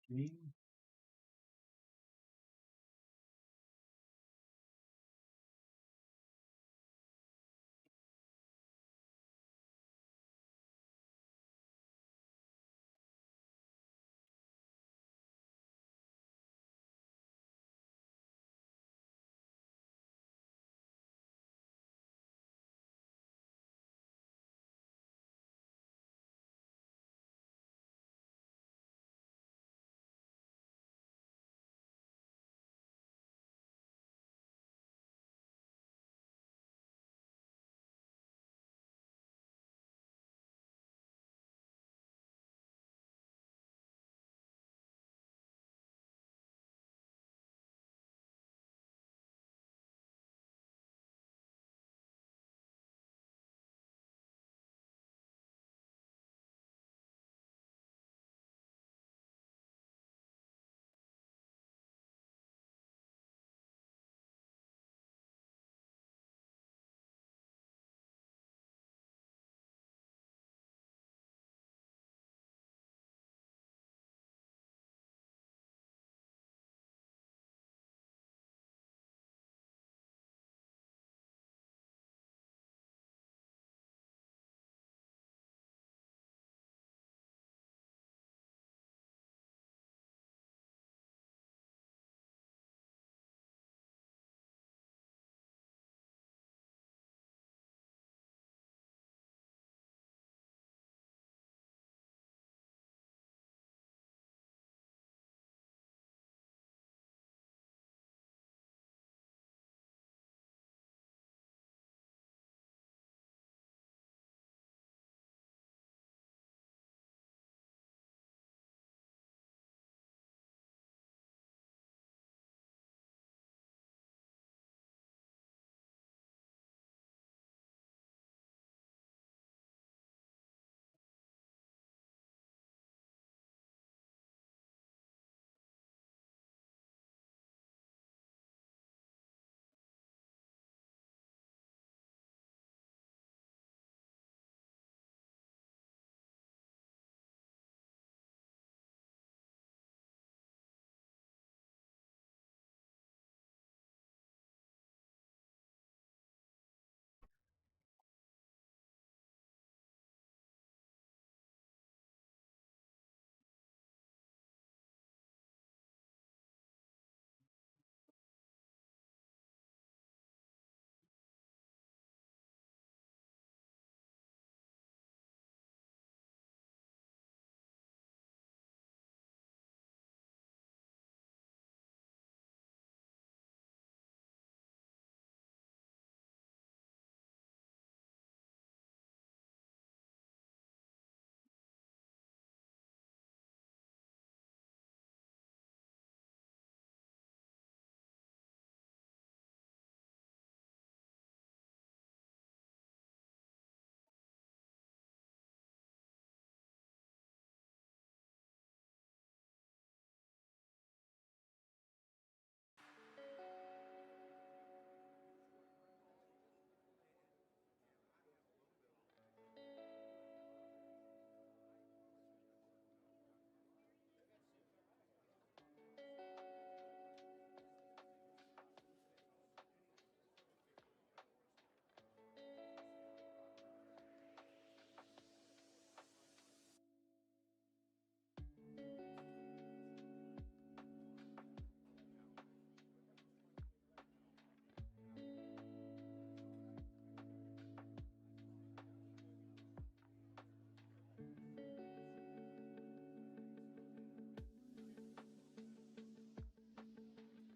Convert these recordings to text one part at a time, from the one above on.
Me?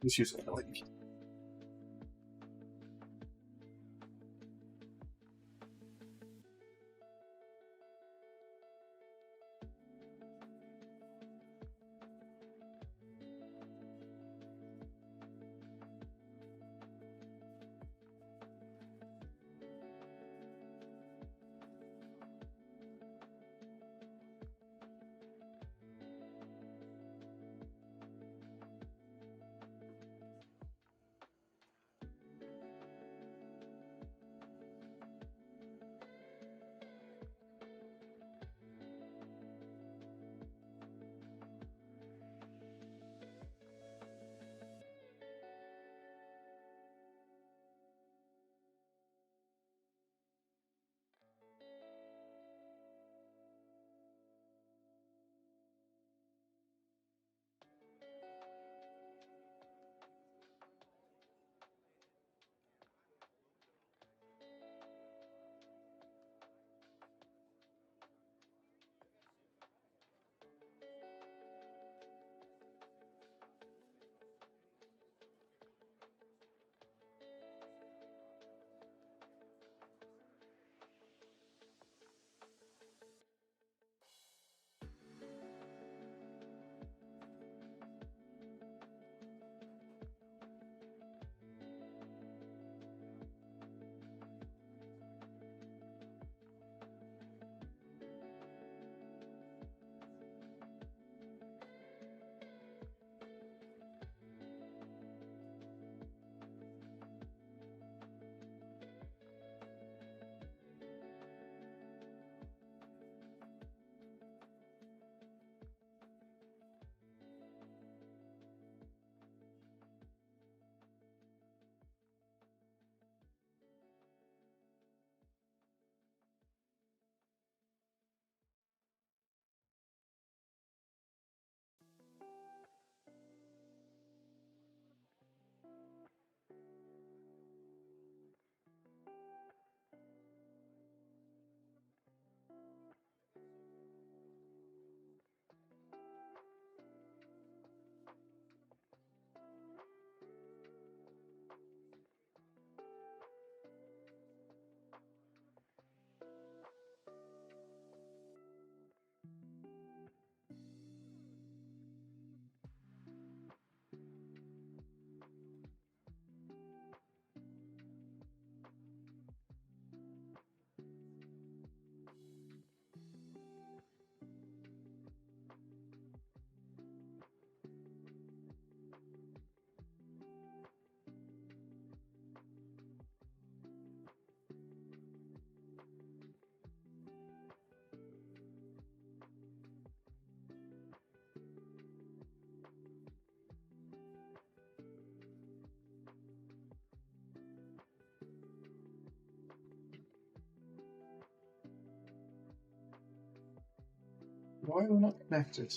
Issues, I believe. Why are we not connected?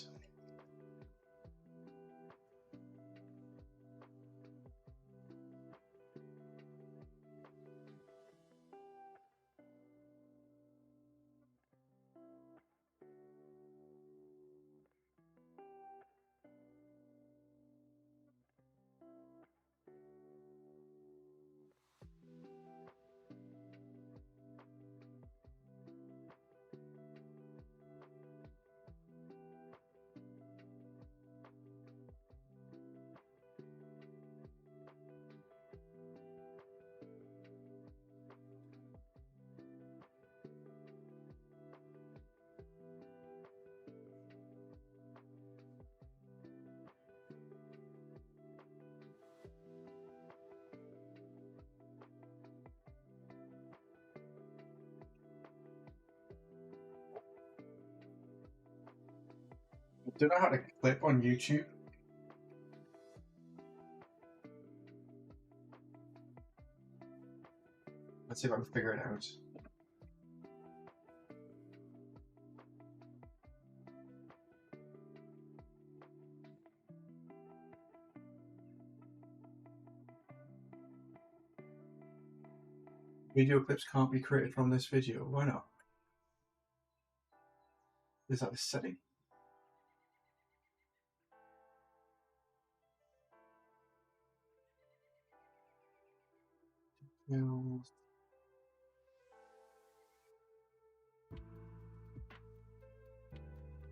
I don't know how to clip on YouTube. Let's see if I can figure it out. Video clips can't be created from this video. Why not? Is that the setting? No.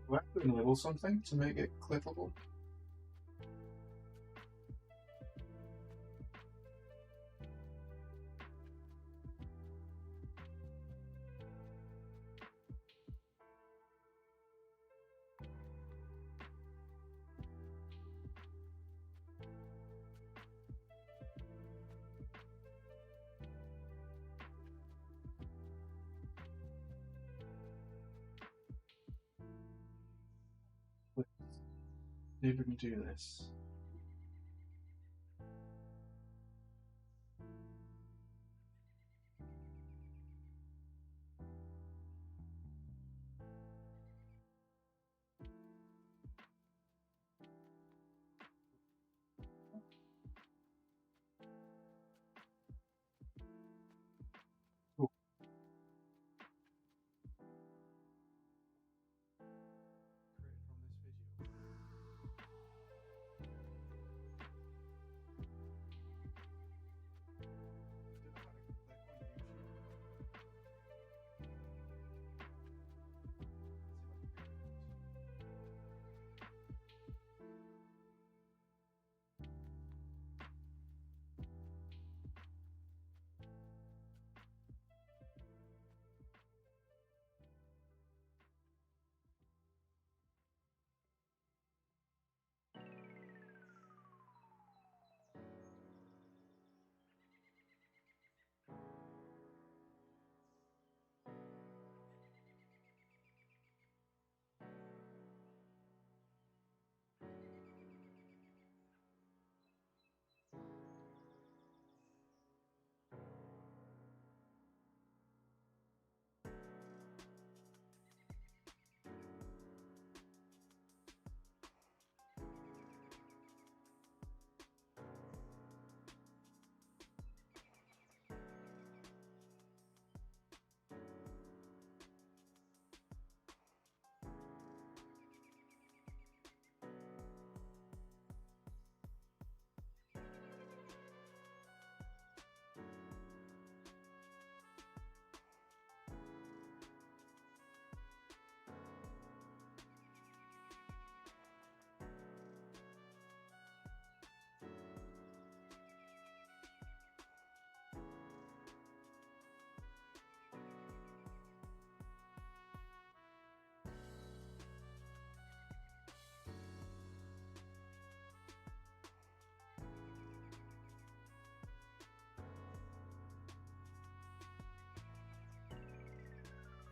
Do I have to enable something to make it clippable? Maybe we can do this. Cool.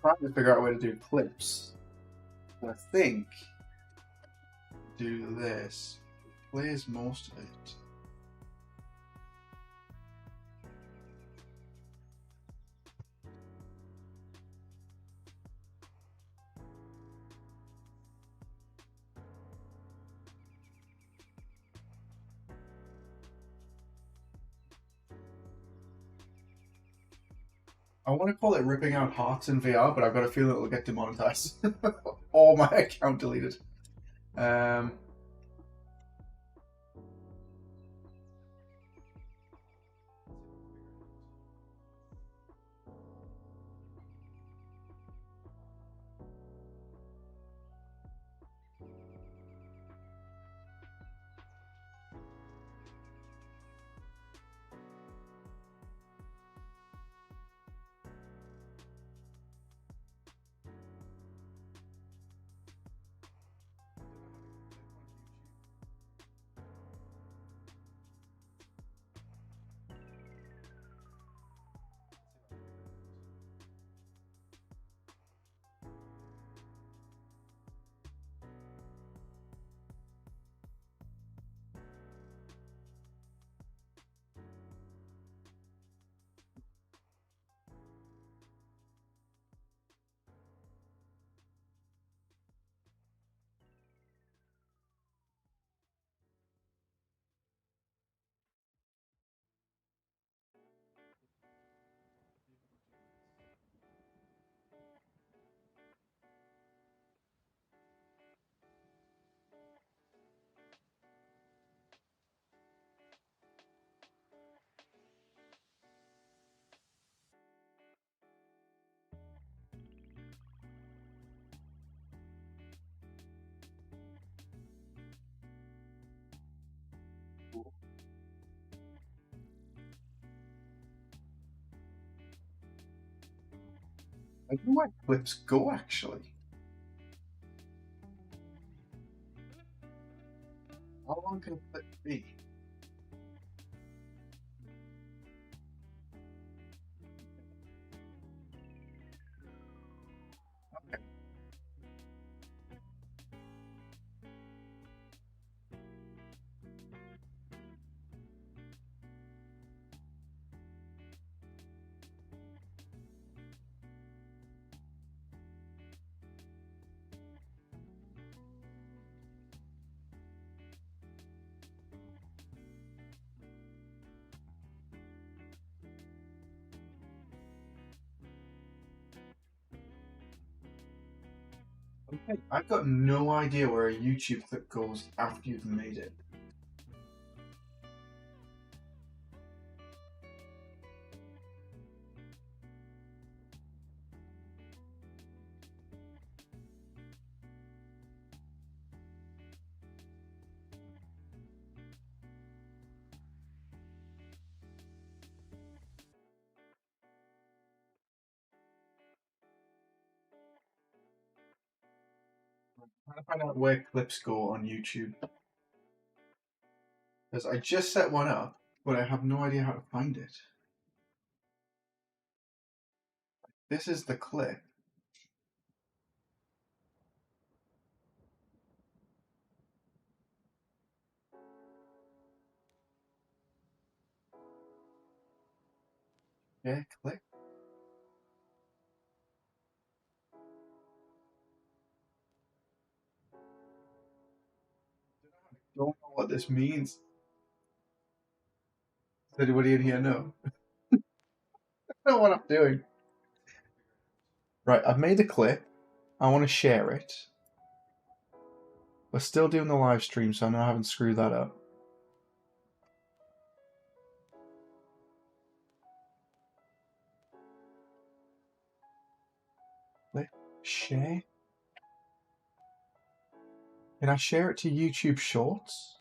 Trying to figure out a way to do clips. And I think do this. Plays most of it. I want to call it ripping out hearts in VR, but I've got a feeling it'll get demonetized or my account deleted. Um, I don't know where clips go actually. How long can a clip be? Okay, I've got no idea where a YouTube clip goes after you've made it. I'm trying to find out where clips go on YouTube. Because I just set one up, but I have no idea how to find it. This is the clip. Yeah, clip. Don't know what this means. Does anybody in here know? I don't know what I'm doing. Right, I've made a clip. I want to share it. We're still doing the live stream, so I know I haven't screwed that up. Clip, share. Can I share it to YouTube Shorts?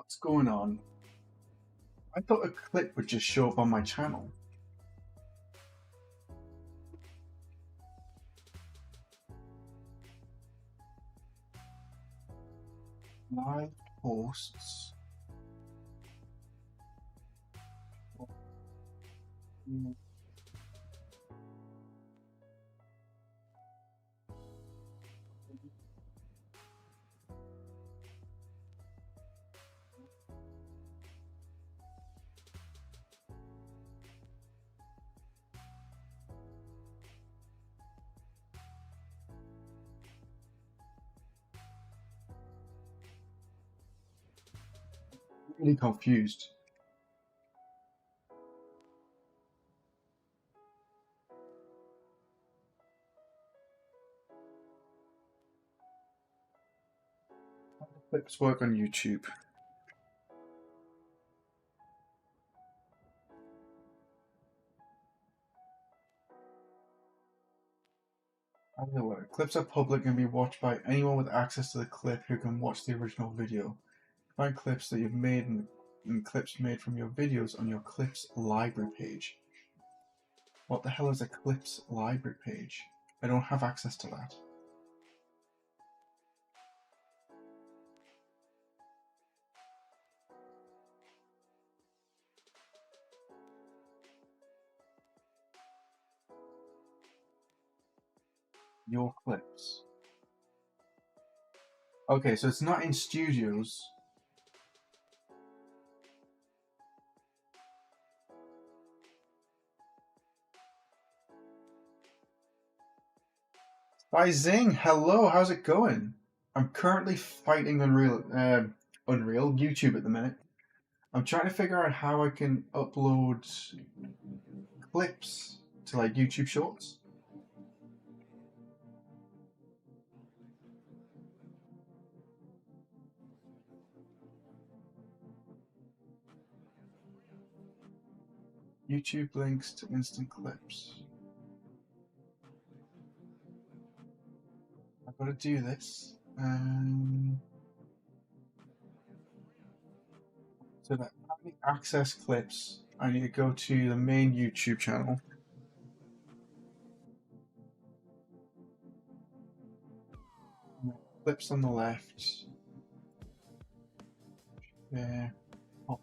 What's going on? I thought a clip would just show up on my channel. Live posts. really confused. How do clips work on YouTube? How does it work? Clips are public and can be watched by anyone with access to the clip who can watch the original video. Find clips that you've made and clips made from your videos on your clips library page. What the hell is a clips library page? I don't have access to that. Your clips. Okay, so it's not in studios. Hi Zing, hello, how's it going? I'm currently fighting Unreal YouTube at the minute. I'm trying to figure out how I can upload clips to like YouTube Shorts. YouTube links to instant clips. I've got to do this. So that access clips, I need to go to the main YouTube channel. Clips on the left. Yeah. Oh.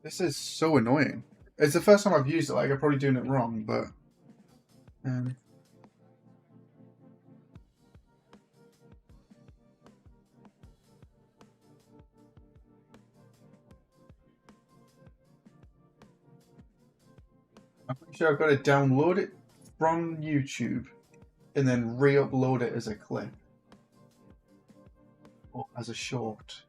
This is so annoying. It's the first time I've used it. Like I'm probably doing it wrong, but I'm pretty sure I've got to download it from YouTube and then re-upload it as a clip or as a short.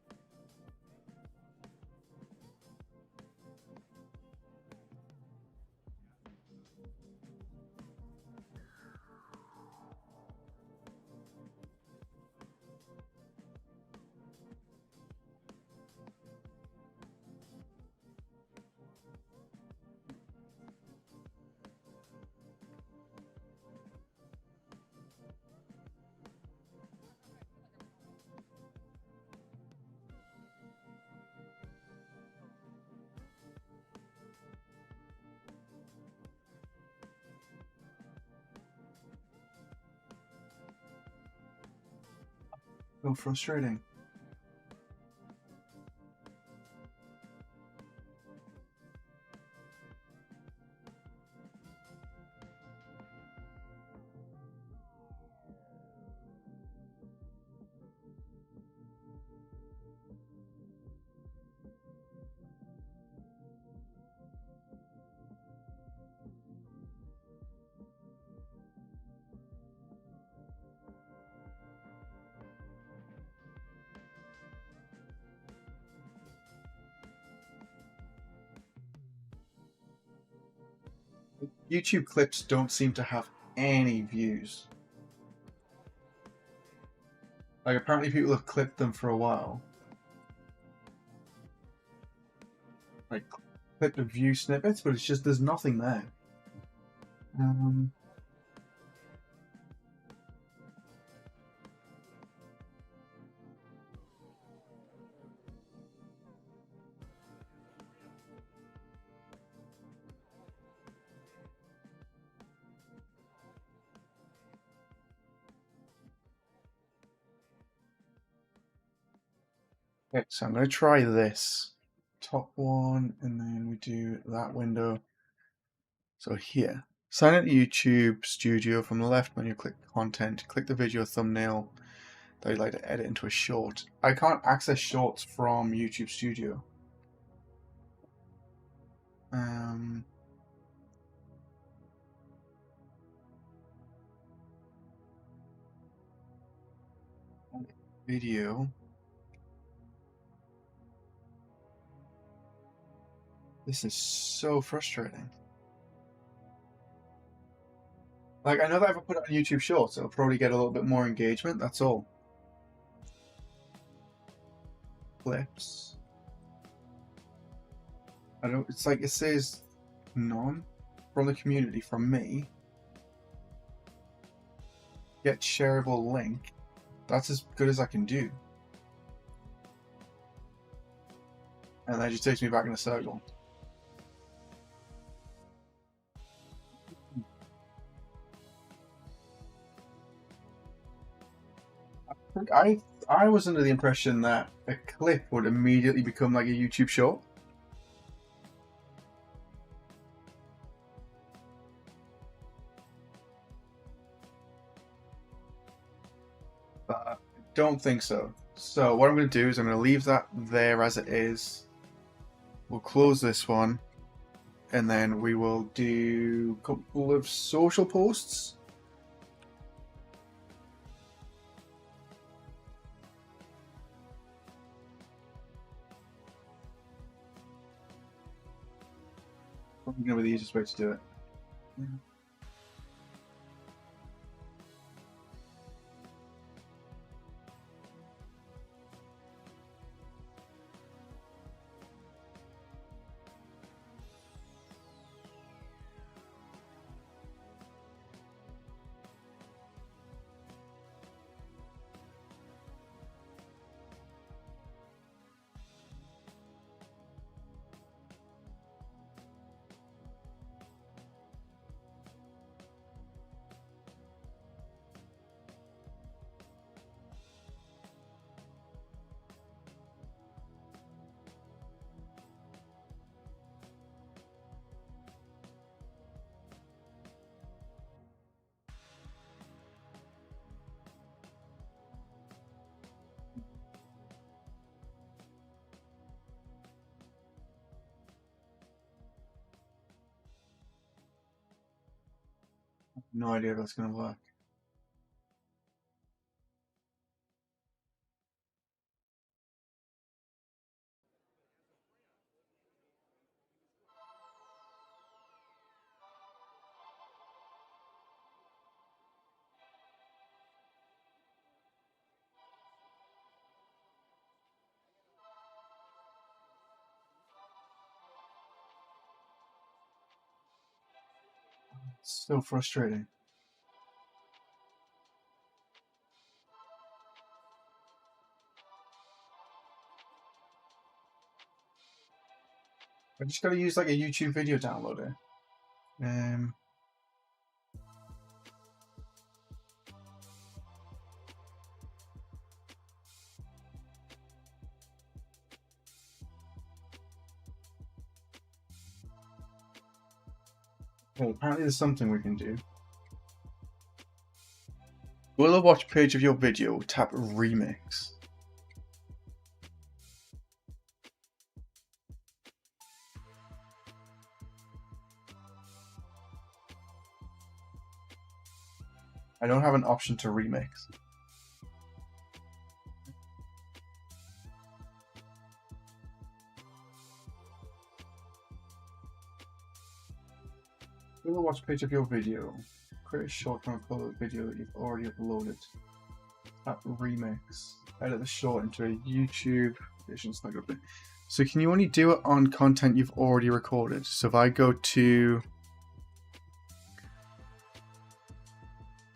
So frustrating. YouTube clips don't seem to have any views. Like apparently people have clipped them for a while. Like clipped a view snippets, but it's just there's nothing there. Okay, so I'm going to try this top one, and then we do that window. So here, sign into YouTube Studio. From the left menu, click Content, click the video thumbnail that you'd like to edit into a short. I can't access shorts from YouTube Studio. video. This is so frustrating. Like, I know that if I put it on YouTube Shorts, it'll probably get a little bit more engagement, that's all. Clips. I don't, it's like, it says none from the community, from me. Get shareable link. That's as good as I can do. And that just takes me back in a circle. I was under the impression that a clip would immediately become like a YouTube short. But I don't think so. So what I'm going to do is I'm going to leave that there as it is. We'll close this one. And then we will do a couple of social posts. Probably going to be the easiest way to do it. No idea if that's going to work. It's so frustrating. I just got to use like a YouTube video downloader. Okay, apparently there's something we can do. Will a watch page of your video tap remix? I don't have an option to remix. Will a watch page of your video create a short form video that you've already uploaded? Tap remix. Edit the short into a YouTube edition. It's not good. So can you only do it on content you've already recorded? So if I go to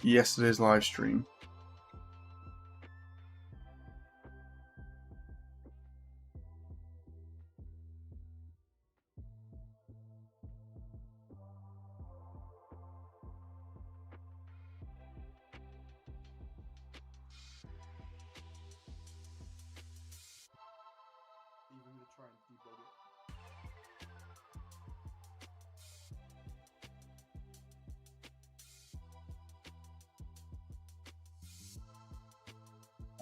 yesterday's live stream.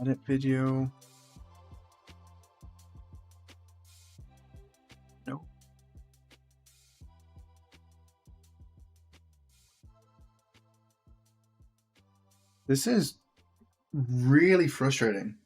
Edit video. No. This is really frustrating.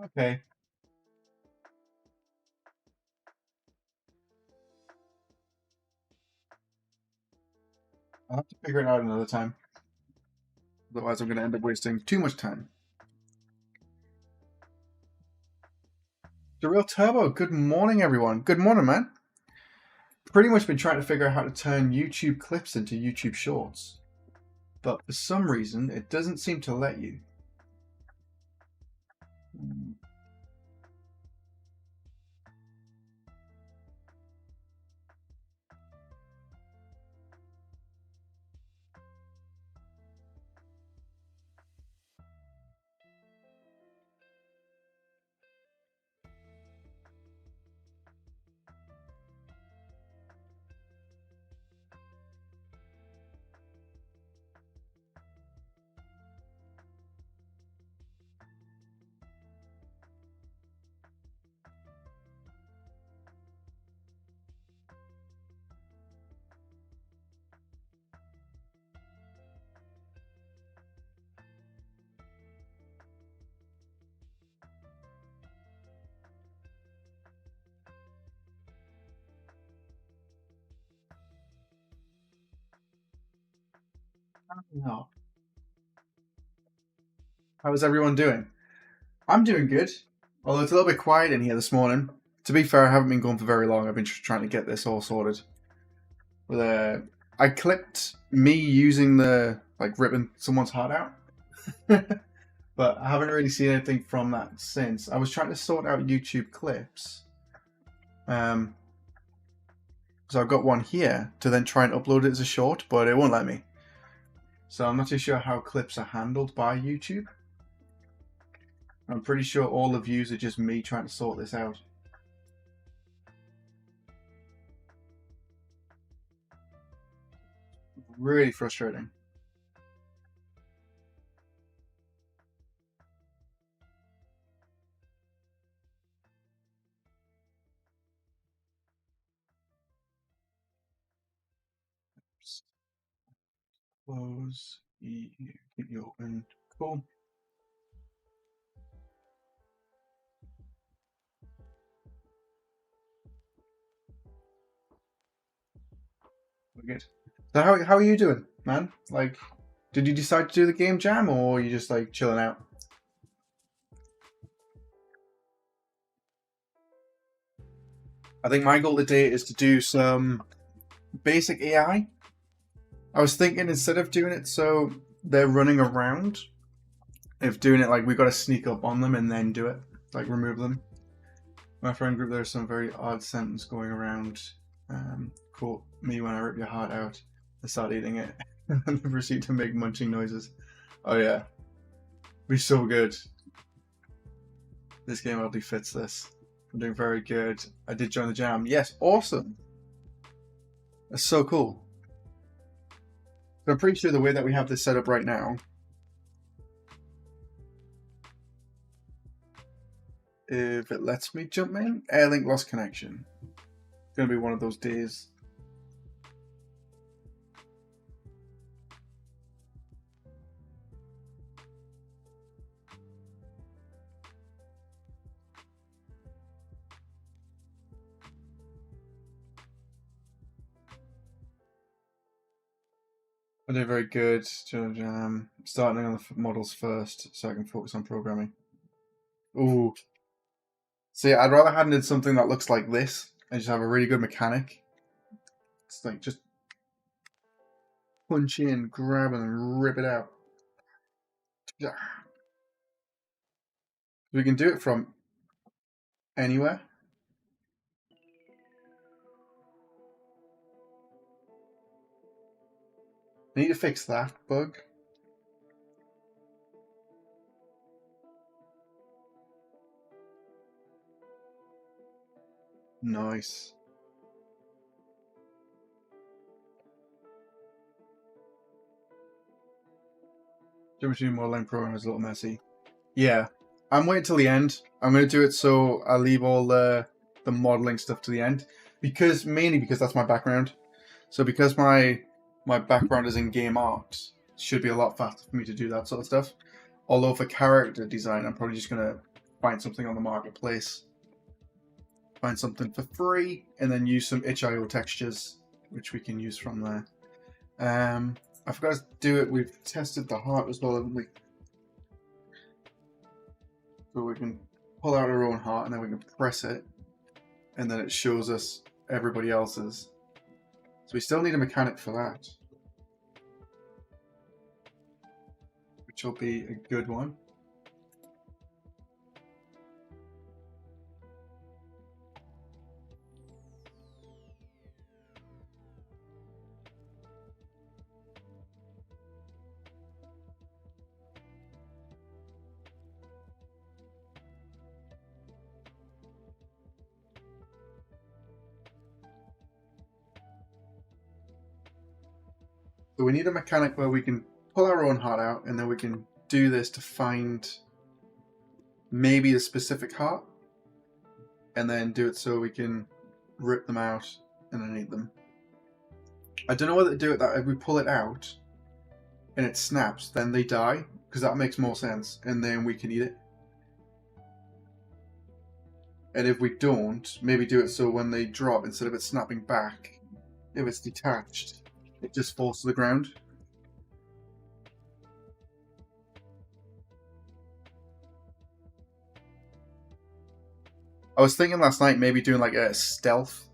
Okay. I'll have to figure it out another time. Otherwise, I'm going to end up wasting too much time. The Real Turbo, good morning, everyone. Good morning, man. Pretty much been trying to figure out how to turn YouTube clips into YouTube Shorts. But for some reason, it doesn't seem to let you. No. How is everyone doing? I'm doing good. Although it's a little bit quiet in here this morning. To be fair, I haven't been gone for very long. I've been trying to get this all sorted. But I clipped me using the ripping someone's heart out. But I haven't really seen anything from that since. I was trying to sort out YouTube clips. So I've got one here to then try and upload it as a short, but it won't let me. So I'm not too sure how clips are handled by YouTube. I'm pretty sure all the views are just me trying to sort this out. Really frustrating. Close. Keep you open. Cool. We're good. So how are you doing, man? Like, did you decide to do the game jam, or are you just like chilling out? I think my goal today is to do some basic AI. I was thinking instead of doing it so they're running around, if doing it like we got to sneak up on them and then do it, like remove them. My friend group, there's some very odd sentence going around. Quote me when I rip your heart out. I start eating it and then proceed to make munching noises. Oh yeah, be so good. This game hardly fits this. I'm doing very good. I did join the jam. Yes, awesome. That's so cool. So I'm pretty sure the way that we have this set up right now, if it lets me jump in, Airlink lost connection. It's gonna be one of those days. I did very good. Jam. Starting on the models first, so I can focus on programming. Ooh. See, I'd rather hand in something that looks like this and just have a really good mechanic. It's like just punch in, grab it, and rip it out. We can do it from anywhere. I need to fix that bug. Nice. Geometry modeling program is a little messy. Yeah. I'm waiting till the end. I'm going to do it so I leave all the modeling stuff to the end. Mainly because that's my background. So because my background is in game art, it should be a lot faster for me to do that sort of stuff. Although for character design, I'm probably just going to find something on the marketplace, find something for free, and then use some itch.io textures, which we can use from there. I forgot to do it. We've tested the heart as well, haven't we? So we can pull out our own heart and then we can press it, and then it shows us everybody else's. So we still need a mechanic for that, which will be a good one. So we need a mechanic where we can pull our own heart out, and then we can do this to find maybe a specific heart, and then do it so we can rip them out and then eat them. I don't know whether to do it that if we pull it out and it snaps, then they die, because that makes more sense, and then we can eat it. And if we don't, maybe do it so when they drop, instead of it snapping back, if it's detached, it just falls to the ground. I was thinking last night maybe doing like a stealth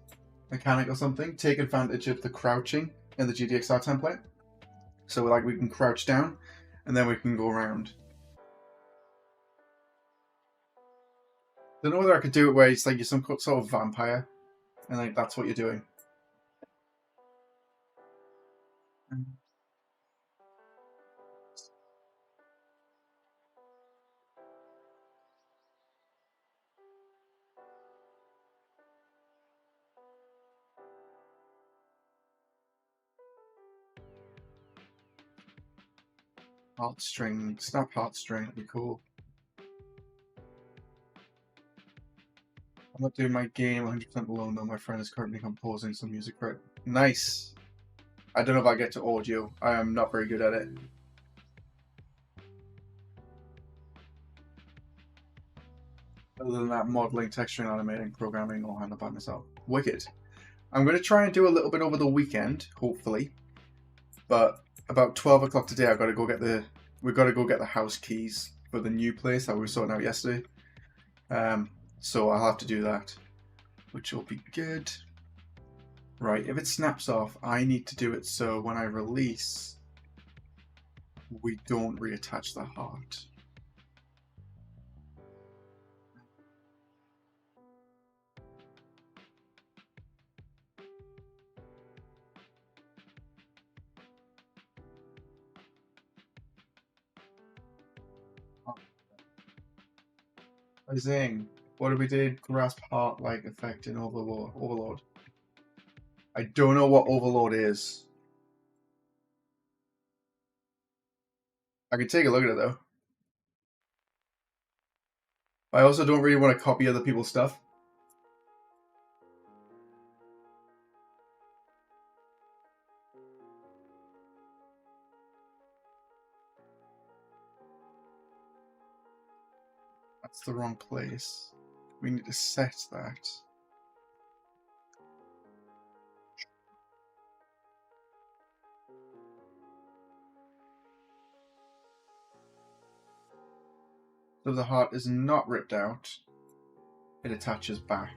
mechanic or something, take advantage of the crouching in the GDXR template. So like we can crouch down and then we can go around. Don't know whether I could do it where it's like you're some sort of vampire and like that's what you're doing. Heartstring, snap heartstring would be cool. I'm not doing my game 100% alone though. My friend is currently composing some music for it. Nice. I don't know if I get to audio. I am not very good at it. Other than that, modeling, texturing, animating, programming, all handled by myself. Wicked. I'm going to try and do a little bit over the weekend, hopefully. But about 12 o'clock today, we've got to go get the house keys for the new place that we were sorting out yesterday. So I'll have to do that, which will be good. Right, if it snaps off, I need to do it so when I release, we don't reattach the heart. Zing. What did we do? Grasp heart-like effect in Overlord. I don't know what Overlord is. I can take a look at it though. I also don't really want to copy other people's stuff. That's the wrong place. We need to set that. So if the heart is not ripped out, it attaches back.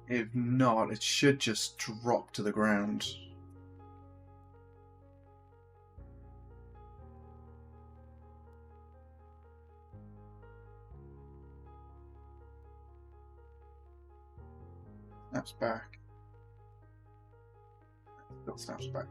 If not, it should just drop to the ground. Snaps back. Still snaps back.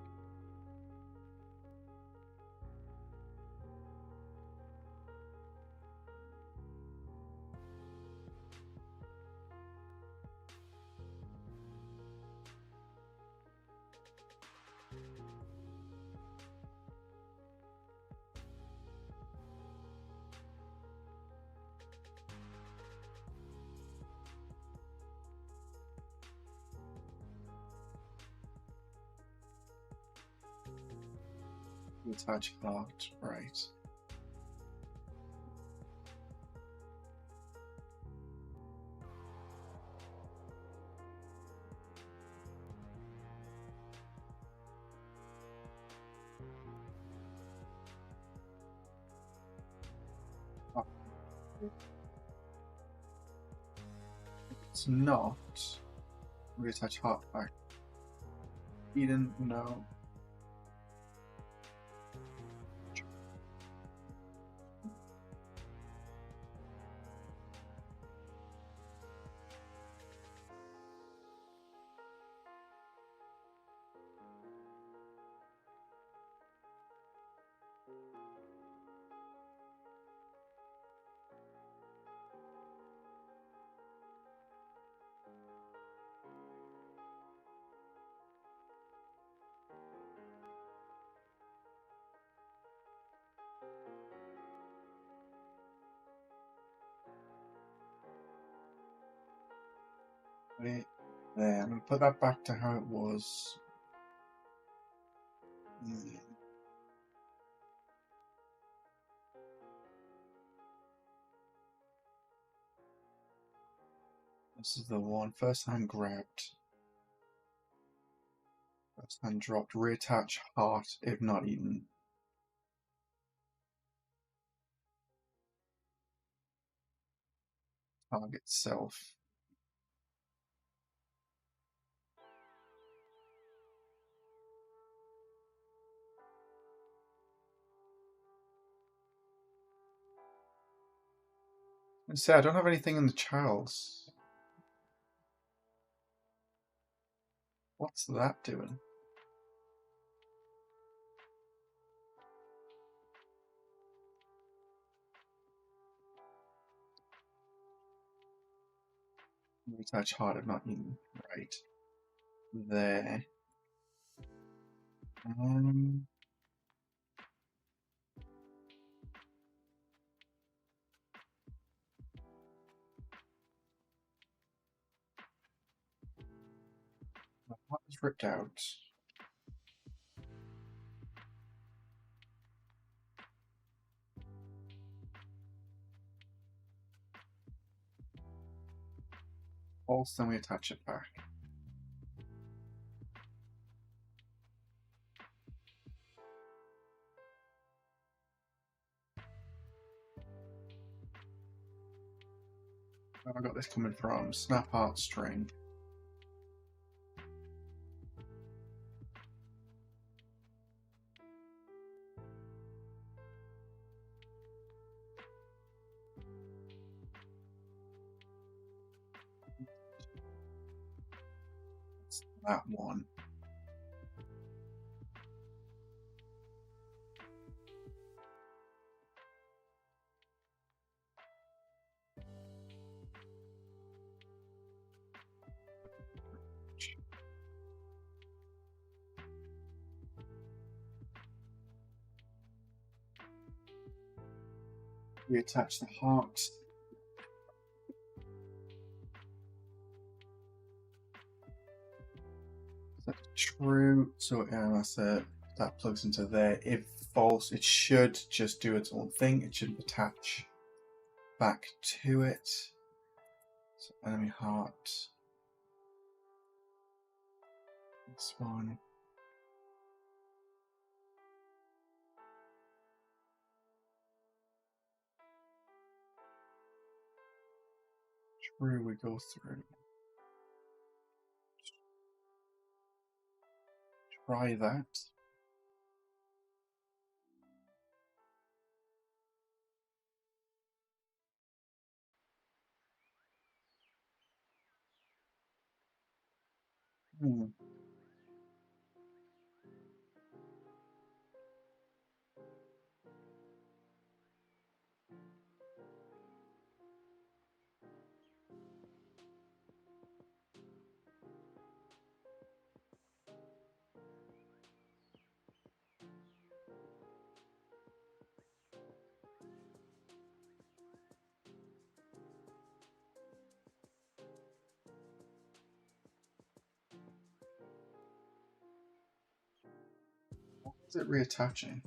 Attach heart, right. It's not. Reattach heart back. Eden, no. Wait, there. I'm going to put that back to how it was. This is the one. First hand grabbed. First hand dropped. Reattach heart if not eaten. Target self. I say I don't have anything in the child's. What's that doing? Reattach heart if not eaten. Right. There. What is ripped out? Also, then we attach it back. Where have I got this coming from? Snap heart string. It's that one. Reattach the heart. Is that true? So yeah, that's it. That plugs into there. If false, it should just do its own thing. It shouldn't attach back to it. So enemy heart. This one. True, we go through. Try that. Hmm. What is it reattaching?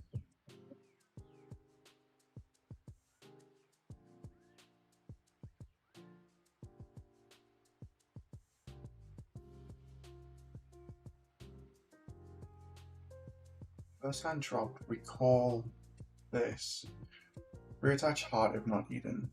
First hand drop, recall this. Reattach heart if not eaten.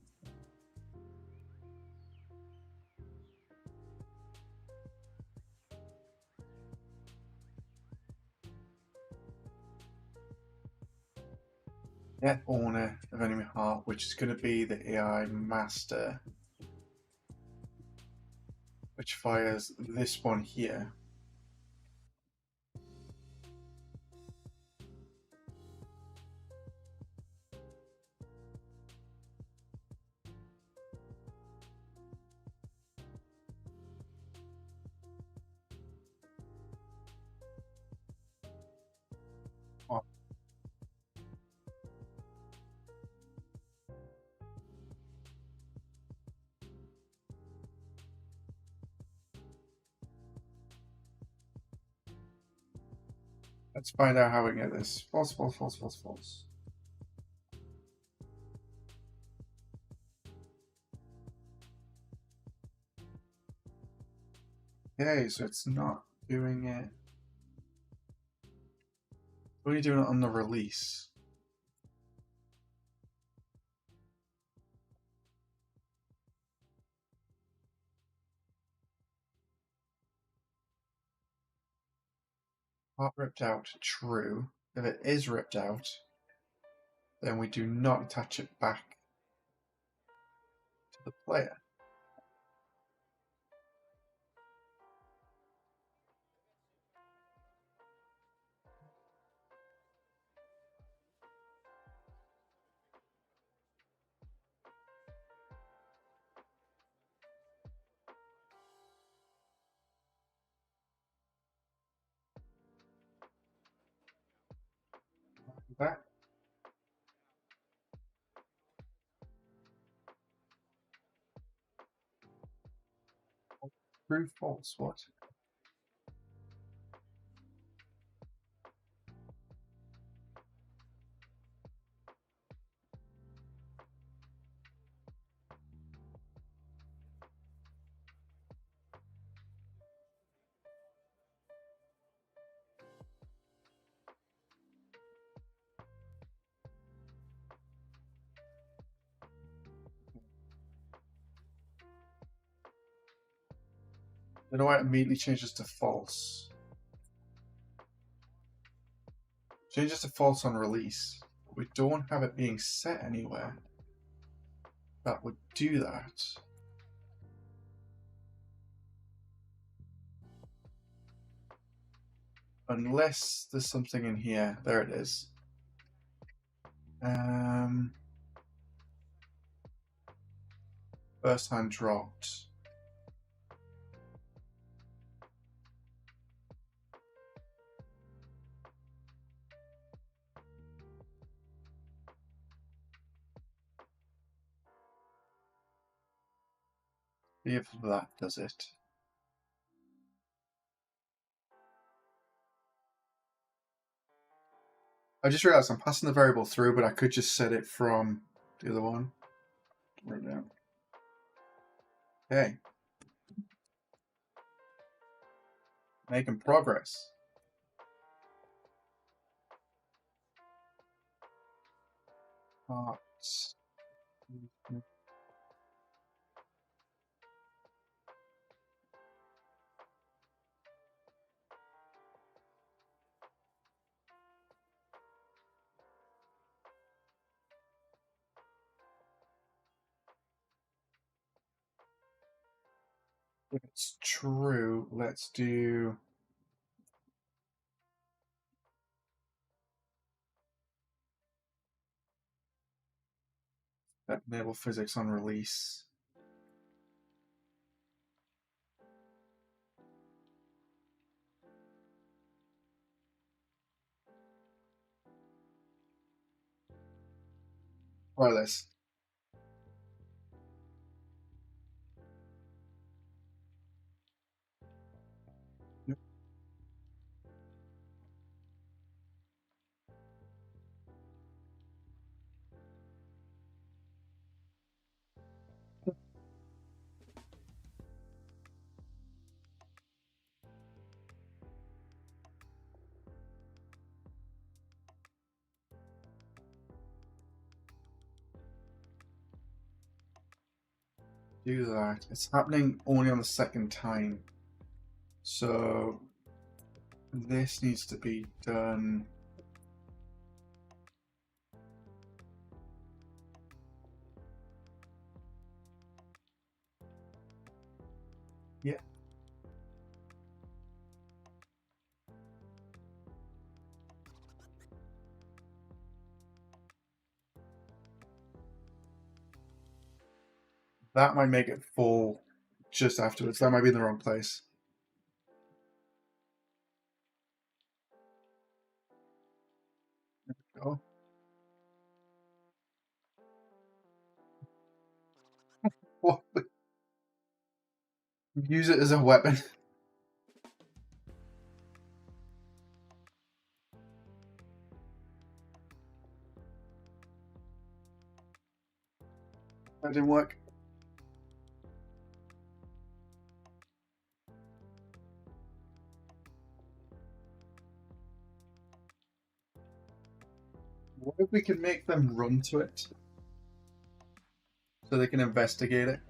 Get owner of enemy heart, which is going to be the AI master, which fires this one here. Oh, let's find out how we get this. False, false, false, false, false. Okay, so it's not doing it. What are you doing on the release? Heart ripped out, true. If it is ripped out, then we do not attach it back to the player. That true, false, what? I don't know why it immediately changes to false. Changes to false on release. We don't have it being set anywhere that would do that. Unless there's something in here. There it is. First hand dropped. See if that does it. I just realized I'm passing the variable through, but I could just set it from the other one. Right down. Okay. Making progress. Parts. If it's true, let's do that enable physics on release. Try this. Do that. It's happening only on the second time. So this needs to be done. Yeah. That might make it fall just afterwards. That might be in the wrong place. There we go. What? Use it as a weapon. That didn't work. What if we can make them run to it so they can investigate it?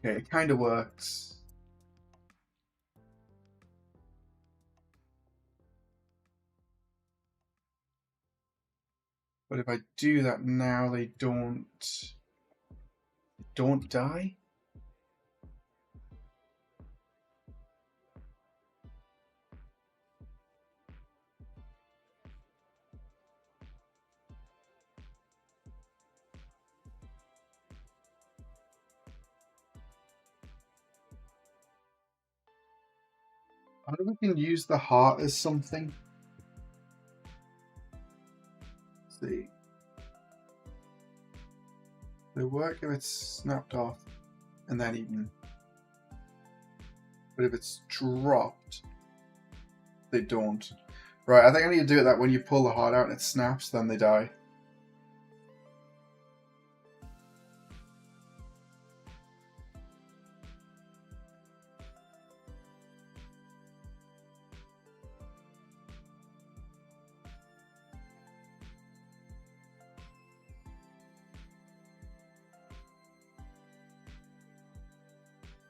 Okay, it kind of works. But if I do that now, they don't die. I wonder if we can use the heart as something. Let's see. They work if it's snapped off and then eaten. But if it's dropped, they don't. Right, I think I need to do it that when you pull the heart out and it snaps, then they die.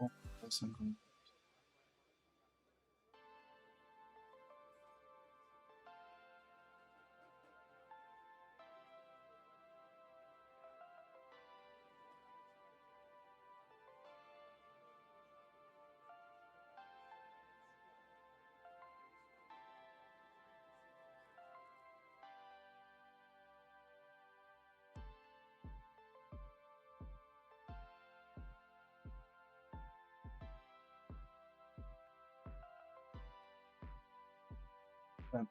Oh, there's something.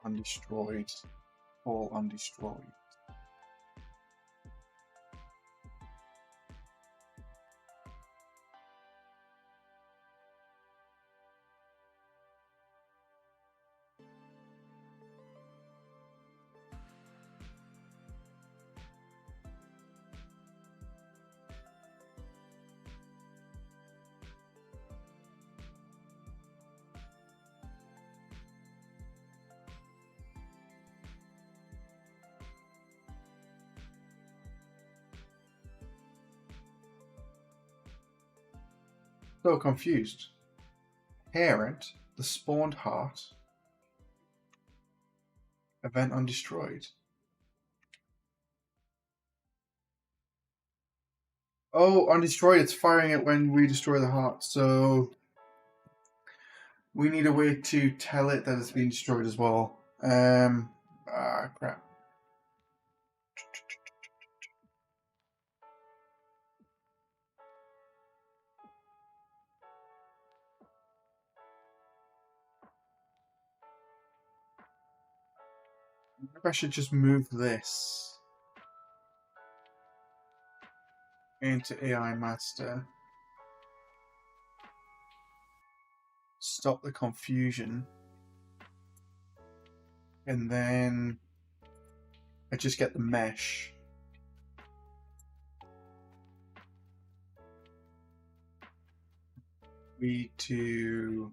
Undestroyed. All undestroyed. So confused. Parent, the spawned heart. Event undestroyed. Oh, undestroyed. It's firing it when we destroy the heart. So we need a way to tell it that it's been destroyed as well. Crap. Maybe I should just move this into AI Master. Stop the confusion. And then I just get the mesh. We to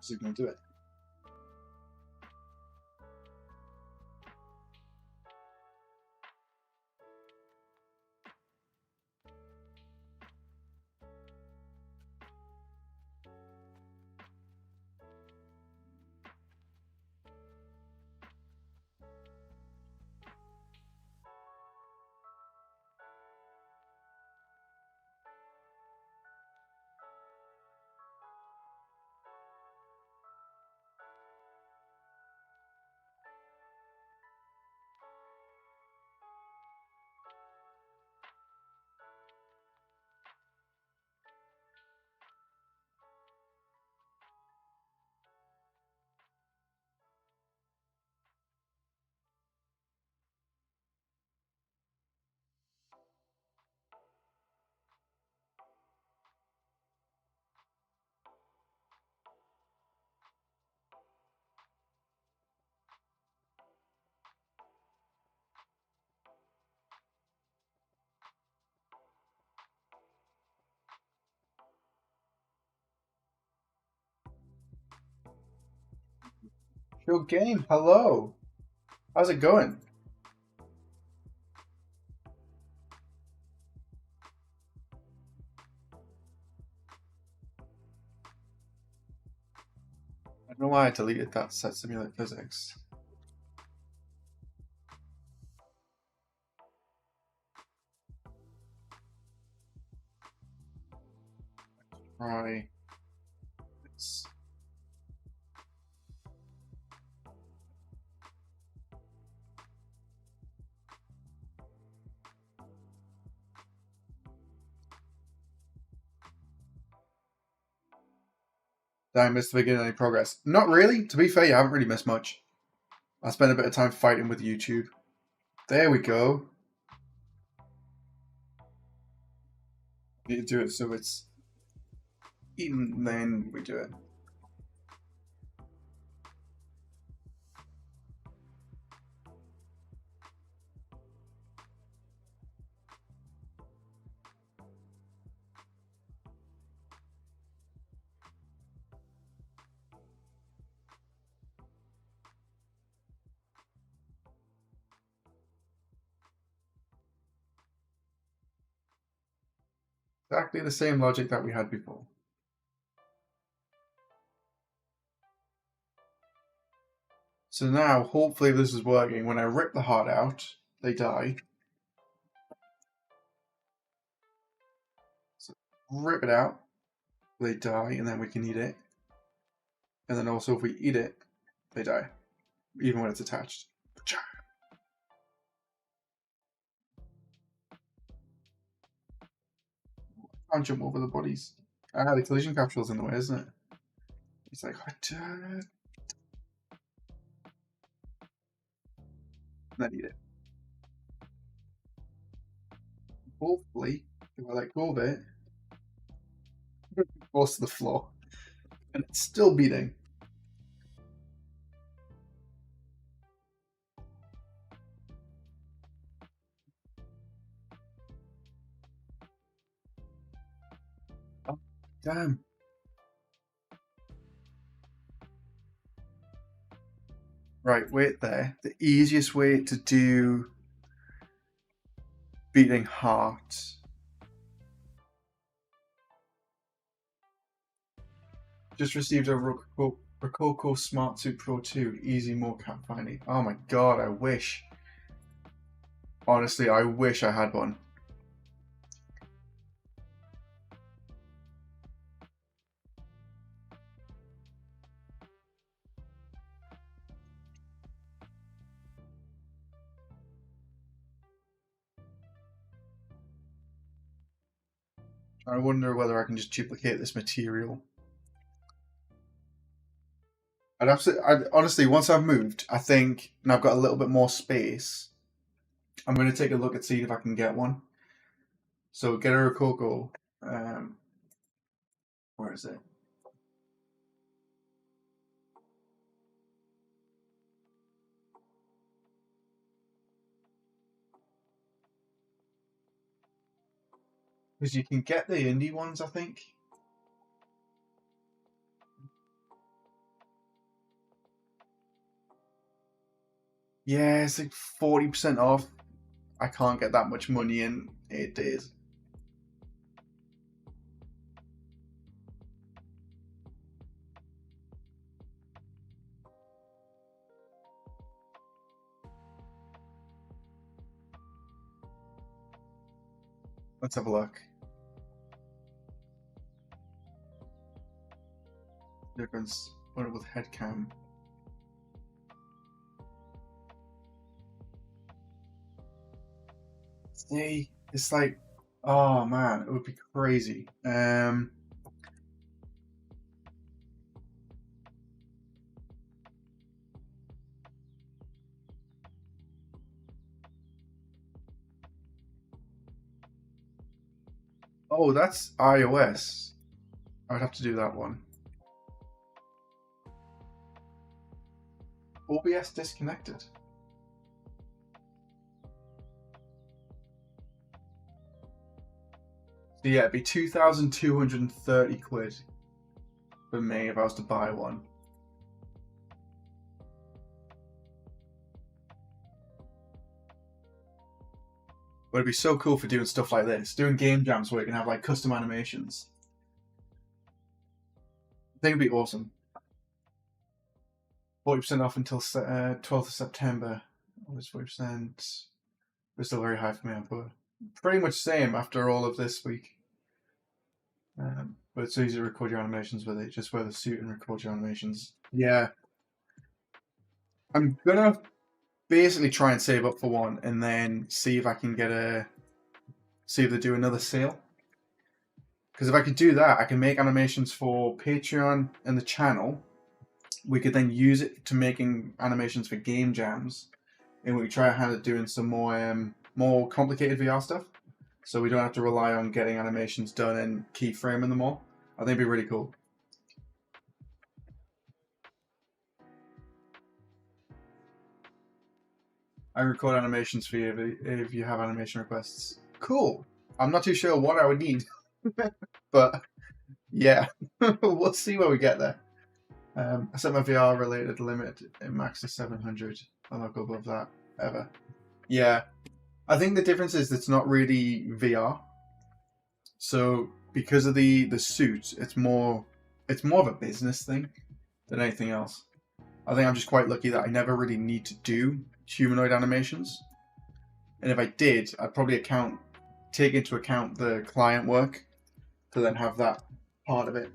Is he going to do it? Your game, hello. How's it going? I don't know why I deleted that set simulate physics. Try this. Did I miss the beginning of any progress? Not really. To be fair, you haven't really missed much. I spent a bit of time fighting with YouTube. There we go. You do it so it's even then we do it. Exactly the same logic that we had before. So now, hopefully this is working. When I rip the heart out, they die. So rip it out, they die, and then we can eat it. And then also if we eat it, they die. Even when it's attached. Can't jump over the bodies. The collision capsule's in the way, isn't it? He's like, and then eat it. Hopefully, if I let go of it, it falls to the floor. And it's still beating. Oh, damn. Right, wait there. The easiest way to do beating heart. Just received a Rococo Smart Suit Pro 2 Easy Mocap finding. Oh my god, I wish. Honestly, I wish I had one. I wonder whether I can just duplicate this material. Honestly, once I've moved, I think, and I've got a little bit more space, I'm going to take a look and see if I can get one. So get a Rococo. Where is it? Because you can get the indie ones, I think. Yeah, it's like 40% off. I can't get that much money in 8 days. Let's have a look. Difference. What with headcam? See, it's like, oh man, it would be crazy. Oh, that's iOS. I'd have to do that one. OBS disconnected. So yeah, it'd be 2,230 quid for me if I was to buy one. But it'd be so cool for doing stuff like this, doing game jams where you can have like custom animations. I think it'd be awesome. 40% off until 12th of September. Always 40%. It's still very high for me, but pretty much same after all of this week. But it's easy to record your animations with it. Just wear the suit and record your animations. Yeah. I'm gonna basically try and save up for one and then see if I can see if they do another sale. Because if I could do that, I can make animations for Patreon and the channel. We could then use it to making animations for game jams, and we could try our hand at doing some more complicated VR stuff. So we don't have to rely on getting animations done and keyframing them all. I think it'd be really cool. I record animations for you if you have animation requests. Cool. I'm not too sure what I would need, but yeah, we'll see where we get there. I set my VR related limit in max to 700. I'll not go above that ever. Yeah, I think the difference is it's not really VR. So because of the suit, it's more of a business thing than anything else. I think I'm just quite lucky that I never really need to do humanoid animations. And if I did, I'd probably take into account the client work to then have that part of it.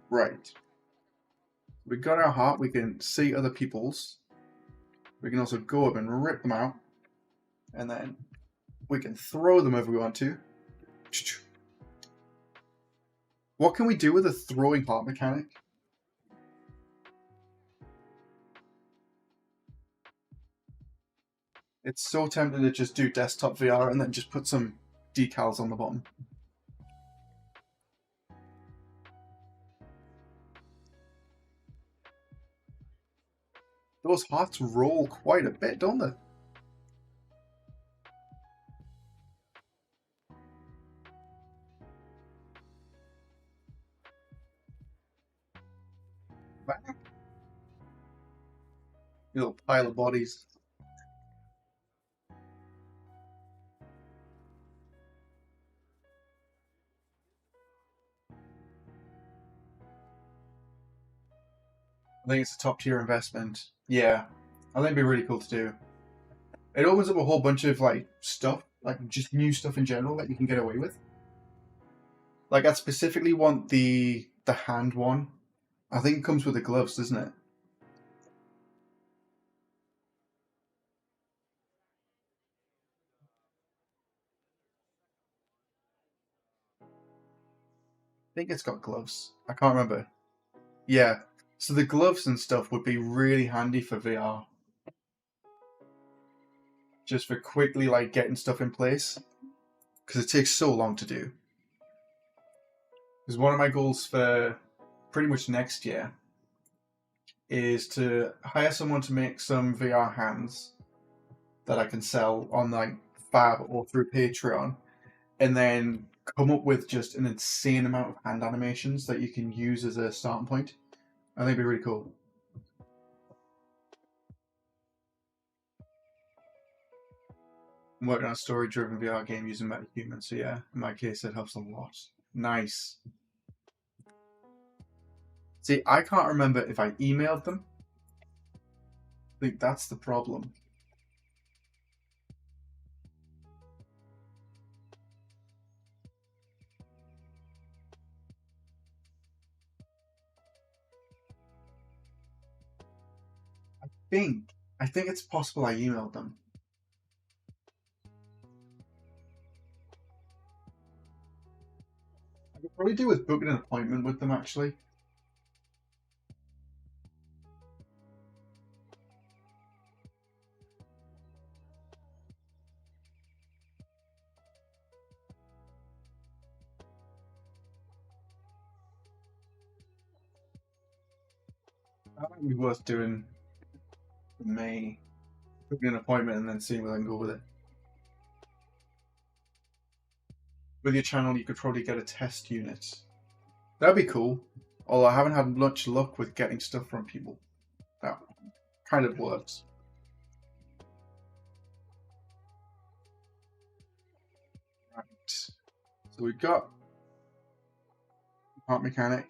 Right. We got our heart, we can see other people's. We can also go up and rip them out. And then we can throw them if we want to. What can we do with a throwing heart mechanic? It's so tempting to just do desktop VR and then just put some decals on the bottom. Those hearts roll quite a bit, don't they? Little pile of bodies. I think it's a top tier investment. Yeah, I think it'd be really cool to do. It opens up a whole bunch of like stuff, like just new stuff in general that you can get away with. Like I specifically want the hand one. I think it comes with the gloves, doesn't it? I think it's got gloves. I can't remember. Yeah. So the gloves and stuff would be really handy for VR. Just for quickly like getting stuff in place. Because it takes so long to do. Because one of my goals for pretty much next year is to hire someone to make some VR hands that I can sell on like Fab or through Patreon, and then come up with just an insane amount of hand animations that you can use as a starting point. I think it'd be really cool. I'm working on a story-driven VR game using MetaHuman, so yeah, in my case, it helps a lot. Nice. See, I can't remember if I emailed them. I think that's the problem. I think it's possible I emailed them. I could probably do with booking an appointment with them, actually. That might be worth doing for May. Booking an appointment and then seeing where I can go with it. With your channel, you could probably get a test unit. That'd be cool. Although I haven't had much luck with getting stuff from people. That kind of works. Right. So we've got part mechanic.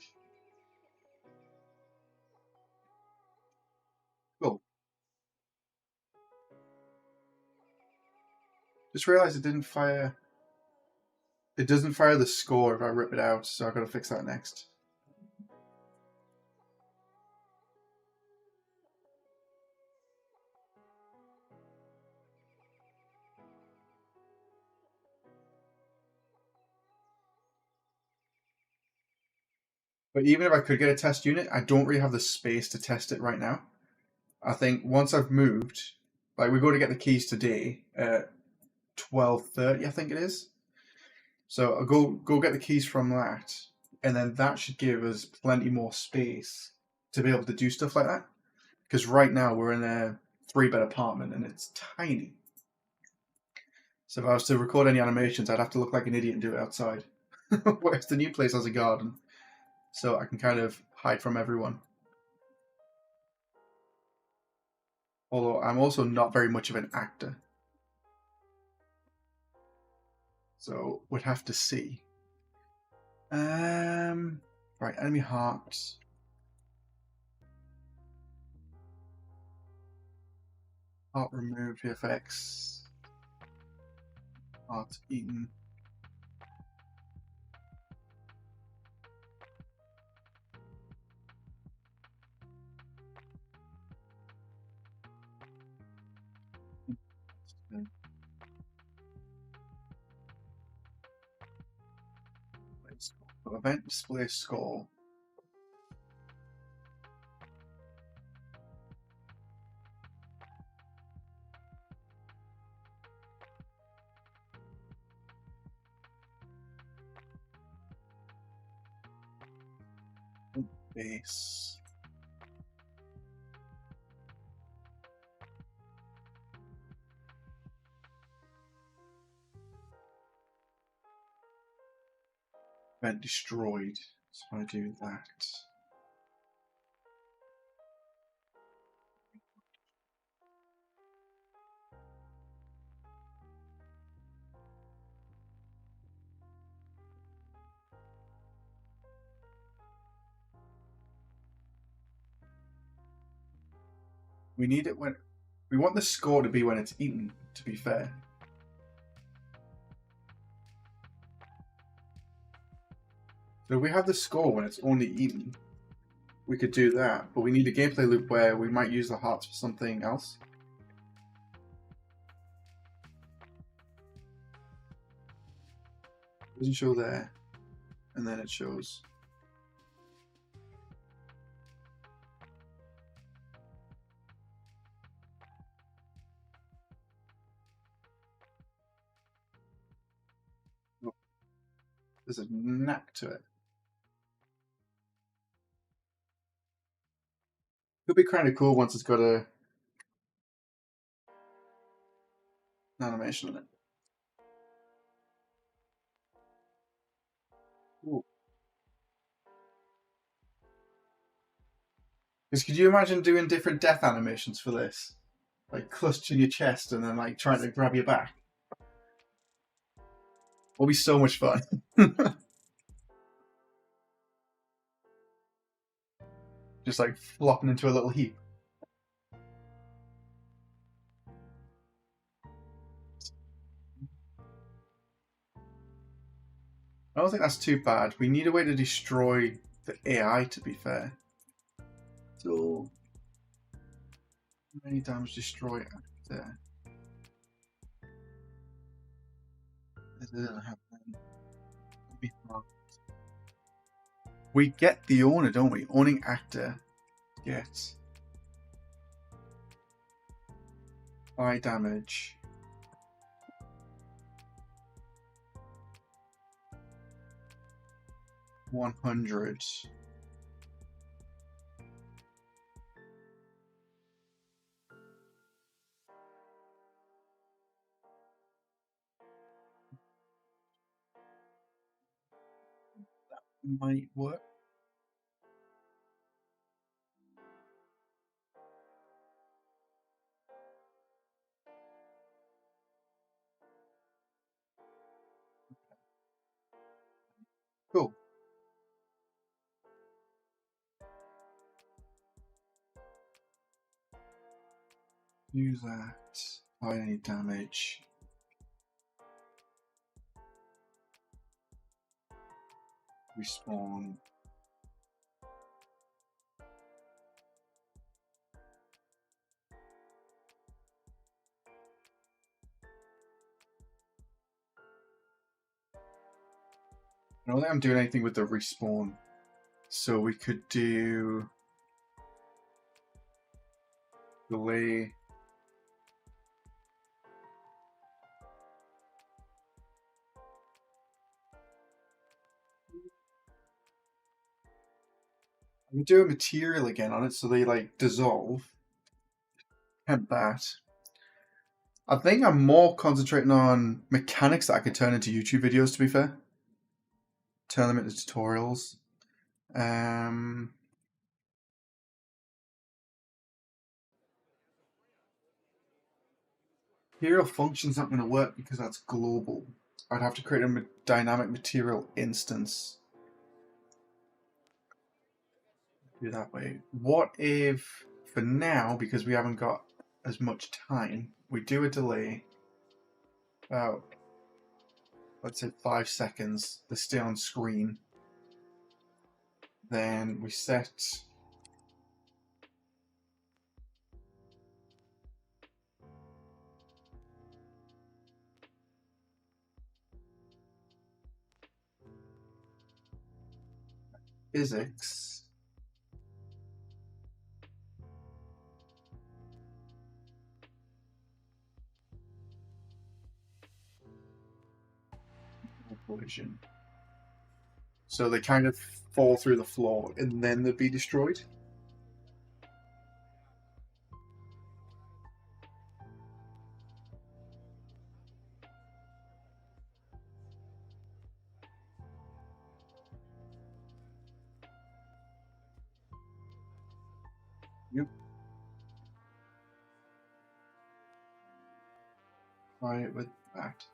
Cool. Just realised it didn't fire. It doesn't fire the score if I rip it out, so I've got to fix that next. But even if I could get a test unit, I don't really have the space to test it right now. I think once I've moved, like we go to get the keys today at 12:30, I think it is. So I'll go get the keys from that, and then that should give us plenty more space to be able to do stuff like that. Because right now we're in a 3-bed apartment and it's tiny. So if I was to record any animations, I'd have to look like an idiot and do it outside. Whereas the new place has a garden, so I can kind of hide from everyone. Although I'm also not very much of an actor. So we'd have to see. Right, enemy hearts. Heart removed, VFX. Heart eaten. Event display score. Base. Event destroyed. So I do that. We need it when we want the score to be when it's eaten, to be fair. So if we have the score when it's only eaten, we could do that, but we need a gameplay loop where we might use the hearts for something else. It doesn't show there, and then it shows. Oh, there's a knack to it. Could be kind of cool once it's got an animation in it. Because could you imagine doing different death animations for this? Like clutching your chest and then like trying to grab your back. Will be so much fun. Just like flopping into a little heap. I don't think that's too bad. We need a way to destroy the AI, to be fair. So, how many damage destroy after? It doesn't happen. We get the owner, don't we? Owning actor gets high damage. $100. Might work. Cool. Use that. Apply any damage. Respawn. I don't think I'm doing anything with the respawn. So we could do delay. We do a material again on it so they like dissolve. Temp that. I think I'm more concentrating on mechanics that I could turn into YouTube videos, to be fair. Turn them into tutorials. Hero function's not going to work because that's global. I'd have to create a dynamic material instance. Do that way. What if, for now, because we haven't got as much time, we do a delay about, let's say 5 seconds to stay on screen. Then we set physics. Collision. So they kind of fall through the floor and then they'd be destroyed. Yep. Try it with that.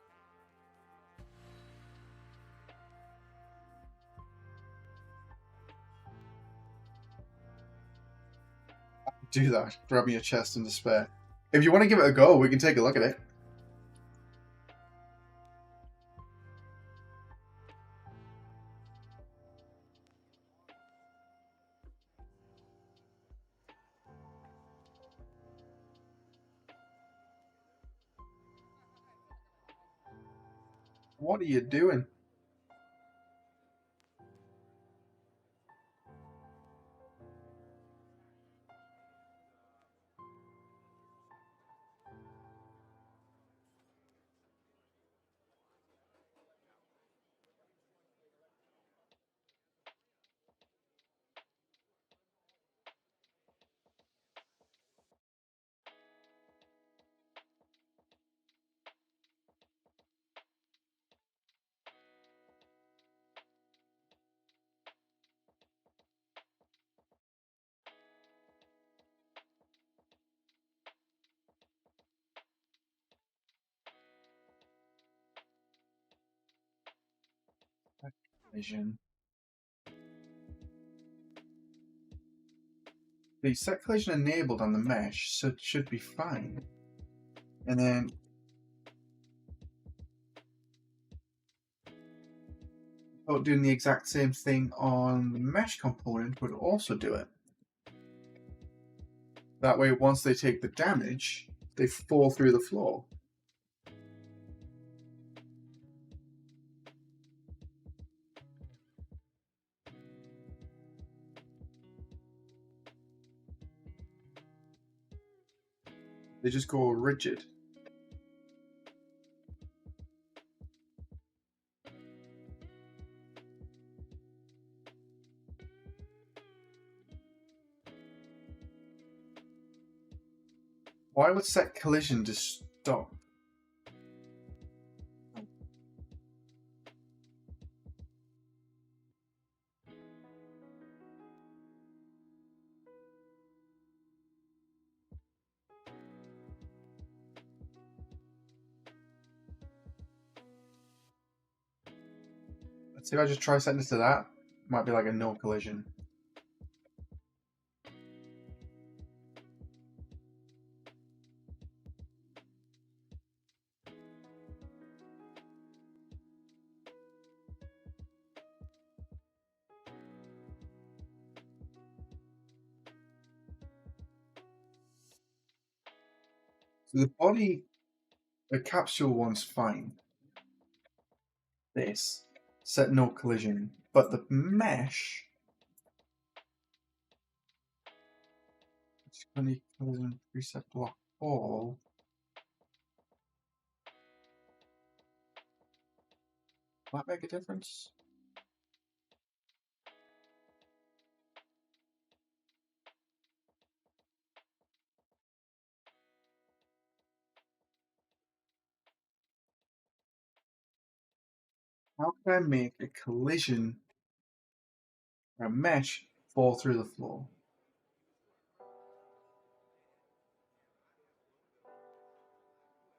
Do that. Grab me a chest in despair. If you want to give it a go, we can take a look at it. What are you doing? Collision. The set collision enabled on the mesh, so it should be fine. And then doing the exact same thing on the mesh component would also do it. That way, once they take the damage, they fall through the floor. They just go rigid. Why would set collision just stop? Let's see if I just try setting this to that. Might be like a no collision. So the body, the capsule one's fine. This set no collision, but the mesh. Collision preset block all. Will that make a difference? How can I make a collision or a mesh fall through the floor?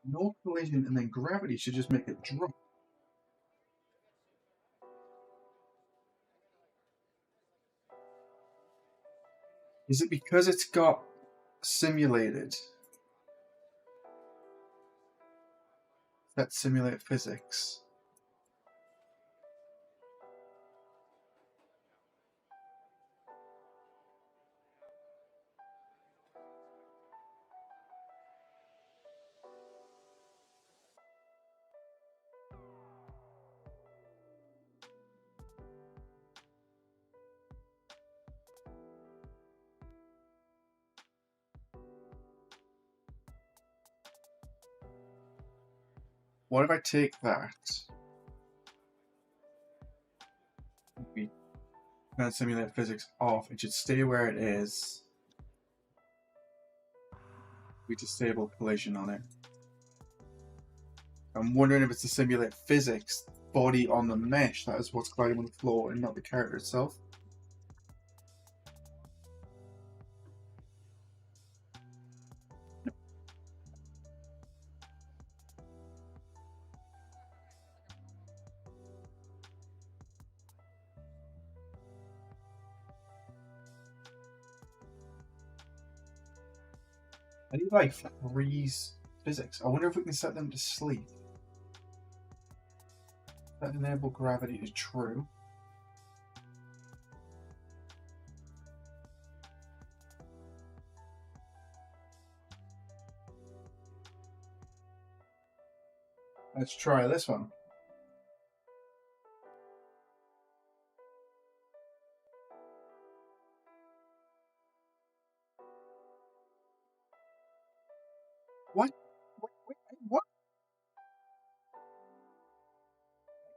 No collision and then gravity should just make it drop. Is it because it's got simulated? That simulate physics. What if I take that? We kind of simulate physics off. It should stay where it is. We disable collision on it. I'm wondering if it's to simulate physics body on the mesh that is what's colliding on the floor and not the character itself. I need like freeze physics. I wonder if we can set them to sleep. That enable gravity is true. Let's try this one. What? What?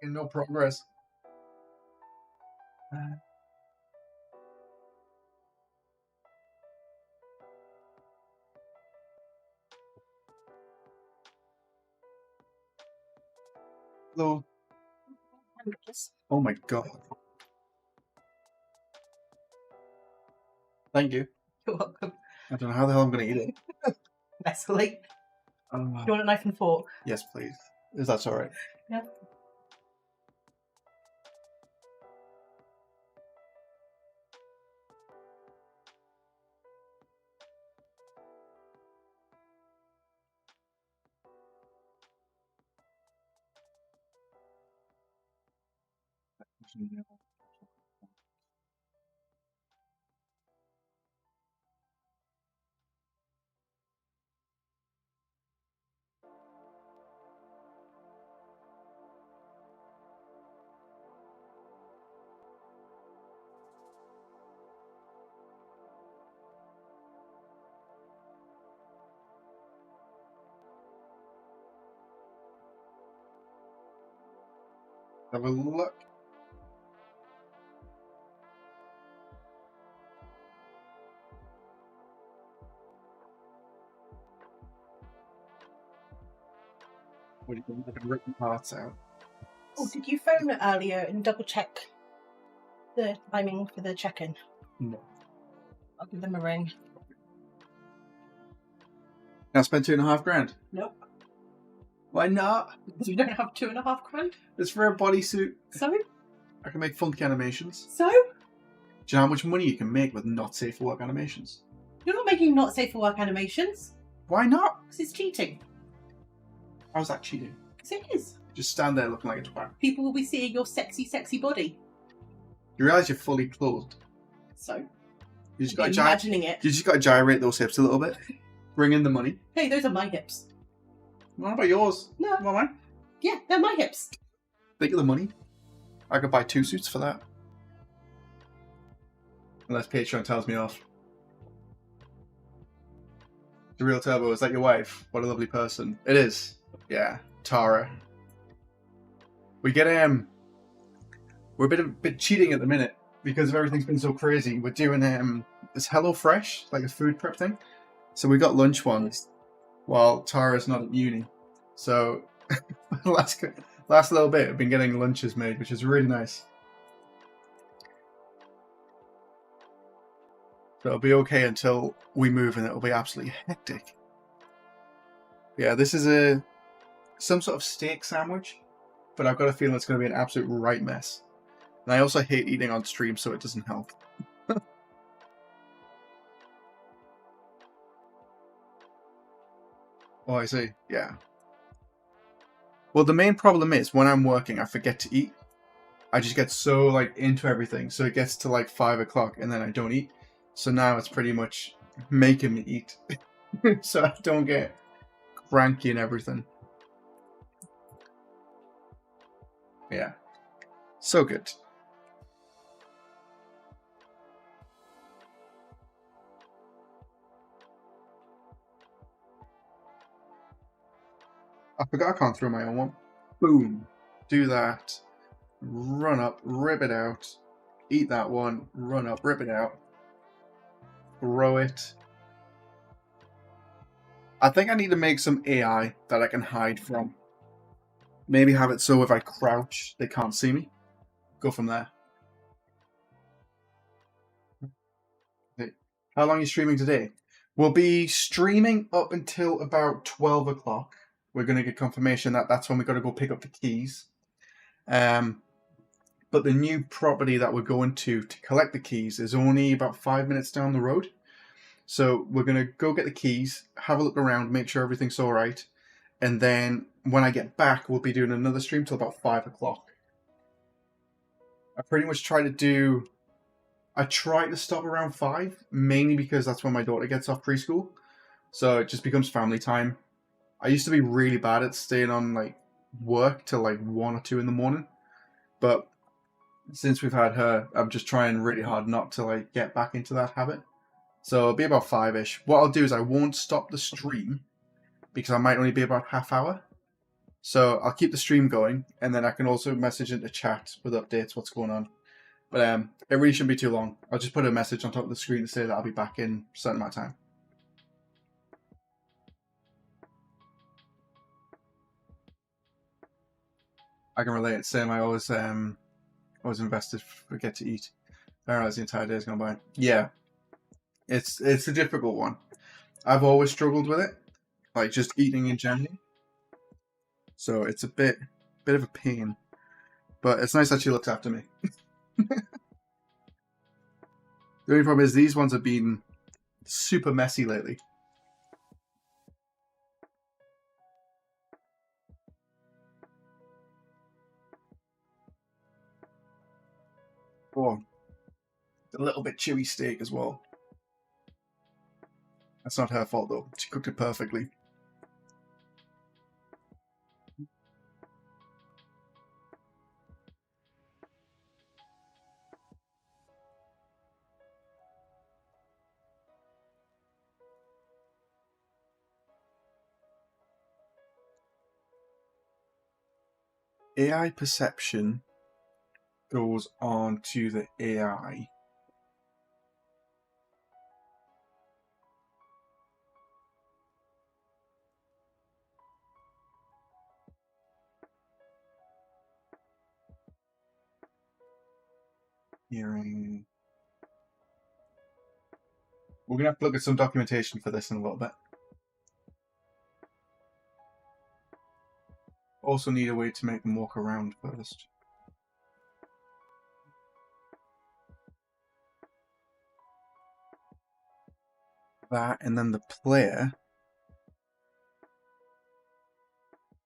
No progress. Hello. Oh my god. Thank you. You're welcome. I don't know how the hell I'm going to eat it. Messily. Do you want a knife and fork? Yes, please. If that's alright. Yeah. Have a look. What do you think? Looking ripping parts out. Oh, did you phone earlier and double check the timing for the check-in? No. I'll give them a ring. Now spend $2.5 grand. Nope. Why not? Because we don't have £2.5 grand. It's for a bodysuit. So? I can make funky animations. So? Do you know how much money you can make with not safe for work animations? You're not making not safe for work animations. Why not? Because it's cheating. How's that cheating? Because it is. Just stand there looking like a twat. People will be seeing your sexy, sexy body. You realise you're fully clothed. So? You just You're got to imagining it. You just got to gyrate those hips a little bit. Bring in the money. Hey, those are my hips. What about yours? No. What mine? Yeah, they're my hips. Think of the money. I could buy 2 suits for that. Unless Patreon tells me off. The Real Turbo, is that your wife? What a lovely person. It is. Yeah. Tara. We get we're a bit cheating at the minute because everything's been so crazy. We're doing this HelloFresh, like a food prep thing. So we got lunch ones while Tara's not at uni. So last little bit I've been getting lunches made, which is really nice. So it'll be okay until we move and it'll be absolutely hectic. Yeah, this is some sort of steak sandwich, but I've got a feeling it's going to be an absolute right mess. And I also hate eating on stream, so it doesn't help. Oh, I see. Yeah. Well, the main problem is when I'm working, I forget to eat. I just get so like into everything, so it gets to like 5 o'clock and then I don't eat. So now it's pretty much making me eat, so I don't get cranky and everything. Yeah, so good. I forgot I can't throw my own one. Boom. Do that. Run up, rip it out. Eat that one. Run up, rip it out. Throw it. I think I need to make some AI that I can hide from. Maybe have it so if I crouch, they can't see me. Go from there. Okay. How long are you streaming today? We'll be streaming up until about 12 o'clock. We're going to get confirmation that that's when we've got to go pick up the keys. But the new property that we're going to collect the keys is only about 5 minutes down the road. So we're going to go get the keys, have a look around, make sure everything's all right. And then when I get back, we'll be doing another stream till about 5 o'clock. I pretty much try to stop around 5, mainly because that's when my daughter gets off preschool. So it just becomes family time. I used to be really bad at staying on like work till like 1 or 2 in the morning. But since we've had her, I'm just trying really hard not to like get back into that habit. So it'll be about 5-ish. What I'll do is I won't stop the stream because I might only be about half hour. So I'll keep the stream going, and then I can also message into chat with updates, what's going on. But it really shouldn't be too long. I'll just put a message on top of the screen to say that I'll be back in a certain amount of time. I can relate. Same. I always invested, forget to eat. I realize the entire day's gone by. Yeah, it's a difficult one. I've always struggled with it, like just eating in general. So it's a bit of a pain, but it's nice that she looks after me. The only problem is these ones have been super messy lately. Oh, a little bit chewy steak as well. That's not her fault though. She cooked it perfectly. AI perception goes on to the AI. Hearing. We're gonna have to look at some documentation for this in a little bit. Also need a way to make them walk around first. That, and then the player.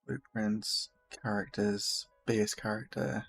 Blueprints, characters, base character.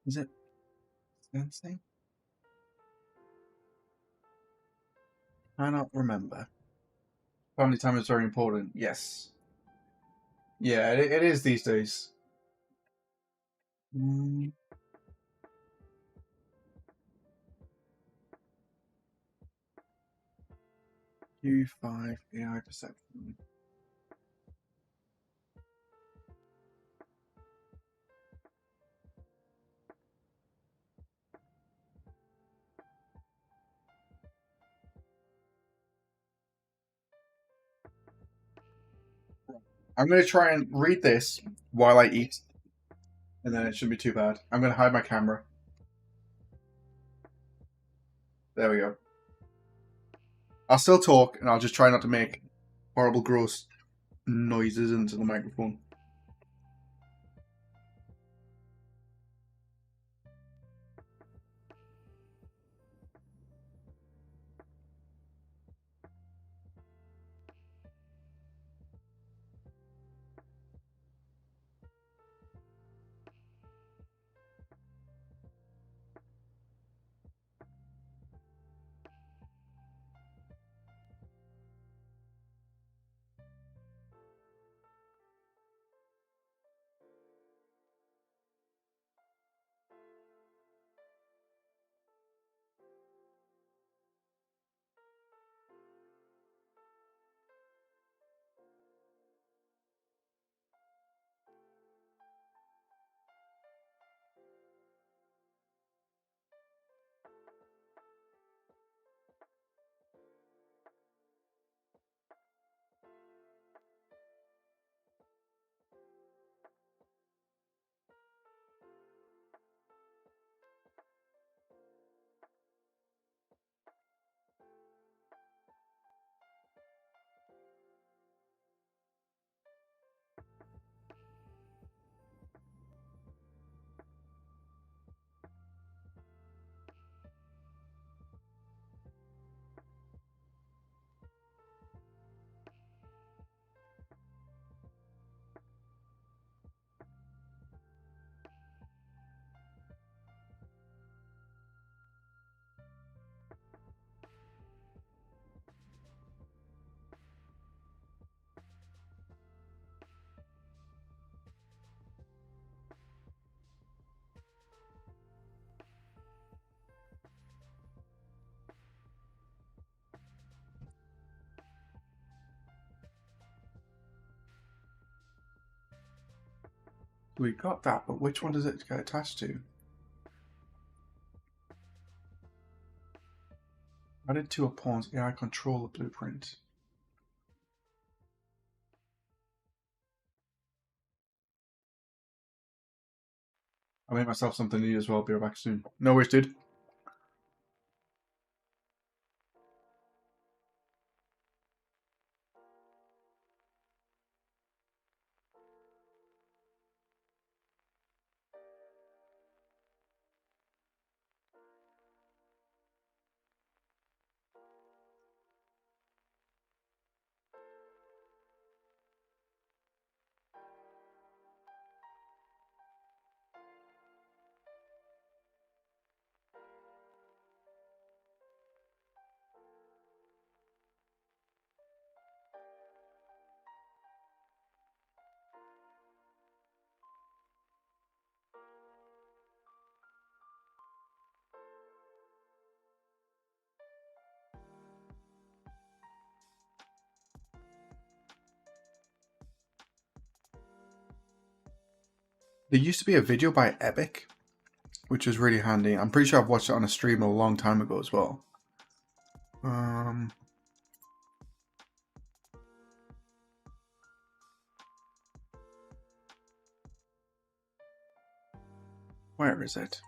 Is it sensing? Cannot remember. Family time is very important. Yes. Yeah, it is these days. Q5 AI perception. I'm going to try and read this while I eat, and then it shouldn't be too bad. I'm going to hide my camera. There we go. I'll still talk, and I'll just try not to make horrible, gross noises into the microphone. We got that, but which one does it get attached to? Added to a pawn's AI controller blueprint. I made myself something to eat as well. Be right back soon. No worries, dude. There used to be a video by Epic, which was really handy. I'm pretty sure I've watched it on a stream a long time ago as well. Where is it?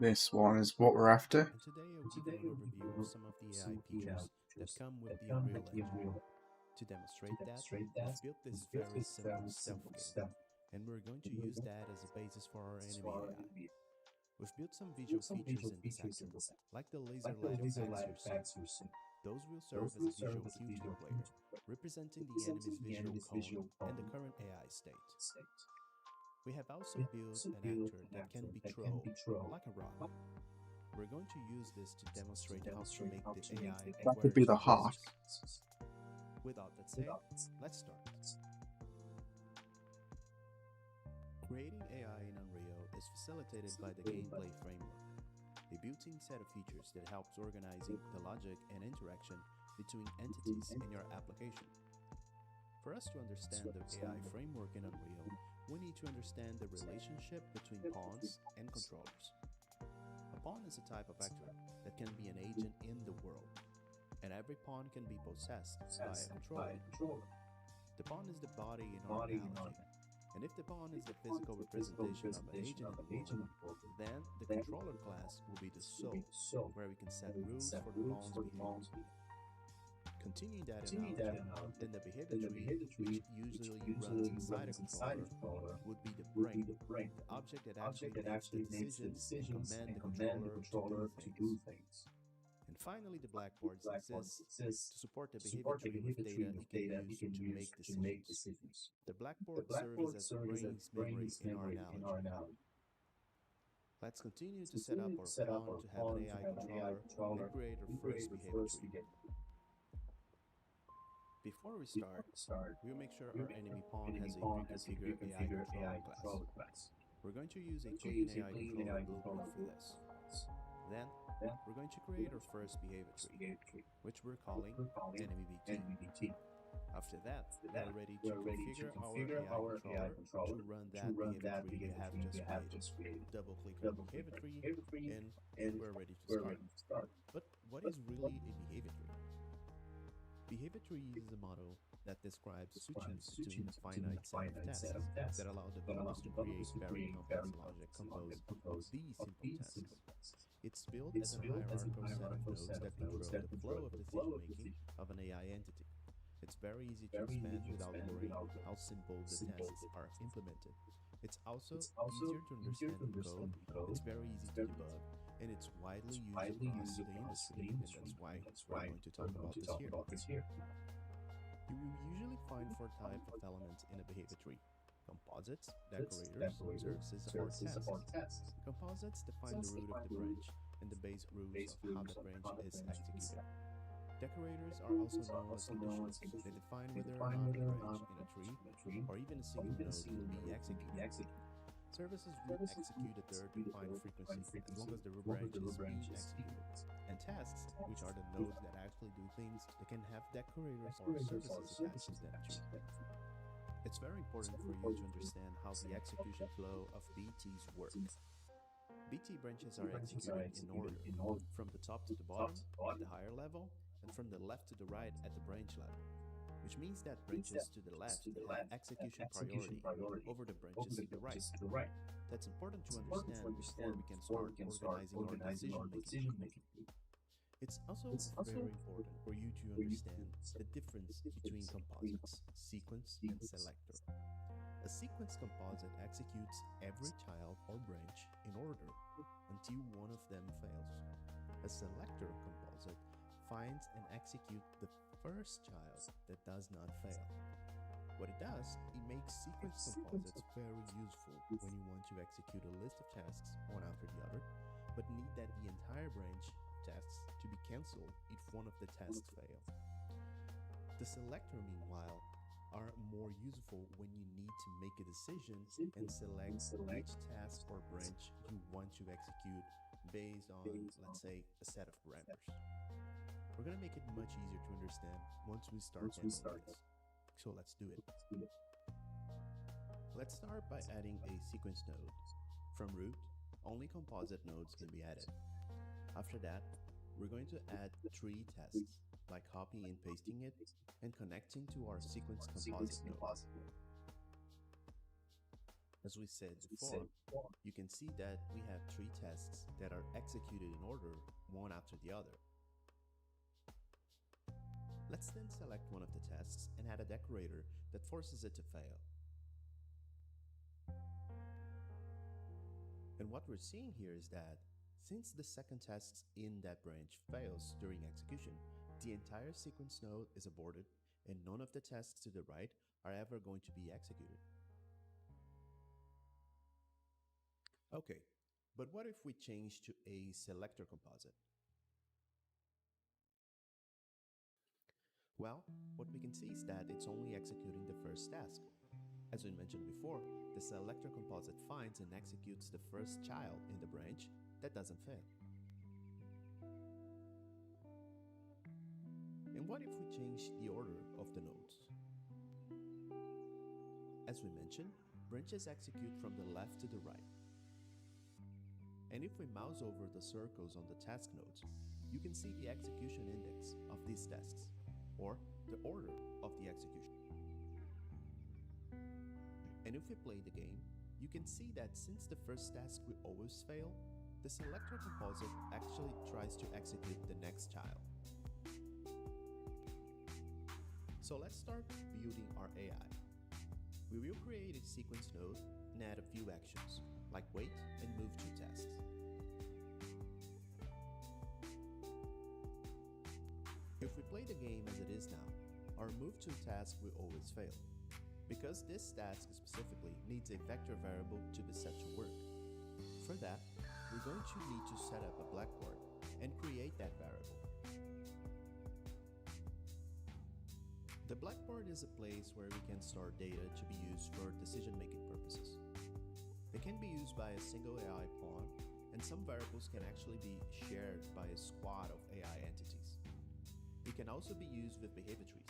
This one is what we're after. And today I will give you an overview of some of the AI features that come with the Unreal Engine. To demonstrate that, we've built this very simple stealth game, and we're going to use that as a basis for our enemy AI. We've built some visual features in the sector, like the laser light effects you're seeing. Those will serve as a visual cue to the player, representing the enemy's visual cone and the current AI state. We have also built an actor that can be thrown, like a rock. We're going to use this to demonstrate how to make the AI That aware could be to the heart. risks. Without that said, let's start. Creating AI in Unreal is facilitated by the Gameplay Framework, a built-in set of features that helps organizing the logic and interaction between entities in your application. For us to understand the AI framework in Unreal, we need to understand the relationship between pawns and controllers. A pawn is a type of actor that can be an agent in the world, and every pawn can be possessed by a controller. The pawn is the body in our analogy, and if the pawn is the physical representation of an agent in the world, then the controller class will be the soul, where we can set rules for the pawn's behavior. Continuing that analogy, then the behavior tree, which usually runs inside a controller, would be the brain, the object that actually makes the decisions and command the controller to do things. And finally, the blackboards exist to support the behavior tree with data it can use to make decisions. The blackboard serves as the brain's memory in our analogy. Let's continue to set up our pawn to have an AI controller and create our first behavior tree. Before we start, we'll make sure our enemy pawn has a pre-configured AI controller class. We're going to use a clean AI controller blueprint for this. Then, we're going to create our first behavior tree, which we're calling enemy BT. After that, we're ready to configure our AI controller to run that behavior tree we have just created. Double-click on the behavior tree, and we're ready to start. But what is really a behavior tree? Behavior tree is a model that describes switches between a finite set of tasks that allow developers to create very complex logic composed of these simple tasks. It's built as a hierarchical set of nodes that control the flow of decision-making of an AI entity. It's very easy to expand without worrying how simple the tests are implemented. It's also easier to understand the code, it's very easy to debug, and it's widely used across the industry, and that's why we're going to talk about this here. You will usually find four types of elements in a behavior tree: composites, decorators, services, or tasks. Composites define the root of the branch and the base rules of how the branch is executed. Decorators are also known as conditions. They define whether or not a branch in a tree or even a single node will be executed. Services will execute a third defined frequency as long as the branch is being executed. And tasks, which are the nodes that actually do things, they can have decorators or services attached to them too. It's very important for you to understand how the execution flow of BTs work. BT branches are executed in order, from the top to the bottom at the higher level, and from the left to the right at the branch level, which means that branches to the left have execution priority over the branches to the right. That's important to understand before we can start organizing our decision-making. It's also very important for you to understand the difference between composites, sequence, and selector. A sequence composite executes every child or branch in order until one of them fails. A selector composite finds and executes the first child that does not fail. What it does, it makes sequence composites very useful when you want to execute a list of tasks one after the other, but need that the entire branch tasks to be cancelled if one of the tasks fail. The selector, meanwhile, are more useful when you need to make a decision and select which task or branch you want to execute based on, let's say, a set of parameters. We're going to make it much easier to understand once we start handling this. So let's do it. Let's start by adding a sequence node. From root, only composite nodes can be added. After that, we're going to add 3 tasks, like copying and pasting it, and connecting to our sequence composite node. As we said before, you can see that we have 3 tasks that are executed in order, one after the other. Let's then select one of the tasks and add a decorator that forces it to fail. And what we're seeing here is that since the second task in that branch fails during execution, the entire sequence node is aborted and none of the tasks to the right are ever going to be executed. Okay, but what if we change to a selector composite? Well, what we can see is that it's only executing the first task. As we mentioned before, the selector composite finds and executes the first child in the branch that doesn't fail. And what if we change the order of the nodes? As we mentioned, branches execute from the left to the right. And if we mouse over the circles on the task nodes, you can see the execution index of these tasks, or the order of the execution. And if we play the game, you can see that since the first task will always fail, the selector composite actually tries to execute the next child. So let's start building our AI. We will create a sequence node and add a few actions, like wait and move 2 tasks. If we play the game as it is now, our move to task will always fail, because this task specifically needs a vector variable to be set to work. For that, we're going to need to set up a blackboard and create that variable. The blackboard is a place where we can store data to be used for decision-making purposes. It can be used by a single AI pawn, and some variables can actually be shared by a squad of AI entities. It can also be used with behavior trees,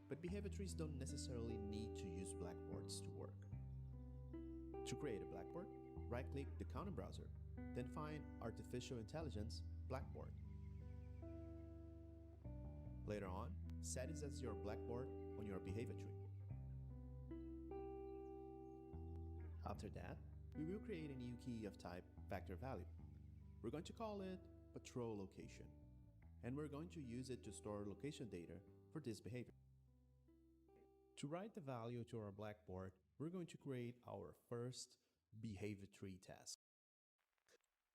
but behavior trees don't necessarily need to use blackboards to work. To create a blackboard, right-click the counter browser, then find Artificial Intelligence Blackboard. Later on, set it as your blackboard on your behavior tree. After that, we will create a new key of type vector value. We're going to call it patrol location, and we're going to use it to store location data for this behavior. To write the value to our blackboard, we're going to create our first behavior tree task.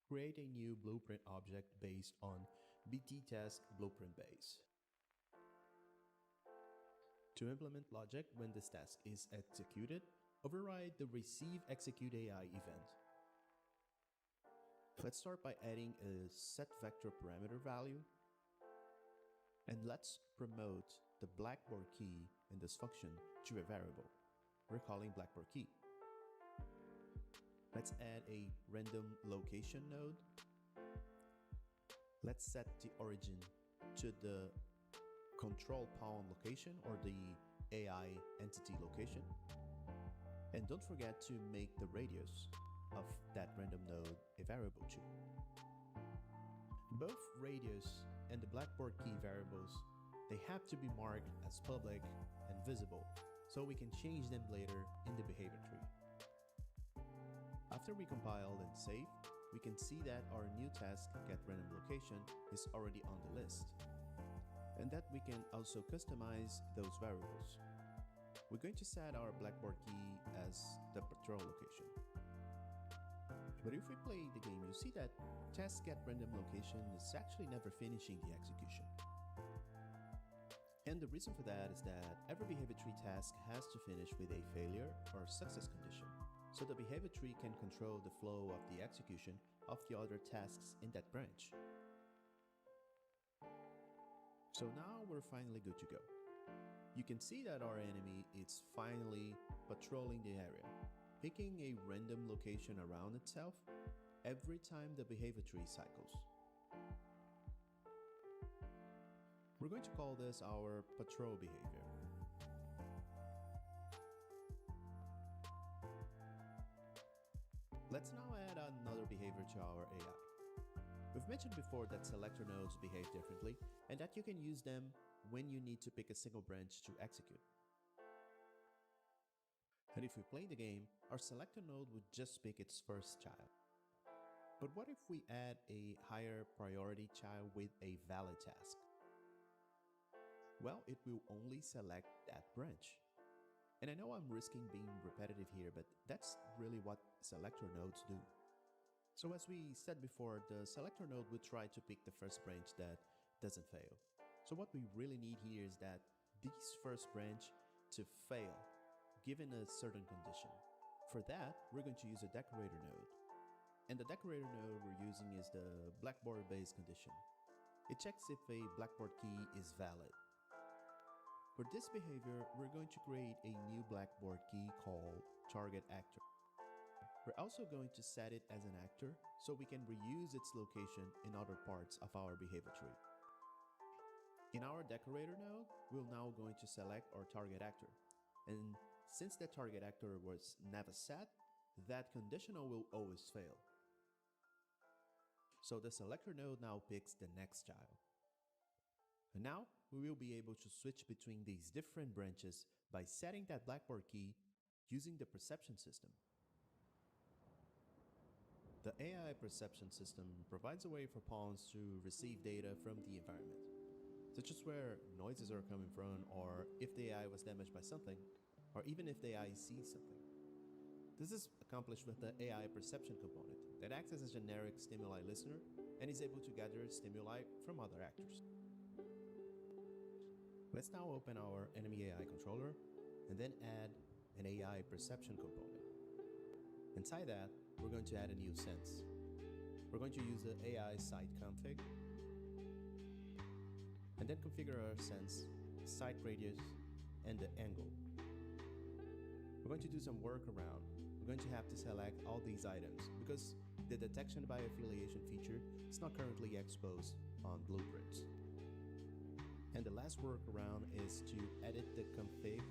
Create a new blueprint object based on BT task blueprint base. To implement logic when this task is executed, override the receive execute AI event. Let's start by adding a set vector parameter value. And let's promote the blackboard key in this function to a variable we're calling blackboard key. Let's add a random location node. Let's set the origin to the control pawn location or the AI entity location. And don't forget to make the radius of that random node a variable too. Both radius and the blackboard key variables, they have to be marked as public and visible so we can change them later in the behavior tree. After we compile and save, we can see that our new task getRandomLocation is already on the list, and that we can also customize those variables. We're going to set our blackboard key as the patrol location. But if we play the game, you see that task getRandomLocation is actually never finishing the execution. And the reason for that is that every behavior tree task has to finish with a failure or success condition, so the behavior tree can control the flow of the execution of the other tasks in that branch. So now we're finally good to go. You can see that our enemy is finally patrolling the area, picking a random location around itself every time the behavior tree cycles. We're going to call this our patrol behavior. Let's now add another behavior to our AI. We've mentioned before that selector nodes behave differently and that you can use them when you need to pick a single branch to execute. And if we play the game, our selector node would just pick its first child. But what if we add a higher priority child with a valid task? Well, it will only select that branch. And I know I'm risking being repetitive here, but that's really what selector nodes do. So as we said before, the selector node would try to pick the first branch that doesn't fail. So what we really need here is that this first branch to fail, given a certain condition. For that, we're going to use a decorator node. And the decorator node we're using is the blackboard base condition. It checks if a blackboard key is valid. For this behavior, we're going to create a new blackboard key called target actor. We're also going to set it as an actor so we can reuse its location in other parts of our behavior tree. In our decorator node, we're now going to select our target actor. And since the target actor was never set, that conditional will always fail. So the selector node now picks the next child. And now we will be able to switch between these different branches by setting that blackboard key using the perception system. The AI perception system provides a way for pawns to receive data from the environment, such as where noises are coming from, or if the AI was damaged by something, or even if the AI sees something. This is accomplished with the AI perception component that acts as a generic stimuli listener and is able to gather stimuli from other actors. Let's now open our enemy AI controller and then add an AI perception component. Inside that, we're going to add a new sense. We're going to use the AI site config and then configure our sense, site radius, and the angle. We're going to do some workaround. We're going to have to select all these items because the detection by affiliation feature is not currently exposed on blueprints. And the last workaround is to edit the config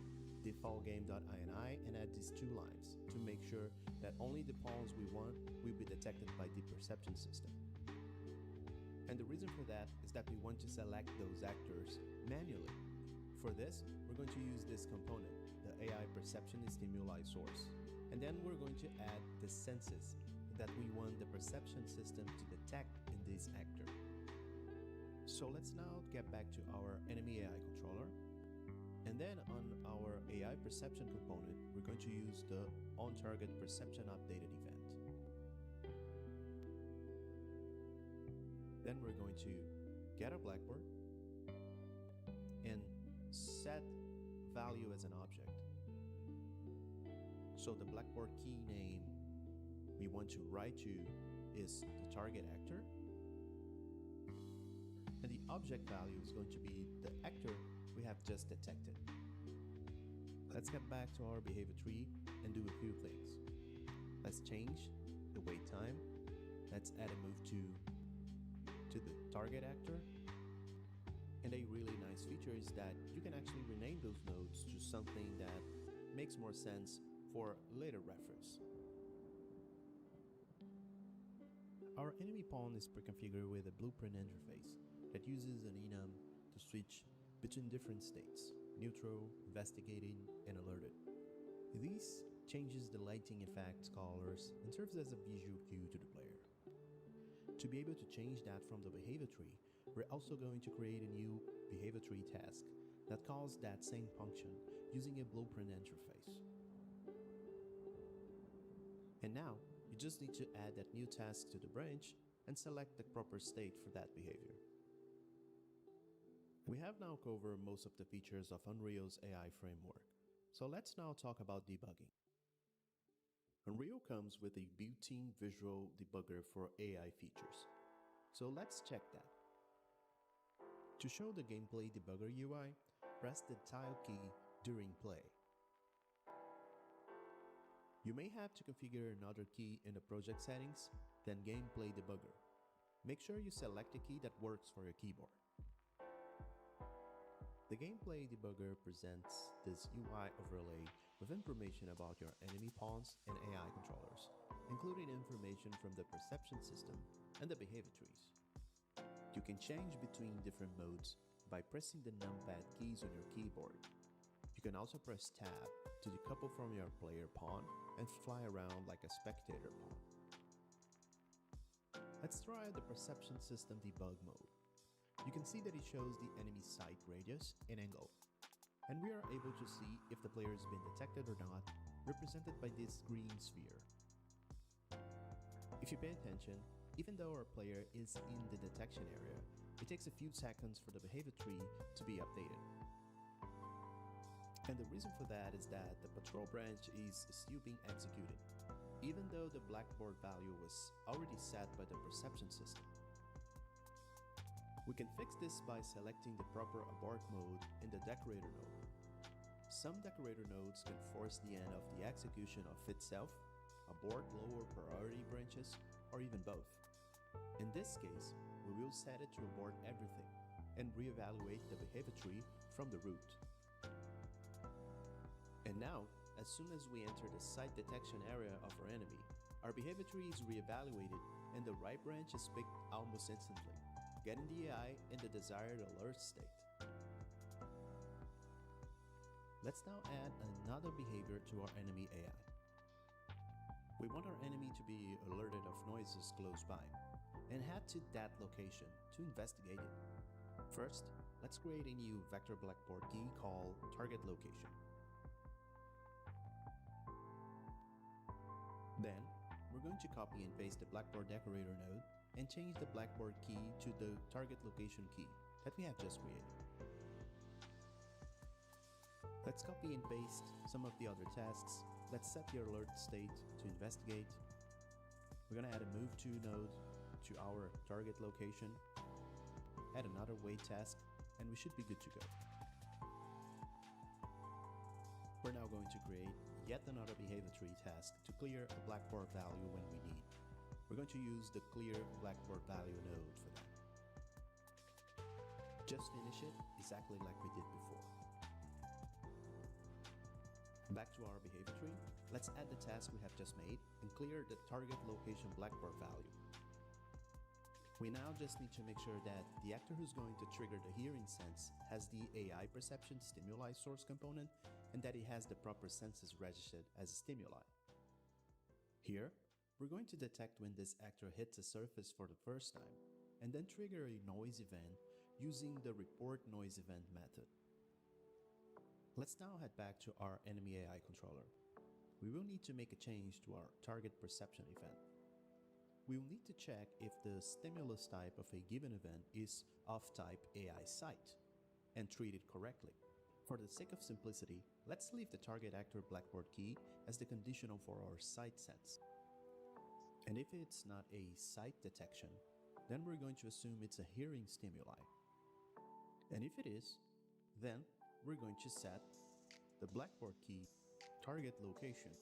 defaultgame.ini and add these two lines to make sure that only the pawns we want will be detected by the perception system. And the reason for that is that we want to select those actors manually. For this, we're going to use this component, the AI perception stimuli source. And then we're going to add the senses that we want the perception system to detect in this actor. So let's now get back to our enemy AI controller. And then on our AI perception component, we're going to use the on-target perception updated event. Then we're going to get a blackboard and set value as an object. So the blackboard key name we want to write to is the target actor. And the object value is going to be the actor we have just detected. Let's get back to our behavior tree and do a few things. Let's change the wait time. Let's add a move to the target actor. And a really nice feature is that you can actually rename those nodes to something that makes more sense for later reference. Our enemy pawn is pre-configured with a blueprint interface that uses an enum to switch between different states: neutral, investigating, and alerted. This changes the lighting effects, colors, and serves as a visual cue to the player. To be able to change that from the behavior tree, we're also going to create a new behavior tree task that calls that same function using a blueprint interface. And now, you just need to add that new task to the branch and select the proper state for that behavior. We have now covered most of the features of Unreal's AI framework, so let's now talk about debugging. Unreal comes with a built-in visual debugger for AI features, so let's check that. To show the gameplay debugger UI, press the tile key during play. You may have to configure another key in the project settings, then gameplay debugger. Make sure you select a key that works for your keyboard. The gameplay debugger presents this UI overlay with information about your enemy pawns and AI controllers, including information from the perception system and the behavior trees. You can change between different modes by pressing the numpad keys on your keyboard. You can also press tab to decouple from your player pawn and fly around like a spectator pawn. Let's try the perception system debug mode. You can see that it shows the enemy sight radius and angle, and we are able to see if the player has been detected or not, represented by this green sphere. If you pay attention, even though our player is in the detection area, it takes a few seconds for the behavior tree to be updated. And the reason for that is that the patrol branch is still being executed, even though the blackboard value was already set by the perception system. We can fix this by selecting the proper abort mode in the decorator node. Some decorator nodes can force the end of the execution of itself, abort lower priority branches, or even both. In this case, we will set it to abort everything and reevaluate the behavior tree from the root. And now, as soon as we enter the site detection area of our enemy, our behavior tree is reevaluated and the right branch is picked almost instantly, getting the AI in the desired alert state. Let's now add another behavior to our enemy AI. We want our enemy to be alerted of noises close by and head to that location to investigate it. First, let's create a new vector blackboard key called target location. Then, we're going to copy and paste the blackboard decorator node and change the blackboard key to the target location key that we have just created. Let's copy and paste some of the other tasks. Let's set the alert state to investigate. We're going to add a move to node to our target location, add another wait task, and we should be good to go. We're now going to create yet another behavior tree task to clear a blackboard value when we need. We're going to use the clear blackboard value node for that. Just finish it exactly like we did before. Back to our behavior tree, let's add the task we have just made and clear the target location blackboard value. We now just need to make sure that the actor who's going to trigger the hearing sense has the AI perception stimuli source component and that it has the proper senses registered as a stimuli. Here, we're going to detect when this actor hits a surface for the first time and then trigger a noise event using the report noise event method. Let's now head back to our enemy AI controller. We will need to make a change to our target perception event. We will need to check if the stimulus type of a given event is of type AI site and treat it correctly. For the sake of simplicity, let's leave the target actor blackboard key as the conditional for our site sense. And if it's not a sight detection, then we're going to assume it's a hearing stimuli. And if it is, then we're going to set the blackboard key target location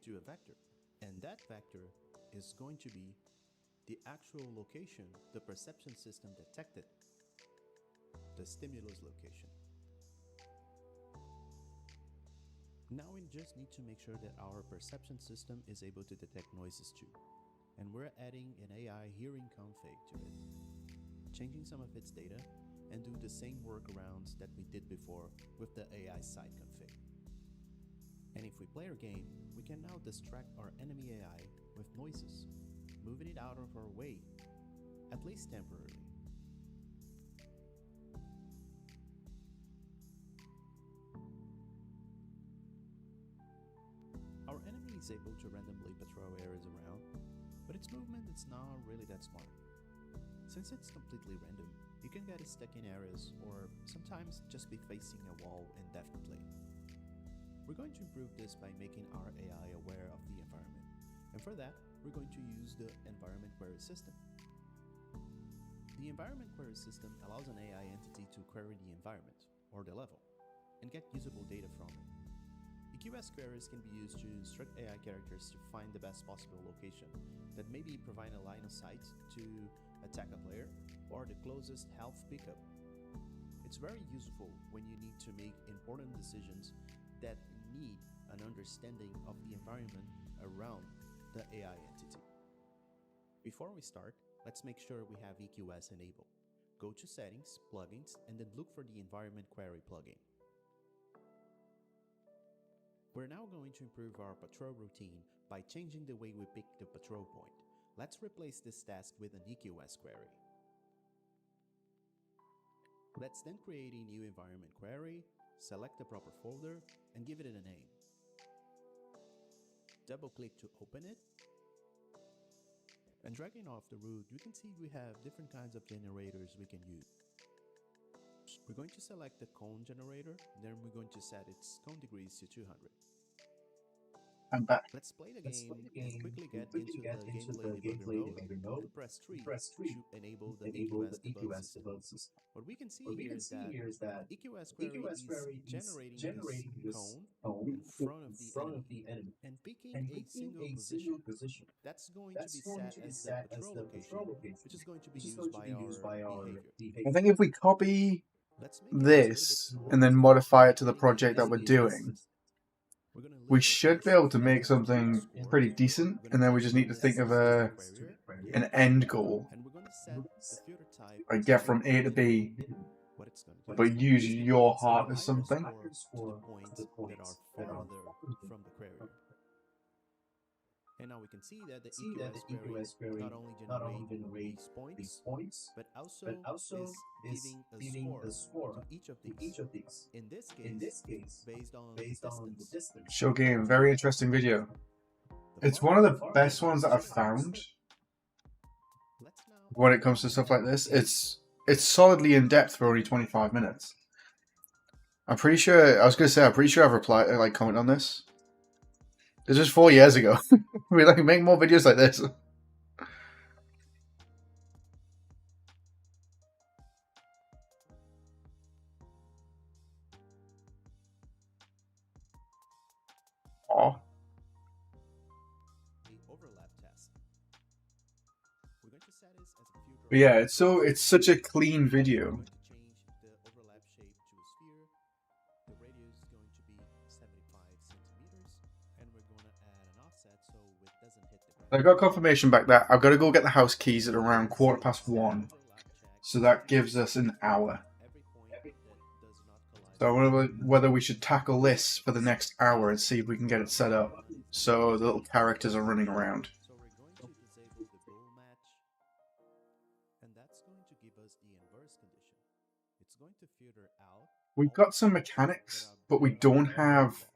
to a vector. And that vector is going to be the actual location the perception system detected, the stimulus location. Now we just need to make sure that our perception system is able to detect noises too. And we're adding an AI hearing config to it, changing some of its data, and do the same workarounds that we did before with the AI site config. And if we play our game, we can now distract our enemy AI with noises, moving it out of our way, at least temporarily. Our enemy is able to randomly patrol areas around, but its movement is not really that smart. Since it's completely random, you can get it stuck in areas or sometimes just be facing a wall indefinitely. We're going to improve this by making our AI aware of the environment, and for that, we're going to use the environment query system. The environment query system allows an AI entity to query the environment, or the level, and get usable data from it. EQS queries can be used to instruct AI characters to find the best possible location that maybe provide a line of sight to attack a player or the closest health pickup. It's very useful when you need to make important decisions that need an understanding of the environment around the AI entity. Before we start, let's make sure we have EQS enabled. Go to Settings, Plugins, and then look for the Environment Query plugin. We're now going to improve our patrol routine by changing the way we pick the patrol point. Let's replace this task with an EQS query. Let's then create a new environment query, select the proper folder, and give it a name. Double-click to open it. And dragging off the root, you can see we have different kinds of generators we can use. We're going to select the cone generator, then we're going to set its cone degrees to 200. I'm back. Let's play the game and quickly get into the gameplay debugger mode and press 3 to enable the EQS debug system. What we can see here is that EQS query is generating this cone in front of the enemy and picking a single position. That's going to be set as the patrol location, which is going to be used by our behavior. I think if we copy Let's make it a little bit this smaller and then modify it to the by project that we're doing, we should be able to make something pretty decent, and then we just need to think of an end goal. And we're going to set the filter type Like get from A to B, what it's going to do. but use It's going to your assign a heart as higher something. score to the points that are farther from the query. And now we can see that the EQS query not only generates these points, but also is giving a score to each of these. In this case, based on distance. Show game, very interesting video. It's one of the best ones that I've found when it comes to stuff like this. It's solidly in depth for only 25 minutes. I'm pretty sure I've replied, like, comment on this. This was 4 years ago. We like make more videos like this. Aw. Overlap test. We're going to set this as a filter. But yeah, it's such a clean video. We're going to change the overlap shape to a sphere. The radius is going to be 75 centimeters, and we're going to add an offset so it doesn't hit the ground. I got confirmation back that I've got to go get the house keys at around 1:15. So that gives us an hour. So I wonder whether we should tackle this for the next hour and see if we can get it set up so the little characters are running around. So we're going to disable the goal match, and that's going to give us the inverse condition. it's going to filter out We've all got some the things mechanics, that are but we blocking don't the have walls,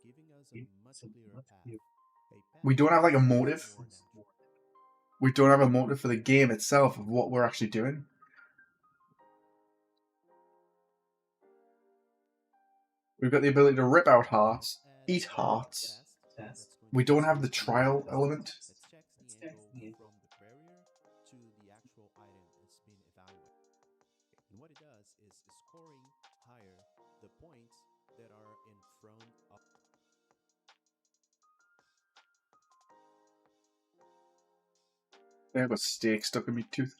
giving us a much clearer path. A path we don't have like a that feels motive. more natural. We don't have a motive for the game itself of what we're actually doing. We've got the ability to rip out hearts, Let's add eat a hearts. test that's going We to don't have the facilitate trial testing. element. Let's check the angle from the barrier to the actual item that's being evaluated. And what it does is scoring higher the points that are in front of. I have a steak stuck in my tooth.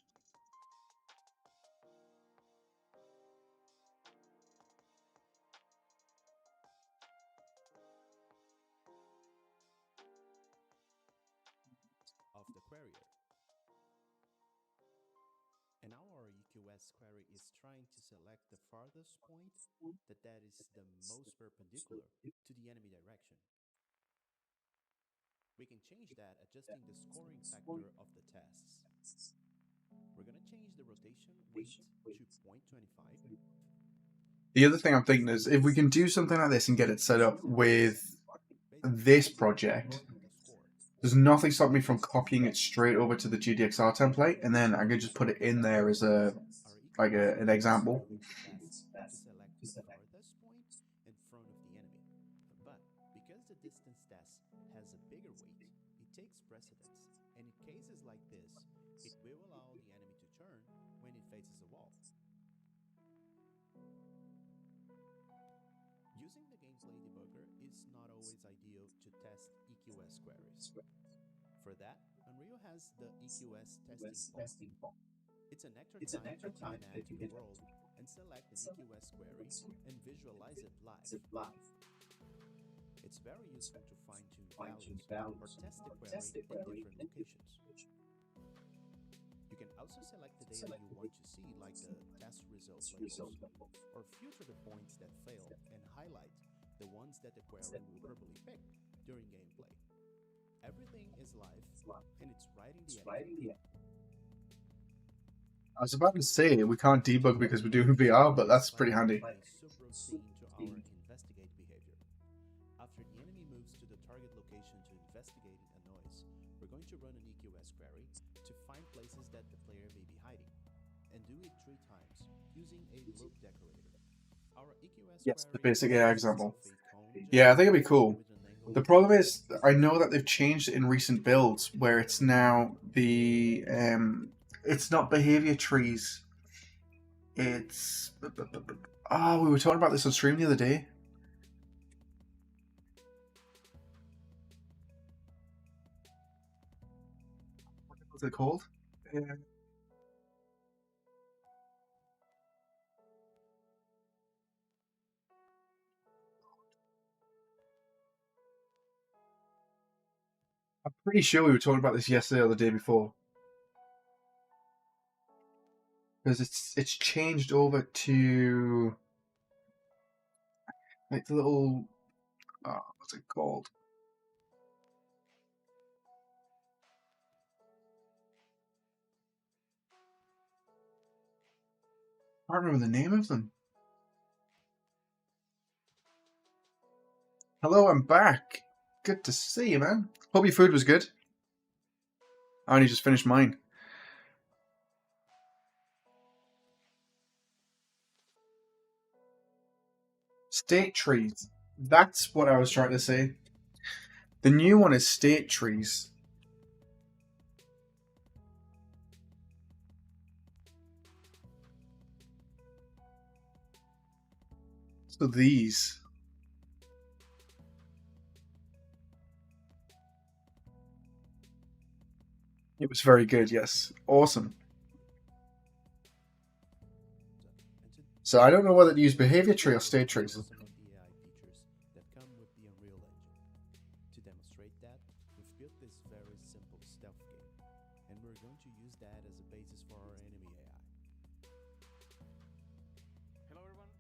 Of the querier. And now our EQS query is trying to select the farthest point that is the most perpendicular to the enemy direction. We can change that adjusting the scoring factor of the tests. We're going to change the rotation weight to 0.25. The other thing I'm thinking is if we can do something like this and get it set up with this project, there's nothing stopping me from copying it straight over to the GDXR template, and then I can just put it in there as a an example. To select the farthest point in front of the enemy. But because the distance test has a bigger weight, it takes precedence. And in cases like this, it will allow the enemy to turn when it faces a wall. Using the gameplay debugger is not always ideal to test EQS queries. For that, Unreal has the EQS testing ball. It's an extra time that you can add to the world and select an EQS query and visualize it live. It's very useful to fine-tune values or test the query in different locations. You can also select the data you want to see, like the test results labels, or filter the points that fail and highlight the ones that the query will probably pick during gameplay. Everything is live, and it's right in the editor. I was about to say we can't debug because we're doing VR, but that's pretty handy. A subroutine to our investigate behavior. After the enemy moves to the target location to investigate a noise, we're going to run an EQS query to find places that the player may be hiding, and do it 3 times using a loop decorator. Our EQS Yes, the query basic AI consists example. of a cone Yeah, I think it'd be cool. with an angle The problem is, I know that they've changed it in recent builds where it's now the it's not behavior trees. It's we were talking about this on stream the other day. What's it called? I'm pretty sure we were talking about this yesterday or the day before. Because it's changed over to like the little what's it called? I can't remember the name of them. Hello, I'm back. Good to see you, man. Hope your food was good. I only just finished mine. State trees. That's what I was trying to say. The new one is state trees. So these. It was very good, yes. Awesome. So I don't know whether to use behavior tree or state trees. some of the AI features that come with the Unreal Engine. To demonstrate that, we've built this very simple stealth game, and we're going to use that as a basis for our enemy AI. Hello everyone.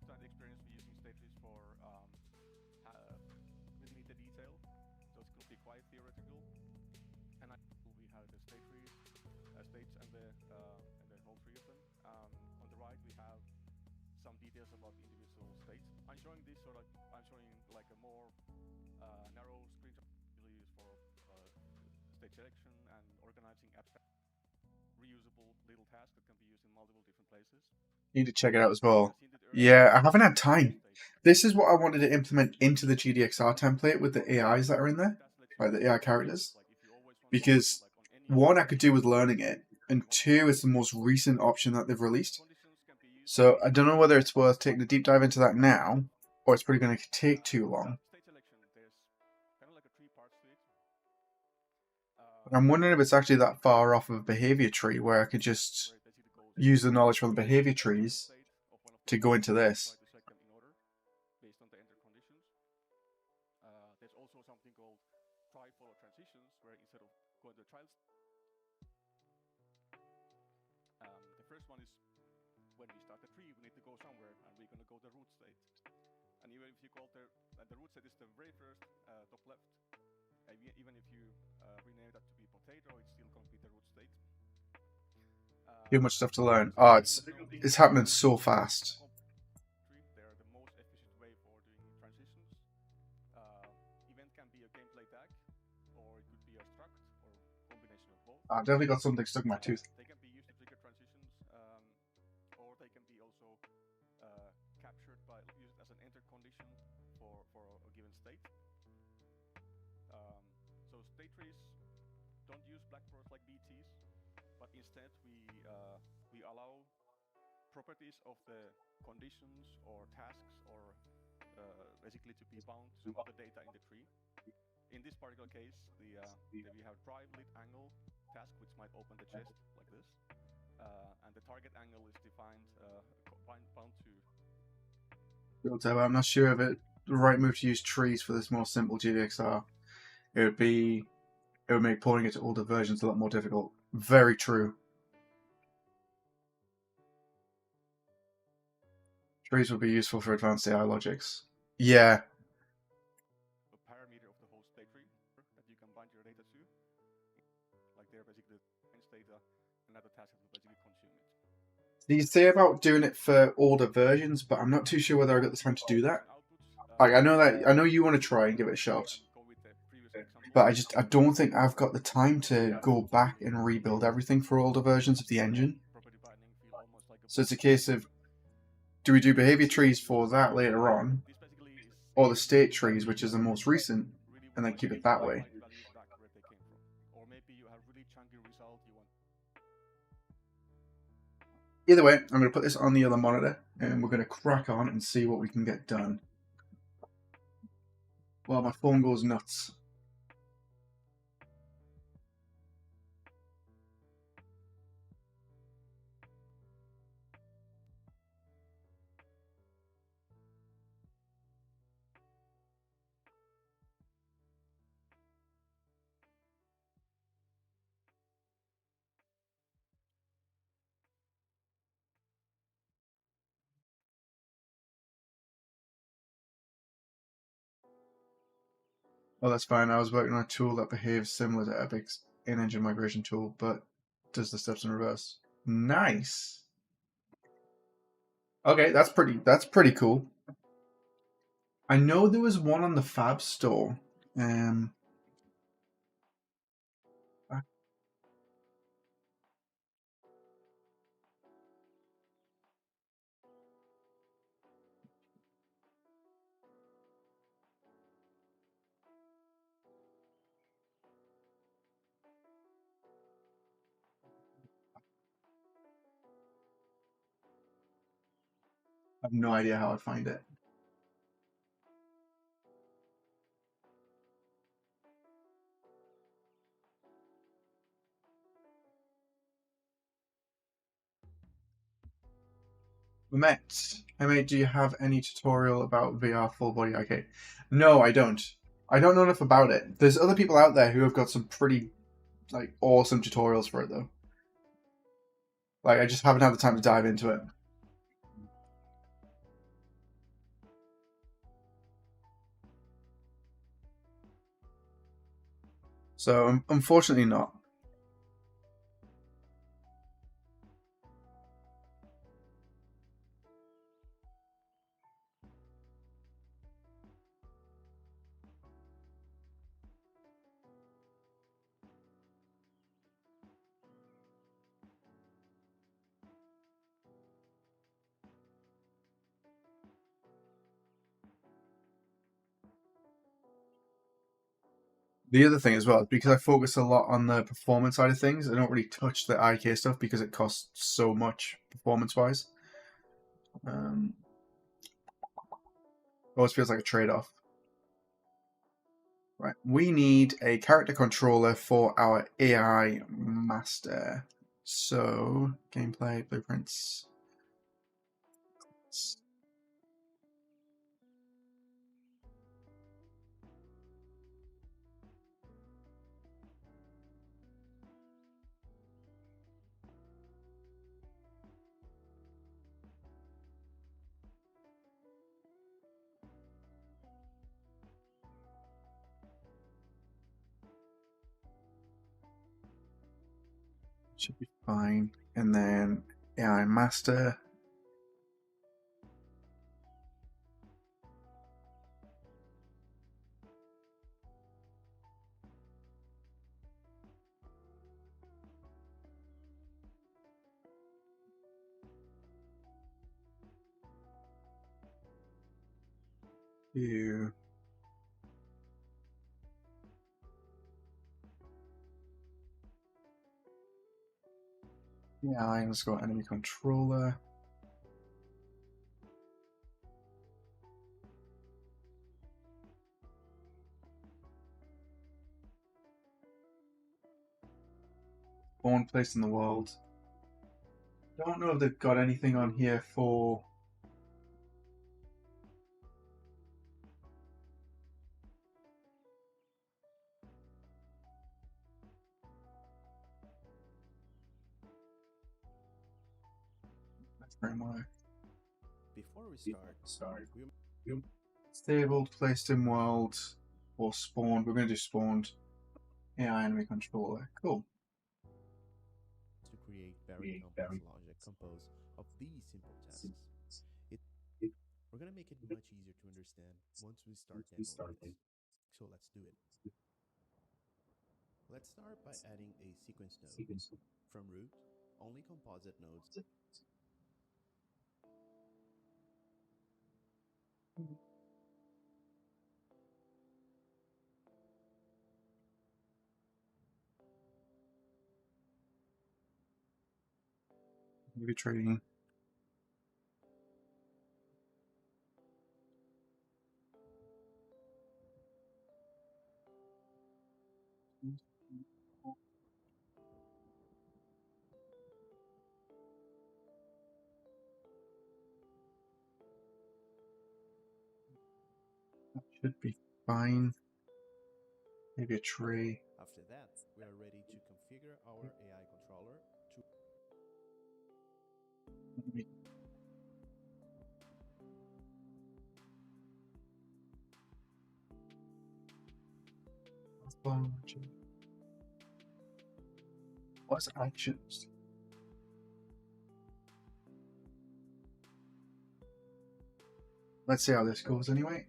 Started the experience with using state trees for really neat the detail, so it's going to be quite theoretical. And we have the state trees, states, and the whole tree of them. On the right details about the individual states. I'm showing this so that I'm showing like a more narrow screenshot usually used for state selection and organizing abstract, reusable little tasks that can be used in multiple different places. Need to check it out as well. Yeah, I haven't had time. This is what I wanted to implement into the GDXR template with the AIs that are in there, like the AI characters. Because one, I could do with learning it, and two, it's the most recent option that they've released. So I don't know whether it's worth taking a deep dive into that now, or it's probably going to take too long. But I'm wondering if it's actually that far off of a behavior tree where I could just use the knowledge from the behavior trees to go into this. Based on the enter conditions. There's also something called try follow transitions, where instead of going to the child, the first one is when we start the tree, we need to go somewhere, and we're going to go the root state. And even if you call the root state is the very first top left, even if you rename that to be potato, it's still going to be the root state. Too much stuff to learn. Oh, it's happening so fast. They're the most efficient way for doing transitions. Event can be a gameplay tag, or it could be a struct, or combination of both. I've definitely got something stuck in my tooth. They can be used to trigger transitions, or they can be also captured by used as an enter condition for a given state. So state trees don't use black prose like BTs, but instead we allow properties of the conditions or tasks or basically to be bound to other data in the tree. In this particular case, we have drive lit angle task, which might open the chest like this, and the target angle is defined bound to. I'm not sure if it's the right move to use trees for this more simple GDXR. It would make porting it to older versions a lot more difficult. Very true. Trees would be useful for advanced AI logics. Yeah. A parameter of the whole state tree that you can bind your data to. Like they're basically the data, another task that will basically consume it. You say about doing it for older versions, but I'm not too sure whether I got the time to do that. Like I know you want to try and give it a shot, but I don't think I've got the time to go back and rebuild everything for older versions of the engine. So it's a case of, do we do behavior trees for that later on, or the state trees, which is the most recent, and then keep it that way? Either way, I'm going to put this on the other monitor, and we're going to crack on and see what we can get done. Well, my phone goes nuts. Oh, that's fine. I was working on a tool that behaves similar to Epic's in-engine migration tool, but does the steps in reverse. Nice. Okay, that's pretty cool. I know there was one on the Fab store. I have no idea how I'd find it. Mehmet, do you have any tutorial about VR full body arcade? No, I don't. I don't know enough about it. There's other people out there who have got some pretty awesome tutorials for it though. I just haven't had the time to dive into it. So unfortunately not. The other thing as well, because I focus a lot on the performance side of things, I don't really touch the IK stuff because it costs so much performance-wise. Always feels like a trade-off. Right, we need a character controller for our AI master. So, gameplay, blueprints. Should be fine. And then AI master. You. Yeah, let's go enemy controller. Born place in the world. Don't know if they've got anything on here for. Framework. Before we start, Stable, placed in world, or spawned. We're going to do spawned. AI enemy controller. Cool. to create very complex logic composed of these simple tasks. We're gonna make it much easier to understand once we start demoing this. So let's do it. Let's start by adding a sequence node. From root, only composite nodes. Maybe trading. That should be fine. Maybe a tree. After that, we are ready to configure our AI controller to What's actions? Let's see how this goes anyway.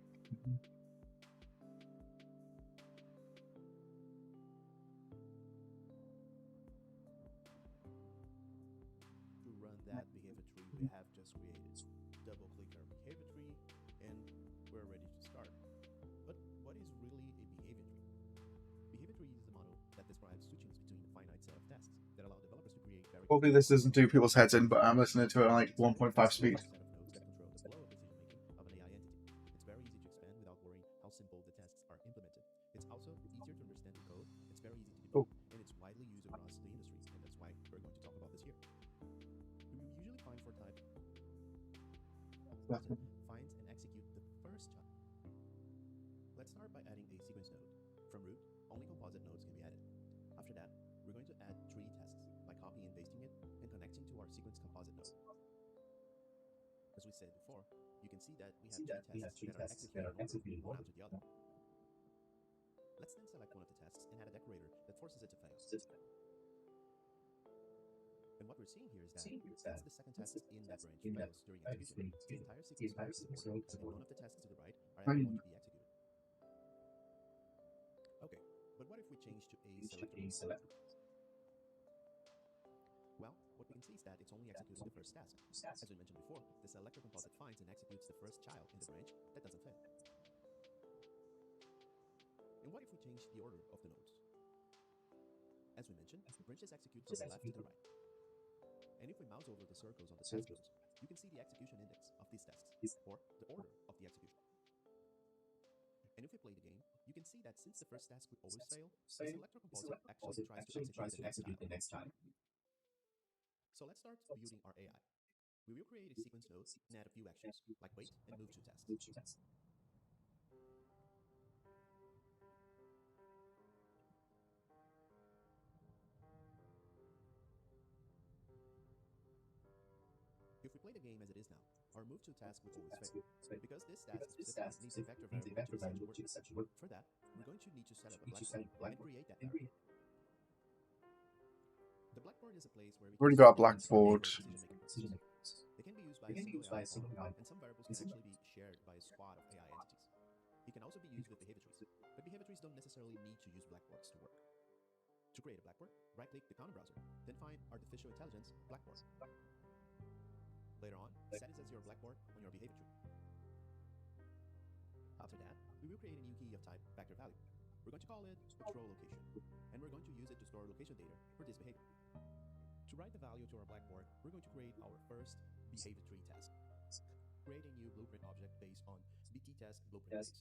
run that behavior tree we have just created. Double click our behavior tree and we're ready to start. But what is really a behavior tree? Behavior tree is a model that describes switchings between a finite set of tasks that allow developers to create very Hopefully this doesn't do people's heads in, but I'm listening to it on like 1.5 speed. set of nodes that control the flow of decision making of an AI entity. It's very easy to expand without worrying how simple the tasks are implemented. It's also easier to understand the code, it's very easy to debug, and it's widely used across the industry, and that's why we're going to talk about this here. We will usually find for type finds and execute the first child. Let's start by adding a sequence node. From root, only composite nodes can be added. After that, we're going to add three tasks by copying and pasting it and connecting to our sequence composite node. As we said before, you can see that we have three tasks that are executing one after the other. Let's then select one of the tasks and add a decorator that forces it to fail. And what we're seeing here is that since the second task in that branch fails during execution, the entire sequence node is supported, and none of the tasks to the right are ever going to be executed. Okay, but what if we change to a selector? Well, what we can see is that it's only executing the first task. As we mentioned before, the selector composite finds and executes the first child in the branch that doesn't fail. And And what if we change the order of the nodes? As we mentioned, branches execute from the left to the right. And if we mouse over the circles on the task nodes, you can see the execution index of these tasks, or the order of the execution. And if we play the game, you can see that since the first task will always fail, the selector composite actually tries to execute the next time. So let's start building our AI. We will create a sequence node and add a few actions, like wait and move to tasks. If we play the game as it is now, our move to task will always fail, because this task specifically needs a vector variable to essentially work. For that, we're going to need to set up a blackboard and create that variable. The blackboard is a place where we Already can got a blackboard. decision makers. They can be used by a single AI, and some variables can actually be shared by a squad of AI entities. It can also be used with behavior trees, but behavior trees don't necessarily need to use blackboards to work. To create a blackboard, right-click the command browser, then find Artificial Intelligence Blackboard. Later on, set it as your blackboard on your behavior tree. After that, we will create a new key of type vector value. We're going to call it patrol location, and we're going to use it to store location data for this behavior. To write the value to our blackboard, we're going to create our first behavior tree task. Create a new blueprint object based on BT task blueprint base.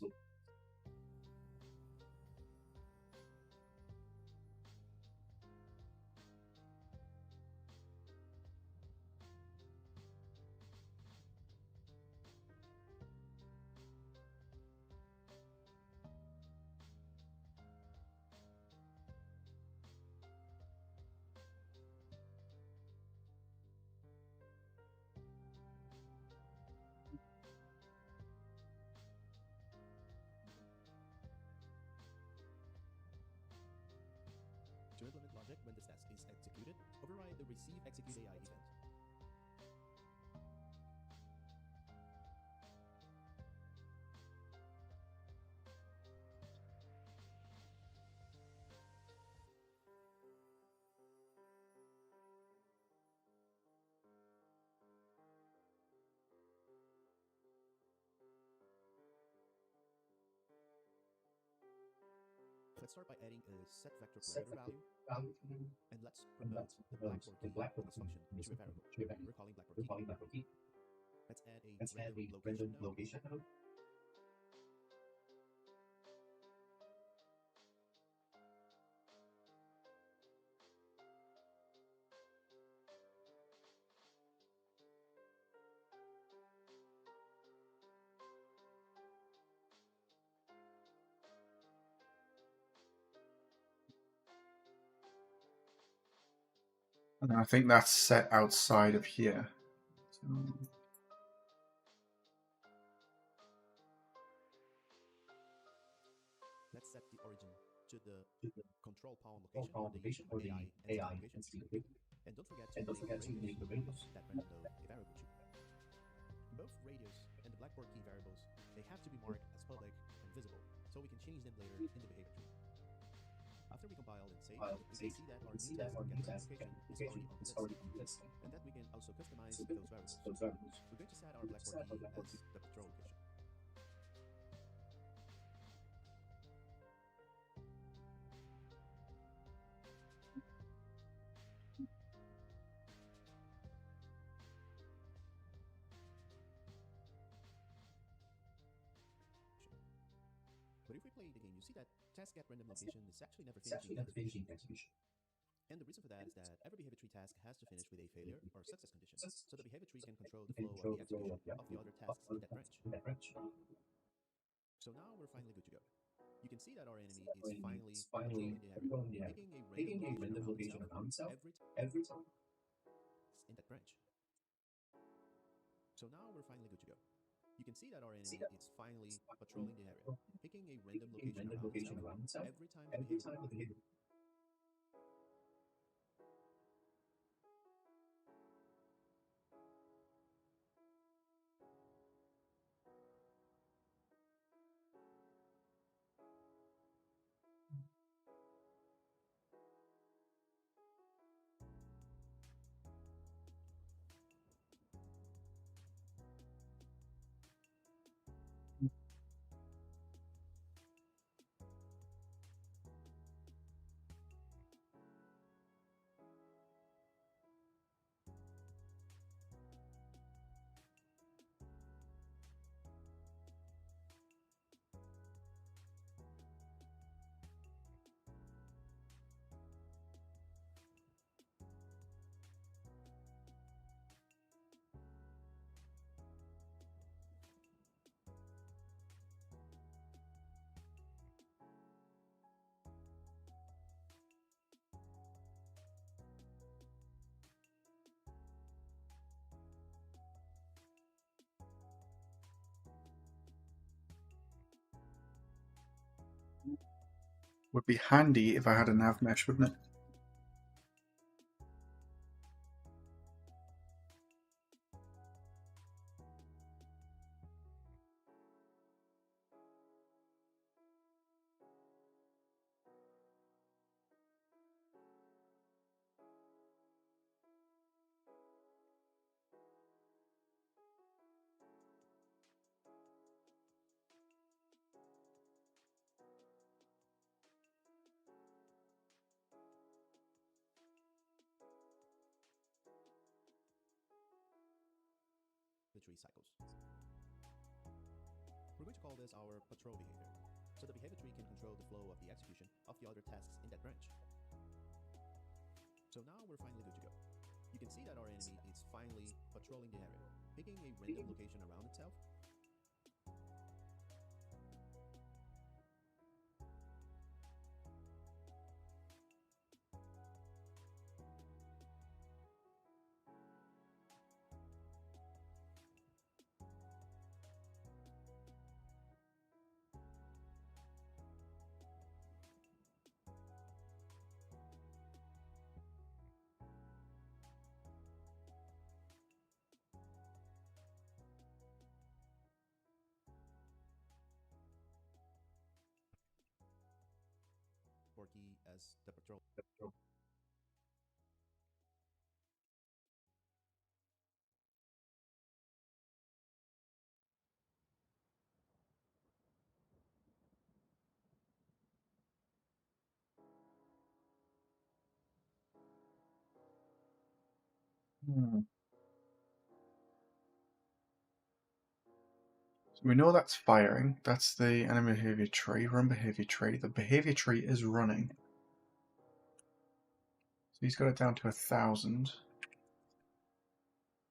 To implement logic when this task is executed, override the receive execute AI event. Let's start by adding a set vector parameter value, and let's promote the blackboard key of this function to a variable. We're calling blackboard key. Let's add a random location node. And I think that's set outside of here. Let's set the origin to the control pawn location or the AI entity location. And don't forget to make the radius of that random node a variable too. Both radius and the blackboard key variables, they have to be marked as public and visible, so we can change them later in the behavior tree. After we compile and save, we can see that our new task get random location is already on the list, and that we can also customize those variables. We're going to set our blackboard key as the patrol location. But if we play the game, you see that task get random location is actually never finishing the execution. And the reason for that is that every behavior tree task has to finish with a failure or success condition, so the behavior tree can control the flow of the execution of the other tasks in that branch. So now we're finally good to go. You can see that our enemy is finally patrolling the area, picking a random location around itself every time in that branch. So now we're finally good to go. You can see that our enemy is finally patrolling the area, picking a random location around itself every time the behavior. Would be handy if I had a nav mesh, wouldn't it? The 3 cycles. We're going to call this our patrol behavior. So the behavior tree can control the flow of the execution of the other tasks in that branch. So now we're finally good to go. You can see that our enemy is finally patrolling the area, picking a random location around itself. Porky as the patrol. So we know that's firing. That's the enemy behavior tree. Run behavior tree. The behavior tree is running. So he's got it down to 1,000.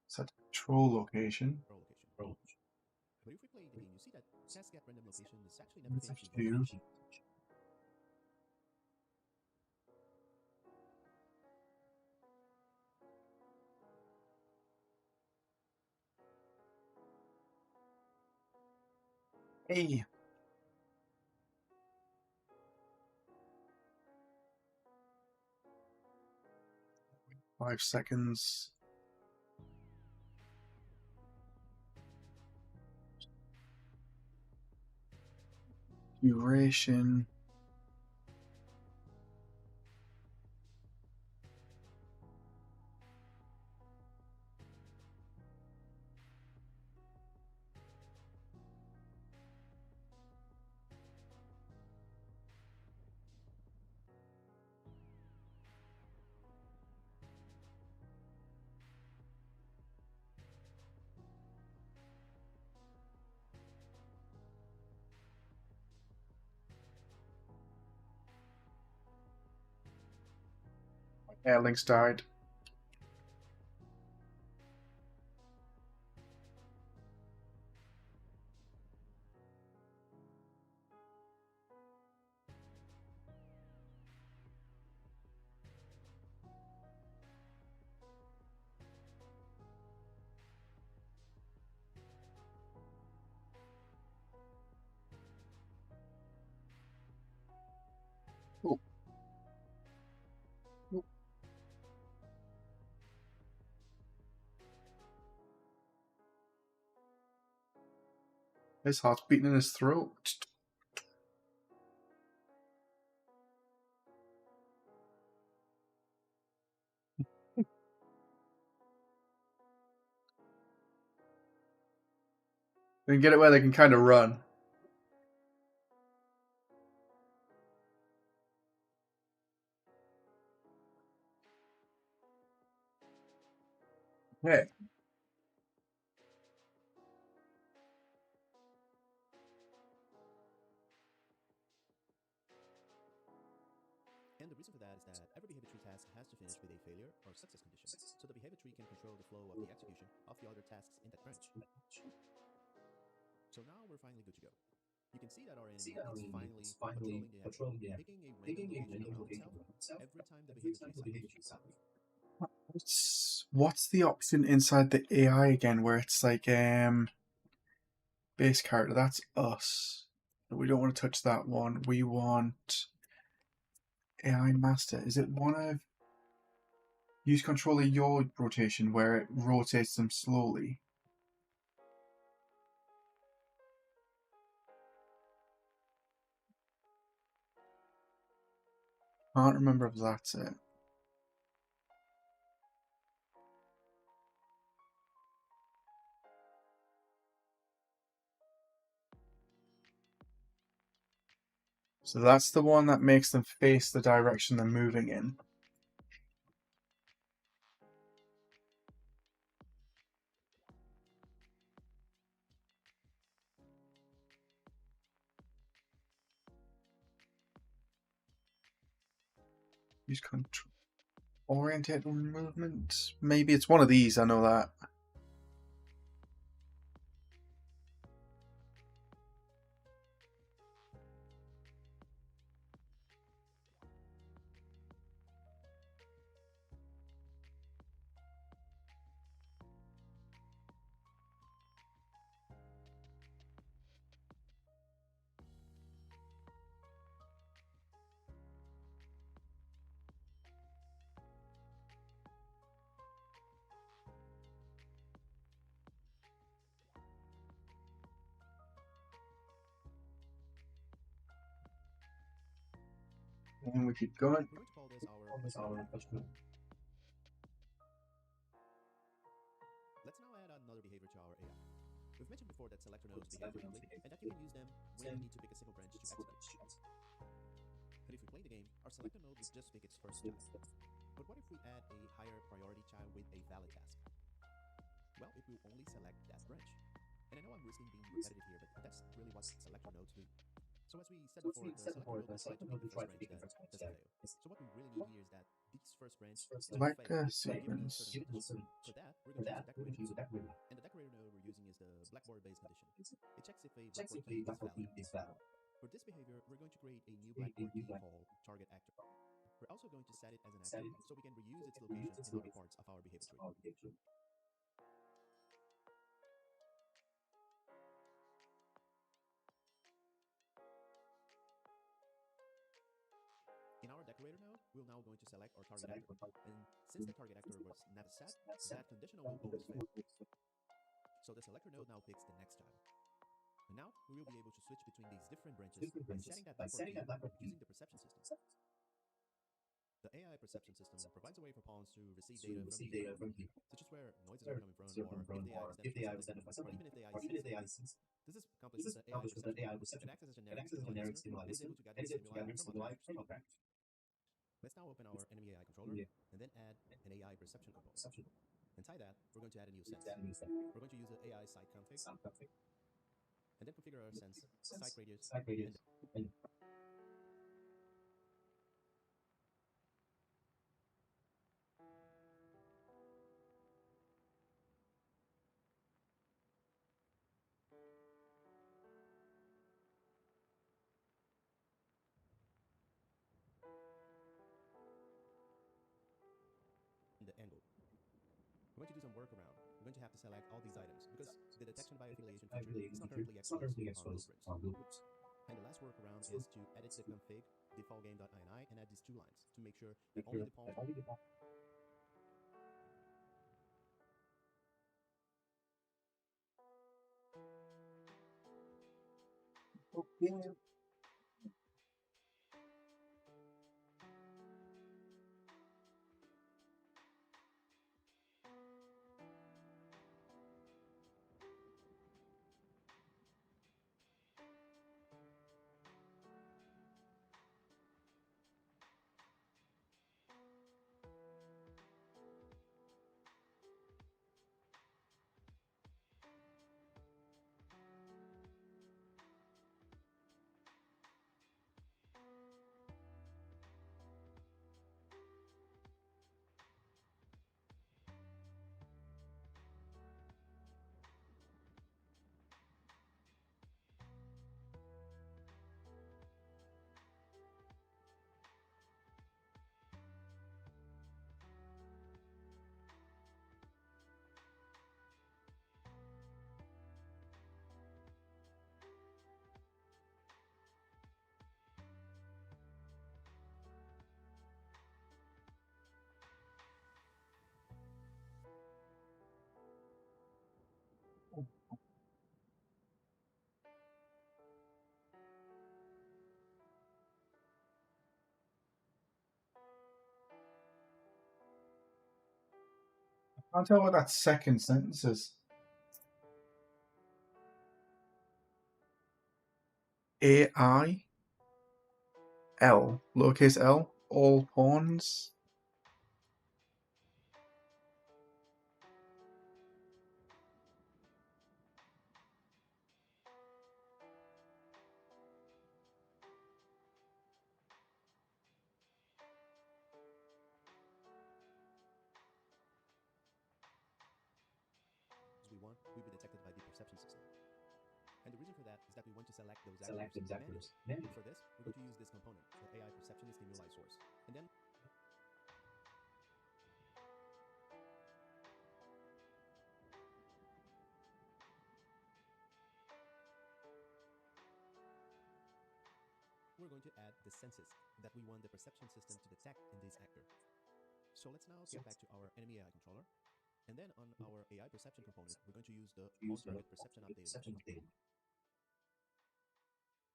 Set control location. But if we play the game, you see that task at random location is actually never changing. Hey. Five seconds. Duration. Yeah, Link's died. Oh. Oh. His heart's beating in his throat. They get it where they can kind of run. Yeah. And the reason for that is that every behavior tree task has to finish with a failure or success condition. So the behavior tree can control the flow of the execution of the other tasks in that branch. So now we're finally good to go. You can see that our enemy is finally patrolling the area, picking a random location around itself every time the behavior tree cycles. What's the option inside the AI again where it's like base character? That's us. But we don't want to touch that one. We want AI master. Is it one of use control of your rotation where it rotates them slowly? Can't remember if that's it. So that's the one that makes them face the direction they're moving in. Use control. Orientate movement. Maybe it's one of these, I know that. And we keep going. We're going to call this our control. Let's now add another behavior to our AI. We've mentioned before that selector nodes behave differently, and that you can use them when you need to pick a single branch to execute. But if we play the game, our selector node would just pick its first child. But what if we add a higher priority child with a valid task? Well, it will only select that branch. And I know I'm risking being repetitive here, but that's really what selector nodes do. So as we said before, the selector node will try to pick the first branch that doesn't fail. So what we really need here is that this first branch will fail by given a certain condition. For that, we're going to use a decorator node. And the decorator node we're using is the blackboard-based condition. It checks if a blackboard key is valid. For this behavior, we're going to create a new blackboard key called target actor. We're also going to set it as an actor so we can reuse its location in other parts of our behavior tree. In our decorator node, we're now going to select our target actor. And since the target actor was never set, that conditional will always fail. So the selector node now picks the next child. And now we will be able to switch between these different branches by setting that blackboard key using the perception system. The AI perception system provides a way for pawns to receive data from keyboard, such as where noises are coming from, or if the AI is identified something, or even if the AI sees it. This is accomplished with the AI perception model, which acts as a generic stimuli listener and is able to gather stimuli from other actors. Let's now open our enemy AI controller and then add an AI perception component. Inside that, we're going to add a new sense. We're going to use the AI site config and then configure our sense, site radius, and the angle. We're going to do some workaround. We're going to have to select all these items because the detection by affiliation feature is not currently exposed on blueprints. And the last workaround is to edit the config defaultgame.ini and add these two lines to make sure that only the pawns. Okay. I can't tell what that second sentence is. AI L, lowercase l, all pawns. we want will be detected by the perception system. And the reason for that is that we want to select those actors manually. And for this, we're going to use this component for AI perception stimuli source. And then we're going to add the senses that we want the perception system to detect in this actor. So let's now get back to our enemy AI controller. And then on our AI perception component, we're going to use the on-target perception updated method.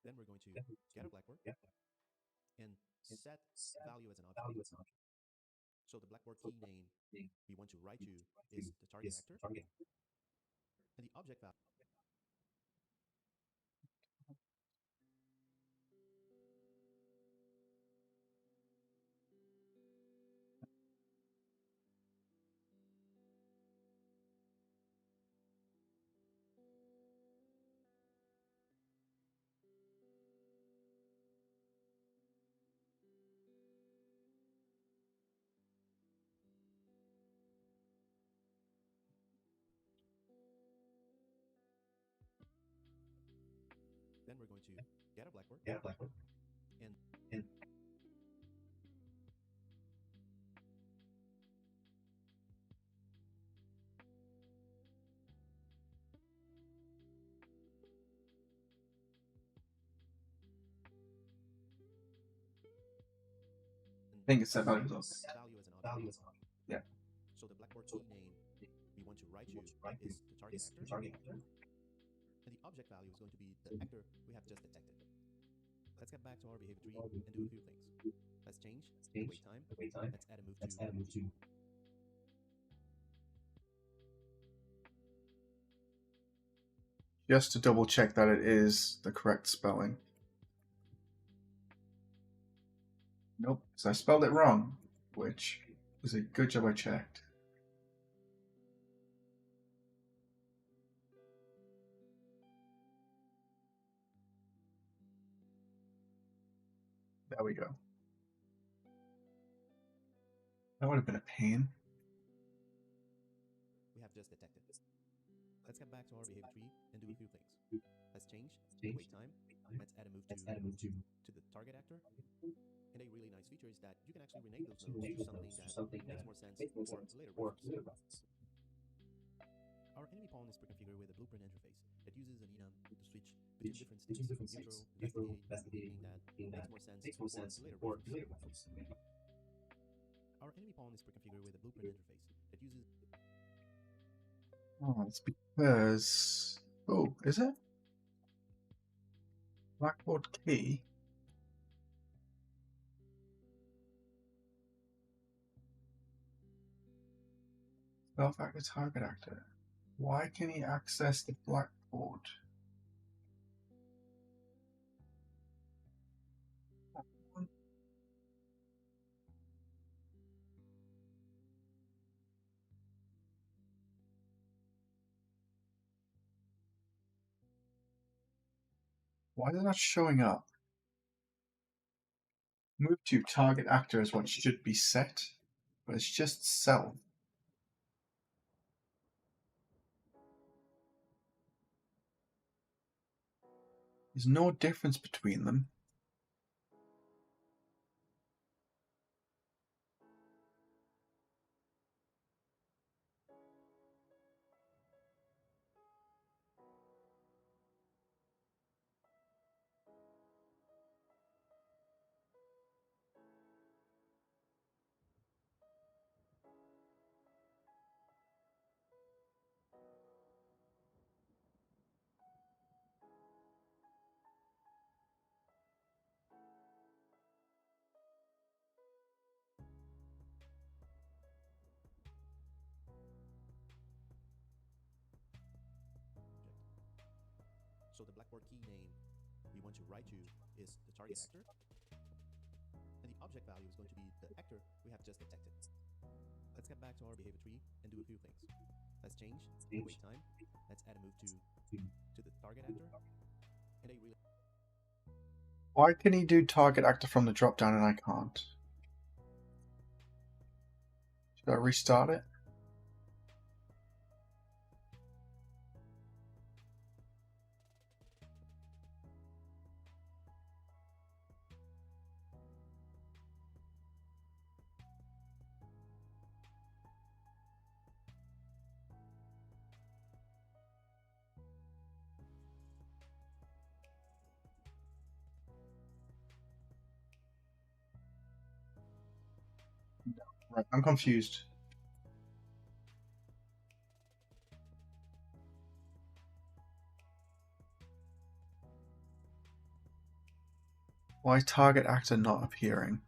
Then we're going to get a blackboard and set value as an object. So the blackboard key name we want to write to is the target actor. And the object value then we're going to get a blackboard and I think it's set value as object. value as an object. Yeah. So the blackboard key name we want to write to is the target actor. And the object value is going to be the actor we have just detected. Let's get back to our behavior tree and do a few things. Let's change the wait time. Let's add a move to. Just to double check that it is the correct spelling. Nope, because I spelled it wrong, which was a good job I checked. There we go. That would have been a pain. We have just detected. Let's get back to our behavior tree and do a few things. Let's change the wait time. Let's add a move to the target actor. And a really nice feature is that you can actually rename those moves to something that makes more sense for later reference. Our enemy pawn is pre-configured with a blueprint interface that uses an enum to switch between different states, neutral, investigating, that makes more sense for later reference. Our enemy pawn is pre-configured with a blueprint interface that uses. Oh, it's because. Oh, is it? Blackboard key. Spell factor target actor. Why can he access the blackboard? Why is it not showing up? Move to target actor is what should be set, but it's just self. There's no difference between them. So the Blackboard key name we want to write to is the target actor, and the object value is going to be the actor we have just detected. Let's get back to our behavior tree and do a few things. Let's change the wait time. Let's add a move to the target actor, and a really Why can he do target actor from the drop down and I can't? Should I restart it? Right, I'm confused. Why is target actor not appearing?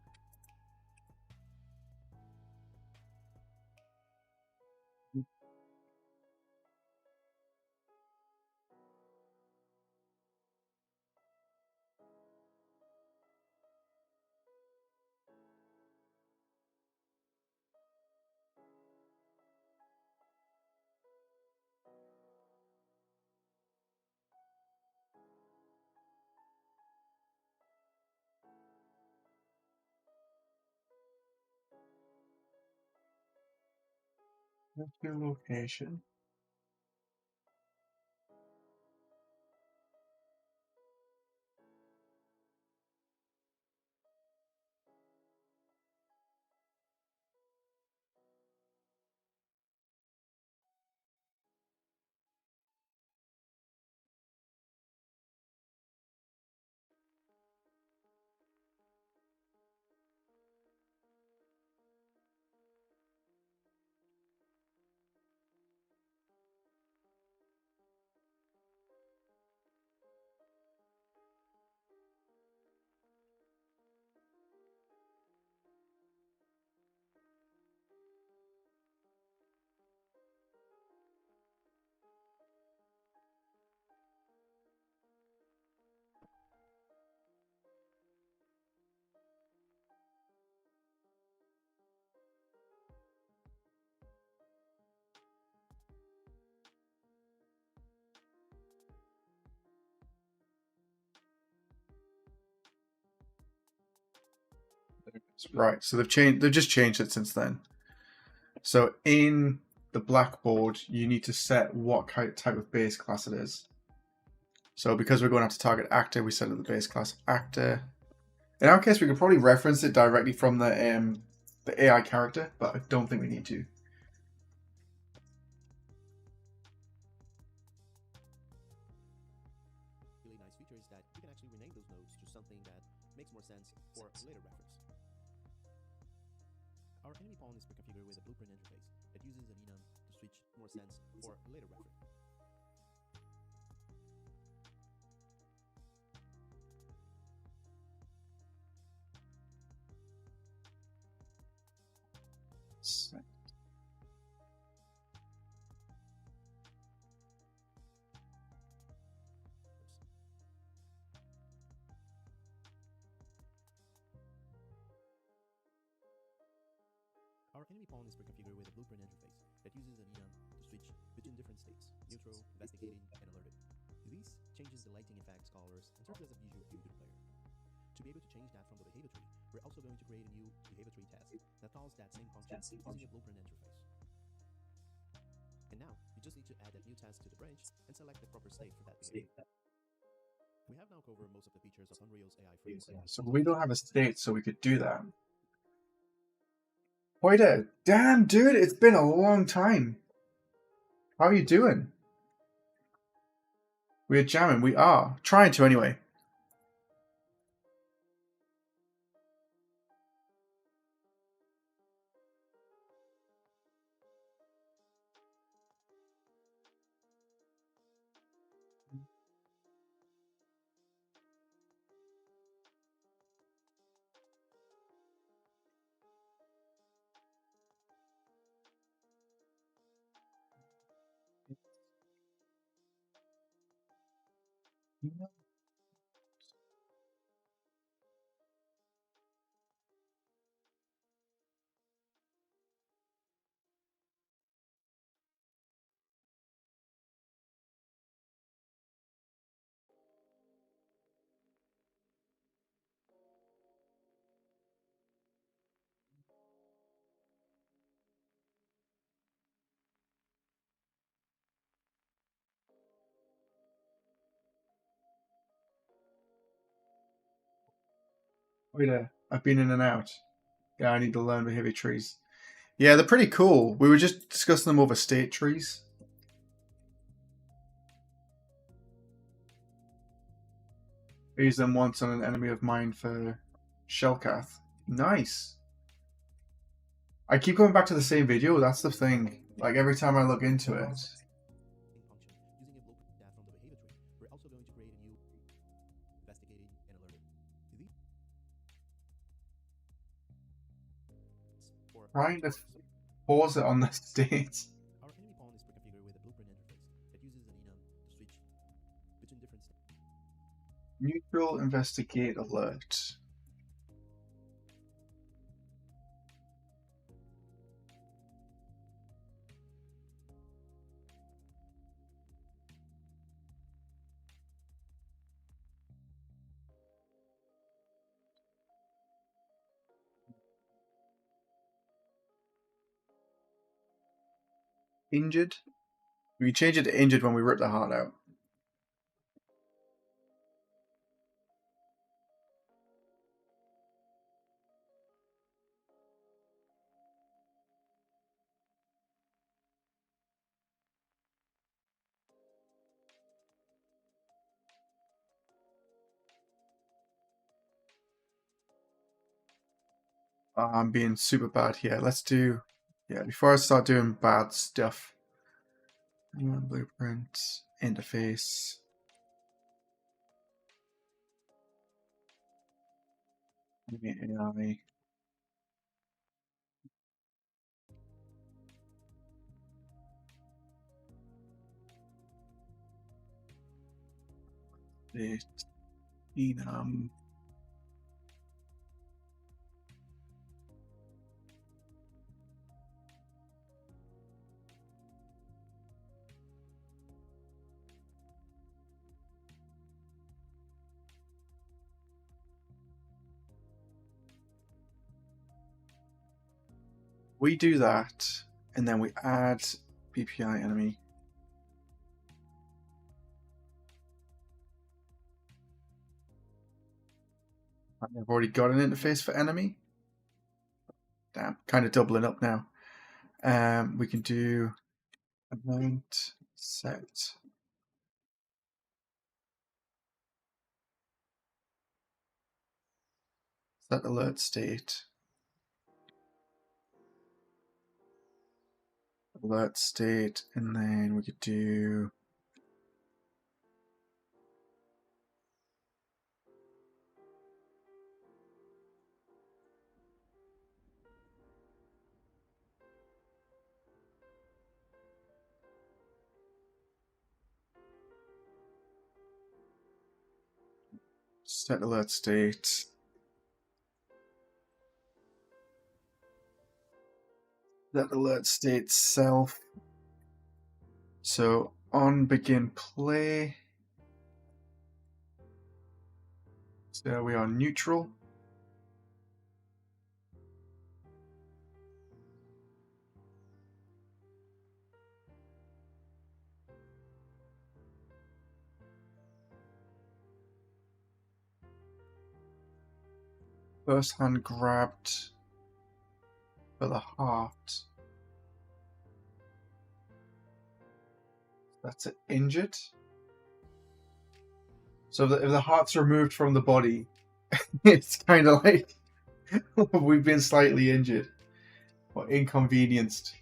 Let's do location. Right, so they've just changed it since then. So in the Blackboard, you need to set what type of base class it is. So because we're going after target actor, we set it the base class actor. In our case, we could probably reference it directly from the AI character, but I don't think we need to. really nice feature is that you can actually rename those nodes to something that makes more sense for later reference. Our enemy pawn is pre-configured with a blueprint interface that uses an enum to switch more sense for later reference. Our enemy pawn is pre-configured with a blueprint interface that uses an enum to switch between different states, neutral, investigating, and alerted. This changes the lighting effects, colors, and serves as a visual cue to the player. To be able to change that from the behavior tree, we're also going to create a new behavior tree task that calls that same function using a blueprint interface. And now, you just need to add that new task to the branch and select the proper state for that behavior. We have now covered most of the features of Unreal's AI framework. So we don't have a state, so we could do that. Poida, damn dude, it's been a long time. How are you doing? We're jamming, we are. Trying to anyway. Wait a, I've been in and out. Yeah, I need to learn behavior trees. Yeah, they're pretty cool. We were just discussing them over state trees. I used them once on an enemy of mine for Shellcath. Nice. I keep going back to the same video. That's the thing. Like every time I look into it. Function using a blueprint data from the behavior tree. We're also going to create a new investigating and alerted. For Trying to pause it on the state. our enemy pawn is pre-configured with a blueprint interface that uses an enum to switch between different states. Neutral investigate alert. Injured. We changed it to injured when we ripped the heart out. I'm being super bad here. Let's do, yeah, before I start doing bad stuff. Blueprint, interface. AI. It, enum. We do that, and then we add BPI enemy. I've already got an interface for enemy. Damn, kind of doubling up now. We can do event set. Set alert state. Alert state, and then we could do set alert state. That alert state self. So on begin play. So we are neutral. First hand grabbed for the heart. That's it. Injured. So if the heart's removed from the body, it's kind of like we've been slightly injured or inconvenienced.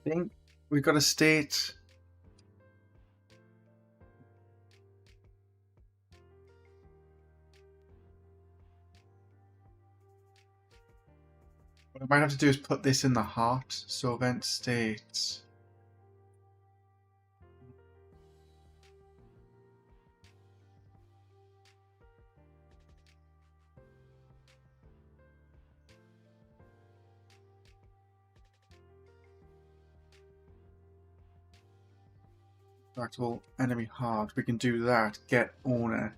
I think we've got a state. What I might have to do is put this in the heart. So event state. Actual enemy heart. We can do that. Get owner.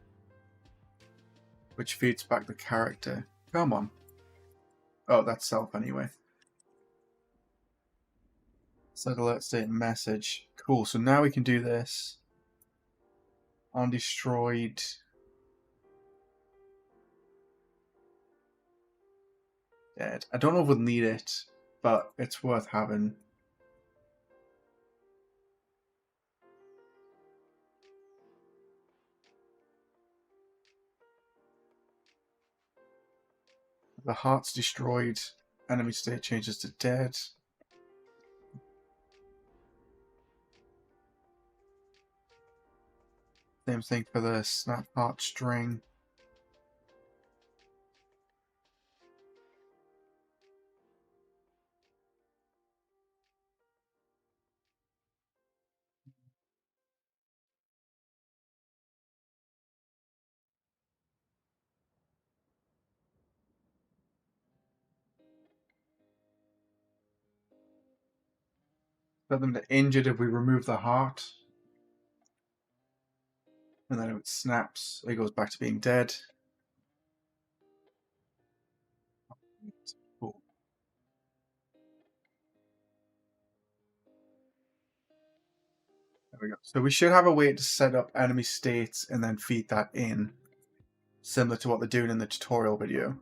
Which feeds back the character. Come on. Oh, that's self anyway. Set alert state message. Cool. So now we can do this. On destroyed. Dead. I don't know if we'll need it, but it's worth having. The heart's destroyed. Enemy state changes to dead. Same thing for the snap heart string. Set them to injured if we remove the heart. And then it snaps, it goes back to being dead. Cool. There we go. So we should have a way to set up enemy states and then feed that in. Similar to what they're doing in the tutorial video.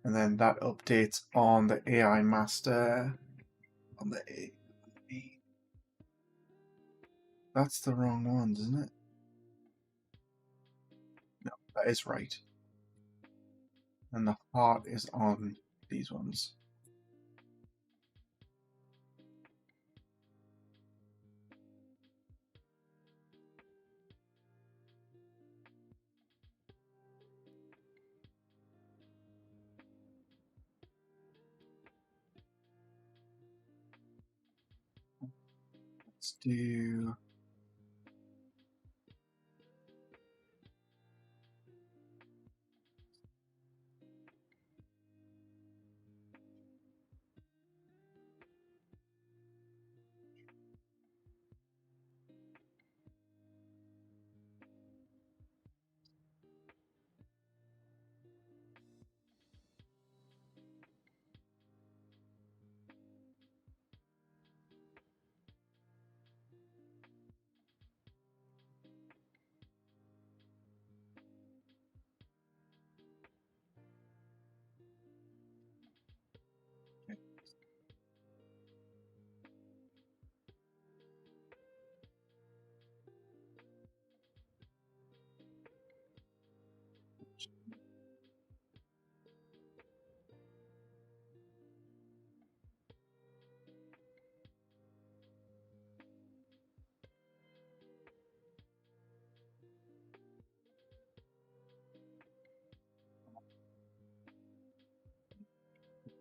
And then that updates on the AI master. On the A. That's the wrong ones, isn't it? No, that is right. And the heart is on these ones. Let's do...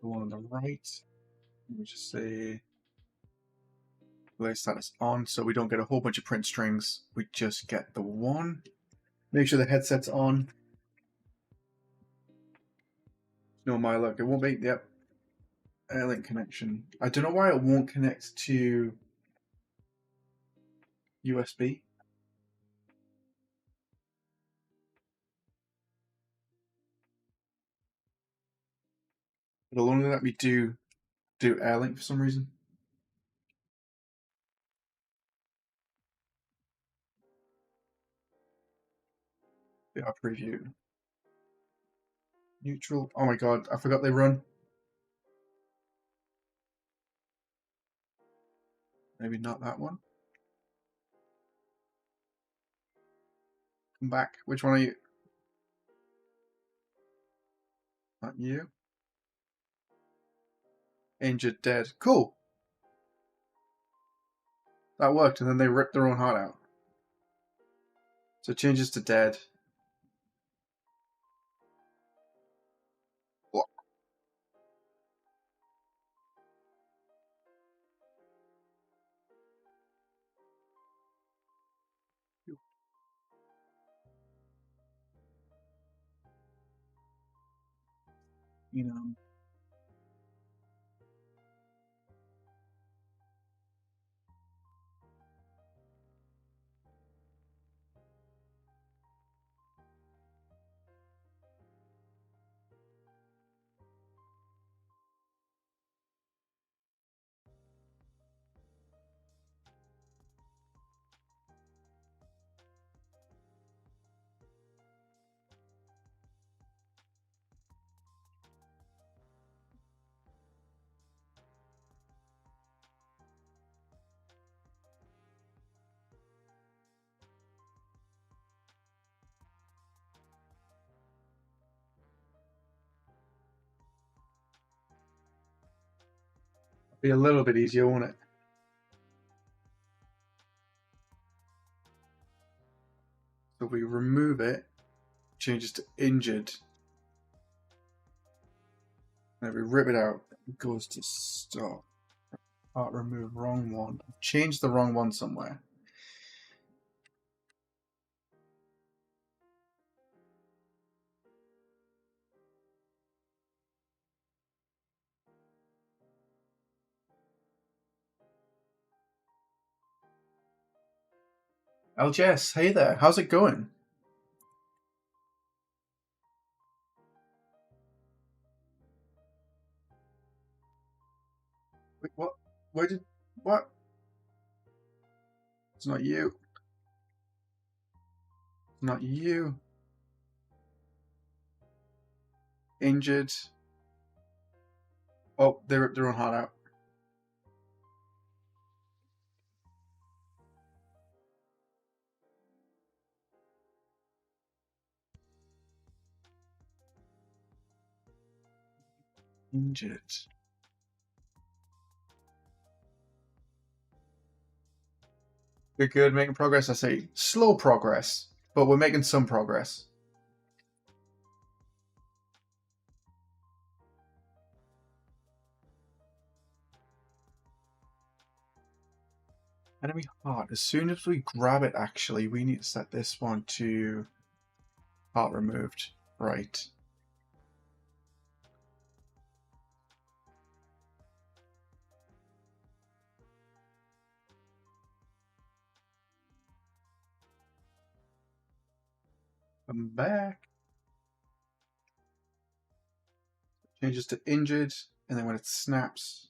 The one on the right. Let me just say delay status on, so we don't get a whole bunch of print strings. We just get the one. Make sure the headset's on. No, my luck. It won't make. Yep. Airlink connection. I don't know why it won't connect to USB. It'll only let me do Airlink for some reason. Yeah, preview. Neutral. Oh my god, I forgot they run. Maybe not that one. Come back. Which one are you? Not you. Injured, dead. Cool. That worked, and then they ripped their own heart out. So it changes to dead. You know. Be a little bit easier, won't it? So we remove it, changes to injured. Then we rip it out, it goes to stop. Part remove, wrong one. I've changed the wrong one somewhere. LJS, hey there, how's it going? Wait, what? Where did... What? It's not you. It's not you. Injured. Oh, they ripped their own heart out. Injured. We're good, making progress, I say. Slow progress, but we're making some progress. Enemy heart. As soon as we grab it, actually, we need to set this one to heart removed. Right. I'm back. Changes to injured, and then when it snaps,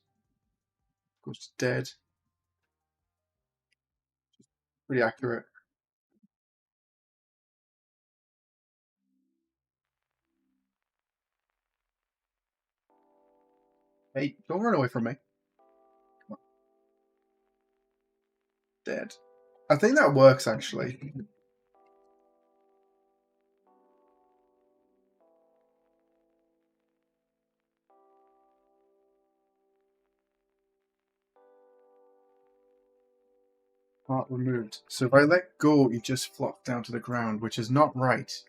goes to dead. Pretty accurate. Hey, don't run away from me. Come on. Dead. I think that works, actually. Heart removed. So if I let go, you just flop down to the ground, which is not right.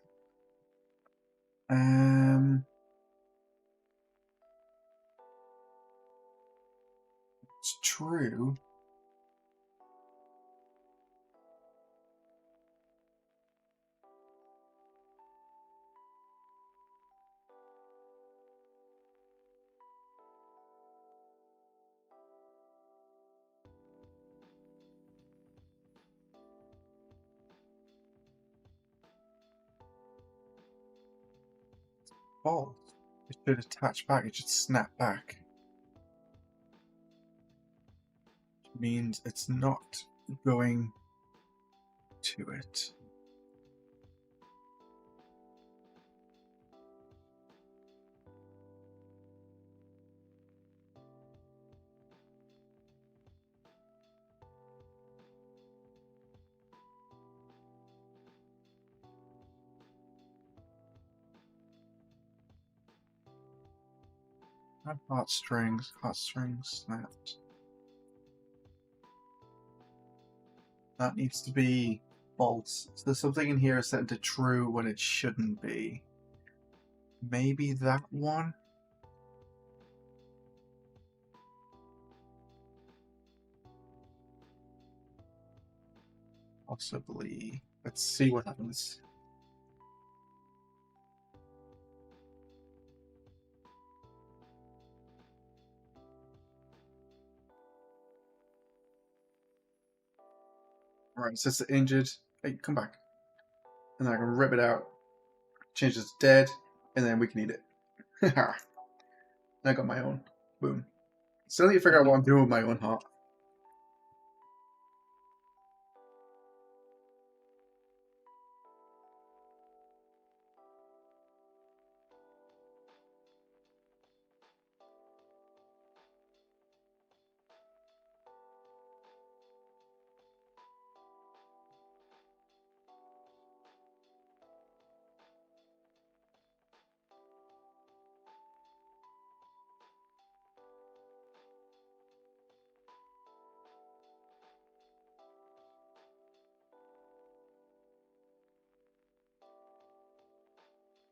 It's true. False. It should attach back. It should snap back. Which means it's not going to it. Heartstrings snapped. That needs to be false. So there's something in here set to true when it shouldn't be. Maybe that one? Possibly. Let's see what happens. Right, so it's injured. Hey, come back. And then I can rip it out, change it to dead, and then we can eat it. I got my own. Boom. Still need to figure out what I'm doing with my own heart.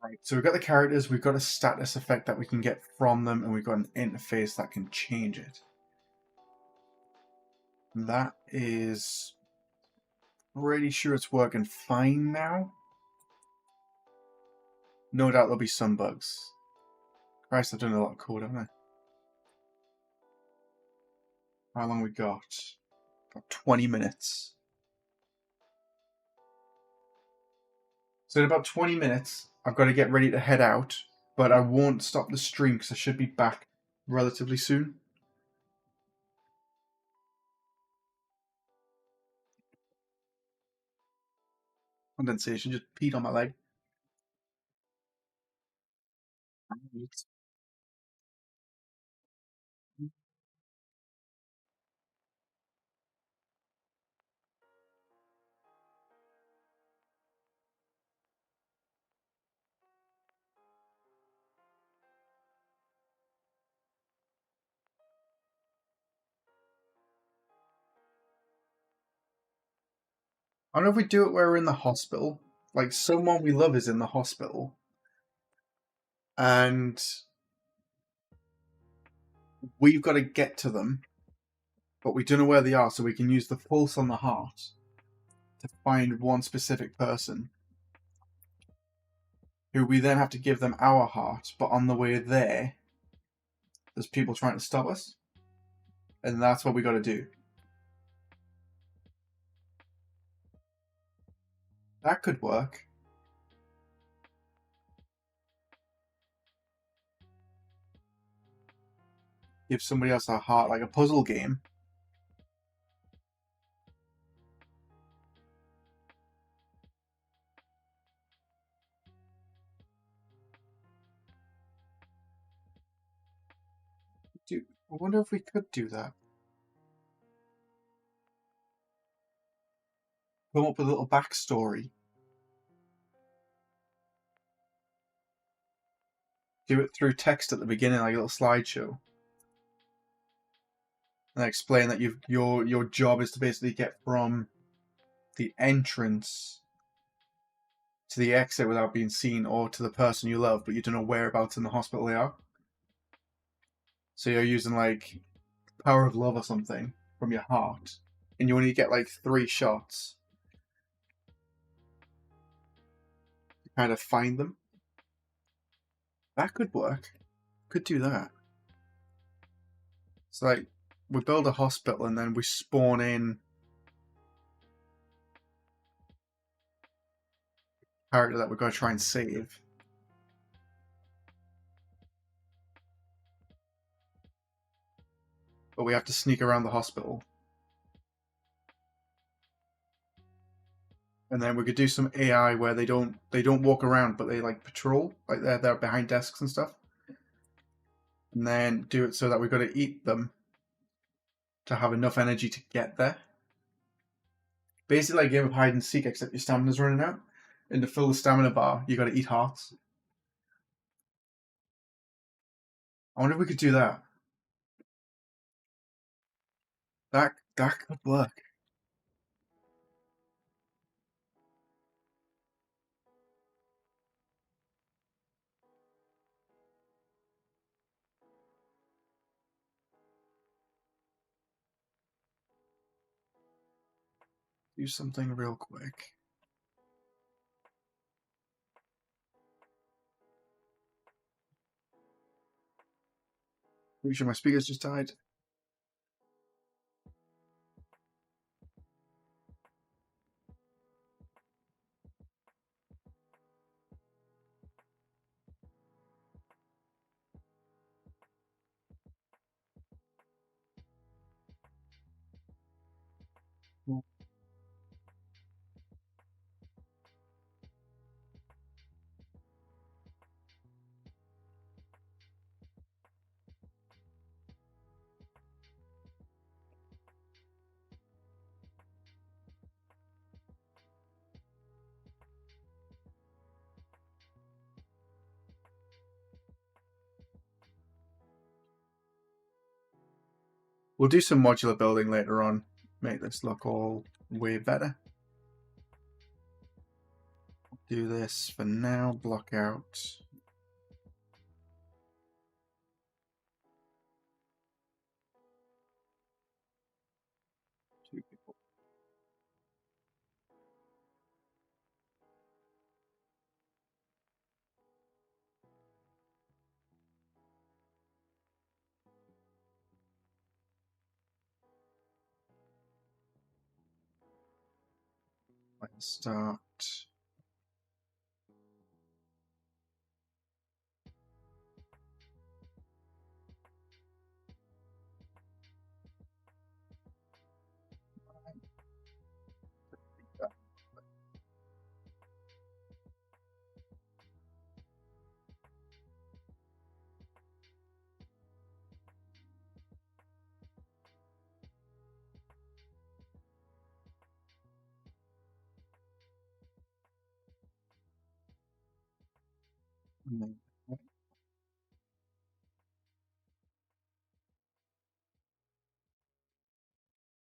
Right, so we've got the characters, we've got a status effect that we can get from them, and we've got an interface that can change it. That is pretty sure it's working fine now. No doubt there'll be some bugs. Christ, I've done a lot of code, haven't I? How long we got? About 20 minutes. So in about 20 minutes, I've got to get ready to head out, but I won't stop the stream because I should be back relatively soon. Condensation just peed on my leg. I don't know if we do it where we're in the hospital. Like, someone we love is in the hospital. And we've got to get to them, but we don't know where they are, so we can use the pulse on the heart to find one specific person, who we then have to give them our heart, but on the way there, there's people trying to stop us. And that's what we got to do. That could work. Give somebody else a heart, like a puzzle game. Dude, I wonder if we could do that. Come up with a little backstory. Do it through text at the beginning, like a little slideshow. And explain that your job is to basically get from the entrance to the exit without being seen, or to the person you love, but you don't know whereabouts in the hospital they are. So you're using like power of love or something from your heart, and you only get like 3 shots to kind of find them. That could work. Could do that. It's like we build a hospital and then we spawn in a character that we're going to try and save. But we have to sneak around the hospital. And then we could do some AI where they don't walk around, but they like patrol, like they're behind desks and stuff. And then do it so that we've got to eat them to have enough energy to get there. Basically like a game of hide and seek, except your stamina's running out. And to fill the stamina bar, you got to eat hearts. I wonder if we could do that. That could work. Do something real quick. Pretty sure my speakers just died. We'll do some modular building later on. Make this look all way better. Do this for now. Block out. Two people. Let's start.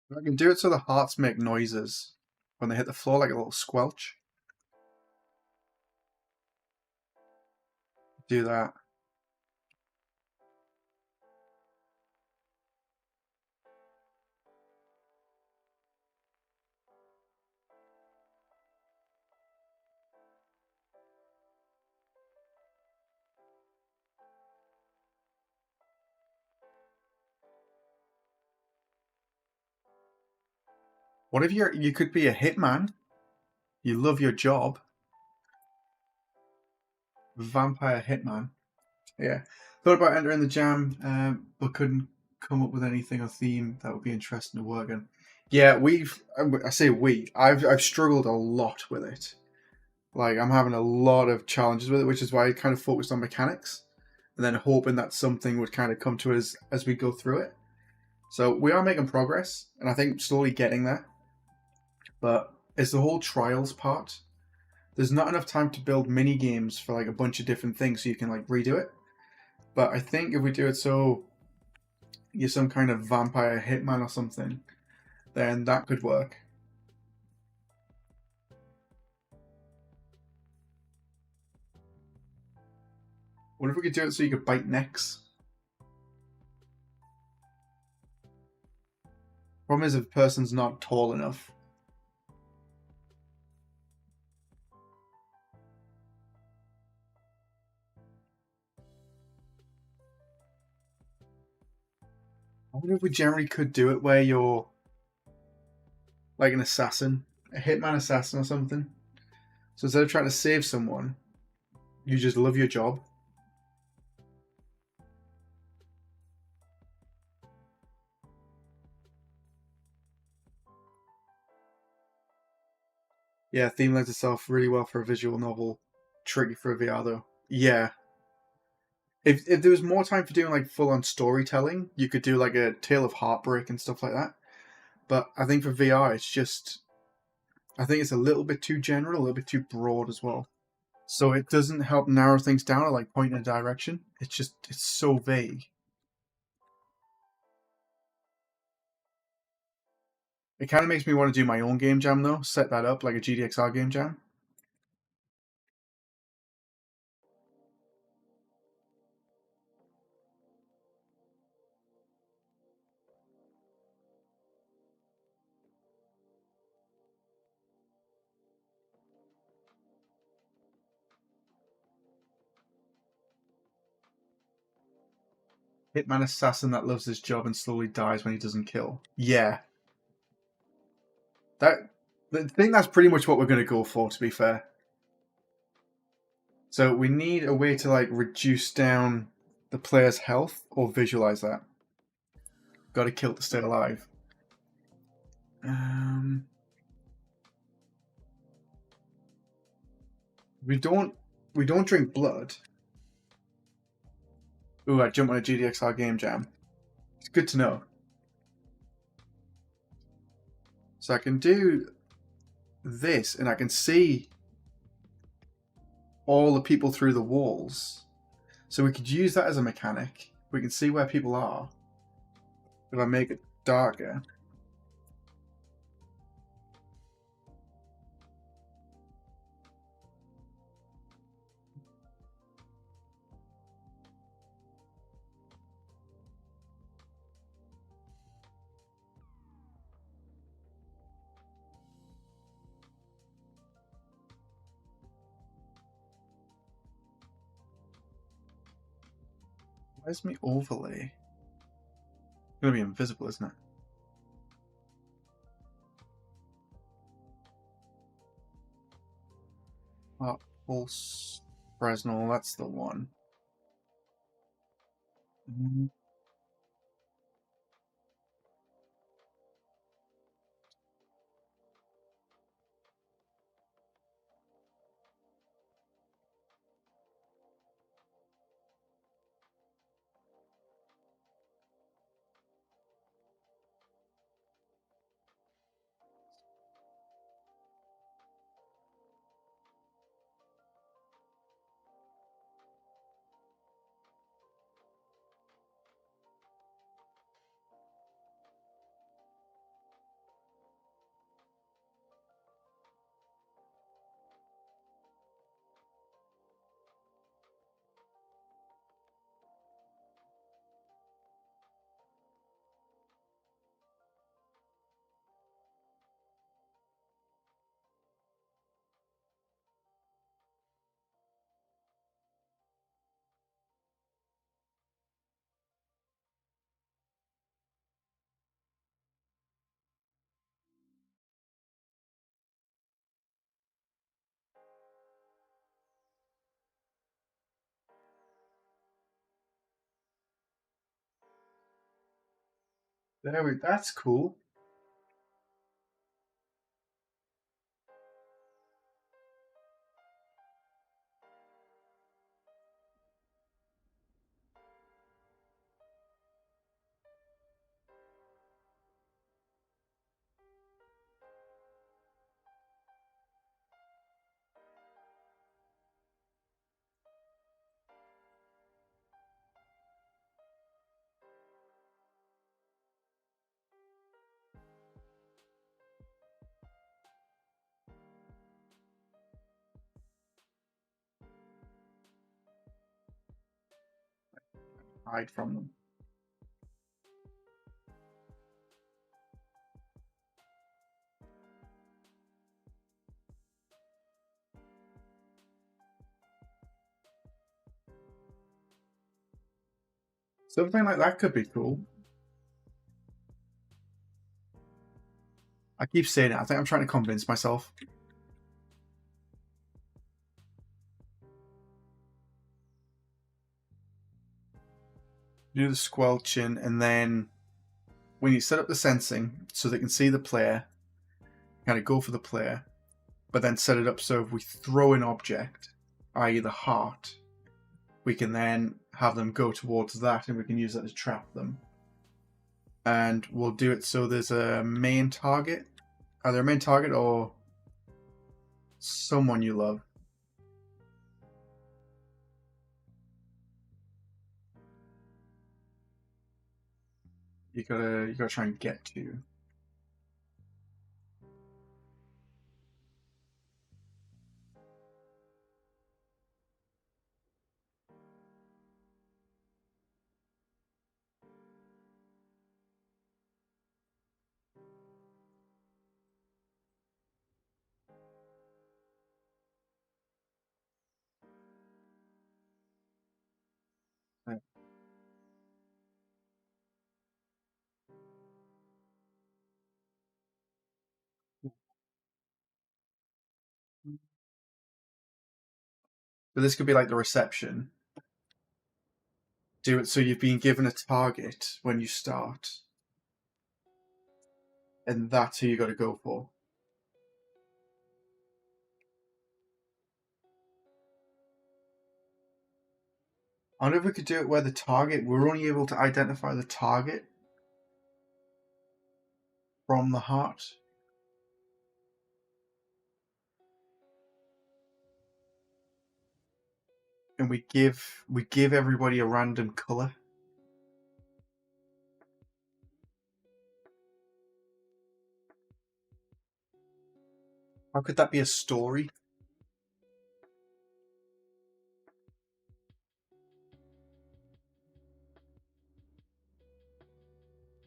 I can do it so the hearts make noises when they hit the floor, like a little squelch. Do that. What if you could be a hitman? You love your job. Vampire hitman. Yeah. Thought about entering the jam, but couldn't come up with anything or theme that would be interesting to work on. Yeah, I say I've struggled a lot with it. Like, I'm having a lot of challenges with it, which is why I kind of focused on mechanics and then hoping that something would kind of come to us as we go through it. So we are making progress, and I think slowly getting there. But it's the whole trials part. There's not enough time to build mini games for like a bunch of different things so you can like redo it. But I think if we do it so you're some kind of vampire hitman or something, then that could work. What if we could do it so you could bite necks? Problem is if a person's not tall enough. I wonder if we generally could do it where you're like an assassin, a hitman assassin or something. So instead of trying to save someone, you just love your job. Yeah, theme lends itself really well for a visual novel. Tricky for a VR though. Yeah. If there was more time for doing like full on storytelling, you could do like a tale of heartbreak and stuff like that. But I think for VR, I think it's a little bit too general, a little bit too broad as well. So it doesn't help narrow things down or like point in a direction. It's so vague. It kind of makes me want to do my own game jam though. Set that up like a GDXR game jam. Hitman assassin that loves his job and slowly dies when he doesn't kill. Yeah. I think that's pretty much what we're going to go for, to be fair. So we need a way to like reduce down the player's health or visualize that. Got to kill to stay alive. We don't drink blood. Ooh, I jump on a GDXR game jam. It's good to know. So I can do this, and I can see all the people through the walls. So we could use that as a mechanic. We can see where people are. If I make it darker. Where's my overlay? It's gonna be invisible, isn't it? Oh, Pulse Fresnel, that's the one. That's cool. Hide from them. Something like that could be cool. I keep saying it. I think I'm trying to convince myself. Do the squelching, and then when you set up the sensing so they can see the player, kind of go for the player, but then set it up so if we throw an object, i.e. the heart, we can then have them go towards that and we can use that to trap them. And we'll do it so there's a main target. Either a main target or someone you love. You gotta try and get to. But this could be like the reception. Do it so you've been given a target when you start. and that's who you got to go for. I wonder if we could do it where the target, we're only able to identify the target from the heart. And we give everybody a random color. How could that be a story?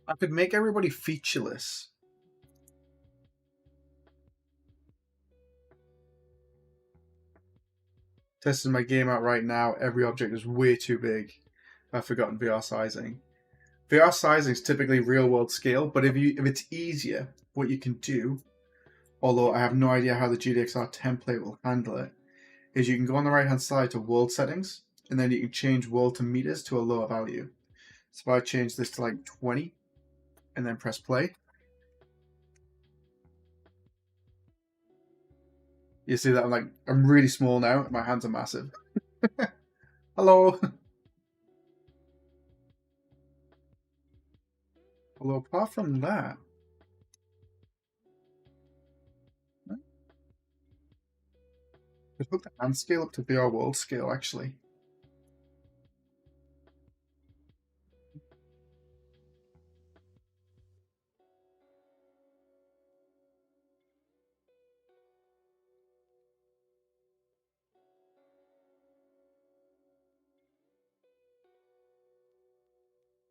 I could make everybody featureless. Testing my game out right now. Every object is way too big. I've forgotten VR sizing. VR sizing is typically real world scale, but if it's easier, what you can do, although I have no idea how the GDXR template will handle it, is you can go on the right hand side to world settings, and then you can change world to meters to a lower value. So if I change this to like 20, and then press play, you see that I'm really small now, my hands are massive. Hello. Although apart from that, could hook the hand scale up to VR world scale actually.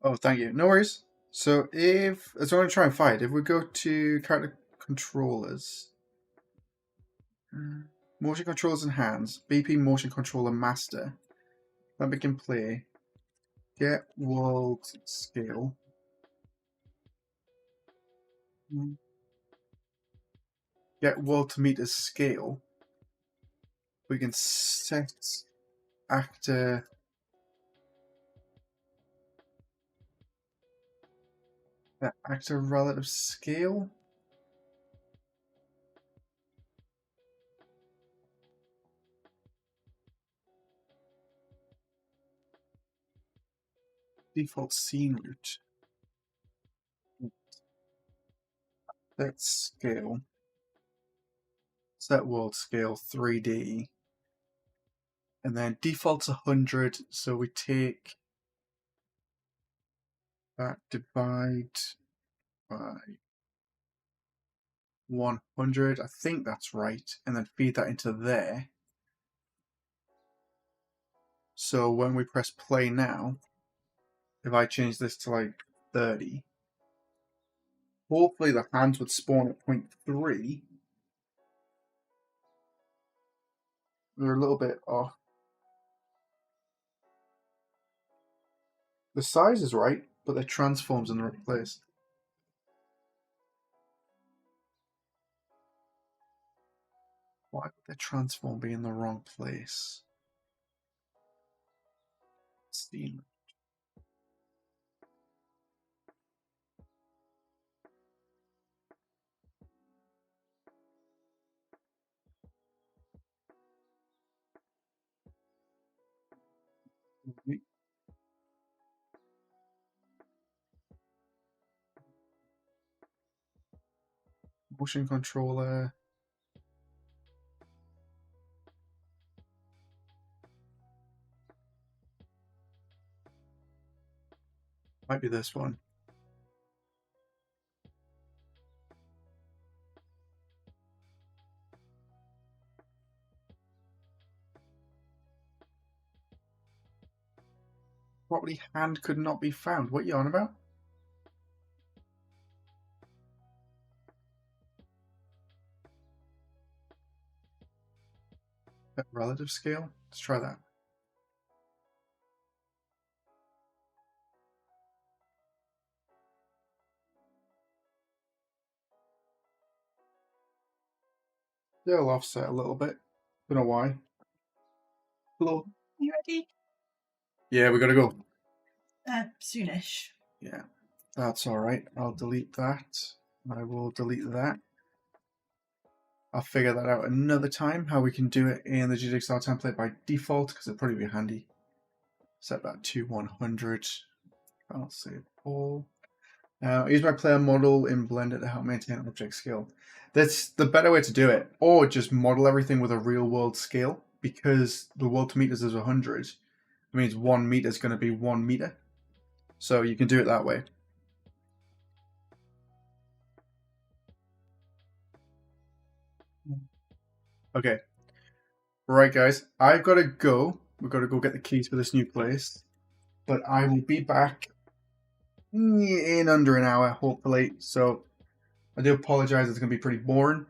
Oh, thank you. No worries. So if I want to try and fight, if we go to character controllers, motion controllers and hands, BP motion controller master, then we can play. Get world scale. Get world to meters scale. We can set actor relative scale. Default scene route. Set scale. Set world scale 3D. And then default's 100, so we take that, divide by 100. I think that's right. And then feed that into there. So when we press play now, if I change this to like 30, hopefully the hands would spawn at 0.3. They're a little bit off. The size is right, but the transform's in the right place. Why would the transform be in the wrong place? Steam. Motion controller. Might be this one. Probably hand could not be found. What are you on about? At relative scale? Let's try that. They'll offset a little bit. Don't know why. Hello. You ready? Yeah, we gotta go. Soonish. Yeah, that's all right. I'll delete that. I will delete that. I'll figure that out another time, how we can do it in the Jigsaw template by default, because it'd probably be handy. Set that to 100. I'll save all. Use my player model in Blender to help maintain object scale. That's the better way to do it. Or just model everything with a real world scale, because the world to meters is 100. It means 1 meter is going to be 1 meter. So you can do it that way. Okay. Right, guys. I've got to go. We've got to go get the keys for this new place. But I will be back in under an hour, hopefully. So I do apologize. It's going to be pretty boring.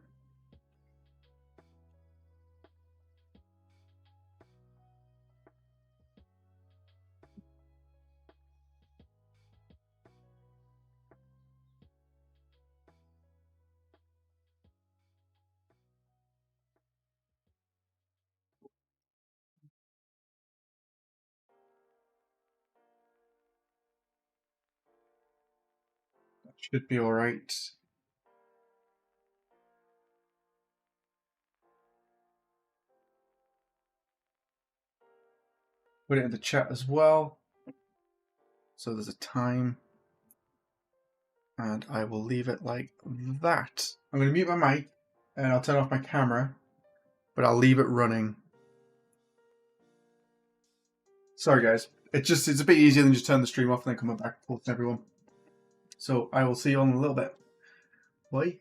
That should be all right. Put it in the chat as well. So there's a time. And I will leave it like that. I'm going to mute my mic and I'll turn off my camera, but I'll leave it running. Sorry guys, it's a bit easier than just turn the stream off and then come back and forth to everyone. So I will see you all in a little bit. Bye.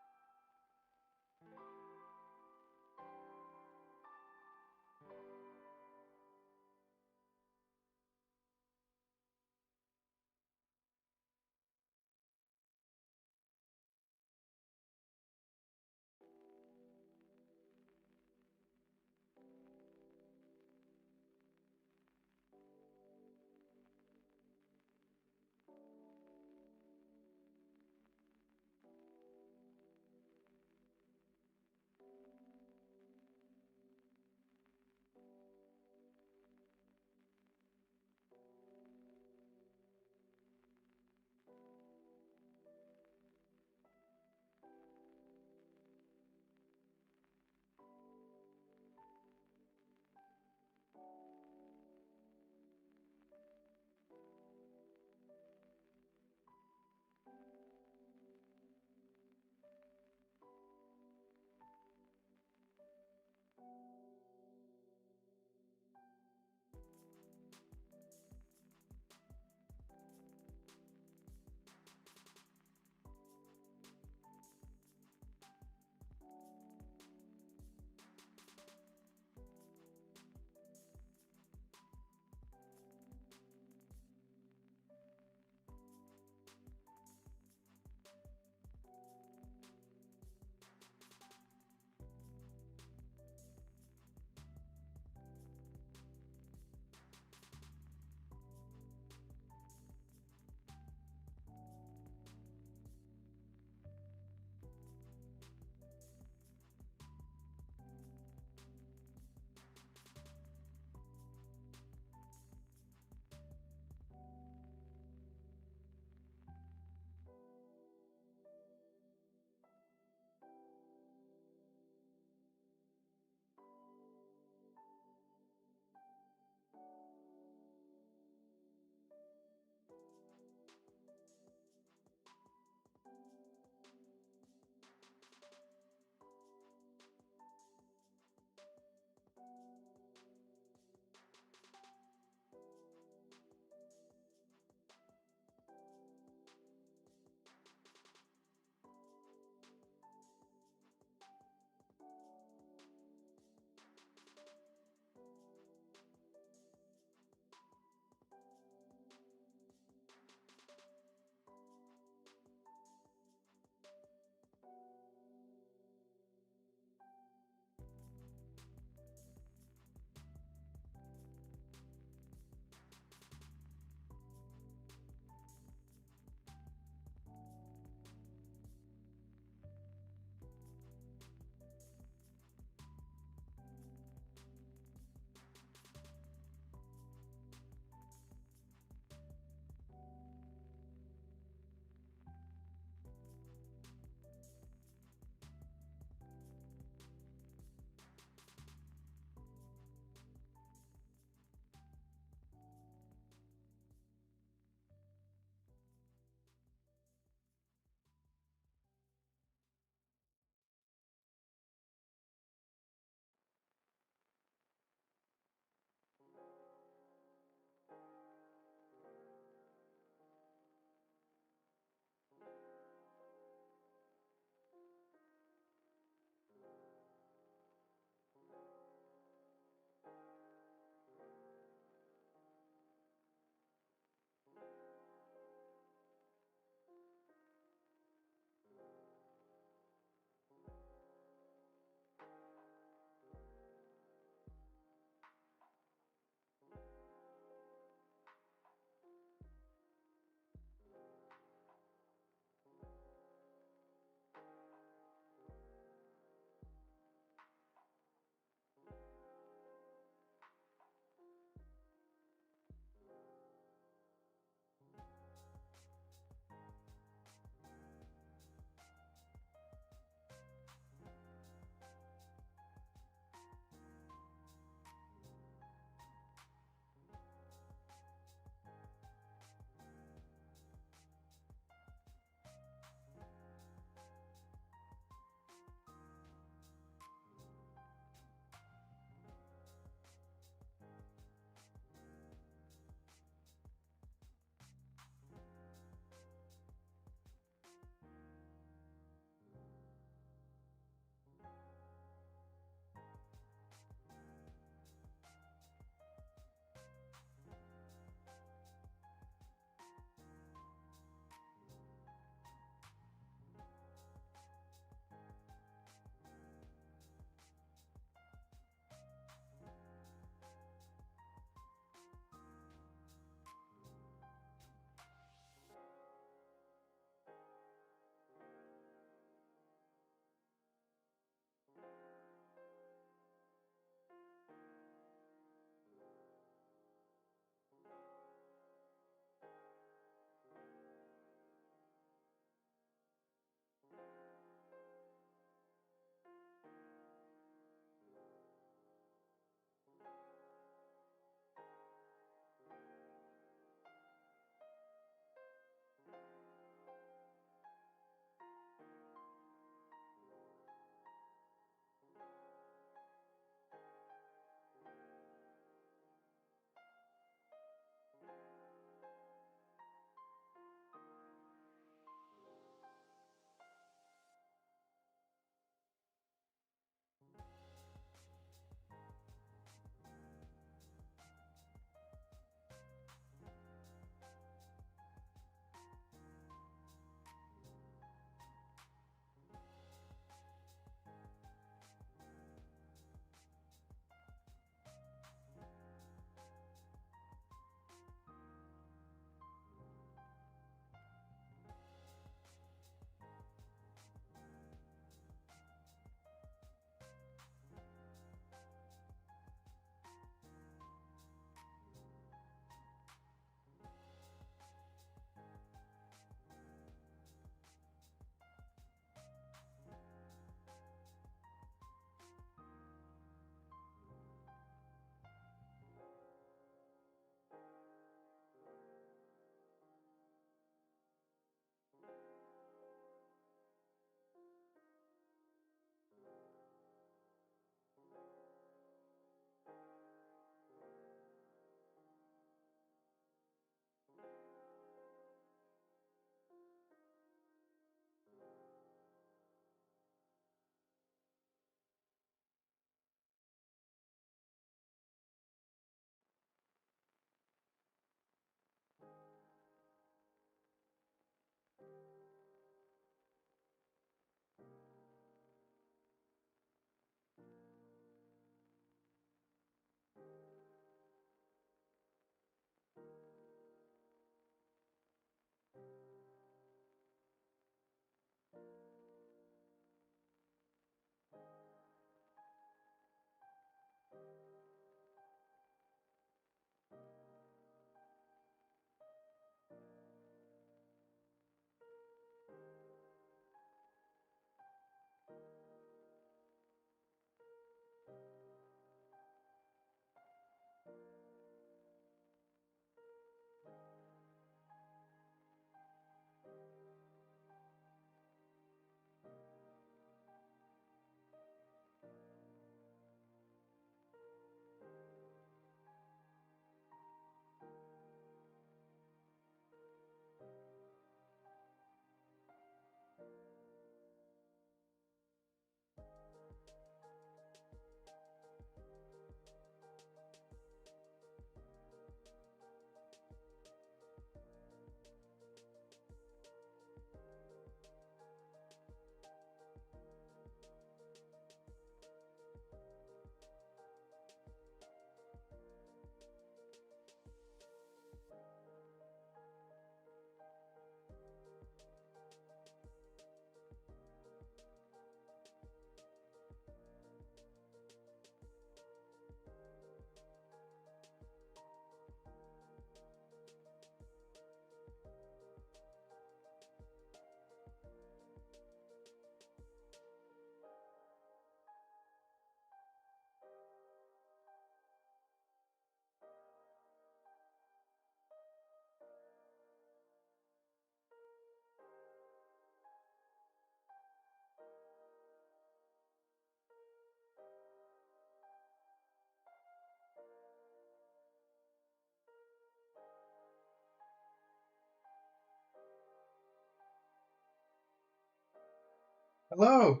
Hello,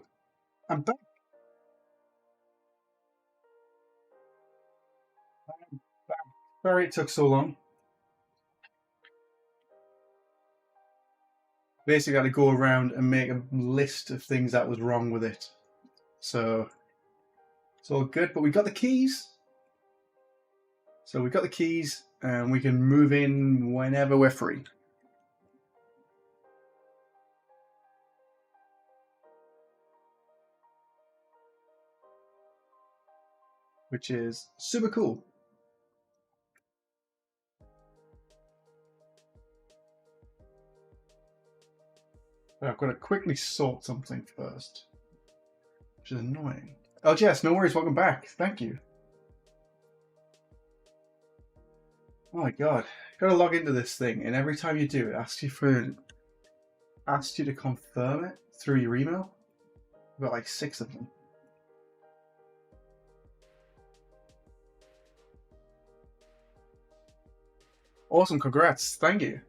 I'm back. Sorry it took so long. Basically, I had to go around and make a list of things that was wrong with it. So it's all good, but we got the keys. So we got the keys, and we can move in whenever we're free. Which is super cool. But I've got to quickly sort something first, which is annoying. Oh, Jess, no worries. Welcome back. Thank you. Oh my god, got to log into this thing, and every time you do, it asks you to confirm it through your email. I've got like 6 of them. Awesome, congrats. Thank you.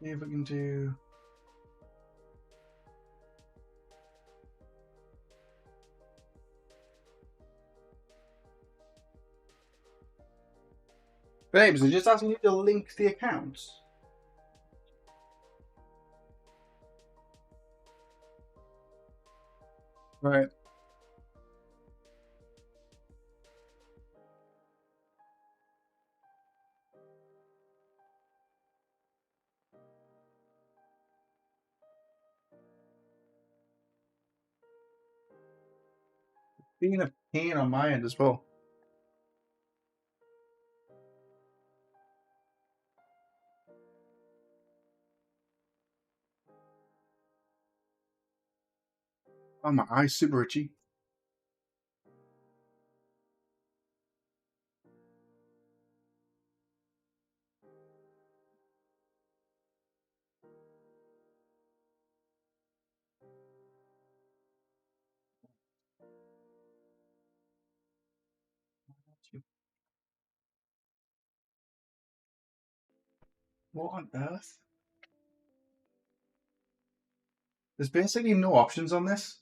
See if we can do. Babes, they're just asking you to link the accounts. Right. Being a pain on my end as well. Oh, my eye's super itchy. What on earth? There's basically no options on this.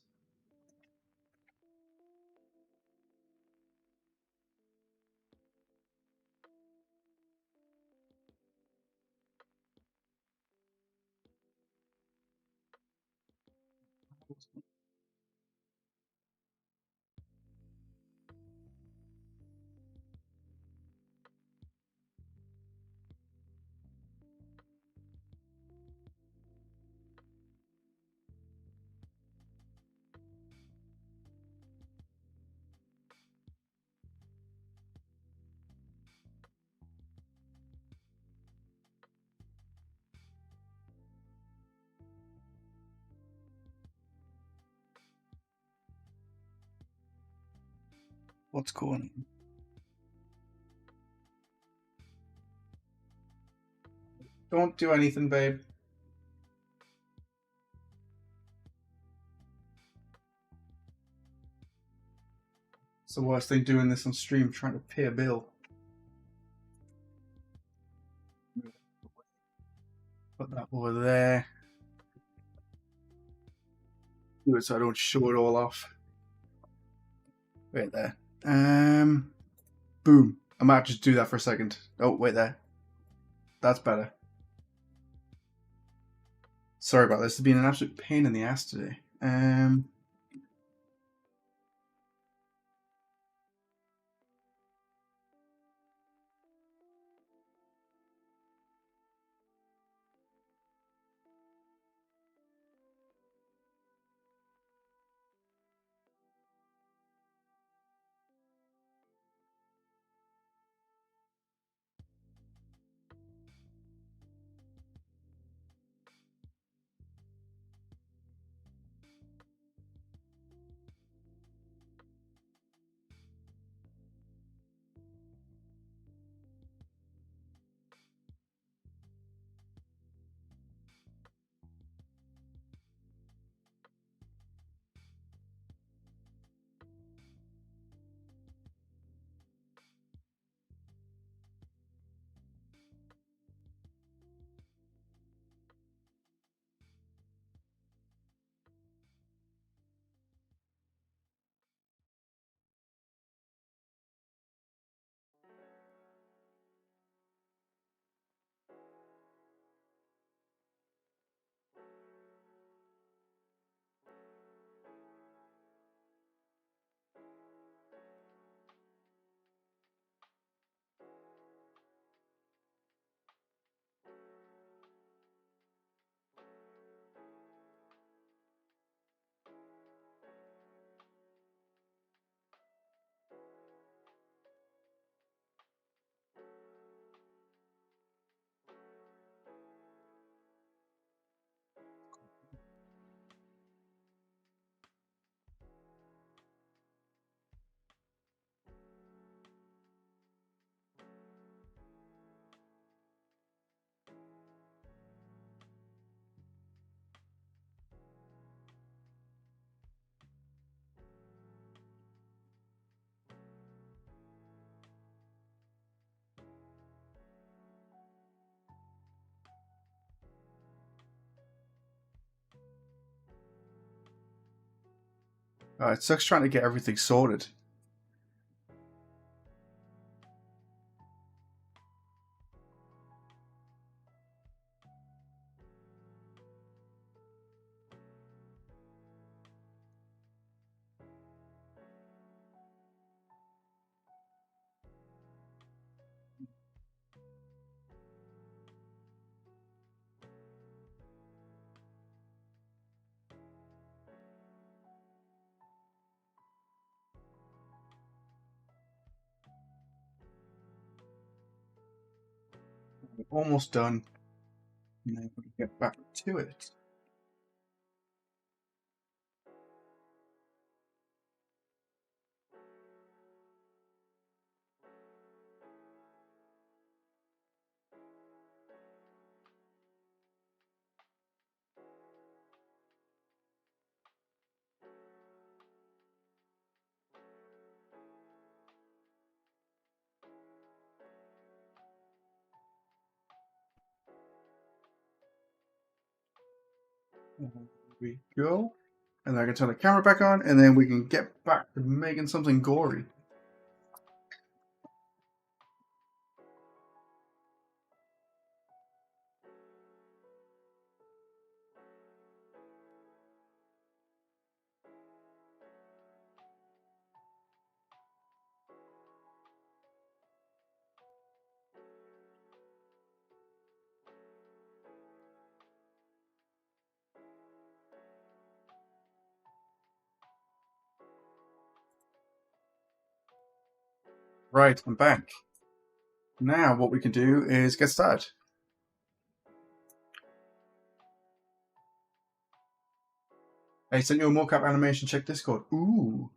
What's going on? Don't do anything, babe. It's the worst thing doing this on stream, trying to pay a bill. Put that over there. Do it so I don't show it all off. Right there. Boom. I might just do that for a second. Oh, wait there. That's better. Sorry about this. It's been an absolute pain in the ass today. It sucks trying to get everything sorted. We're almost done. And then we get back to it. There we go. And then I can turn the camera back on, and then we can get back to making something gory. Right, I'm back. Now what we can do is get started. I sent you a mocap animation, check Discord. Ooh.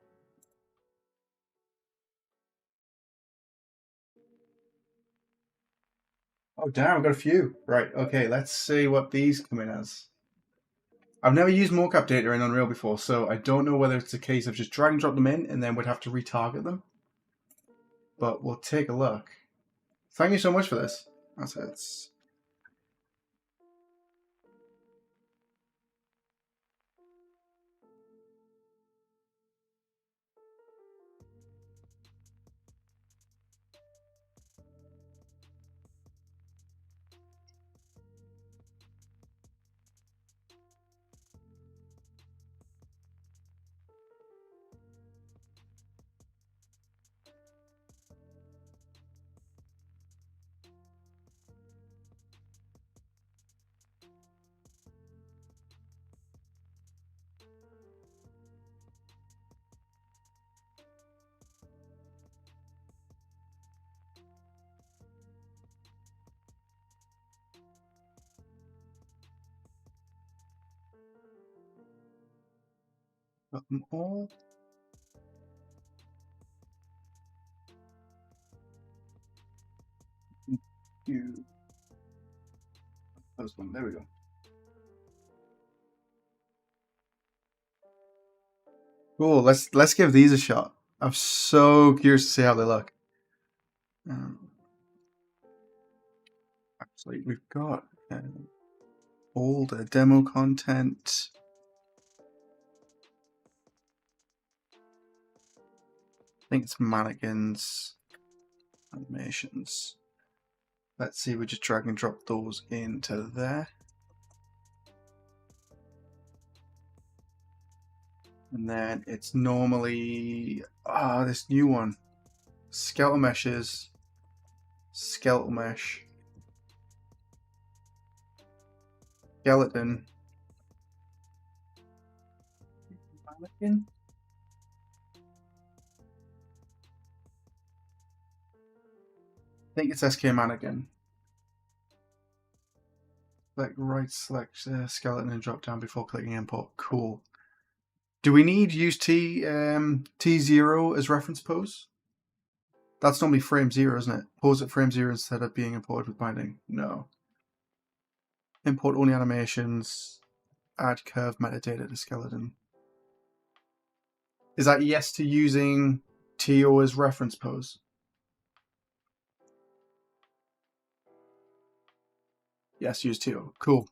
Oh damn, I've got a few. Right, okay, let's see what these come in as. I've never used mocap data in Unreal before, so I don't know whether it's a case of just drag and drop them in and then we'd have to retarget them. But we'll take a look. Thank you so much for this. That's it. Got them all. You. First one. There we go. Cool. Let's give these a shot. I'm so curious to see how they look. Actually, we've got all the demo content. I think it's mannequins, animations. Let's see, we just drag and drop those into there. And then it's normally, this new one. Skeletal meshes, skeletal mesh, skeleton, mannequin. I think it's SK mannequin. Select skeleton and drop down before clicking import. Cool. Do we need use T0 as reference pose? That's normally frame 0, isn't it? Pose at frame 0 instead of being imported with binding. No. Import only animations. Add curve metadata to skeleton. Is that yes to using TO as reference pose? Yes, use TO. Cool.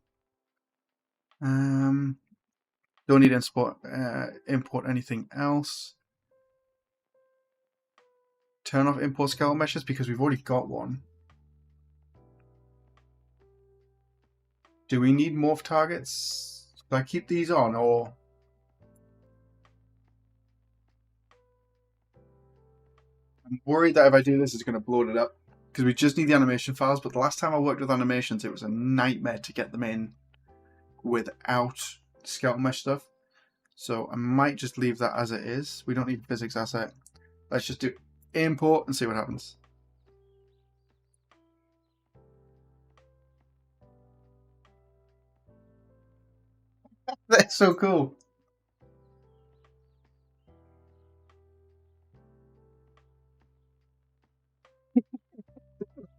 Don't need to import anything else. Turn off import skeletal meshes because we've already got one. Do we need morph targets? Do I keep these on or? I'm worried that if I do this, it's going to blow it up because we just need the animation files. But the last time I worked with animations, it was a nightmare to get them in without skeletal mesh stuff. So I might just leave that as it is. We don't need physics asset. Let's just do import and see what happens. That's so cool.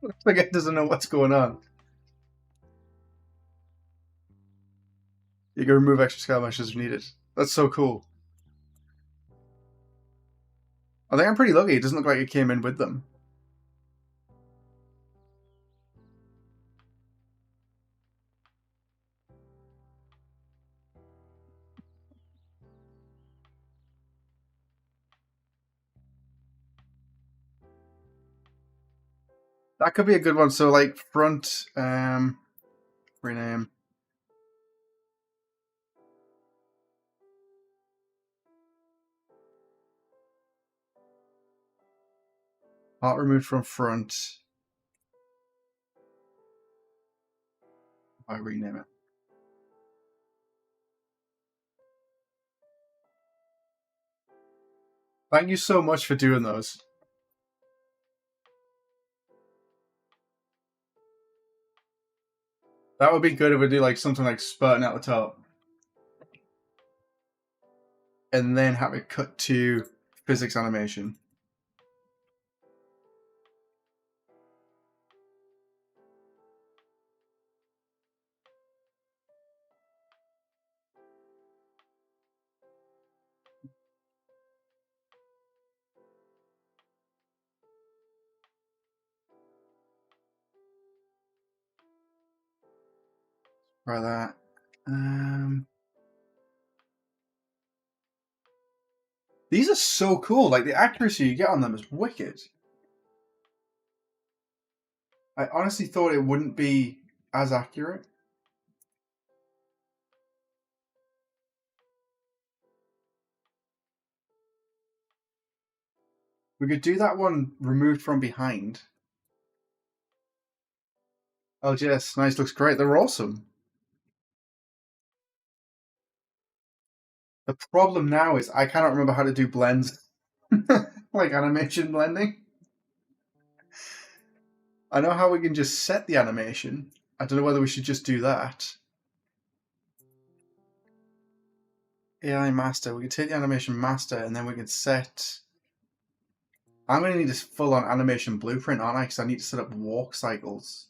Looks like it doesn't know what's going on. You can remove extra scale meshes if needed. That's so cool. I think I'm pretty lucky. It doesn't look like it came in with them. That could be a good one. So like front, rename. Part removed from front. I rename it. Thank you so much for doing those. That would be good if we do like something like spurting out the top. And then have it cut to physics animation. Try that. These are so cool. Like the accuracy you get on them is wicked. I honestly thought it wouldn't be as accurate. We could do that one removed from behind. Oh, yes, nice. Looks great. They're awesome. The problem now is I cannot remember how to do blends, like animation blending. I know how we can just set the animation. I don't know whether we should just do that. AI master. We can take the animation master and then we can set. I'm going to need a full-on animation blueprint, aren't I? Because I need to set up walk cycles.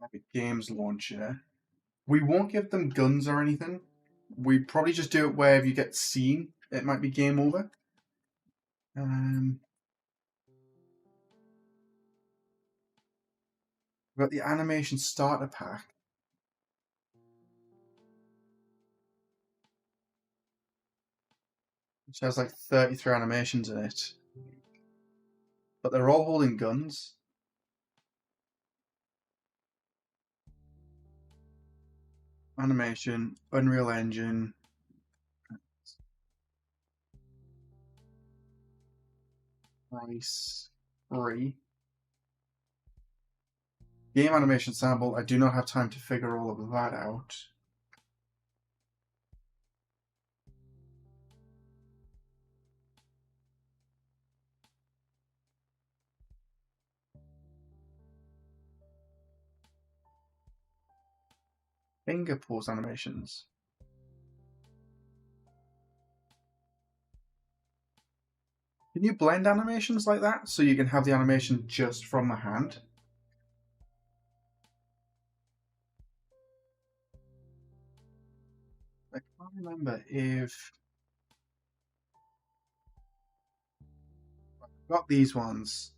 Epic Games Launcher. We won't give them guns or anything. We probably just do it where if you get seen, it might be game over. We've got the animation starter pack. Which has like 33 animations in it. But they're all holding guns. Animation, Unreal Engine. Price free. Game animation sample. I do not have time to figure all of that out. Finger pose animations. Can you blend animations like that so you can have the animation just from the hand? I can't remember if I've got these ones.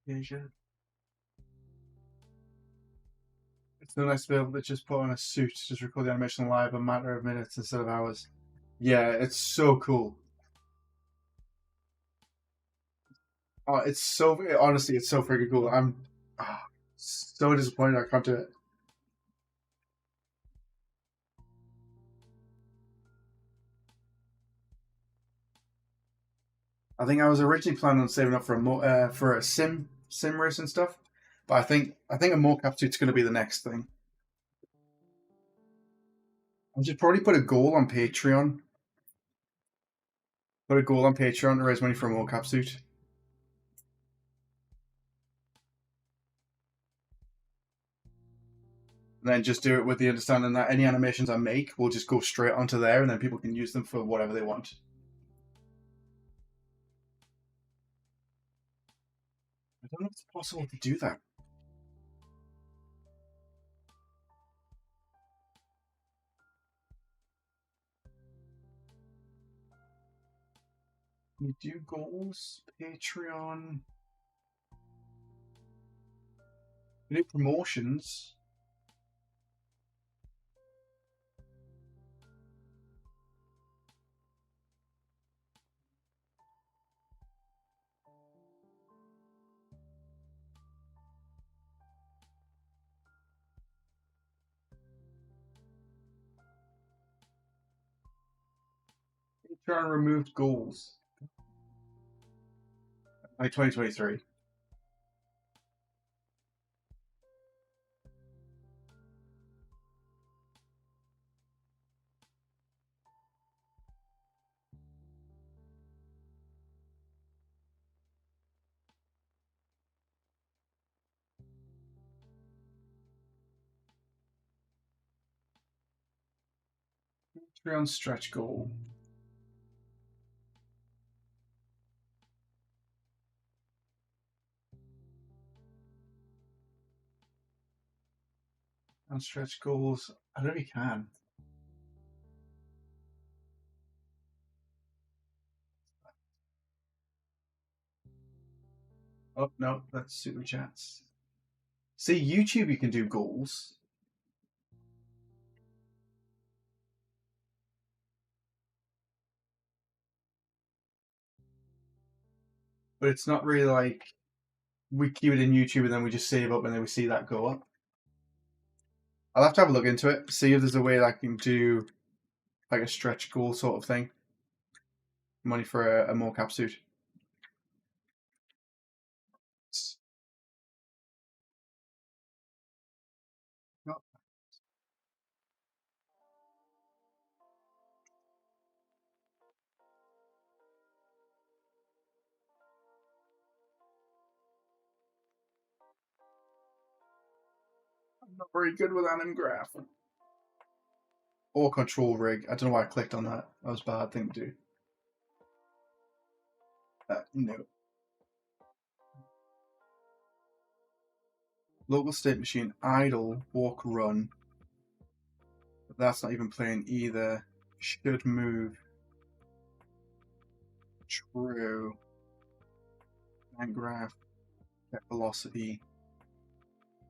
Asia. It's so nice to be able to just put on a suit, just record the animation live a matter of minutes instead of hours. Yeah, it's so cool. Oh, it's so honestly, it's so freaking cool. I'm so disappointed I can't do it. I think I was originally planning on saving up for a sim race and stuff, but I think a mocap suit's going to be the next thing. I should probably put a goal on Patreon. Put a goal on Patreon to raise money for a mocap suit. And then just do it with the understanding that any animations I make will just go straight onto there, and then people can use them for whatever they want. I don't know if it's possible to do that. Can you do goals? Patreon. You do promotions. Patreon removed goals. Like 2023. Patreon stretch goal. And stretch goals. I don't know if you can. Oh no, that's super chats. See, YouTube you can do goals. But it's not really like we keep it in YouTube and then we just save up and then we see that go up. I'll have to have a look into it, see if there's a way that I can do like a stretch goal sort of thing. Money for a mocap suit. No. I'm not very good with anim graph. Or control rig. I don't know why I clicked on that. That was a bad thing to do. No. Local state machine, idle, walk, run. But that's not even playing either. Should move. True. And graph. Get velocity.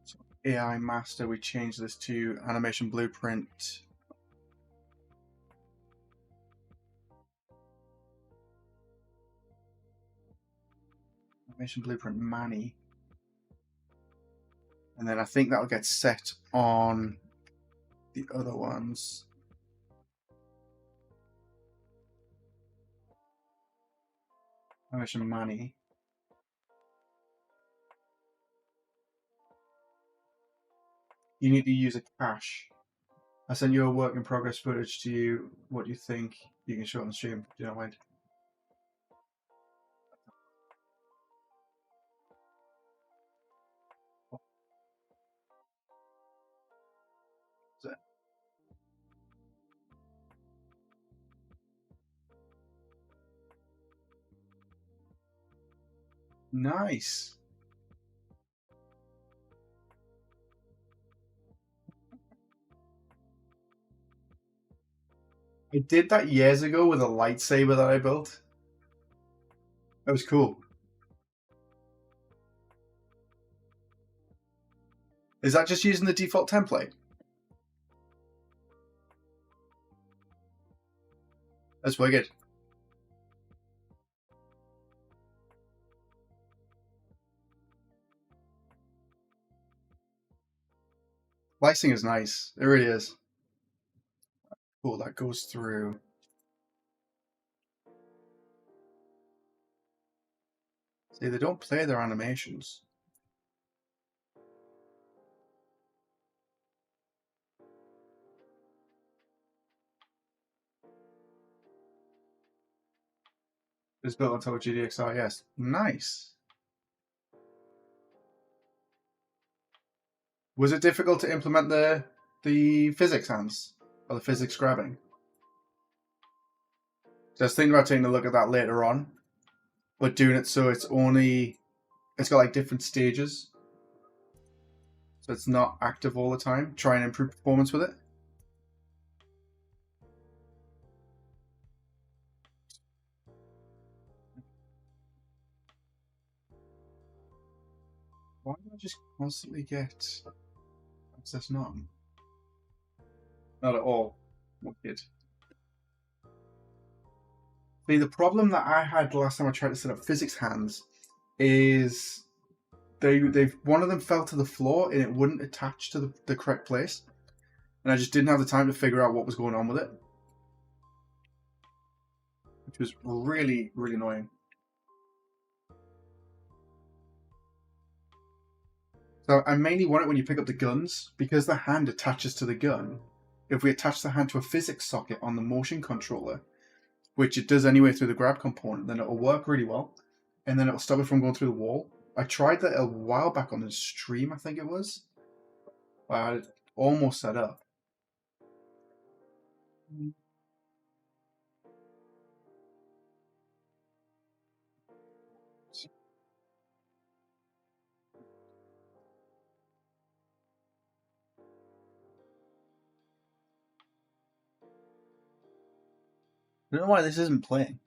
So AI master, we change this to animation blueprint. Animation blueprint Manny. And then I think that'll get set on the other ones. Animation Manny. You need to use a cache. I sent you a work in progress footage to you. What do you think? You can show it on the stream. Do you not mind? Nice. I did that years ago with a lightsaber that I built. That was cool. Is that just using the default template? That's wicked. Slicing is nice. It really is. Cool, that goes through. See, they don't play their animations. It's built on top of GDXR, yes. Nice. Was it difficult to implement the physics hands? Or the physics grabbing? So I was thinking about taking a look at that later on. But doing it so it's got like different stages. So it's not active all the time. Try and improve performance with it. Why do I just constantly get access none? Not at all. Wicked. See, the problem that I had the last time I tried to set up physics hands is one of them fell to the floor and it wouldn't attach to the correct place. And I just didn't have the time to figure out what was going on with it. Which was really, really annoying. So I mainly want it when you pick up the guns, because the hand attaches to the gun. If we attach the hand to a physics socket on the motion controller, which it does anyway through the grab component, then it'll work really well. And then it'll stop it from going through the wall. I tried that a while back on the stream, I think it was. I had it almost set up. I don't know why this isn't playing.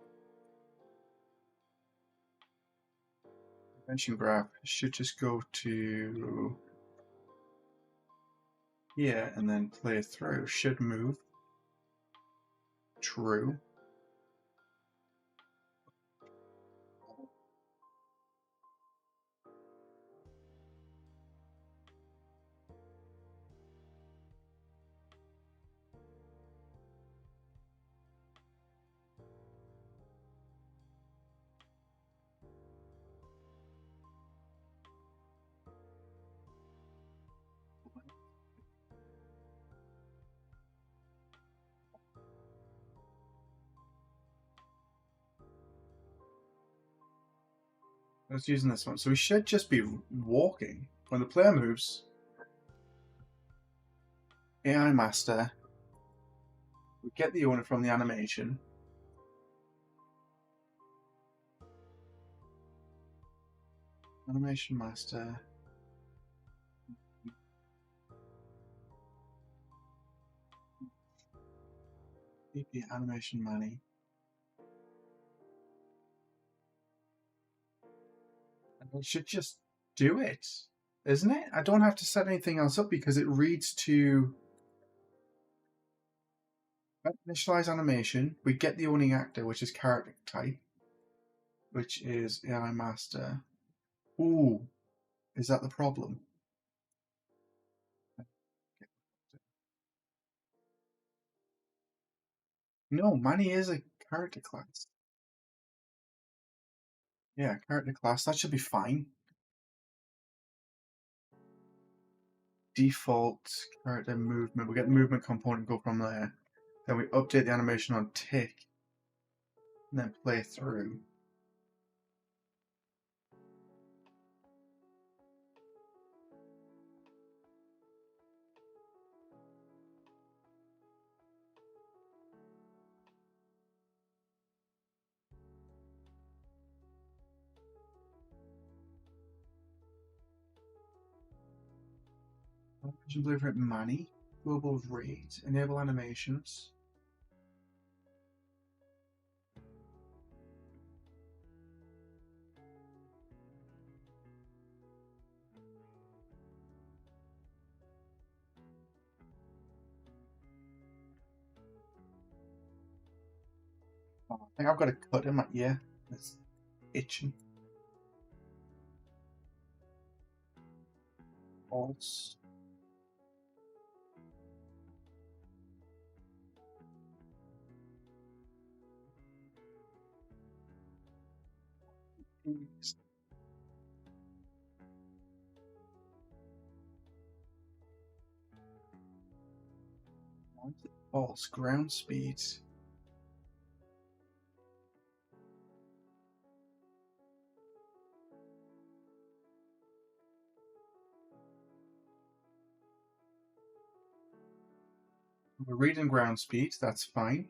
Convention graph should just go to here and then play through. Should move. True. I was using this one. So we should just be walking. When the player moves, AI Master, we get the owner from the animation. Animation Master. PP Animation Money. And we should just do it, isn't it? I don't have to set anything else up because it reads to initialize animation. We get the owning actor, which is character type, which is AI Master. Ooh, is that the problem? No, Manny is a character class. Yeah, character class. That should be fine. Default character movement. We get the movement component, go from there. Then we update the animation on tick. And then play through. Animation Blueprint Manny. Global read. Enable animations. Oh, I think I've got a cut in my ear. It's itching. False. False ground speed. We're reading ground speed, that's fine.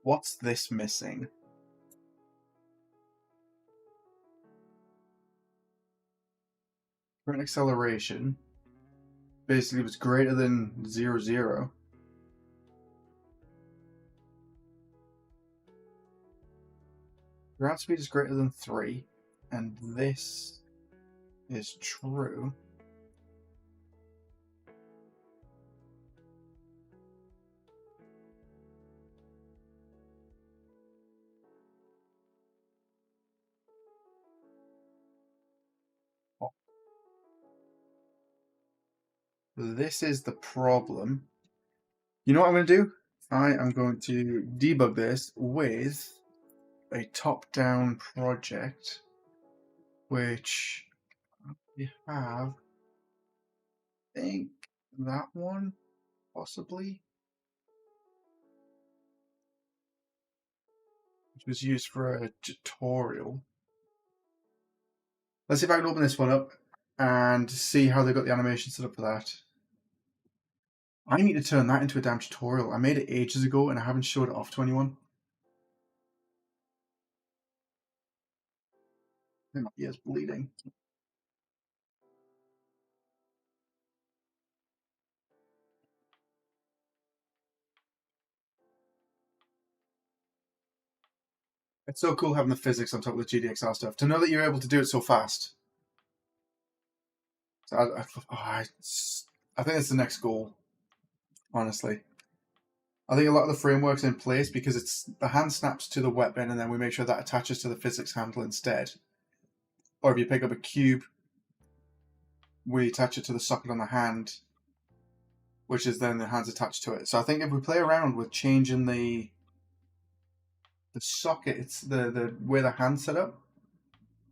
What's this missing? Current acceleration basically was greater than 0, 0. Ground speed is greater than 3, and this is true. This is the problem. You know what I'm going to do? I am going to debug this with a top-down project, which we have, I think, that one, possibly, which was used for a tutorial. Let's see if I can open this one up and see how they got the animation set up for that. I need to turn that into a damn tutorial. I made it ages ago and I haven't showed it off to anyone. I think my ear's bleeding. It's so cool having the physics on top of the GDXR stuff. To know that you're able to do it so fast. So I think it's the next goal, honestly. I think a lot of the framework's in place because it's the hand snaps to the weapon and then we make sure that attaches to the physics handle instead. Or if you pick up a cube, we attach it to the socket on the hand, which is then the hand's attached to it. So I think if we play around with changing the socket, it's the where the hand's set up,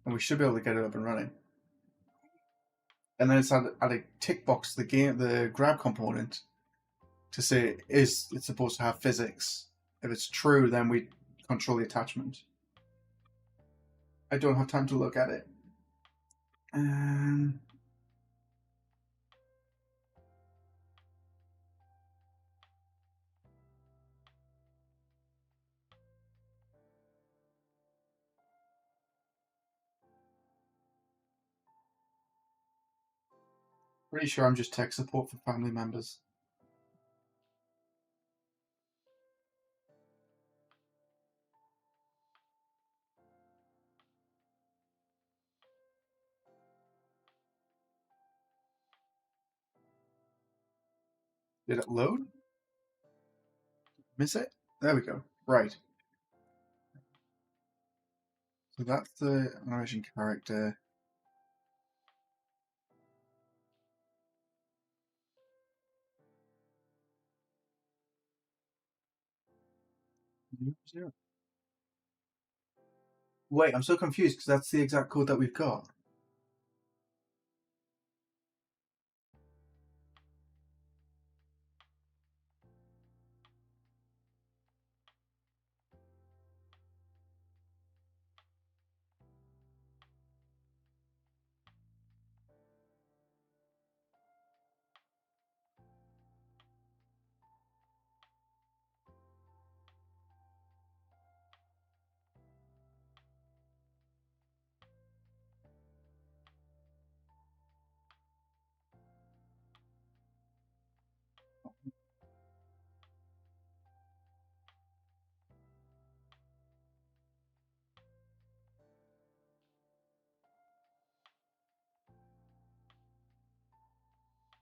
and we should be able to get it up and running. And then it's add a tick box to the game, the grab component, to say is it supposed to have physics. If it's true, then we control the attachment. I don't have time to look at it. Pretty sure I'm just tech support for family members. Did it load? Miss it? There we go. Right. So that's the animation character. Wait, I'm so confused because that's the exact code that we've got.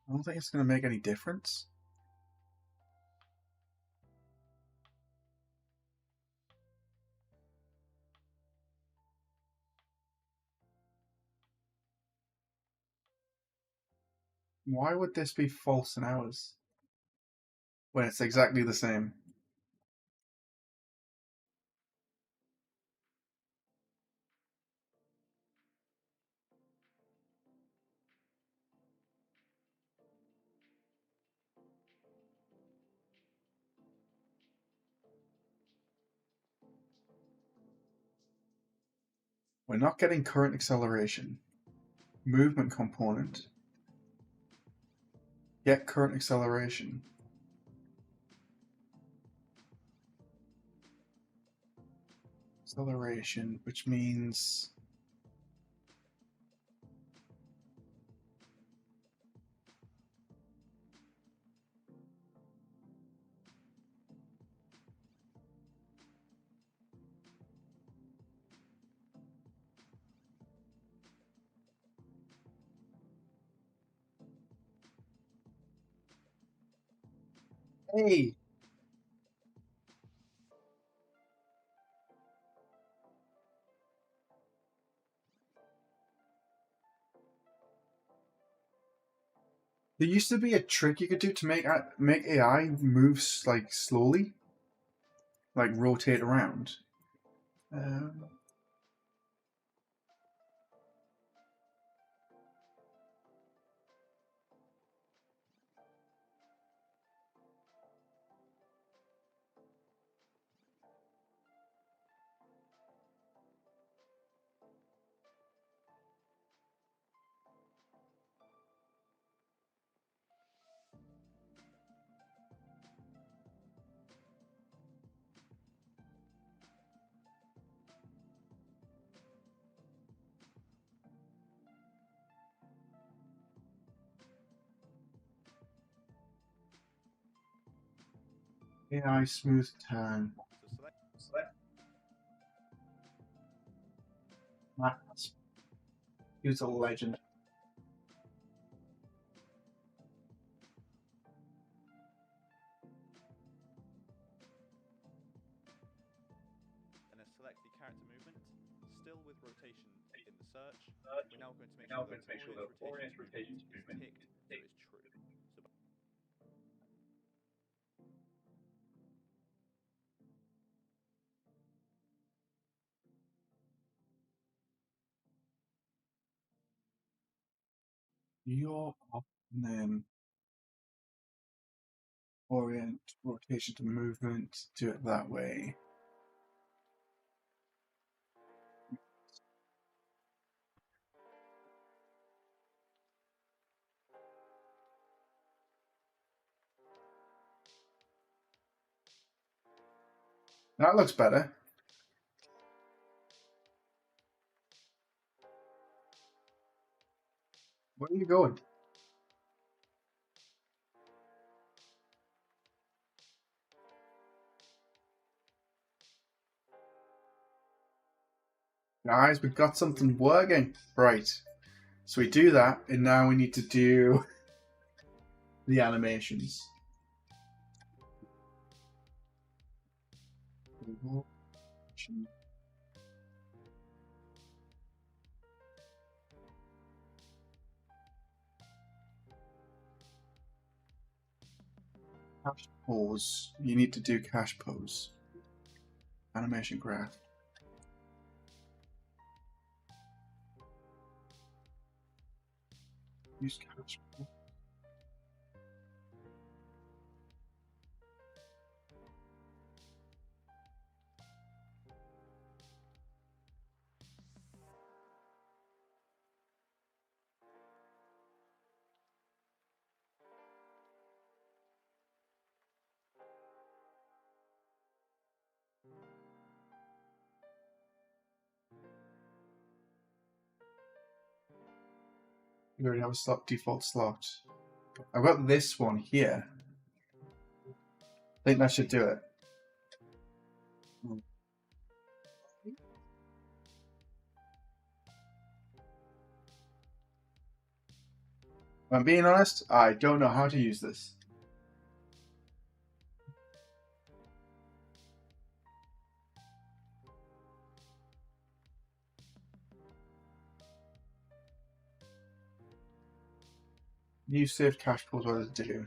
I don't think it's going to make any difference. Why would this be false in ours when it's exactly the same? We're not getting current acceleration. Movement component. Get current acceleration. Acceleration, which means hey. There used to be a trick you could do to make AI move like slowly, like rotate around. AI smooth turn. So select Max. He was a legend. and then select the character movement, still with rotation in the search. We're now going to make sure that audience rotations movement is ticked so it's true. So You're up and then orient rotation to movement. Do it that way. That looks better. Where are you going? Guys, we've got something working. Right. So we do that, and now we need to do the animations. Cache pose. You need to do cache pose. Animation graph. Use cache pose. You already have a default slot. I've got this one here. I think that should do it. If I'm being honest, I don't know how to use this. You saved cash pools, what does it do?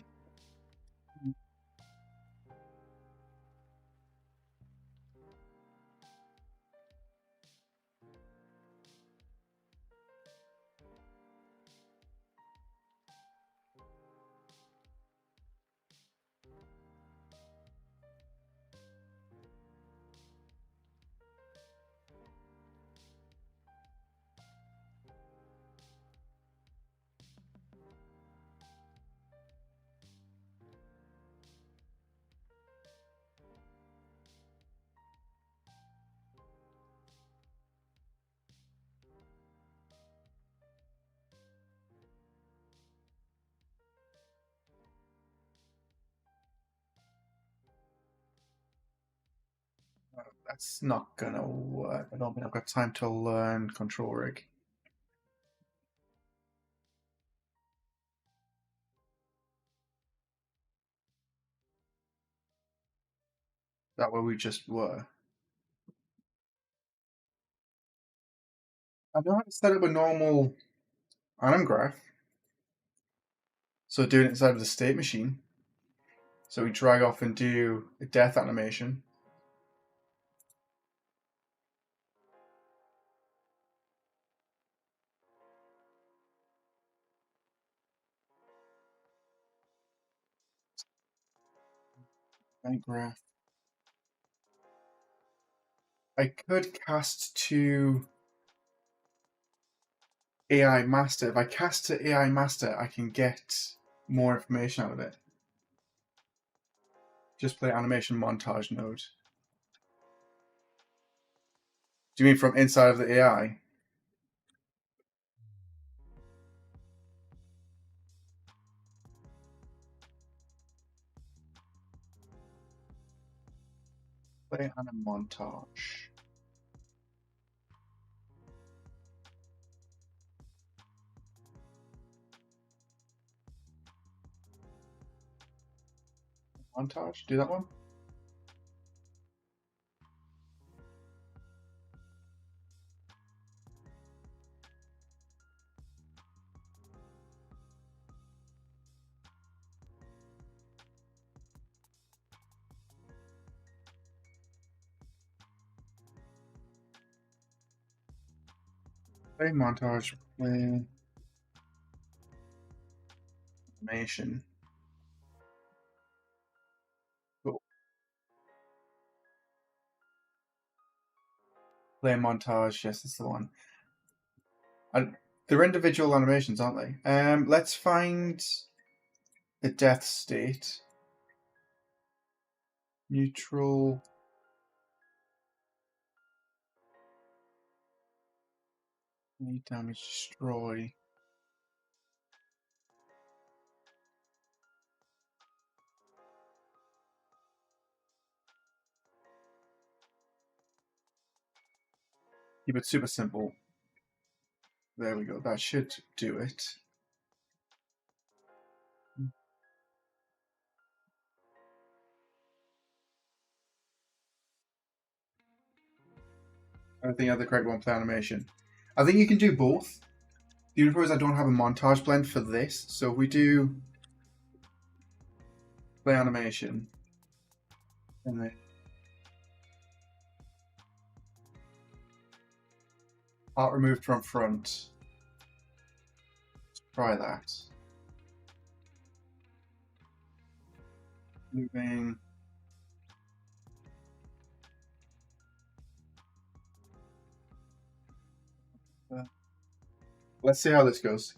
That's not gonna work. I don't think I've got time to learn control rig. That where we just were. I know how to set up a normal anim graph. So doing it inside of the state machine. So we drag off and do a death animation. Anim graph. I could cast to AI master. If I cast to AI master, I can get more information out of it. Just play animation montage node. Do you mean from inside of the AI? Play anim montage. Montage? Do that one? Play montage. Play animation. Cool. Play montage. Yes, that's the one. They're individual animations, aren't they? Let's find the death state. Neutral. Need damage destroy. Keep it super simple. There we go. That should do it. I think I have the correct one. Play animation. I think you can do both. The only problem is I don't have a montage blend for this. So if we do play animation and then part removed from front. Let's try that. Moving. Let's see how this goes.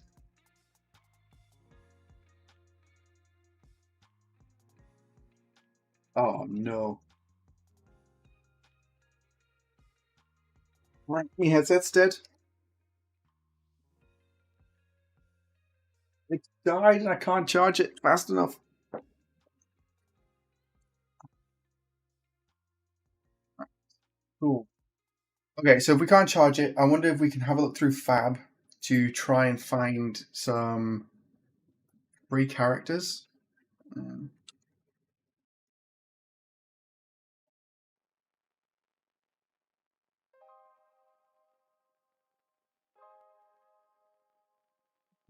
Oh no. My headset's dead. It died and I can't charge it fast enough. Cool. Okay, so if we can't charge it, I wonder if we can have a look through Fab to try and find some free characters.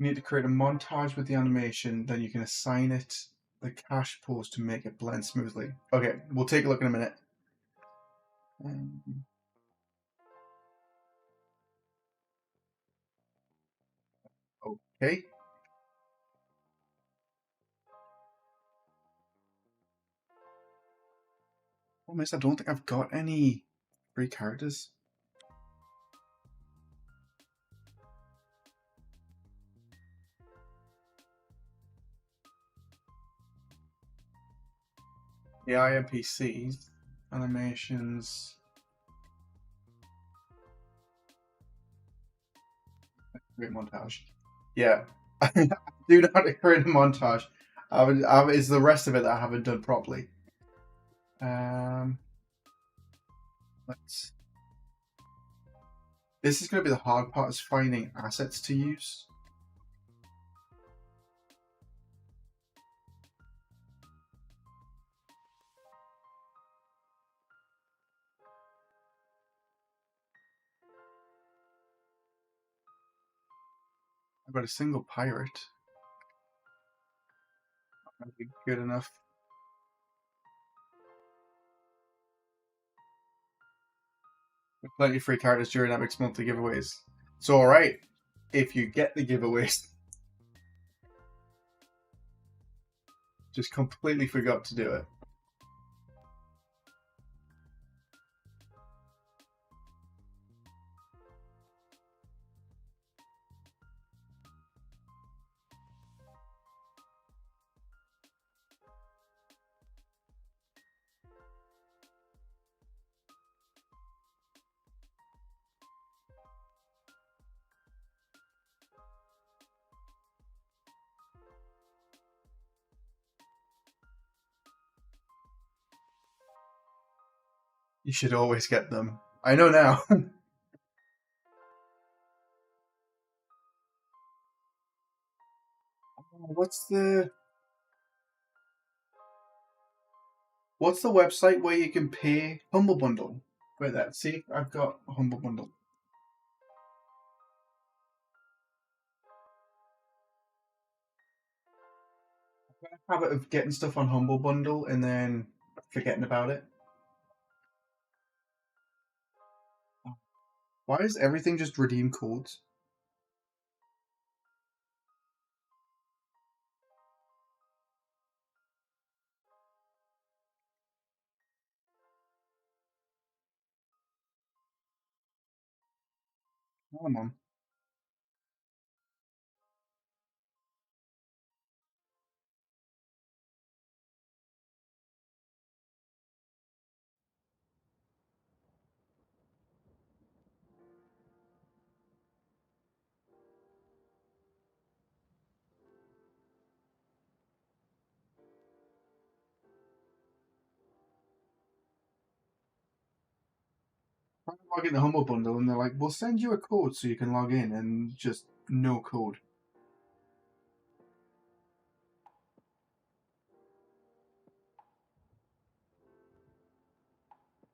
You need to create a montage with the animation, then you can assign it the cache pose to make it blend smoothly. Okay, we'll take a look in a minute. Okay. Problem is, I don't think I've got any free characters. AI NPCs, animations. Create montage. Yeah, I do know how to create a montage. It's the rest of it that I haven't done properly. Let's. This is going to be the hard part: is finding assets to use. I've got a single pirate. That'd be good enough. Plenty of free characters during Epic's monthly giveaways. It's alright if you get the giveaways. Just completely forgot to do it. You should always get them. I know now. What's the website where you can pay Humble Bundle? Wait there, see, I've got a Humble Bundle. I've got a habit of getting stuff on Humble Bundle and then forgetting about it. Why is everything just redeem codes? Come on. I log in the Humble Bundle and they're like, we'll send you a code so you can log in, and just no code.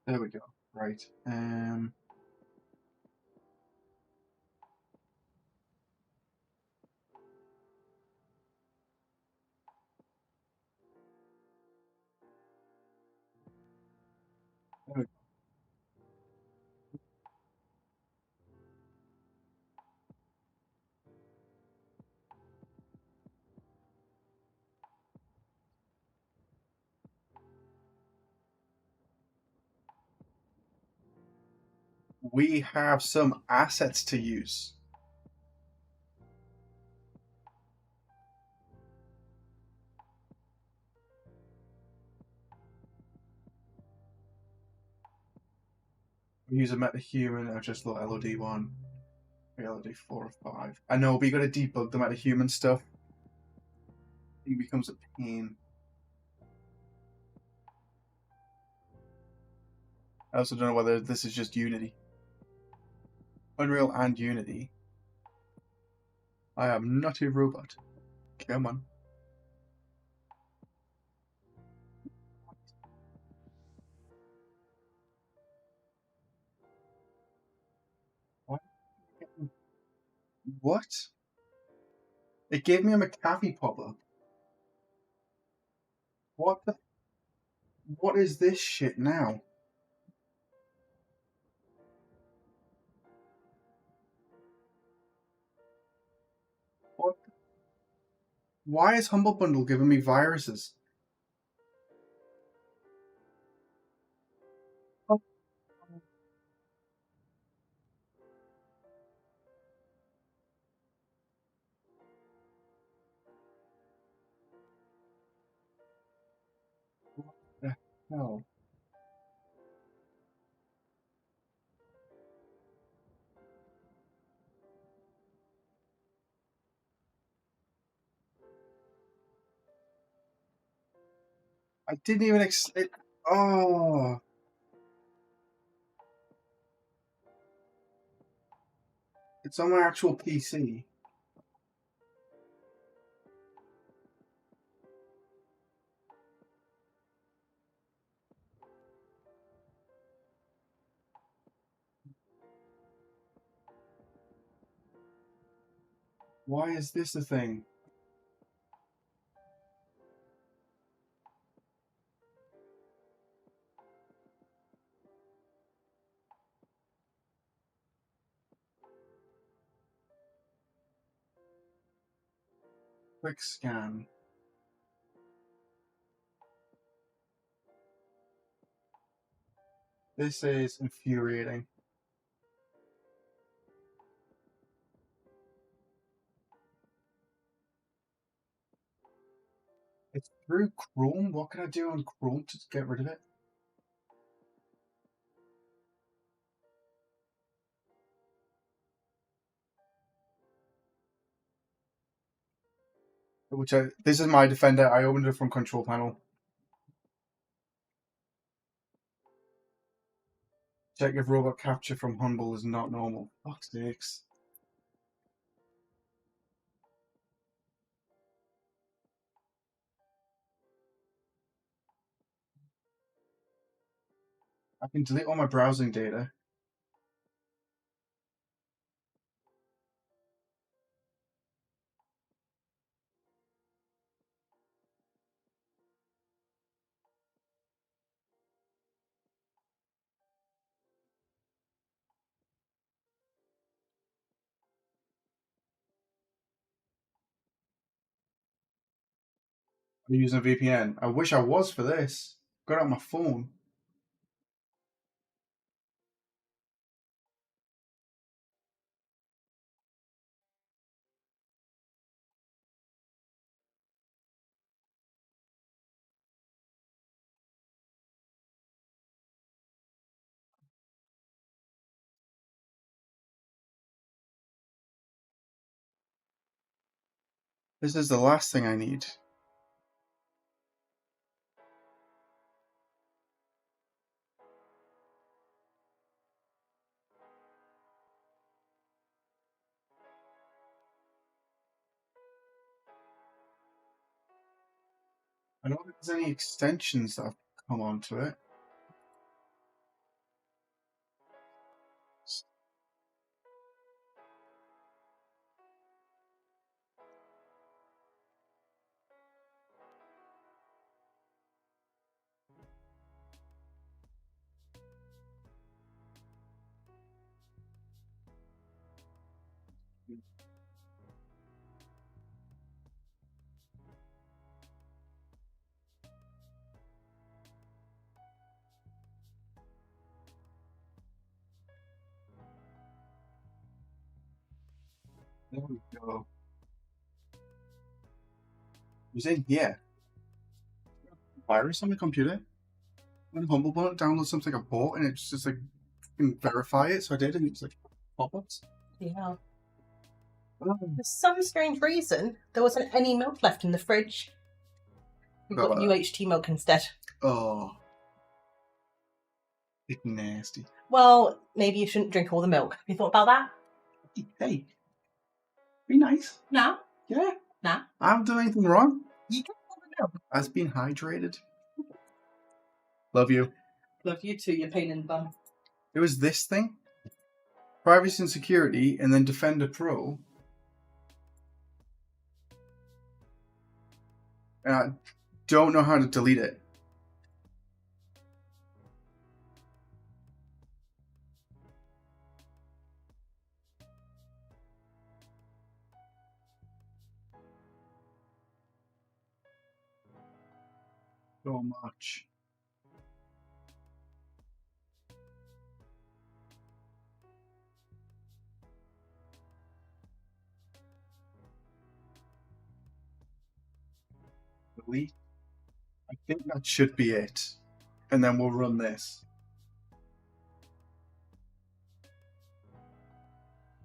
There we go. Right. We have some assets to use. We use a metahuman or just little LOD1. Reality 4 or 5. I know, but you gotta debug the metahuman stuff. It becomes a pain. I also don't know whether this is just Unity. Unreal and Unity. I am not a robot. Come on. What? What? It gave me a McAfee pop-up. What the? What is this shit now? What? Why is Humble Bundle giving me viruses? Oh. What the hell? I didn't even oh. It's on my actual PC. Why is this a thing? Quick scan. This is infuriating. It's through Chrome. What can I do on Chrome to get rid of it? This is my Defender. I opened it from Control Panel. Check if robot capture from Humble is not normal. Fuck's sakes. I can delete all my browsing data. I'm using a VPN. I wish I was for this. Got it on my phone. This is the last thing I need. I don't think there's any extensions that have come onto it. There we go. It was in here. Virus on the computer. When Humble Bundle downloads something I bought and it's just like can verify it, so I did, and it's like pop-ups. Yeah. Oh. For some strange reason, there wasn't any milk left in the fridge. We got UHT milk instead. Oh. It's nasty. Well, maybe you shouldn't drink all the milk. Have you thought about that? Hey. Be nice. No. Yeah. No. I haven't done anything wrong. You drink all the milk. I've been hydrated. Love you. Love you too, you pain in the bum. It was this thing. Privacy and security, and then Defender Pro. And I don't know how to delete it. So much. Delete. I think that should be it. And then we'll run this.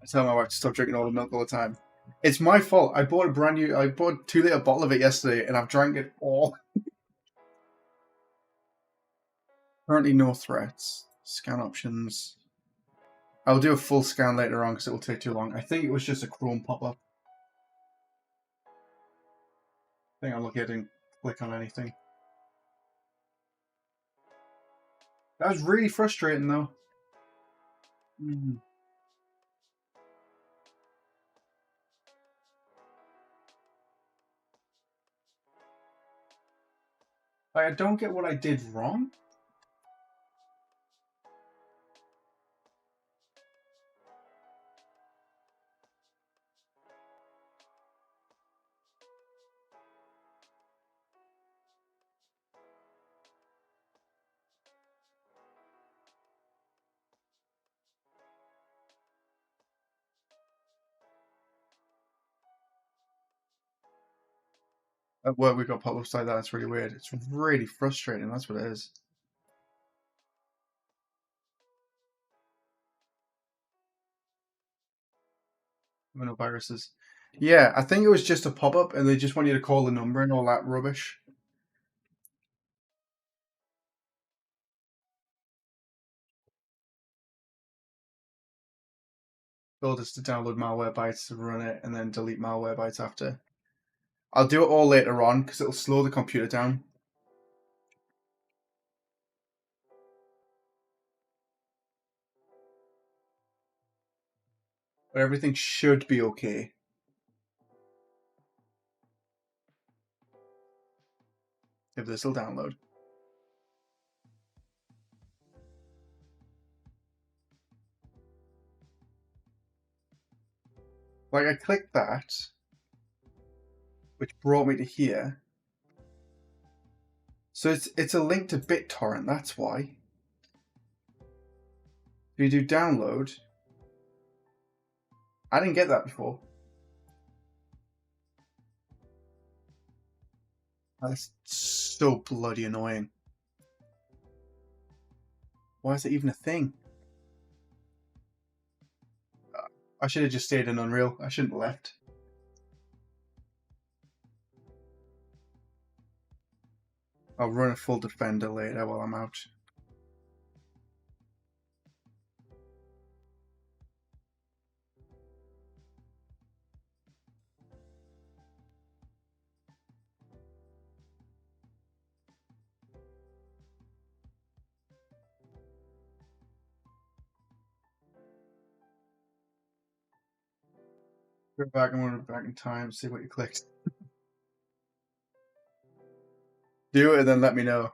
I tell my wife to stop drinking all the milk all the time. It's my fault. I bought a brand new, I bought a 2 litre bottle of it yesterday and I've drank it all. Currently no threats. Scan options. I'll do a full scan later on because it will take too long. I think it was just a Chrome pop-up. I think I'm lucky I didn't click on anything. That was really frustrating though. I don't get what I did wrong. At work we got pop-ups like that. It's really weird. It's really frustrating. That's what it is. No viruses. Yeah, I think it was just a pop-up and they just want you to call the number and all that rubbish. Told us to download Malwarebytes to run it and then delete Malwarebytes after. I'll do it all later on because it'll slow the computer down. But everything should be okay. If this will download. Like I clicked that, which brought me to here. So it's a link to BitTorrent, that's why. If you do download, I didn't get that before. That's so bloody annoying. Why is it even a thing? I should have just stayed in Unreal. I shouldn't have left. I'll run a full Defender later while I'm out. Go back and run back in time, see what you clicked. Do it and then let me know.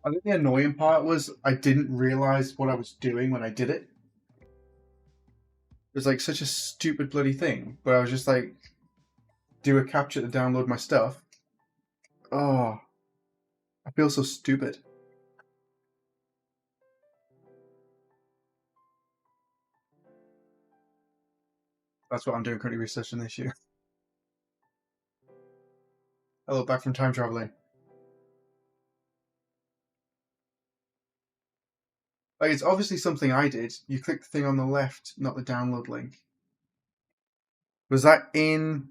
I think the annoying part was I didn't realize what I was doing when I did it. It was like such a stupid bloody thing, but I was just like, do a capture to download my stuff. Oh, I feel so stupid. That's what I'm doing, currently researching this year. Hello, back from time traveling. Like, it's obviously something I did. You click the thing on the left, not the download link. Was that in...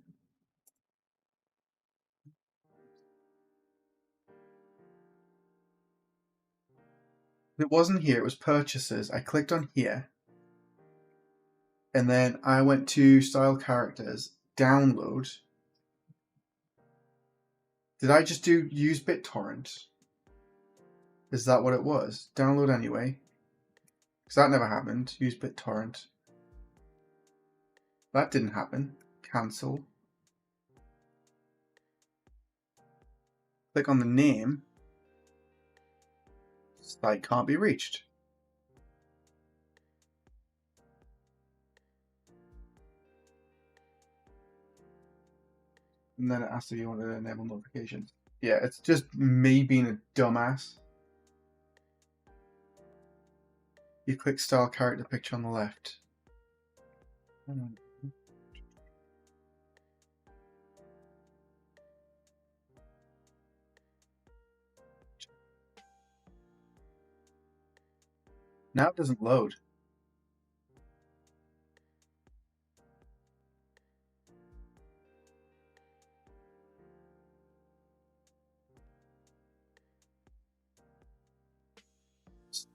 It wasn't here, it was purchases. I clicked on here. And then I went to style characters, download. Did I just do use BitTorrent? Is that what it was? Download anyway. Because that never happened. Use BitTorrent. That didn't happen. Cancel. Click on the name. Site can't be reached. And then it asks if you want to enable notifications. Yeah, it's just me being a dumbass. You click style character picture on the left. Now it doesn't load.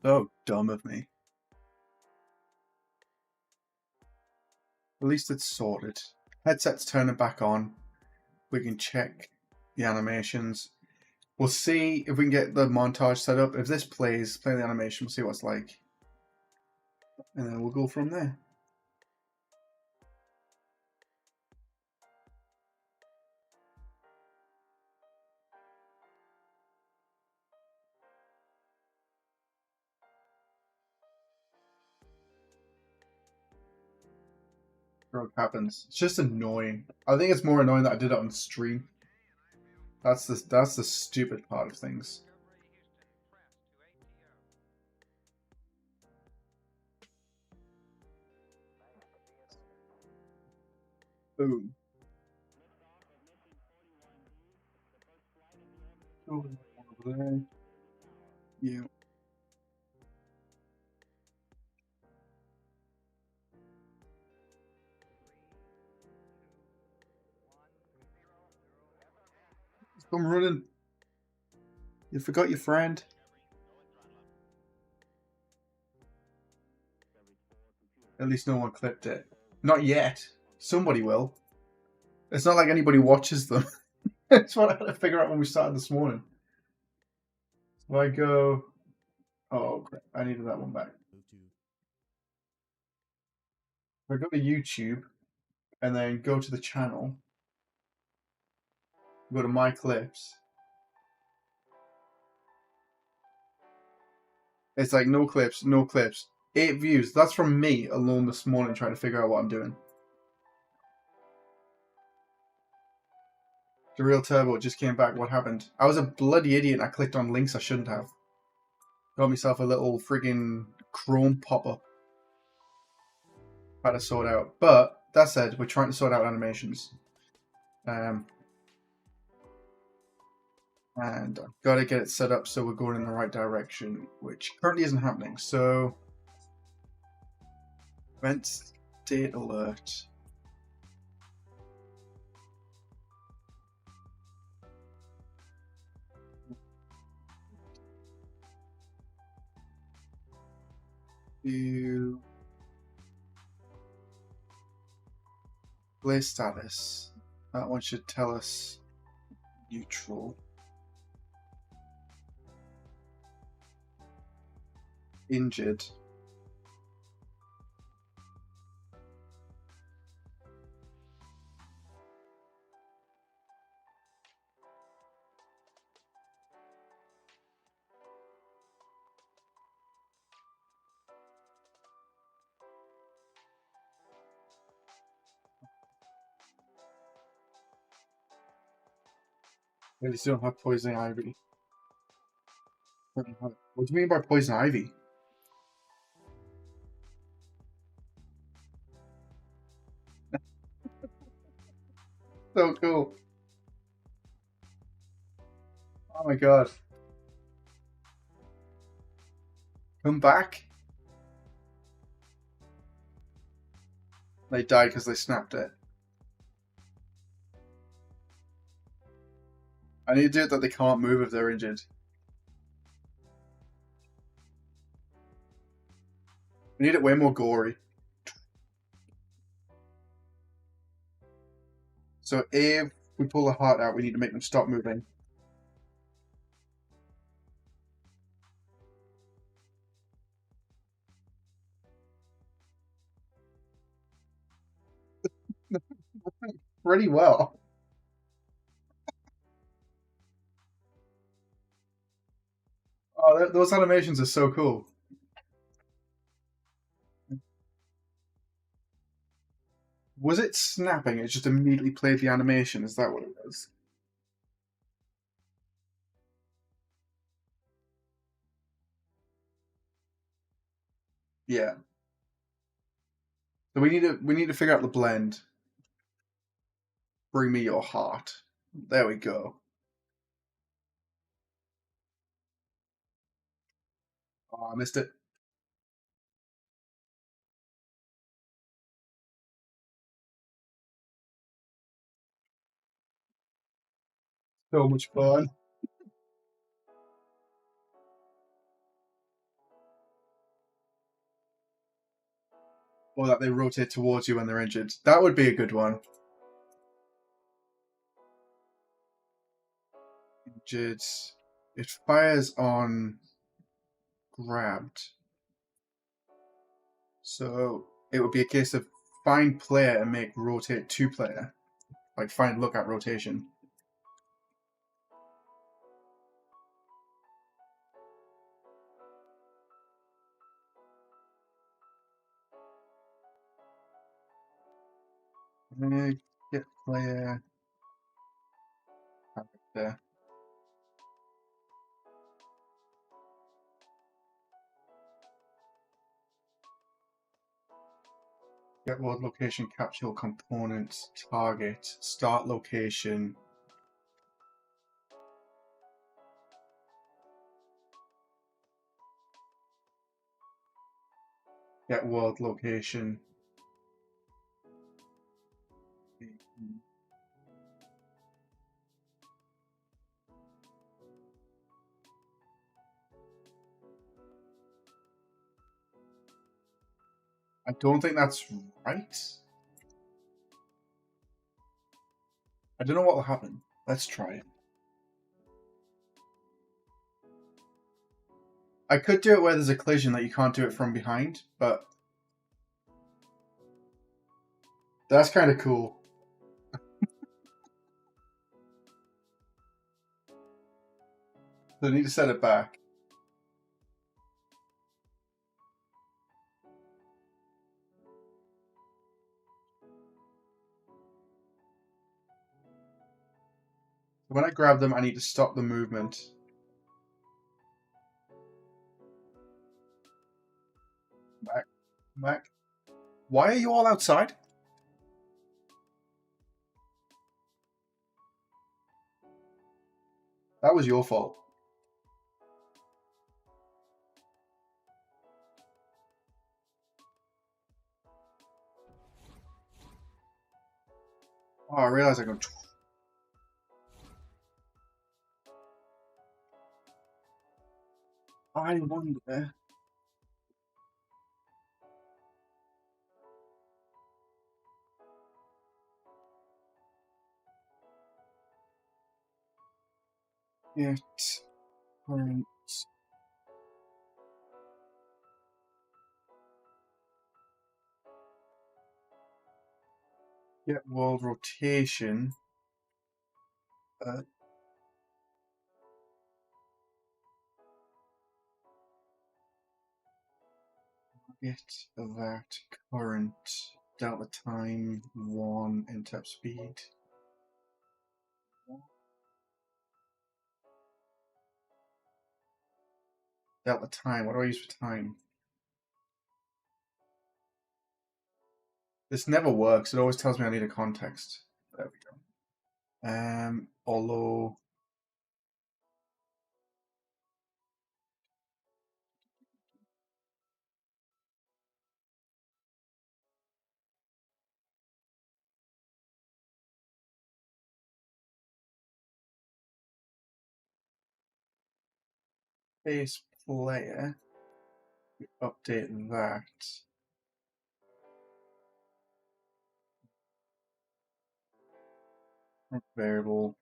So dumb of me. At least it's sorted. Headset's turning back on. We can check the animations. We'll see if we can get the montage set up. If this plays, play the animation, we'll see what it's like. And then we'll go from there. What happens. It's just annoying. I think it's more annoying that I did it on stream. That's the stupid part of things. Boom. Over there. Yeah. Come running. You forgot your friend. At least no one clipped it. Not yet. Somebody will. It's not like anybody watches them. That's what I had to figure out when we started this morning. So I go... Oh, crap. I needed that one back. I go to YouTube and then go to the channel. Go to my clips. It's like no clips, no clips. 8 views. That's from me alone this morning trying to figure out what I'm doing. The real turbo just came back. What happened? I was a bloody idiot and I clicked on links I shouldn't have. Got myself a little friggin' Chrome pop-up. Had to sort out. But, that said, we're trying to sort out animations. And I've got to get it set up so we're going in the right direction, which currently isn't happening. So, event state alert. Play status. That one should tell us neutral. Injured. At least you don't have poison ivy. What do you mean by poison ivy? So cool. Oh my god. Come back. They died because they snapped it. I need to do it that they can't move if they're injured. We need it way more gory. So if we pull the heart out, we need to make them stop moving. Pretty well. Oh, those animations are so cool. Was it snapping? It just immediately played the animation. Is that what it was? Yeah. So we need to figure out the blend. Bring me your heart. There we go. Oh, I missed it. So much fun. Or that they rotate towards you when they're injured. That would be a good one. Injured. It fires on grabbed. So it would be a case of find player and make rotate to player. Like find look at rotation. Get player. There. Get world location, capsule components, target, start location. Get world location. I don't think that's right. I don't know what will happen. Let's try it. I could do it where there's a collision that you can't do it from behind, but that's kind of cool. So I need to set it back. When I grab them, I need to stop the movement. Back, back. Why are you all outside? That was your fault. Oh, I realize I go. I wonder. Get current. Get world rotation. Get that current delta time 1 and tap speed. Delta time. What do I use for time? This never works. It always tells me I need a context. There we go. Although base player. We update that. Variable.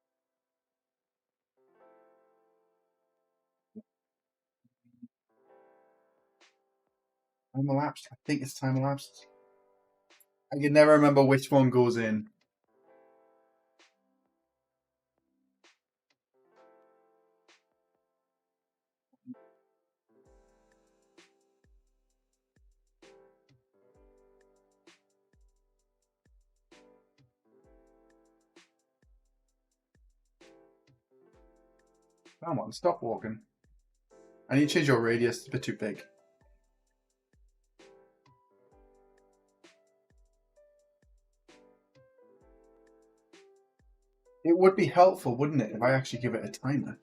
Time elapsed. I think it's time elapsed. I can never remember which one goes in. Come on, stop walking. I need to change your radius. It's a bit too big. It would be helpful, wouldn't it, if I actually give it a timer?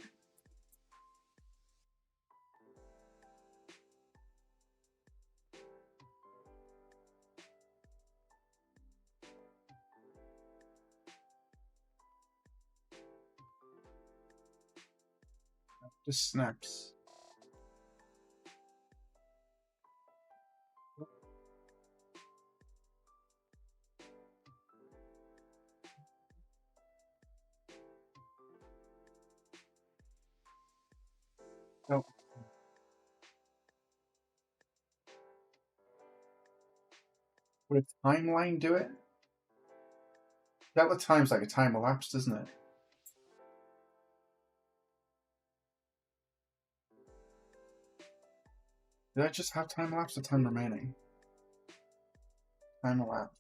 Just snaps. No. Would a timeline do it? Delta time's like a time elapsed, isn't it? Did I just have time elapsed or time remaining? Time elapsed.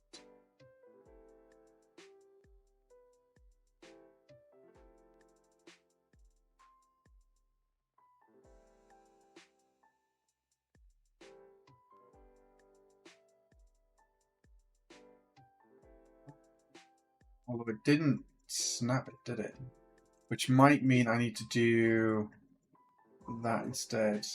Although it didn't snap it, did it? Which might mean I need to do that instead.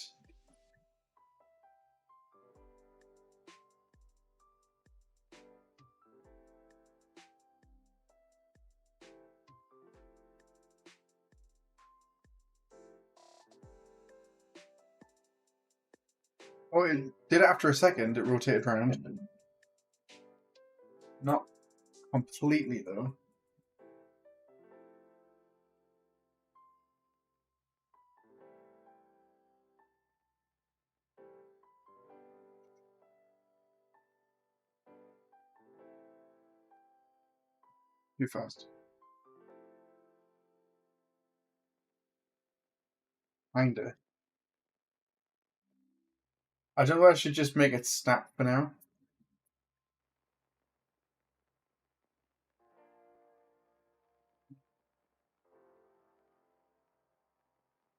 Oh, it did it after a second. It rotated around. Not completely, though. Too fast. Kinda. I don't know if I should just make it snap for now.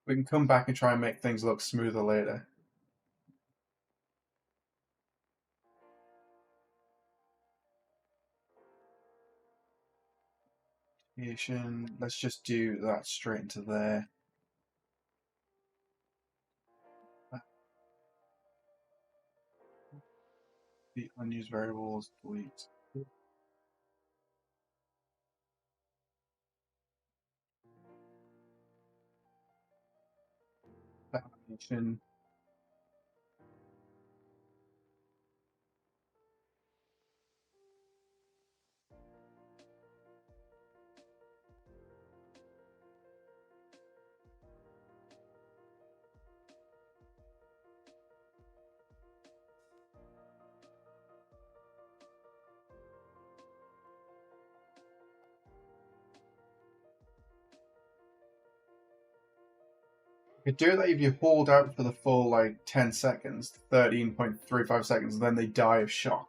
We can come back and try and make things look smoother later. Let's just do that straight into there. The unused variables, delete. Animation. You could do that if you hold out for the full like 10 seconds, 13.35 seconds, and then they die of shock.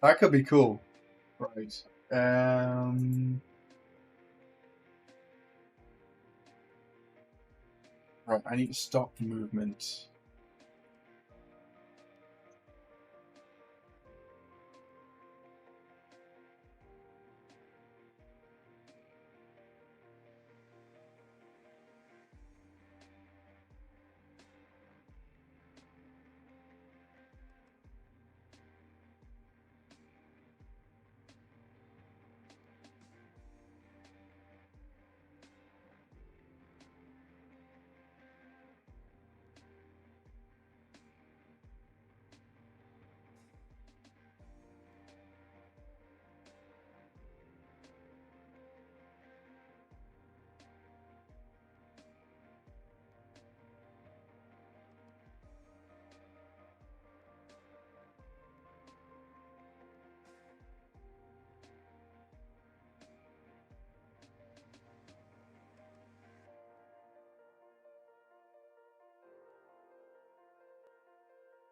That could be cool. Right. Right, I need to stop movement.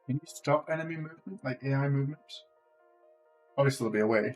Can you stop enemy movement, like AI movements? Obviously, there'll be a way.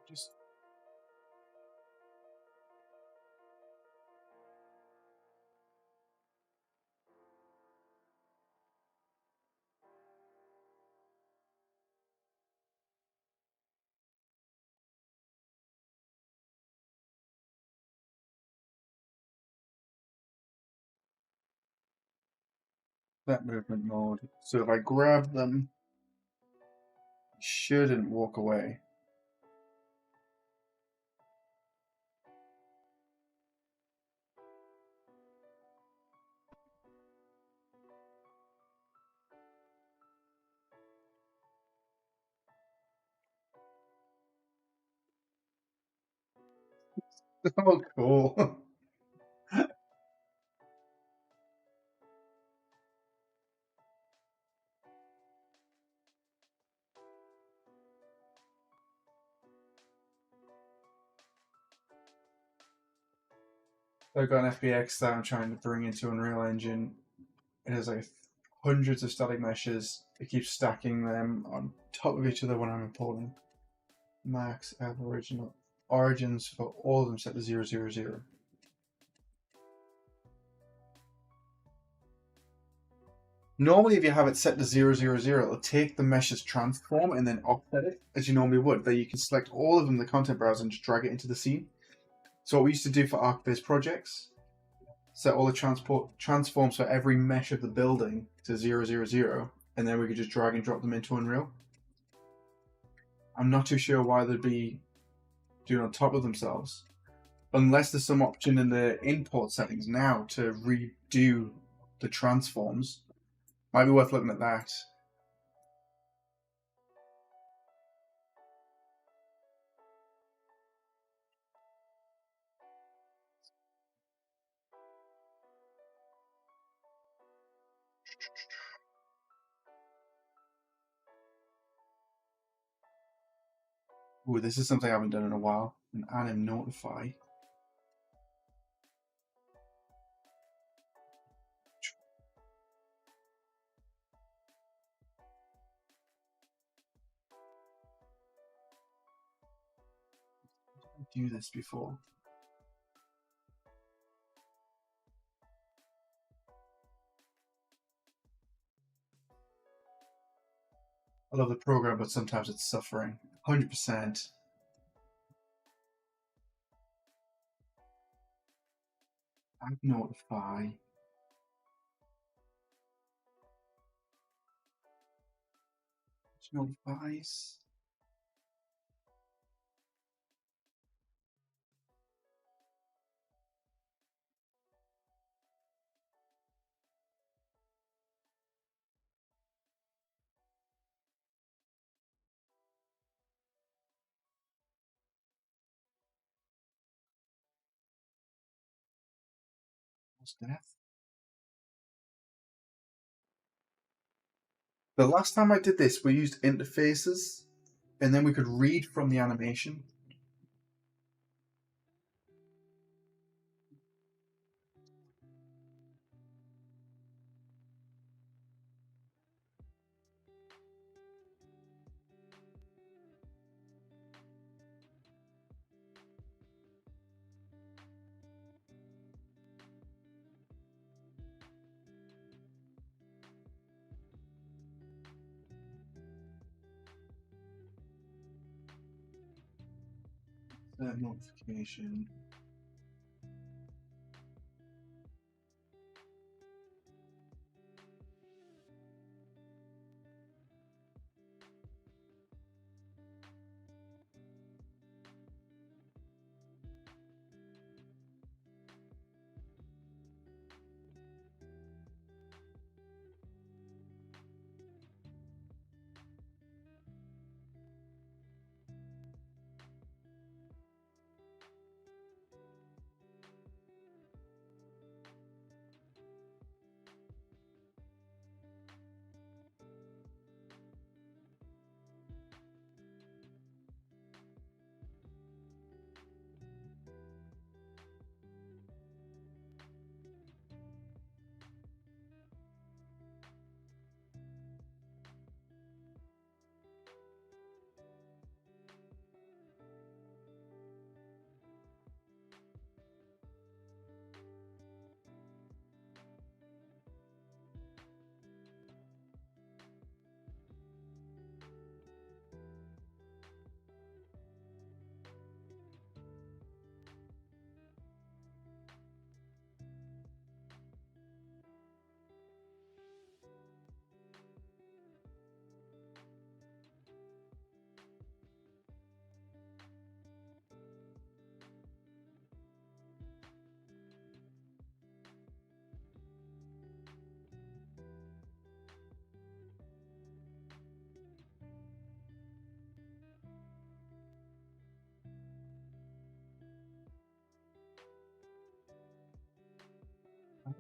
Just that movement mode. So if I grab them, shouldn't walk away. Oh, cool. I've got an FBX that I'm trying to bring into Unreal Engine. It has like hundreds of static meshes. It keeps stacking them on top of each other when I'm importing. Max Aboriginal origins for all of them set to 000. Normally, if you have it set to 000, it'll take the mesh's transform and then offset it as you normally would. Then you can select all of them in the content browser and just drag it into the scene. So what we used to do for ArcBase projects, set all the transforms for every mesh of the building to 000, and then we could just drag and drop them into Unreal. I'm not too sure why they'd be doing on top of themselves, unless there's some option in the import settings now to redo the transforms. Might be worth looking at that. Ooh, this is something I haven't done in a while. An anim notify. Do this before. I love the program, but sometimes it's suffering. 100%. Add notify. Notifies. What's death? The last time I did this, we used interfaces, and then we could read from the animation. Notification.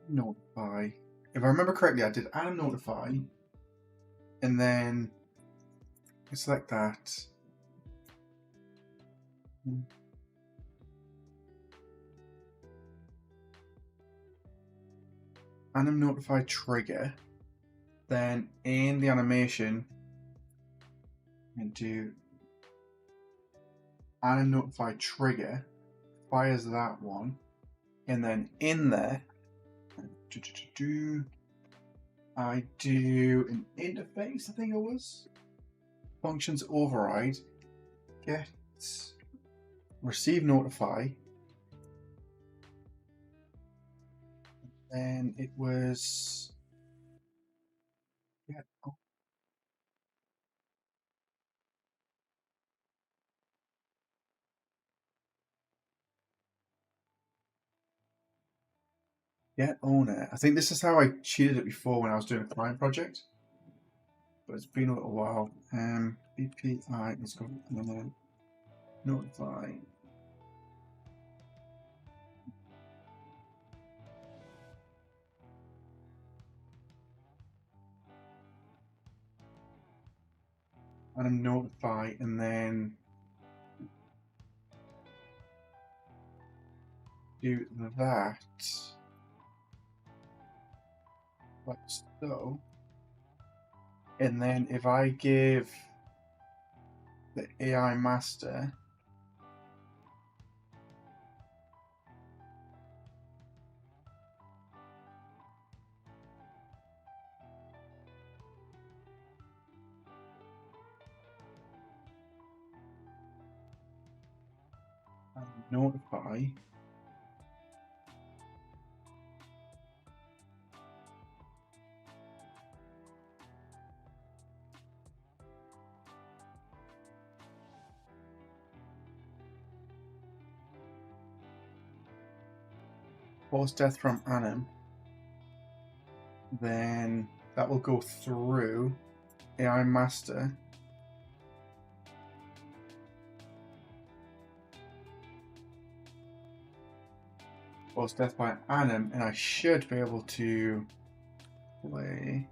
Notify. If I remember correctly, I did anim notify, and then I select that. Anim notify trigger. Then in the animation, and do anim notify trigger, fires that one, and then in there, I do an interface, I think it was. Functions override, get receive notify. Then it was get owner. I think this is how I cheated it before when I was doing a client project, but it's been a little while. BPI, let's go and then notify. And notify, and then do that like so. And then if I give the AI master notify, force death from anim, then that will go through AI master. Force death by anim, and I should be able to play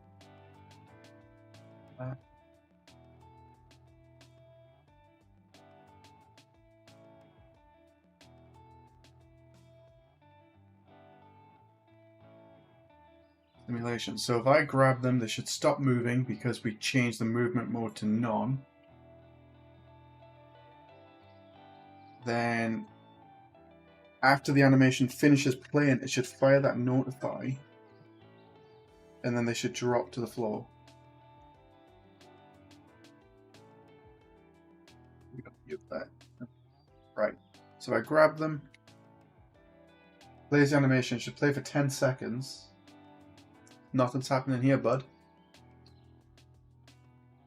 that. Simulation. So if I grab them, they should stop moving because we changed the movement mode to none. Then after the animation finishes playing, it should fire that notify, and then they should drop to the floor. We don't use that. Right. So I grab them, plays the animation, should play for 10 seconds. Nothing's happening here, bud.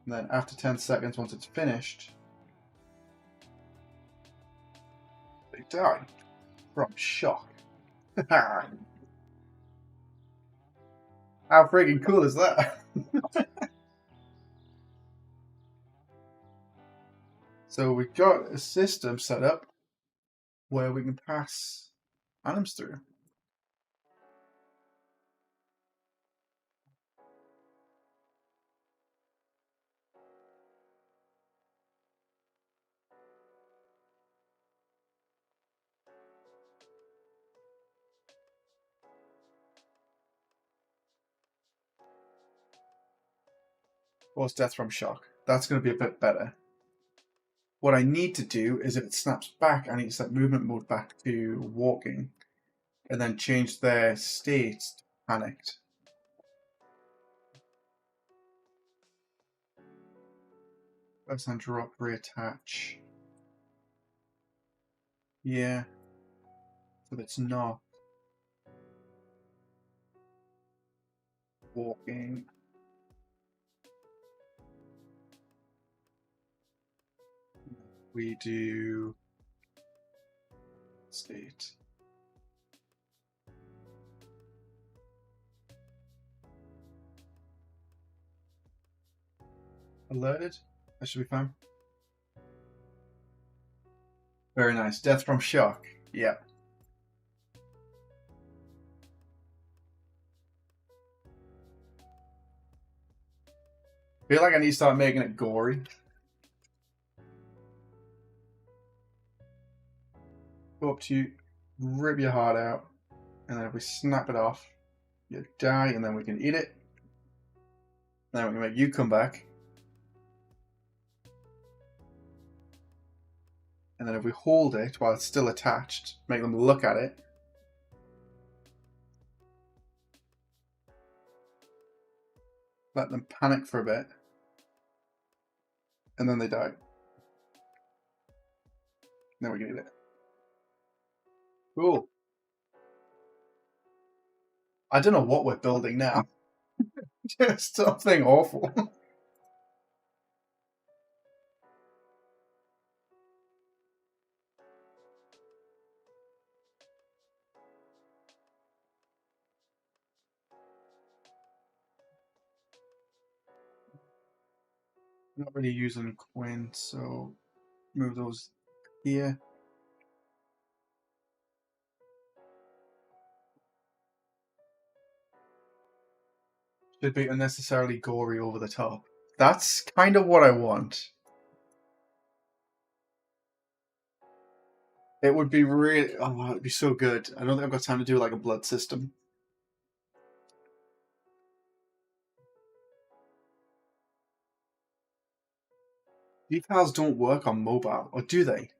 And then after 10 seconds, once it's finished, they die from shock. How freaking cool is that? So we've got a system set up where we can pass anims through. Force death from shock. That's going to be a bit better. What I need to do is if it snaps back, I need to set movement mode back to walking and then change their state to panicked. First hand drop, reattach. Yeah. So it's not walking. We do state. Alerted. That should be fine. Very nice. Death from shock. Yeah. feel like I need to start making it gory. Go up to you, rip your heart out, and then if we snap it off, you die, and then we can eat it. Then we can make you come back. And then if we hold it while it's still attached, make them look at it. Let them panic for a bit. And then they die. Then we can eat it. Cool. I don't know what we're building now. Just something awful. Not really using Quinn, so move those here. Should be unnecessarily gory over the top. That's kind of what I want. It would be really, oh, it'd be so good. I don't think I've got time to do like a blood system. Decals don't work on mobile, or do they?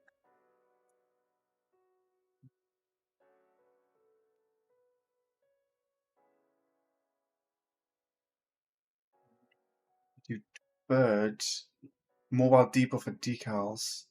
Do birds, mobile debuff for decals.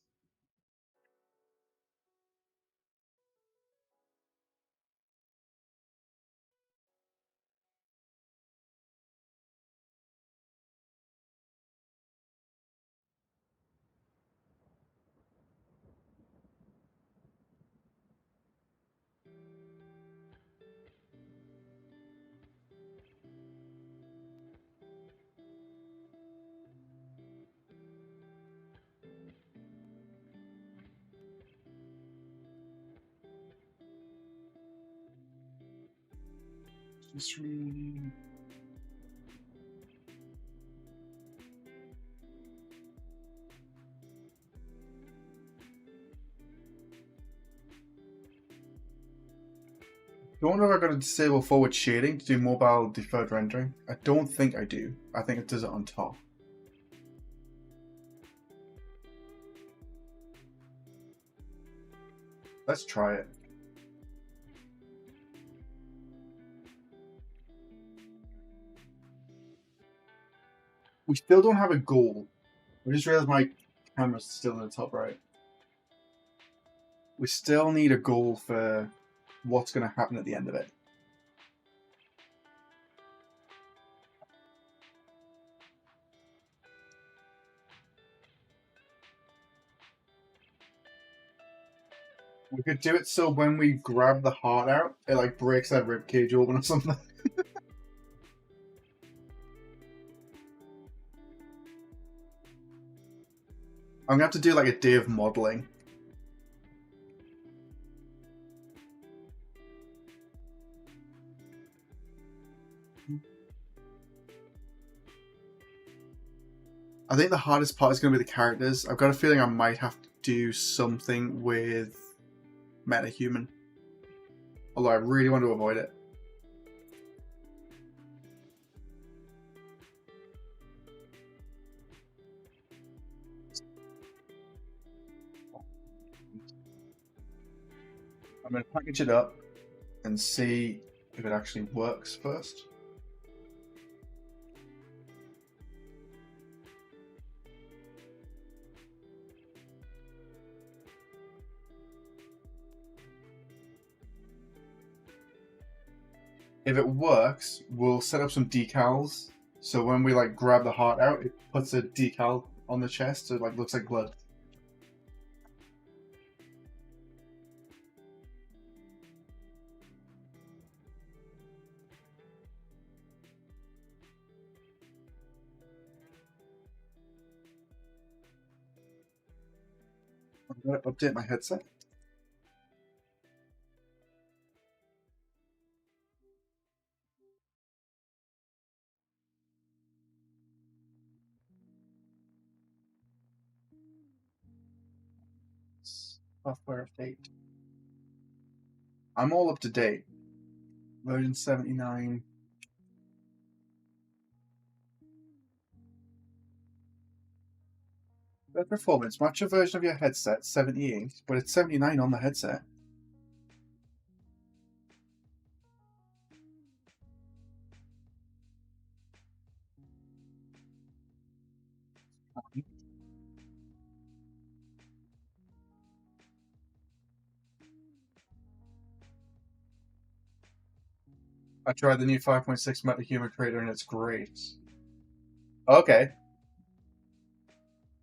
Just really... Don't know if I've got to disable forward shading to do mobile deferred rendering. I don't think I do. I think it does it on top. Let's try it. We still don't have a goal. I just realized my camera's still in the top right. We still need a goal for what's going to happen at the end of it. We could do it so when we grab the heart out, it like breaks that ribcage open or something. I'm gonna have to do like a day of modeling. I think the hardest part is going to be the characters. I've got a feeling I might have to do something with MetaHuman. Although I really want to avoid it. I'm going to package it up and see if it actually works first. If it works, we'll set up some decals. So when we like grab the heart out, it puts a decal on the chest, so it like looks like blood. I'm going to update my headset. Software update. I'm all up to date. Version 79. Better performance. Match a version of your headset, 78, but it's 79 on the headset. I tried the new 5.6 Meta Human Creator and it's great. Okay.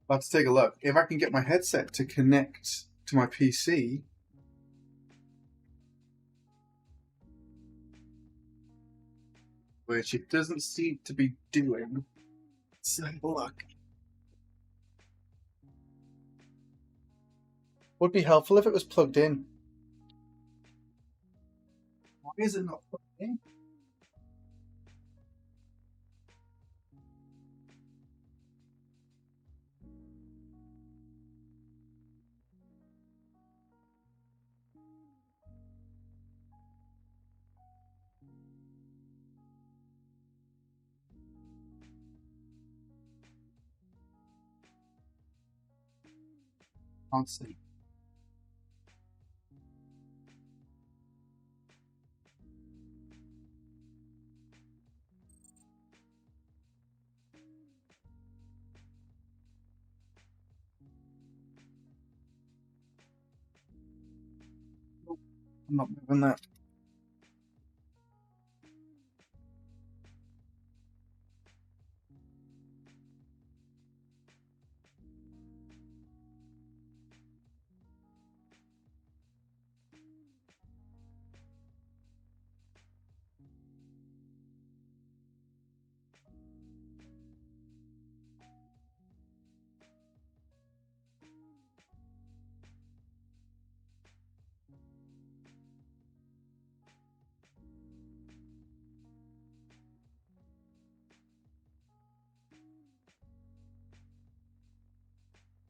Let's take a look. If I can get my headset to connect to my PC, which it doesn't seem to be doing. Let's have a look. Would be helpful if it was plugged in. Why is it not plugged in? Can't see. Nope, I'm not moving that.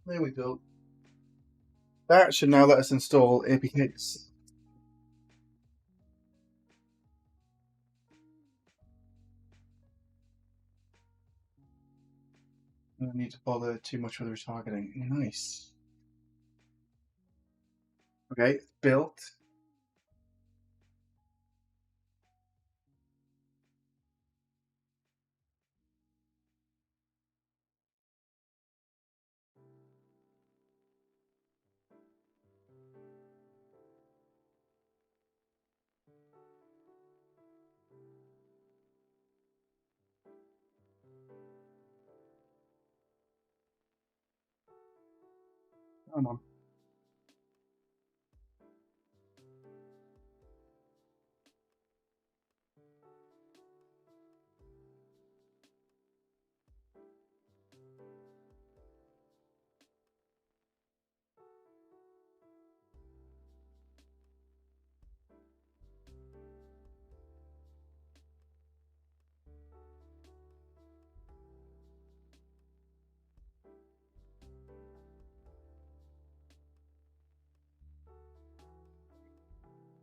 There we go. That should now let us install APKs. I don't need to bother too much with retargeting. Nice. Okay, built. Come on.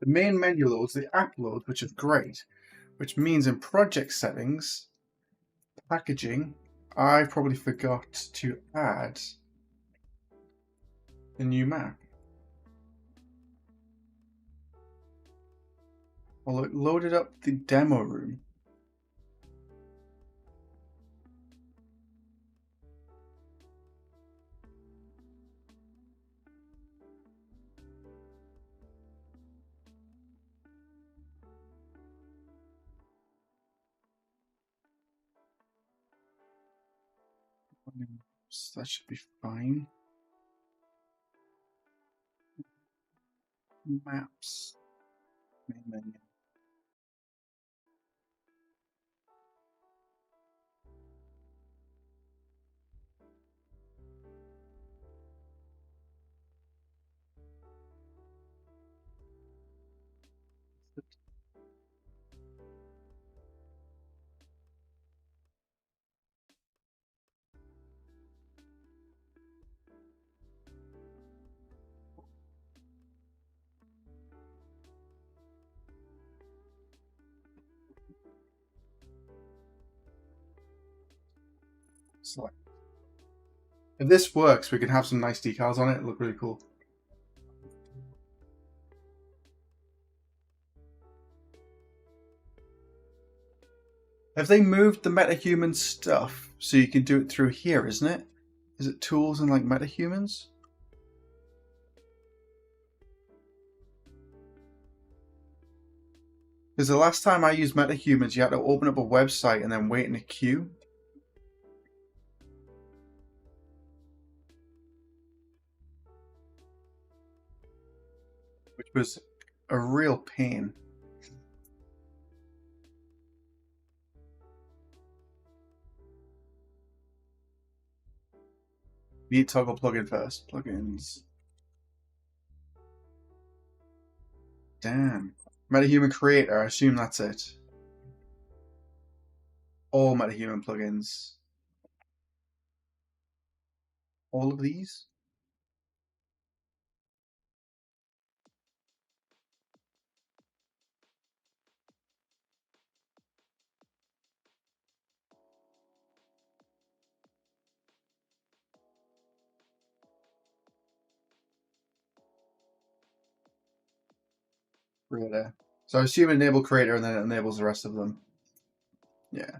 The main menu loads, the app load, which is great, which means in project settings, packaging, I probably forgot to add the new map. Well, it loaded up the demo room. So that should be fine. Maps. Main menu. Select. If this works, we can have some nice decals on it. It'll look really cool. Have they moved the metahuman stuff so you can do it through here, isn't it? Is it tools and like metahumans? Because the last time I used metahumans, you had to open up a website and then wait in a queue. Which was a real pain. You need to toggle plugin first. Plugins. Damn. Metahuman Creator, I assume that's it. All metahuman plugins. All of these? Creator. So I assume enable creator and then it enables the rest of them. Yeah.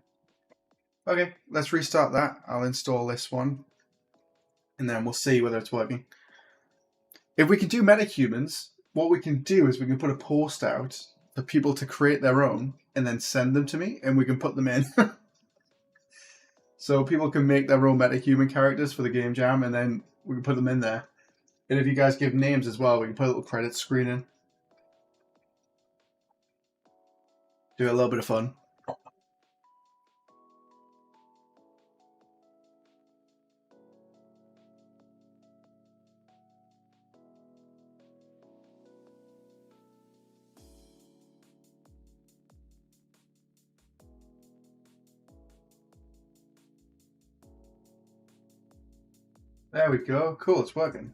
Okay, let's restart that. I'll install this one. And then we'll see whether it's working. If we can do metahumans, what we can do is we can put a post out for people to create their own and then send them to me and we can put them in. So people can make their own metahuman characters for the game jam and then we can put them in there. And if you guys give names as well, we can put a little credit screen in. Do a little bit of fun. There we go. Cool, it's working.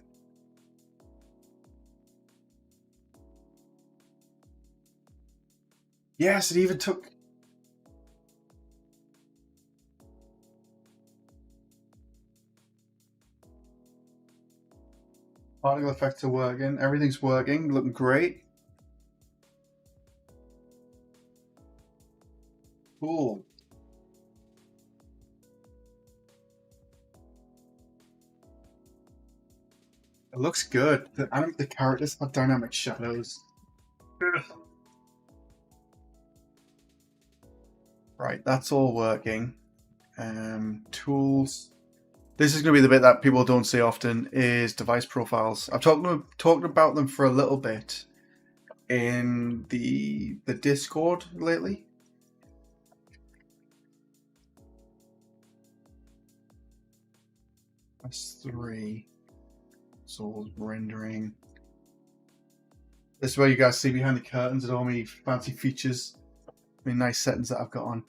Yes, it even took... Particle effects are working. Everything's working. Looking great. Cool. It looks good. The characters have dynamic shadows. Right, that's all working. Tools. This is going to be the bit that people don't see often, is device profiles. I've talked about them for a little bit in the Discord lately. S3. Souls rendering. This is where you guys see behind the curtains and all my fancy features. I mean, nice settings that I've got on.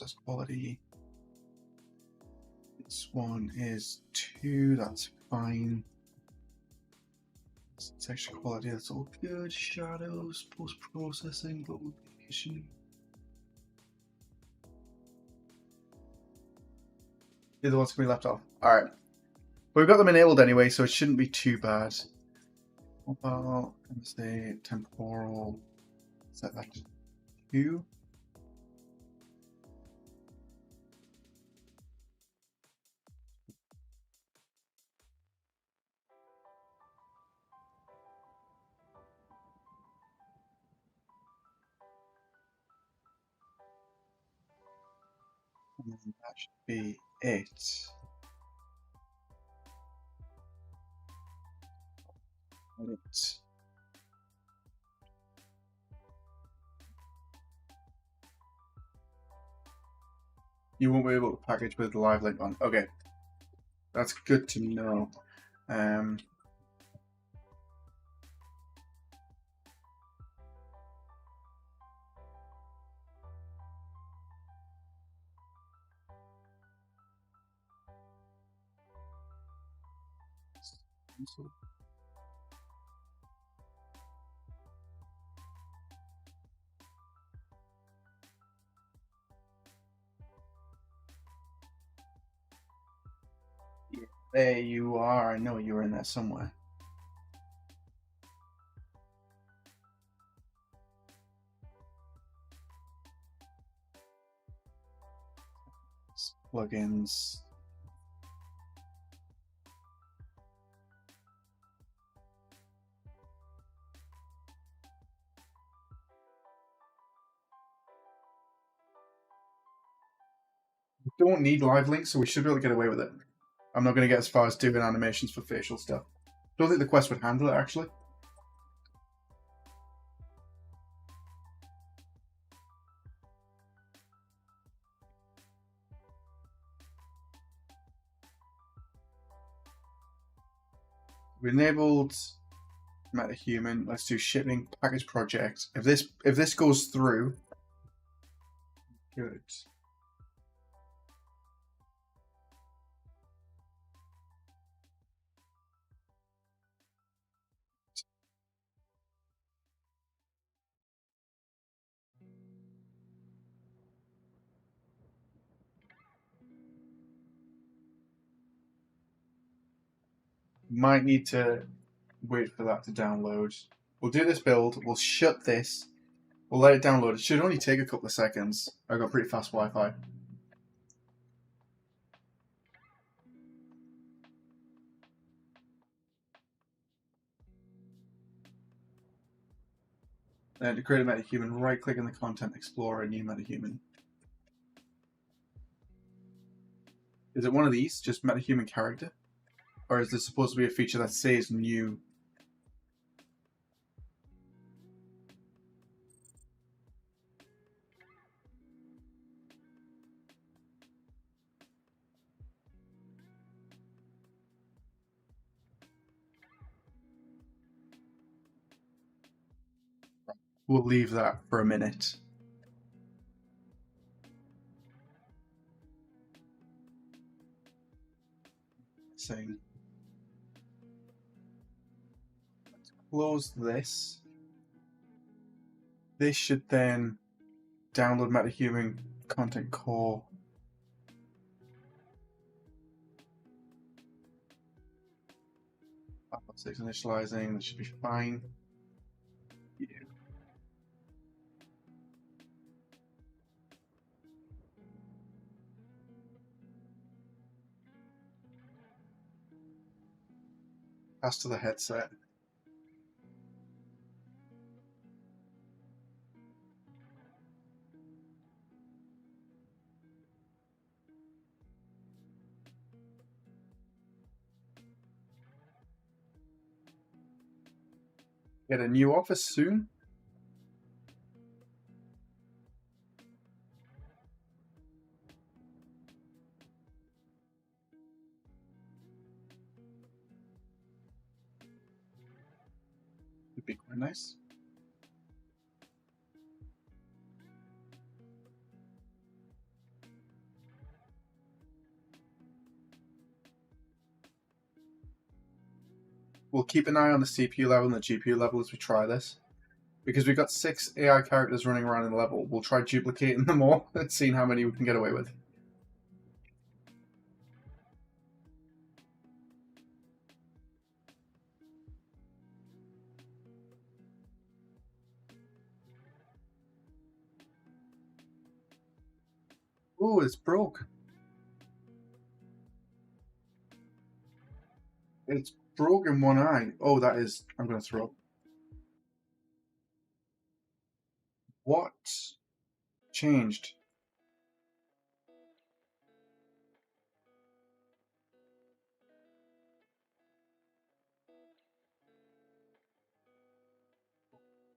That's quality. This one is 2, that's fine. Texture quality, that's all good. Shadows, post-processing, globalization. The other ones can be left off. Alright. But we've got them enabled anyway, so it shouldn't be too bad. Mobile, say temporal, set that to 2. And that should be it. You won't be able to package with the live link on. Okay, that's good to know. There you are. I know you were in there somewhere. Plugins. We don't need live links, so we should be able to get away with it. I'm not going to get as far as doing animations for facial stuff. Don't think the Quest would handle it, actually. We enabled MetaHuman. Let's do shipping package project. If this goes through, good. Might need to wait for that to download. We'll do this build. We'll shut this. We'll let it download. It should only take a couple of seconds. I've got pretty fast Wi-Fi. Then to create a MetaHuman, right-click in the Content Explorer, New MetaHuman. Is it one of these, just MetaHuman character? Or is this supposed to be a feature that says new? We'll leave that for a minute. Saying, let's close this. This should then download MetaHuman Content Core. Six initializing, that should be fine. Yeah. Pass to the headset. Get a new office soon. Would be quite nice. We'll keep an eye on the CPU level and the GPU level as we try this. Because we've got 6 AI characters running around in the level, we'll try duplicating them all and seeing how many we can get away with. Ooh, it's broke. It's broke in one eye. Oh, that is... I'm going to throw up. What changed?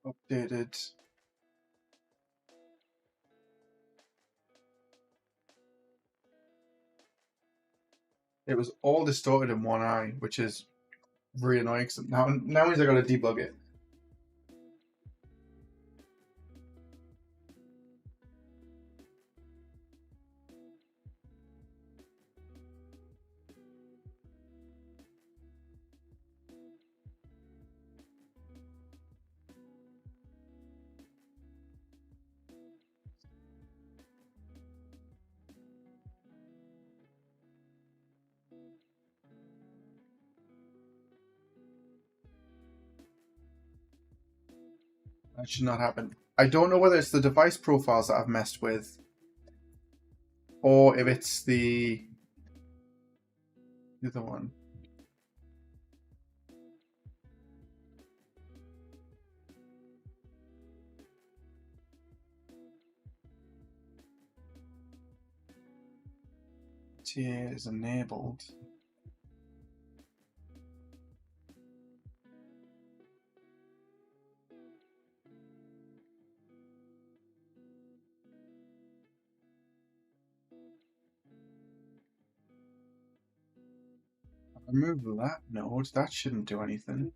Updated. It was all distorted in one eye, which is really annoying. Now means I got to debug it. That should not happen. I don't know whether it's the device profiles that I've messed with, or if it's the other one. TA is enabled. Remove that node. That shouldn't do anything.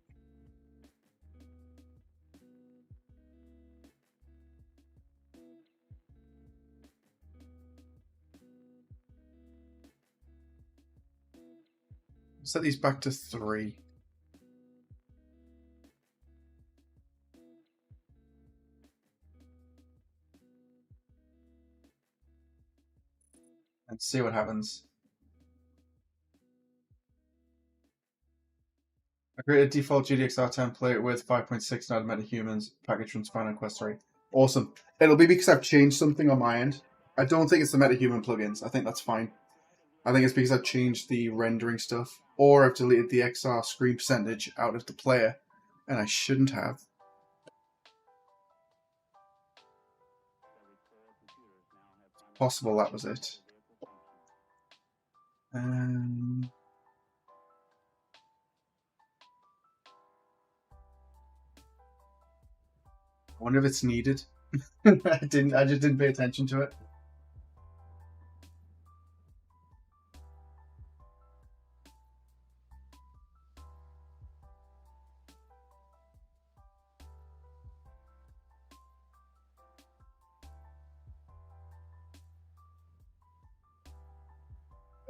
Set these back to 3. And see what happens. I created a default GDXR template with 5.6 node metahumans package from Spinal Quest 3. Awesome. It'll be because I've changed something on my end. I don't think it's the metahuman plugins. I think that's fine. I think it's because I've changed the rendering stuff, or I've deleted the XR screen percentage out of the player, and I shouldn't have. It's possible that was it. I wonder if it's needed. I just didn't pay attention to it.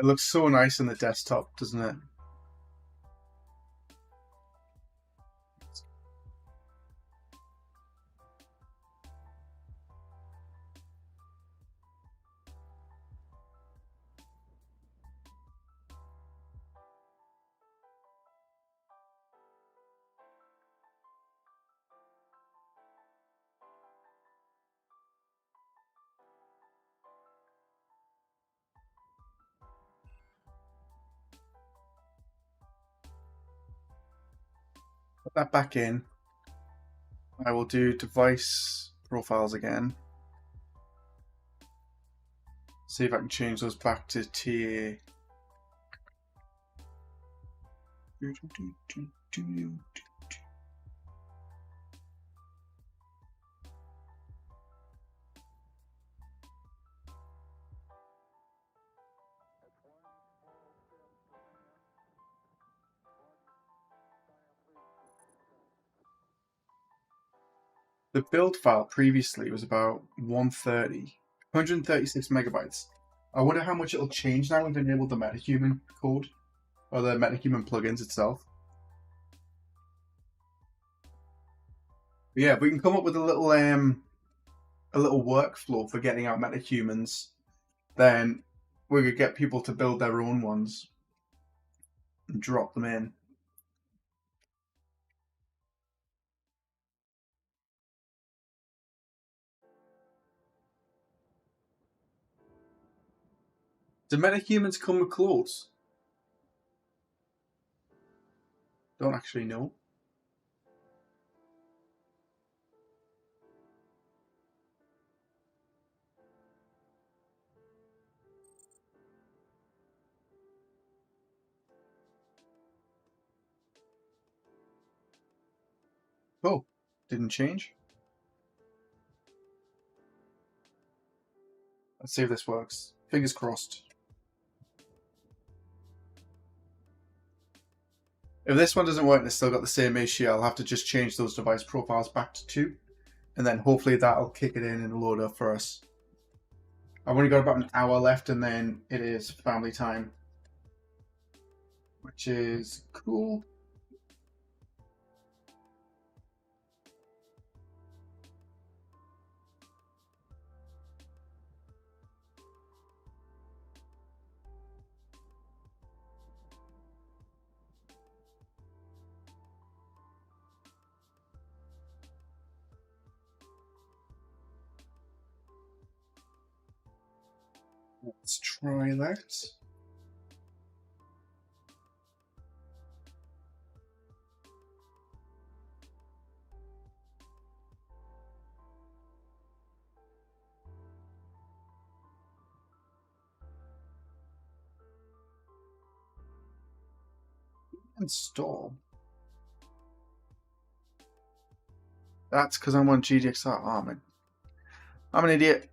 It looks so nice on the desktop, doesn't it? Put that back in. I will do device profiles again. See if I can change those back to TA. The build file previously was about 136 megabytes. I wonder how much it'll change now we've enabled the metahuman code, or the metahuman plugins itself. But yeah, if we can come up with a little workflow for getting out metahumans, then we could get people to build their own ones and drop them in. Do metahumans come with clothes? Don't actually know. Oh, didn't change. Let's see if this works. Fingers crossed. If this one doesn't work and it's still got the same issue, I'll have to just change those device profiles back to 2. And then hopefully that'll kick it in and load up for us. I've only got about an hour left and then it is family time. Which is cool. try that. Install. That's because I'm on GDXR. Oh, man. I'm an idiot.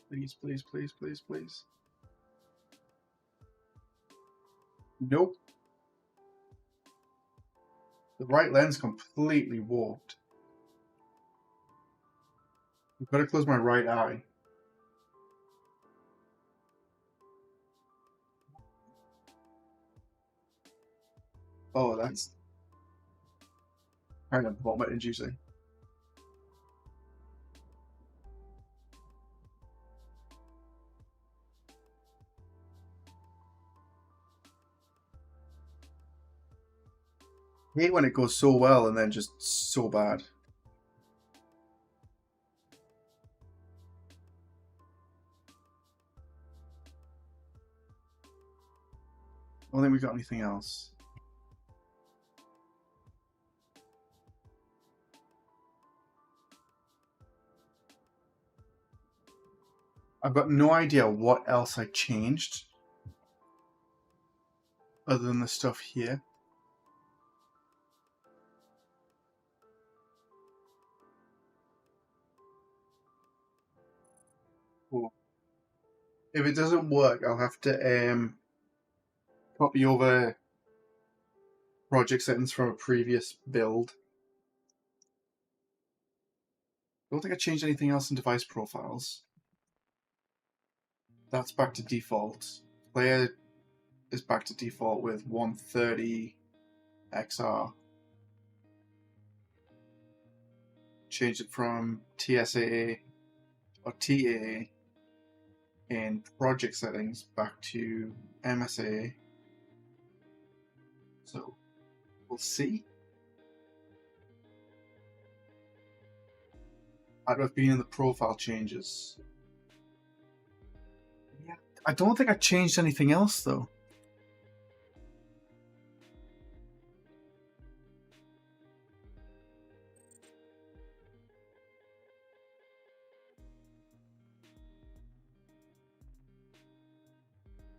Please, please, please, please, please. Nope. The right lens completely warped. I've got to close my right eye. Oh, that's kind of vomit inducing. I hate when it goes so well and then just so bad. I don't think we got anything else. I've got no idea what else I changed other than the stuff here. Cool. If it doesn't work, I'll have to copy over project settings from a previous build. I don't think I changed anything else in device profiles. That's back to default. Player is back to default with 130 XR. Change it from TSA or TA in project settings back to MSA. So we'll see. I'd have been in the profile changes. Yeah, I don't think I changed anything else though.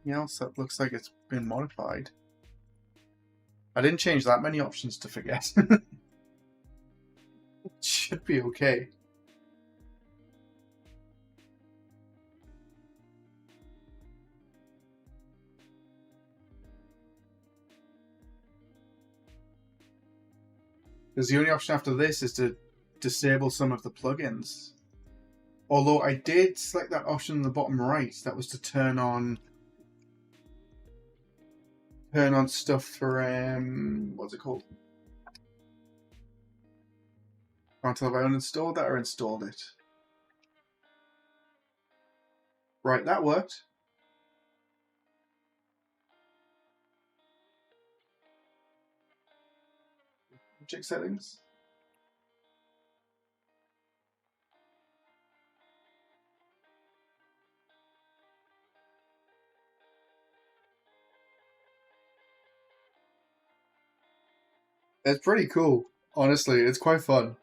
Else that looks like it's been modified. I didn't change that many options to forget. It should be okay. Because the only option after this is to disable some of the plugins. Although I did select that option in the bottom right, that was to turn on stuff for what's it called? Can't tell if I uninstalled that or installed it. Right, that worked. Project settings. It's pretty cool. Honestly, it's quite fun.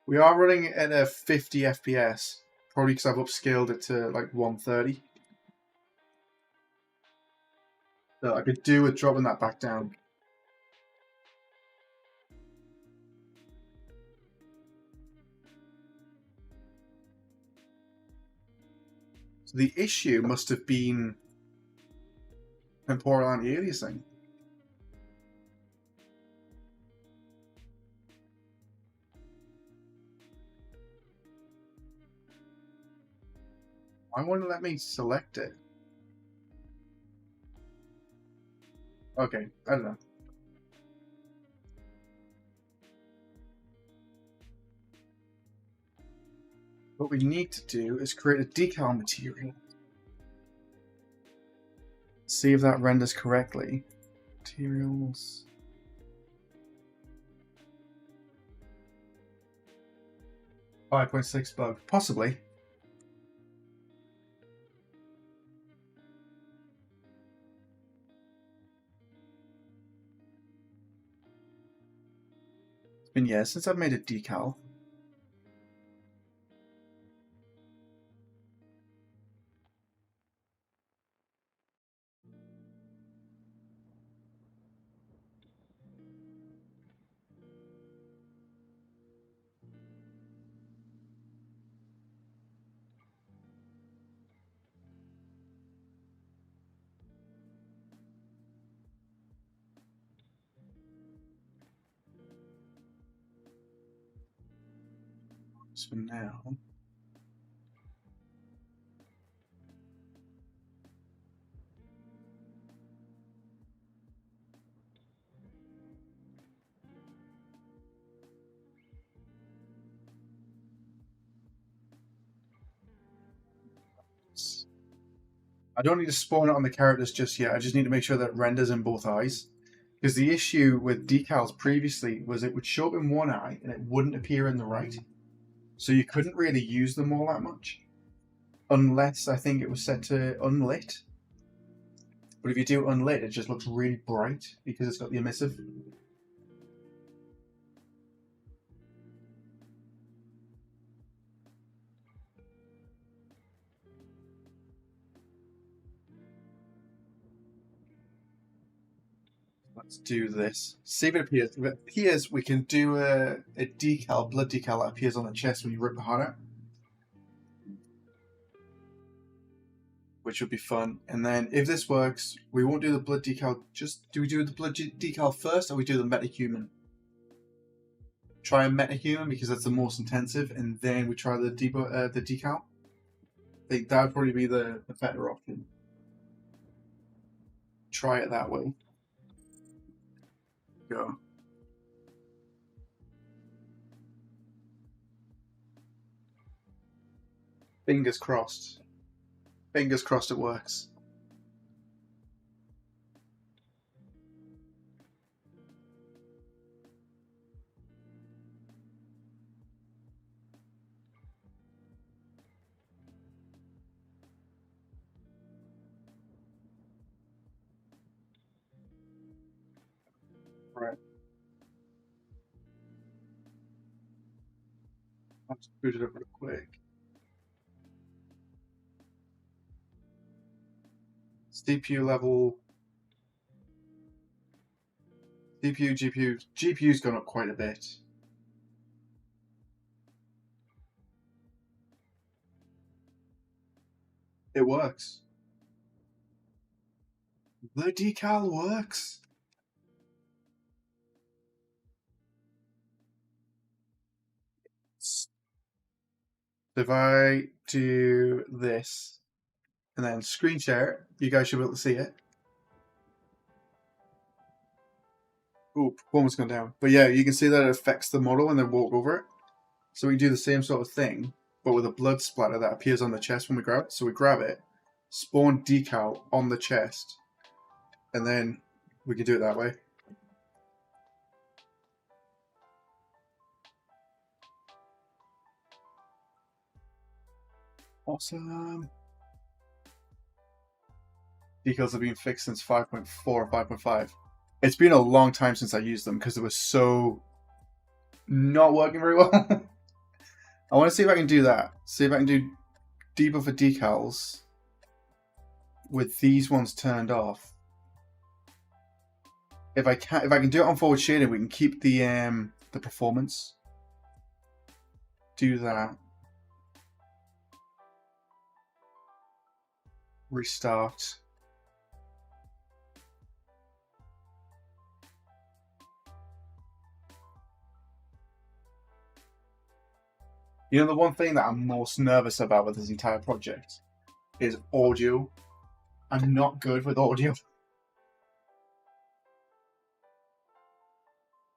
We are running at a 50 FPS, probably because I've upscaled it to like 130. So I could do with dropping that back down. So the issue must have been temporal anti-aliasing. Why won't it let me select it? Okay, I don't know. What we need to do is create a decal material. See if that renders correctly. Materials. .6 bug. Possibly. It's been years since I've made a decal. So now, I don't need to spawn it on the characters just yet. I just need to make sure that it renders in both eyes. Because the issue with decals previously was it would show up in one eye and it wouldn't appear in the right. So you couldn't really use them all that much. Unless I think it was set to unlit. But if you do unlit, it just looks really bright because it's got the emissive. Let's do this. See if it appears. If it appears, we can do a decal, blood decal that appears on the chest when you rip the heart out. Which would be fun. And then if this works, we won't do the blood decal. Do we do the blood decal first, or we do the metahuman? Try a metahuman because that's the most intensive, and then we try the decal. I think that would probably be the better option. Try it that way. Go. Fingers crossed. Fingers crossed it works. Right. Let's boot it up real quick. CPU level. CPU, GPU. GPU's gone up quite a bit. It works. The decal works. If I do this and then screen share it, you guys should be able to see it. Oh, performance gone down. But yeah, you can see that it affects the model and then walk over it. So we do the same sort of thing, but with a blood splatter that appears on the chest when we grab it. So we grab it, spawn decal on the chest, and then we can do it that way. Awesome. Decals have been fixed since 5.4 or 5.5. It's been a long time since I used them because it was so not working very well. I want to see if I can do that. See if I can do debuff for decals with these ones turned off. If I can do it on forward shading, we can keep the performance. Do that. Restart. You know, the one thing that I'm most nervous about with this entire project is audio. I'm not good with audio.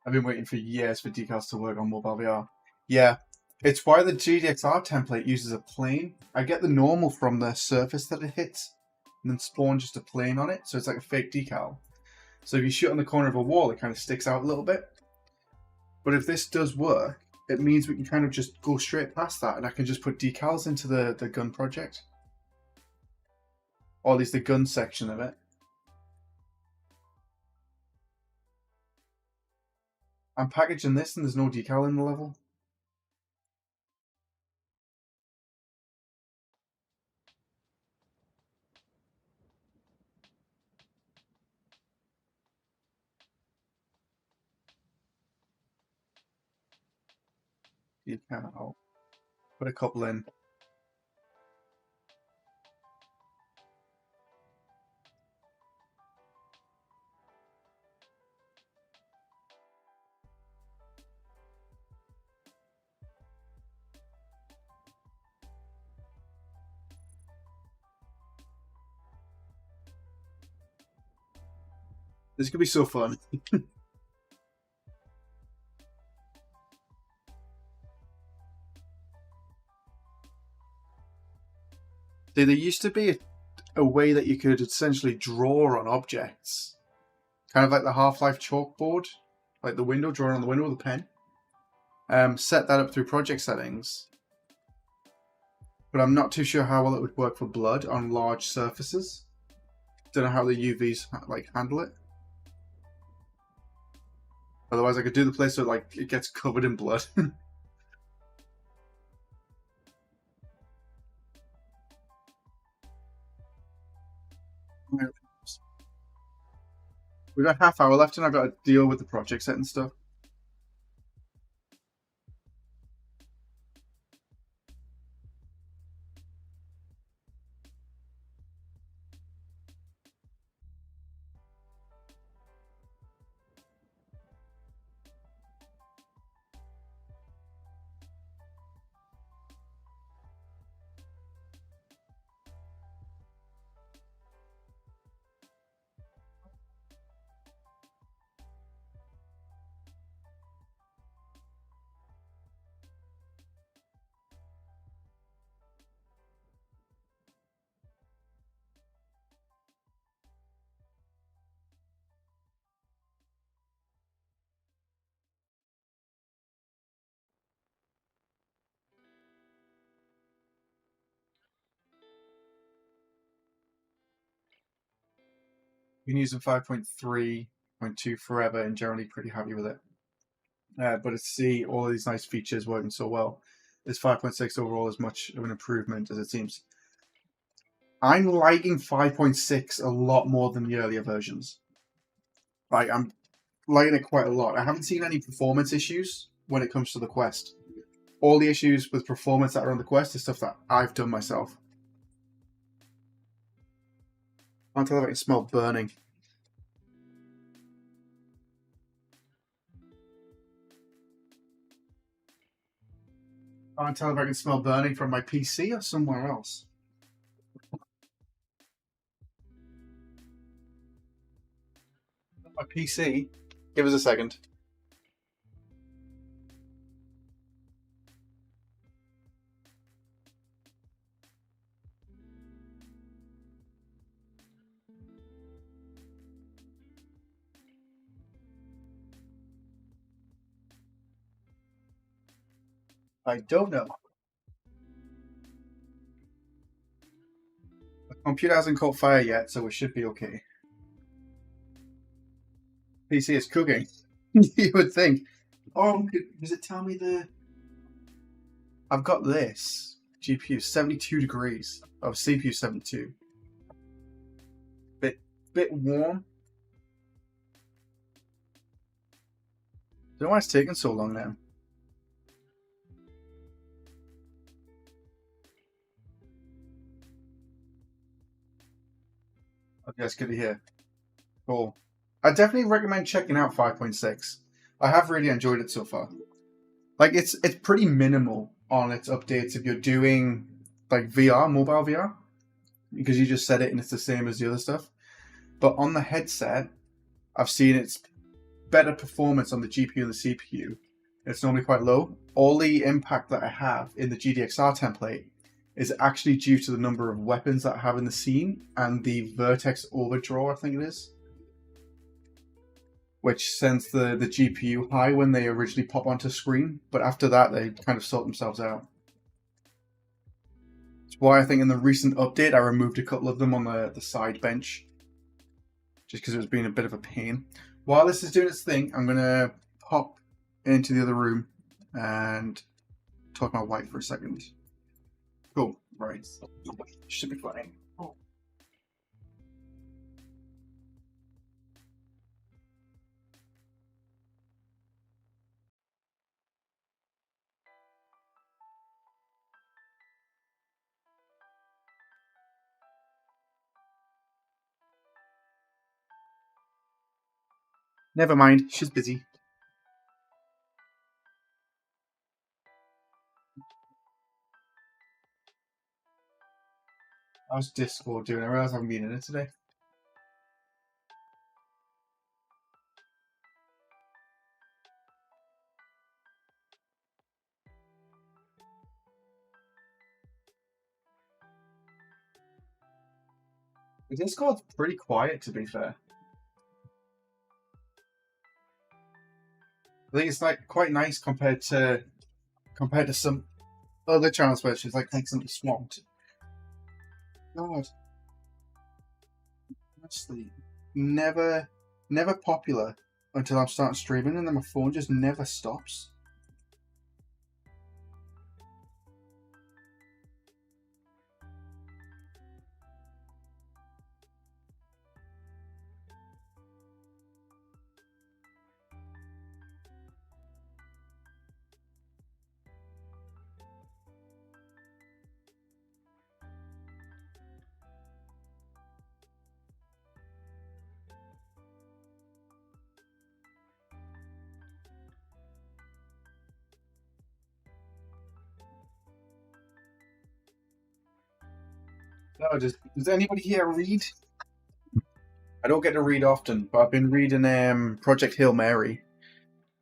I've been waiting for years for decals to work on mobile VR. Yeah, it's why the GDXR template uses a plane. I get the normal from the surface that it hits, and then spawn just a plane on it, so it's like a fake decal. So if you shoot on the corner of a wall, it kind of sticks out a little bit. But if this does work, it means we can kind of just go straight past that, and I can just put decals into the gun project. Or at least the gun section of it. I'm packaging this and there's no decal in the level. You can I'll put a couple in. This could be so fun. See, there used to be a way that you could essentially draw on objects. Kind of like the Half-Life chalkboard. Like the window, drawing on the window with a pen. Set that up through project settings. But I'm not too sure how well it would work for blood on large surfaces. Don't know how the UVs like handle it. Otherwise I could do the place so like it gets covered in blood. We've got half hour left and I've got to deal with the project set and stuff. Been using 5.3.2 forever and generally pretty happy with it. But to see all of these nice features working so well, is 5.6 overall as much of an improvement as it seems. I'm liking 5.6 a lot more than the earlier versions. Like, I'm liking it quite a lot. I haven't seen any performance issues when it comes to the Quest. All the issues with performance that are on the Quest is stuff that I've done myself. I can't tell if I can smell burning. I can't tell if I can smell burning from my PC or somewhere else. My PC? Give us a second. I don't know. The computer hasn't caught fire yet, so we should be okay. PC is cooking. You would think. Oh, does it tell me the... I've got this. GPU 72 degrees. Oh, CPU 72. Bit warm. Don't know why it's taking so long now. That's good to hear. Cool. I definitely recommend checking out 5.6. I have really enjoyed it so far. Like it's pretty minimal on its updates if you're doing like VR, mobile VR, because you just set it and it's the same as the other stuff. But on the headset, I've seen it's better performance on the GPU and the CPU. It's normally quite low. All the impact that I have in the GDXR template is actually due to the number of weapons that I have in the scene and the vertex overdraw, I think it is, which sends the GPU high when they originally pop onto screen, but after that they kind of sort themselves out. That's why I think in the recent update I removed a couple of them on the side bench, just because it was being a bit of a pain. While this is doing its thing, I'm going to pop into the other room and talk to my wife for a second. Cool, right. Should be fine. Never mind, she's busy. I was Discord doing it. I realized I haven't been in it today. The Discord's pretty quiet, to be fair. I think it's like quite nice compared to some other channels where she's like constantly swamped. God, honestly, never popular until I'm starting streaming, and then my phone just never stops. No, does anybody here read? I don't get to read often, but I've been reading Project Hail Mary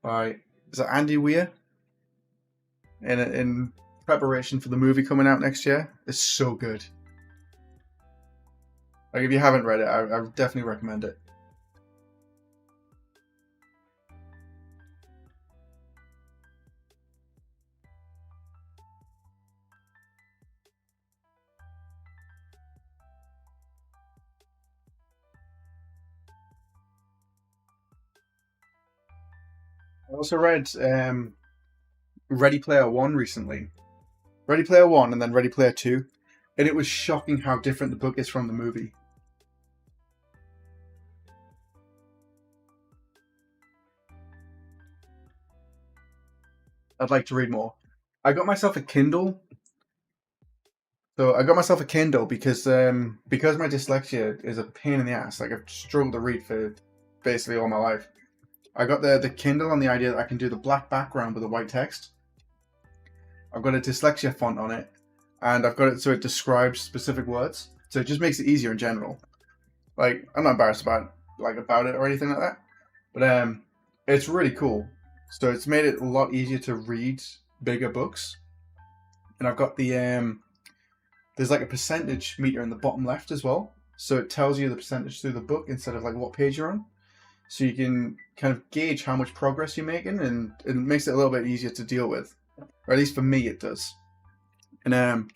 by, is it Andy Weir? In preparation for the movie coming out next year. It's so good. Like if you haven't read it, I definitely recommend it. I also read Ready Player One recently. Ready Player One and then Ready Player Two, and it was shocking how different the book is from the movie. I'd like to read more. I got myself a Kindle. So I got myself a Kindle because my dyslexia is a pain in the ass. Like I've struggled to read for basically all my life. I got the Kindle on the idea that I can do the black background with the white text. I've got a dyslexia font on it, and I've got it so it describes specific words. So it just makes it easier in general. Like I'm not embarrassed about it or anything like that, but it's really cool. So it's made it a lot easier to read bigger books. And I've got the there's like a percentage meter in the bottom left as well, so it tells you the percentage through the book instead of like what page you're on. So you can kind of gauge how much progress you're making, and it makes it a little bit easier to deal with. Or at least for me, it does. And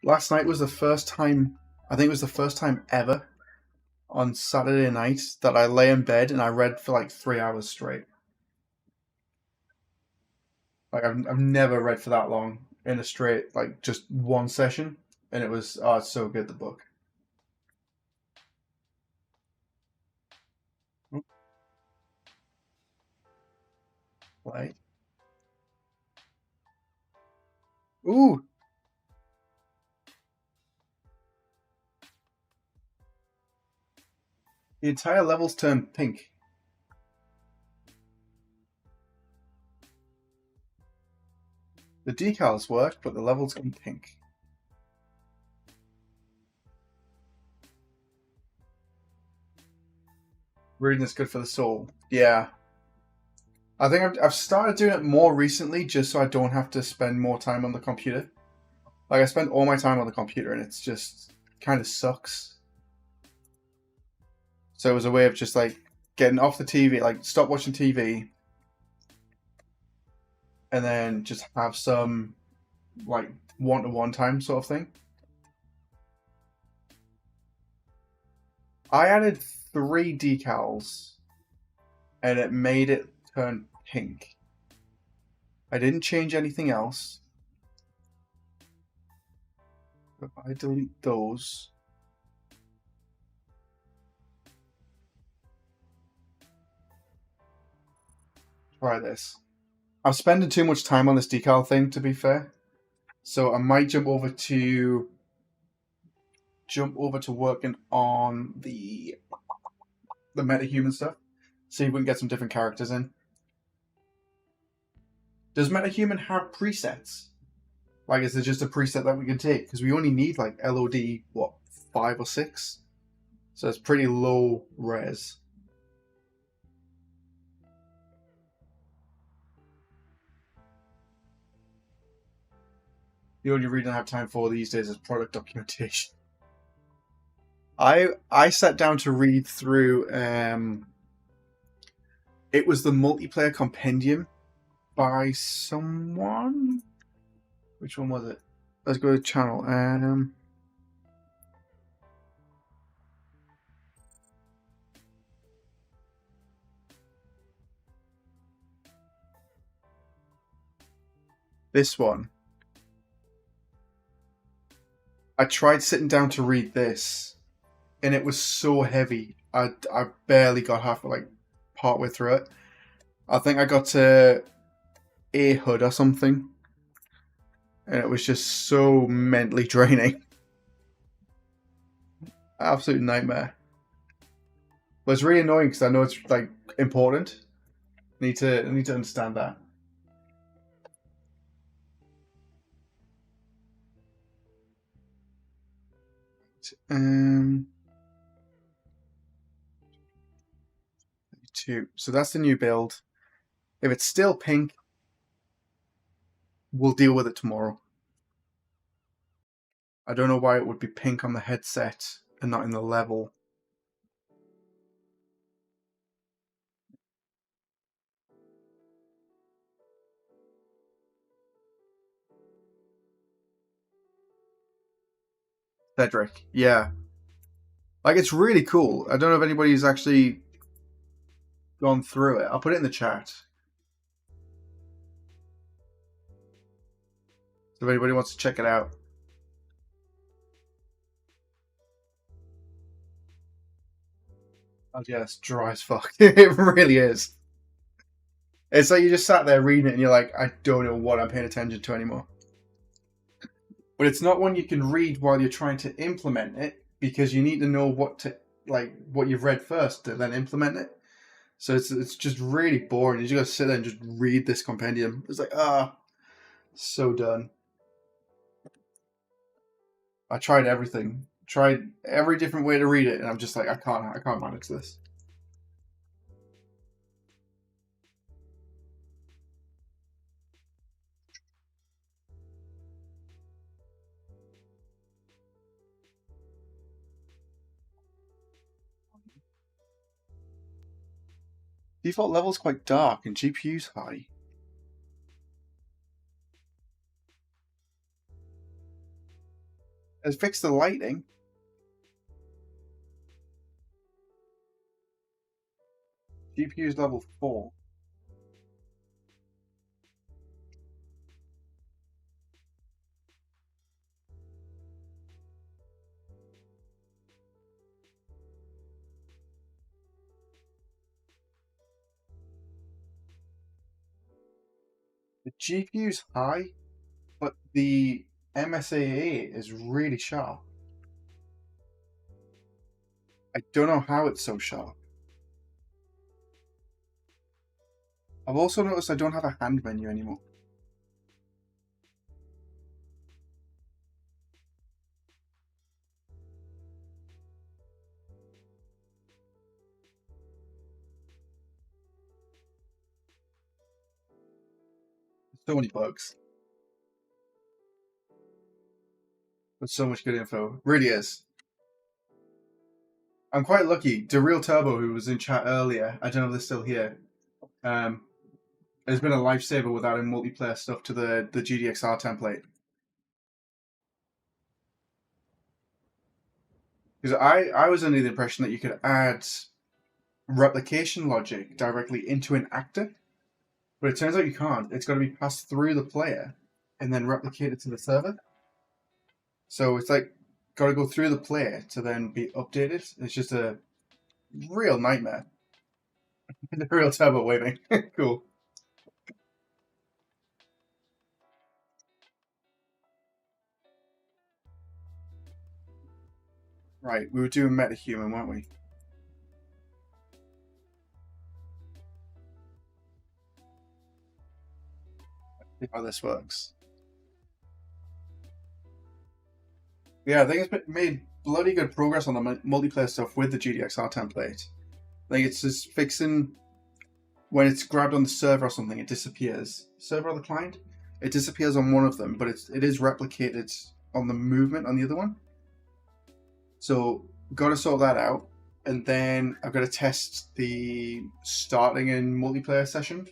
last night was the first time, I think it was the first time ever on Saturday night that I lay in bed and I read for like 3 hours straight. Like I've never read for that long in a straight, like just one session, and it was it's so good, the book. Right. Ooh. The entire levels turn pink. The decals work, but the levels go pink. Reading is good for the soul. Yeah. I think I've started doing it more recently just so I don't have to spend more time on the computer. Like, I spend all my time on the computer and it's just kind of sucks. So it was a way of just like getting off the TV, like stop watching TV, and then just have some like one-to-one time sort of thing. I added 3 decals and it made it turn pink. I didn't change anything else. If I delete those, try this. I'm spending too much time on this decal thing, to be fair. So I might jump over to working on the metahuman stuff. See if we can get some different characters in. Does metahuman have presets? Like, is there just a preset that we can take? Because we only need like LOD, what, 5 or 6? So it's pretty low res. The only reading I have time for these days is product documentation. I sat down to read through it was the multiplayer compendium by someone. Which one was it? Let's go to channel. This one. I tried sitting down to read this, and it was so heavy. I barely got partway through it. I think I got to a hood or something, and it was just so mentally draining. Absolute nightmare. But it's really annoying because I know it's like important. I need to understand that. Two. So that's the new build. If it's still pink, we'll deal with it tomorrow. I don't know why it would be pink on the headset and not in the level. Cedric, yeah. Like, it's really cool. I don't know if anybody's actually gone through it. I'll put it in the chat. So if anybody wants to check it out. Oh yeah, it's dry as fuck. It really is. It's like you just sat there reading it and you're like, I don't know what I'm paying attention to anymore. But it's not one you can read while you're trying to implement it, because you need to know what you've read first to then implement it. So it's just really boring. You just gotta sit there and just read this compendium. It's like, so done. I tried everything. Tried every different way to read it, and I'm just like, I can't manage this. Default level's quite dark and GPU's high. Let's fix the lighting. GPU's level 4. The GPU's high, but the MSAA is really sharp. I don't know how it's so sharp. I've also noticed I don't have a hand menu anymore. So many bugs. But so much good info. Really is. I'm quite lucky. DeReal Turbo, who was in chat earlier, I don't know if they're still here, has been a lifesaver with adding multiplayer stuff to the GDXR template. Because I was under the impression that you could add replication logic directly into an actor, but it turns out you can't. It's got to be passed through the player and then replicated to the server. So it's like got to go through the player to then be updated. It's just a real nightmare. The real turbo waving. Cool. Right, we were doing metahuman, weren't we? Let's see how this works. Yeah, I think it's made bloody good progress on the multiplayer stuff with the GDXR template. I think it's just fixing when it's grabbed on the server or something, it disappears. Server or the client? It disappears on one of them, but it is replicated on the movement on the other one. So got to sort that out, and then I've got to test the starting in multiplayer session,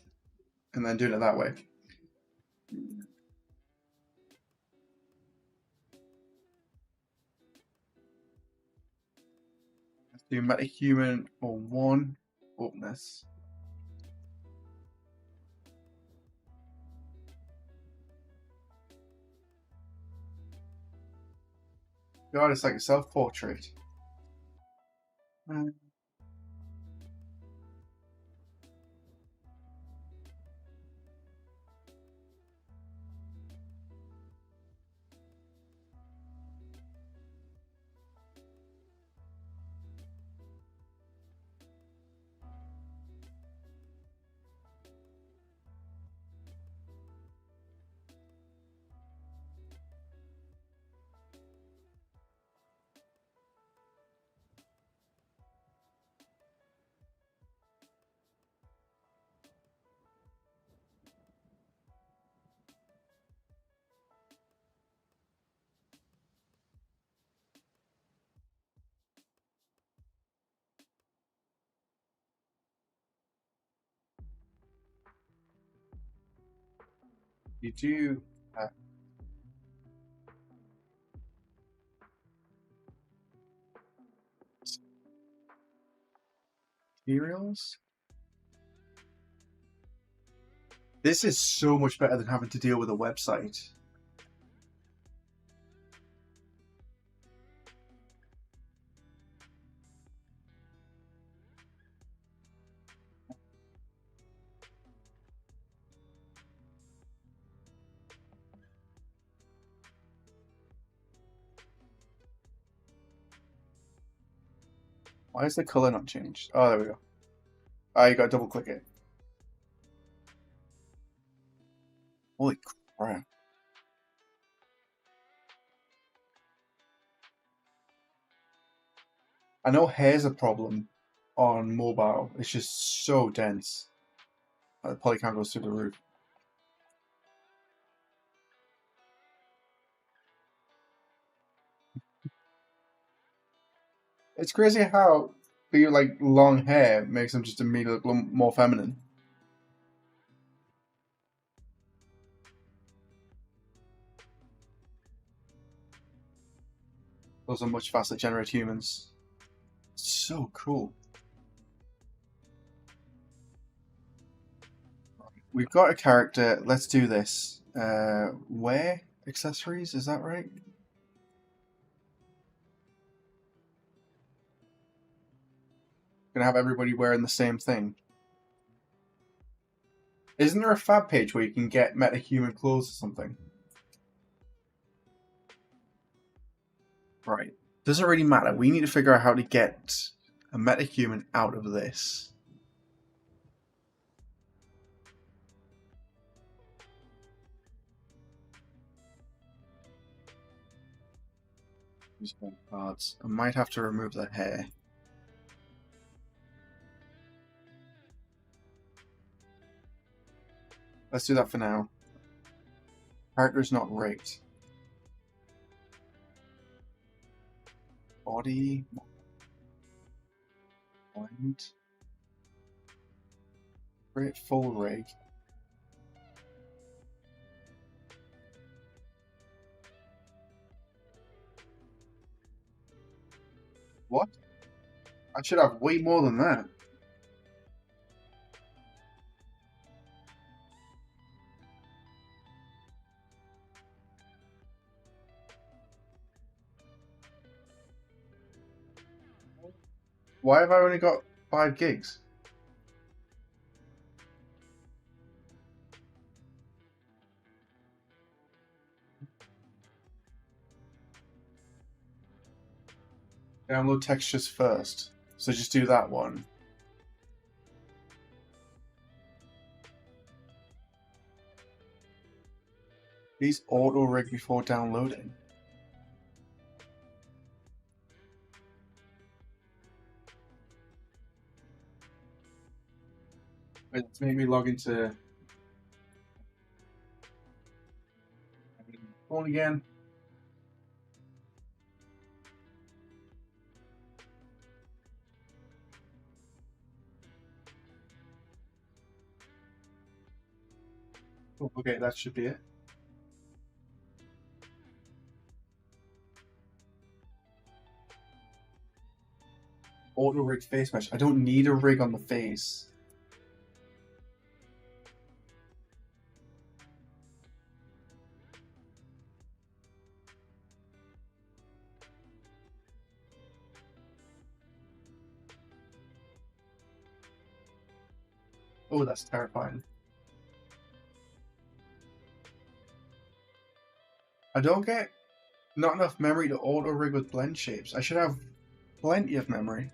and then doing it that way. Let's do metahuman on one openness. God, it's like a self-portrait. You do materials. This is so much better than having to deal with a website. Why is the color not changed? Oh, there we go. Oh, you got to double click it. Holy crap. I know hair's a problem on mobile. It's just so dense. The poly count goes through the roof. It's crazy how being like long hair makes them just immediately look more feminine. Those are much faster generate humans. So cool. We've got a character. Let's do this. Wear accessories, is that right? Gonna have everybody wearing the same thing. Isn't there a fab page where you can get metahuman clothes or something? Right. Doesn't really matter. We need to figure out how to get a metahuman out of this. Use more cards. I might have to remove the hair. Let's do that for now. Character's not rigged. Body. Mind. Create full rig. What? I should have way more than that. Why have I only got 5 gigs? Download textures first. So just do that one. Please auto rig before downloading. Wait, let's make me log into phone again. Oh, okay, that should be it. Auto rig face mesh. I don't need a rig on the face. Oh, that's terrifying. I don't get not enough memory to auto rig with blend shapes. I should have plenty of memory.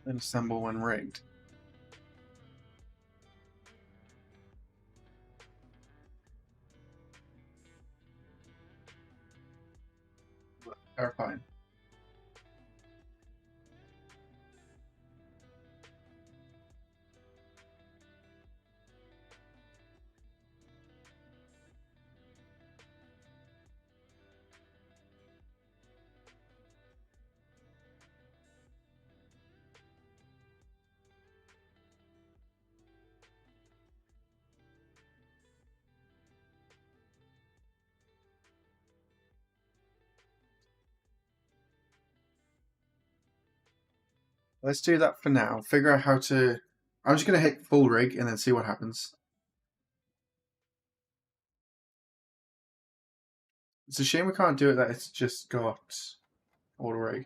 Then assemble when rigged. Terrifying. Let's do that for now. Figure out how to... I'm just going to hit full rig and then see what happens. It's a shame we can't do it that it's just got auto rig.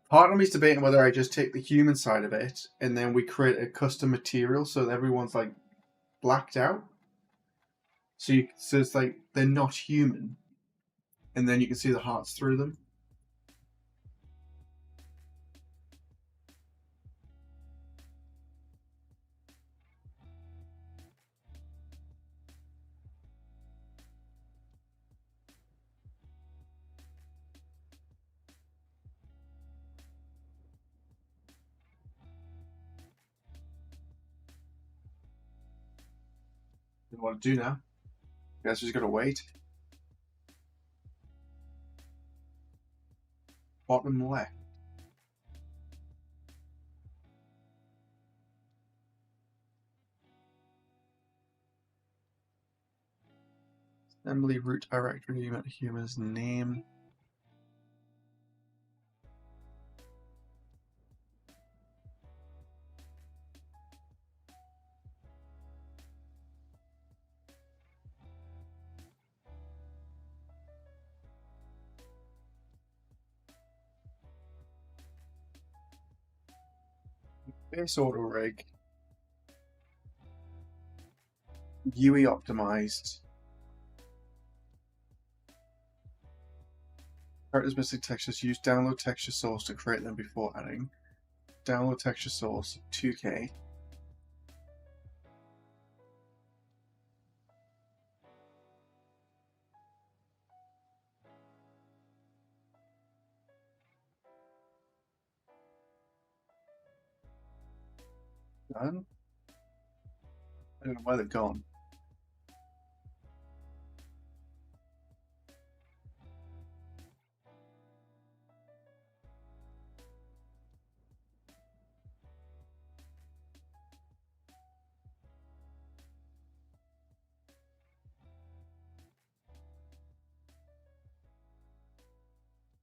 Part of me is debating whether I just take the human side of it and then we create a custom material so that everyone's like blacked out. So it's like they're not human. And then you can see the hearts through them. What do you want to do now? Guess we just gotta wait. Bottom left. Assembly root directory, metahuman's name. Base auto rig. UE optimized. Characters missing textures. Use download texture source to create them before adding. Download texture source 2K. Done. I don't know where they've gone.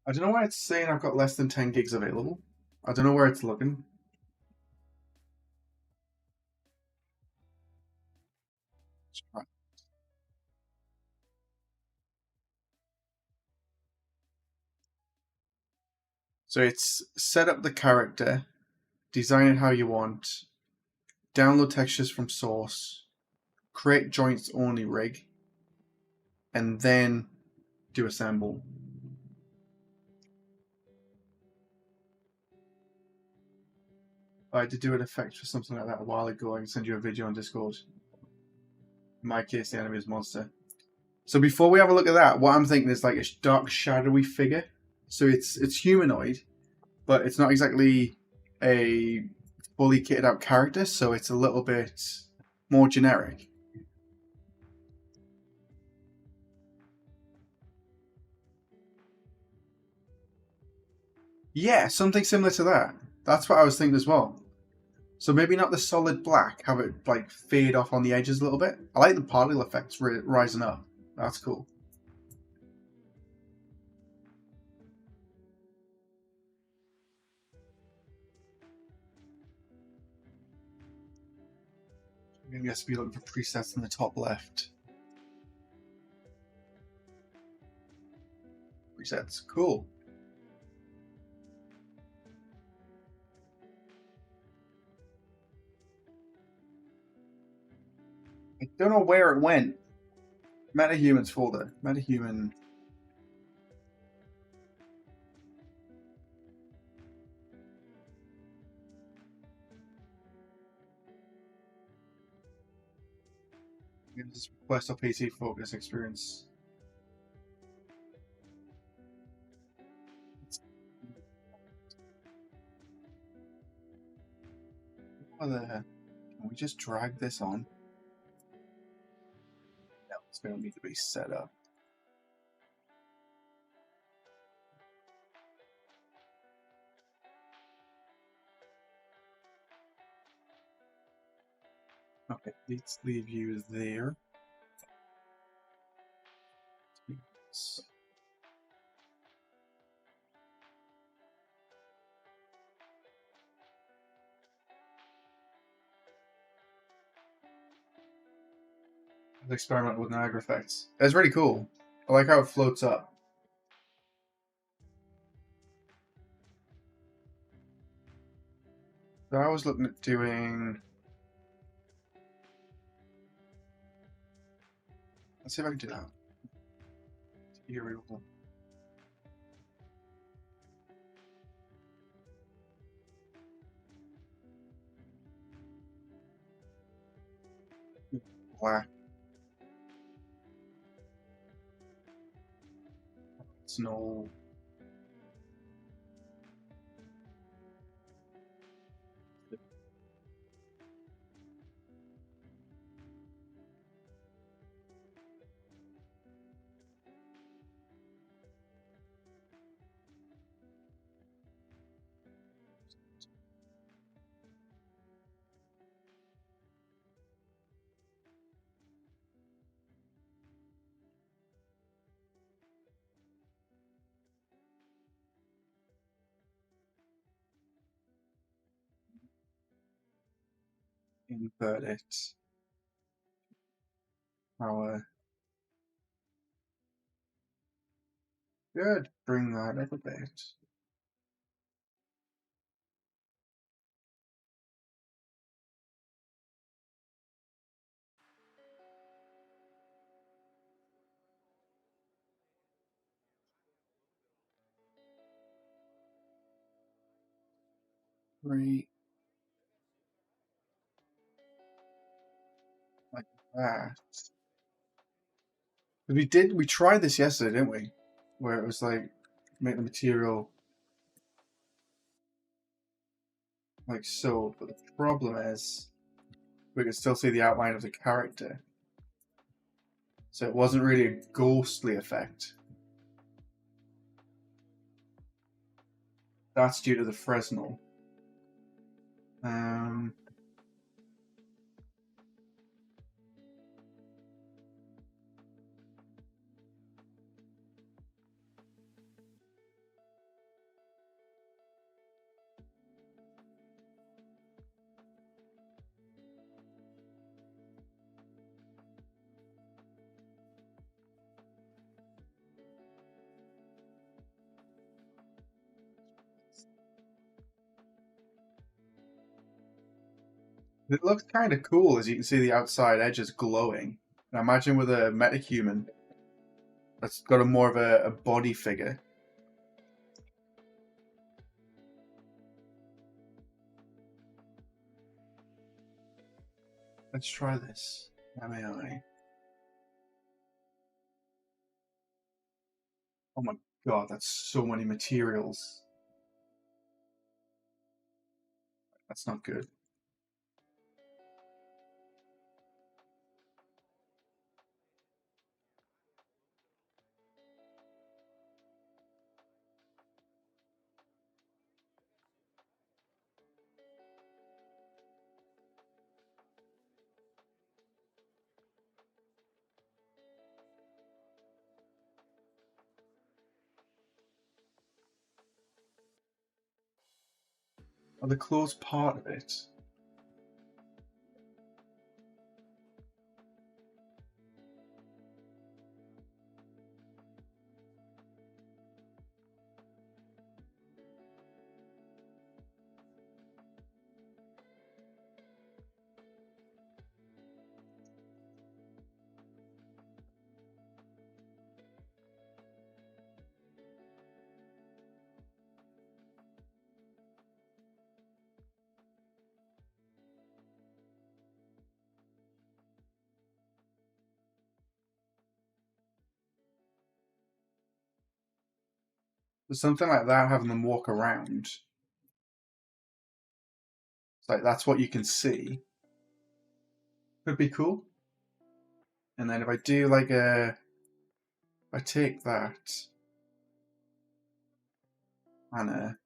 I don't know why it's saying I've got less than 10 gigs available. I don't know where it's looking. So it's set up the character, design it how you want, download textures from source, create joints only rig, and then do assemble. I had to do an effect for something like that a while ago. I can send you a video on Discord. In my case, the enemy is monster. So before we have a look at that, what I'm thinking is like a dark, shadowy figure. So it's humanoid, but it's not exactly a fully kitted out character, so it's a little bit more generic. Yeah, something similar to that. That's what I was thinking as well. So maybe not the solid black, have it like fade off on the edges a little bit. I like the particle effects rising up. That's cool. Maybe has to be looking for presets in the top left. Presets, cool. I don't know where it went. MetaHumans folder. MetaHuman. Just request or PC focus experience. Can we just drag this on? No, it's going to need to be set up. Okay, let's leave you there. Experiment with Niagara effects. It's really cool. I like how it floats up. So I was looking at doing. Let's see if I can do that. Here we go. Black. Snow. Invert it. Power. Good. Bring that up a bit. 3. Like that. We tried this yesterday, didn't we? Where it was like, make the material like so, but the problem is we could still see the outline of the character. So it wasn't really a ghostly effect. That's due to the Fresnel. It looks kind of cool as you can see the outside edges glowing. And imagine with a metahuman that's got a more of a body figure. Let's try this. MAI. Oh my god, that's so many materials. That's not good. Oh, the claw's part of it. There's something like that, having them walk around. It's like that's what you can see. Could be cool. And then if I do like if I take that and a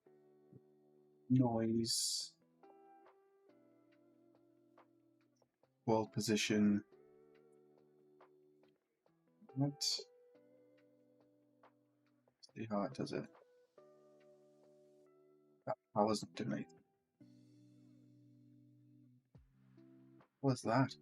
noise, world position, let's see how it does it. That wasn't doing anything. What's that?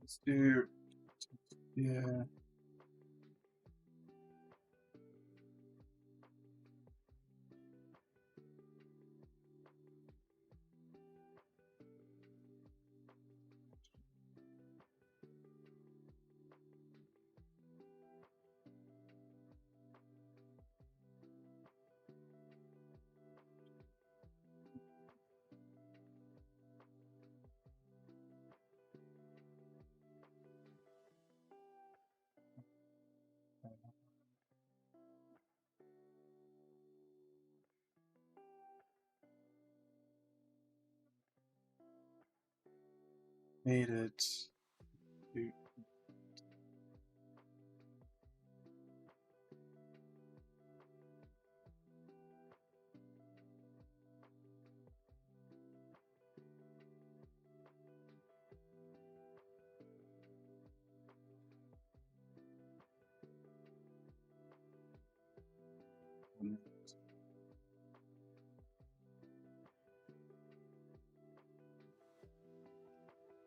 Let's do, yeah. Made it.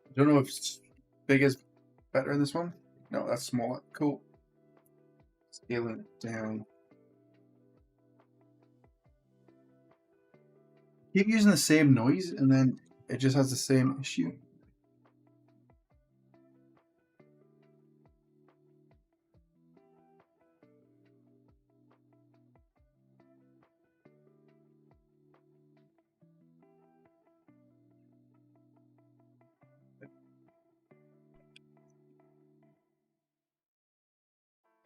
I don't know if big is better in this one. No, that's smaller. Cool. Scaling it down. keep using the same noise and then it just has the same issue.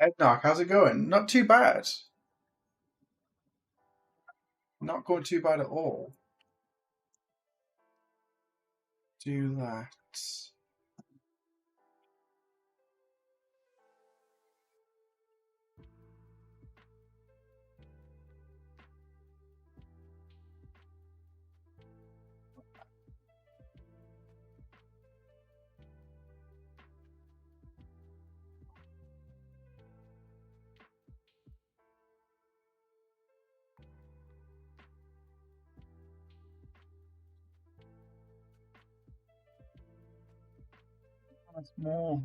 Ednark, how's it going? Not too bad. Not going too bad at all. Do that. That's more.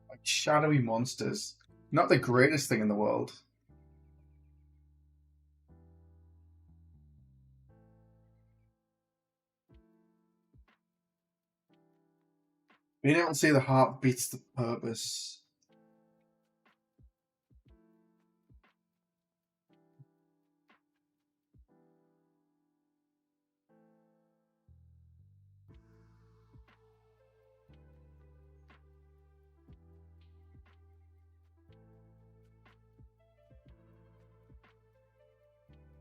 Like shadowy monsters. Not the greatest thing in the world. Being able to see the heart beats the purpose.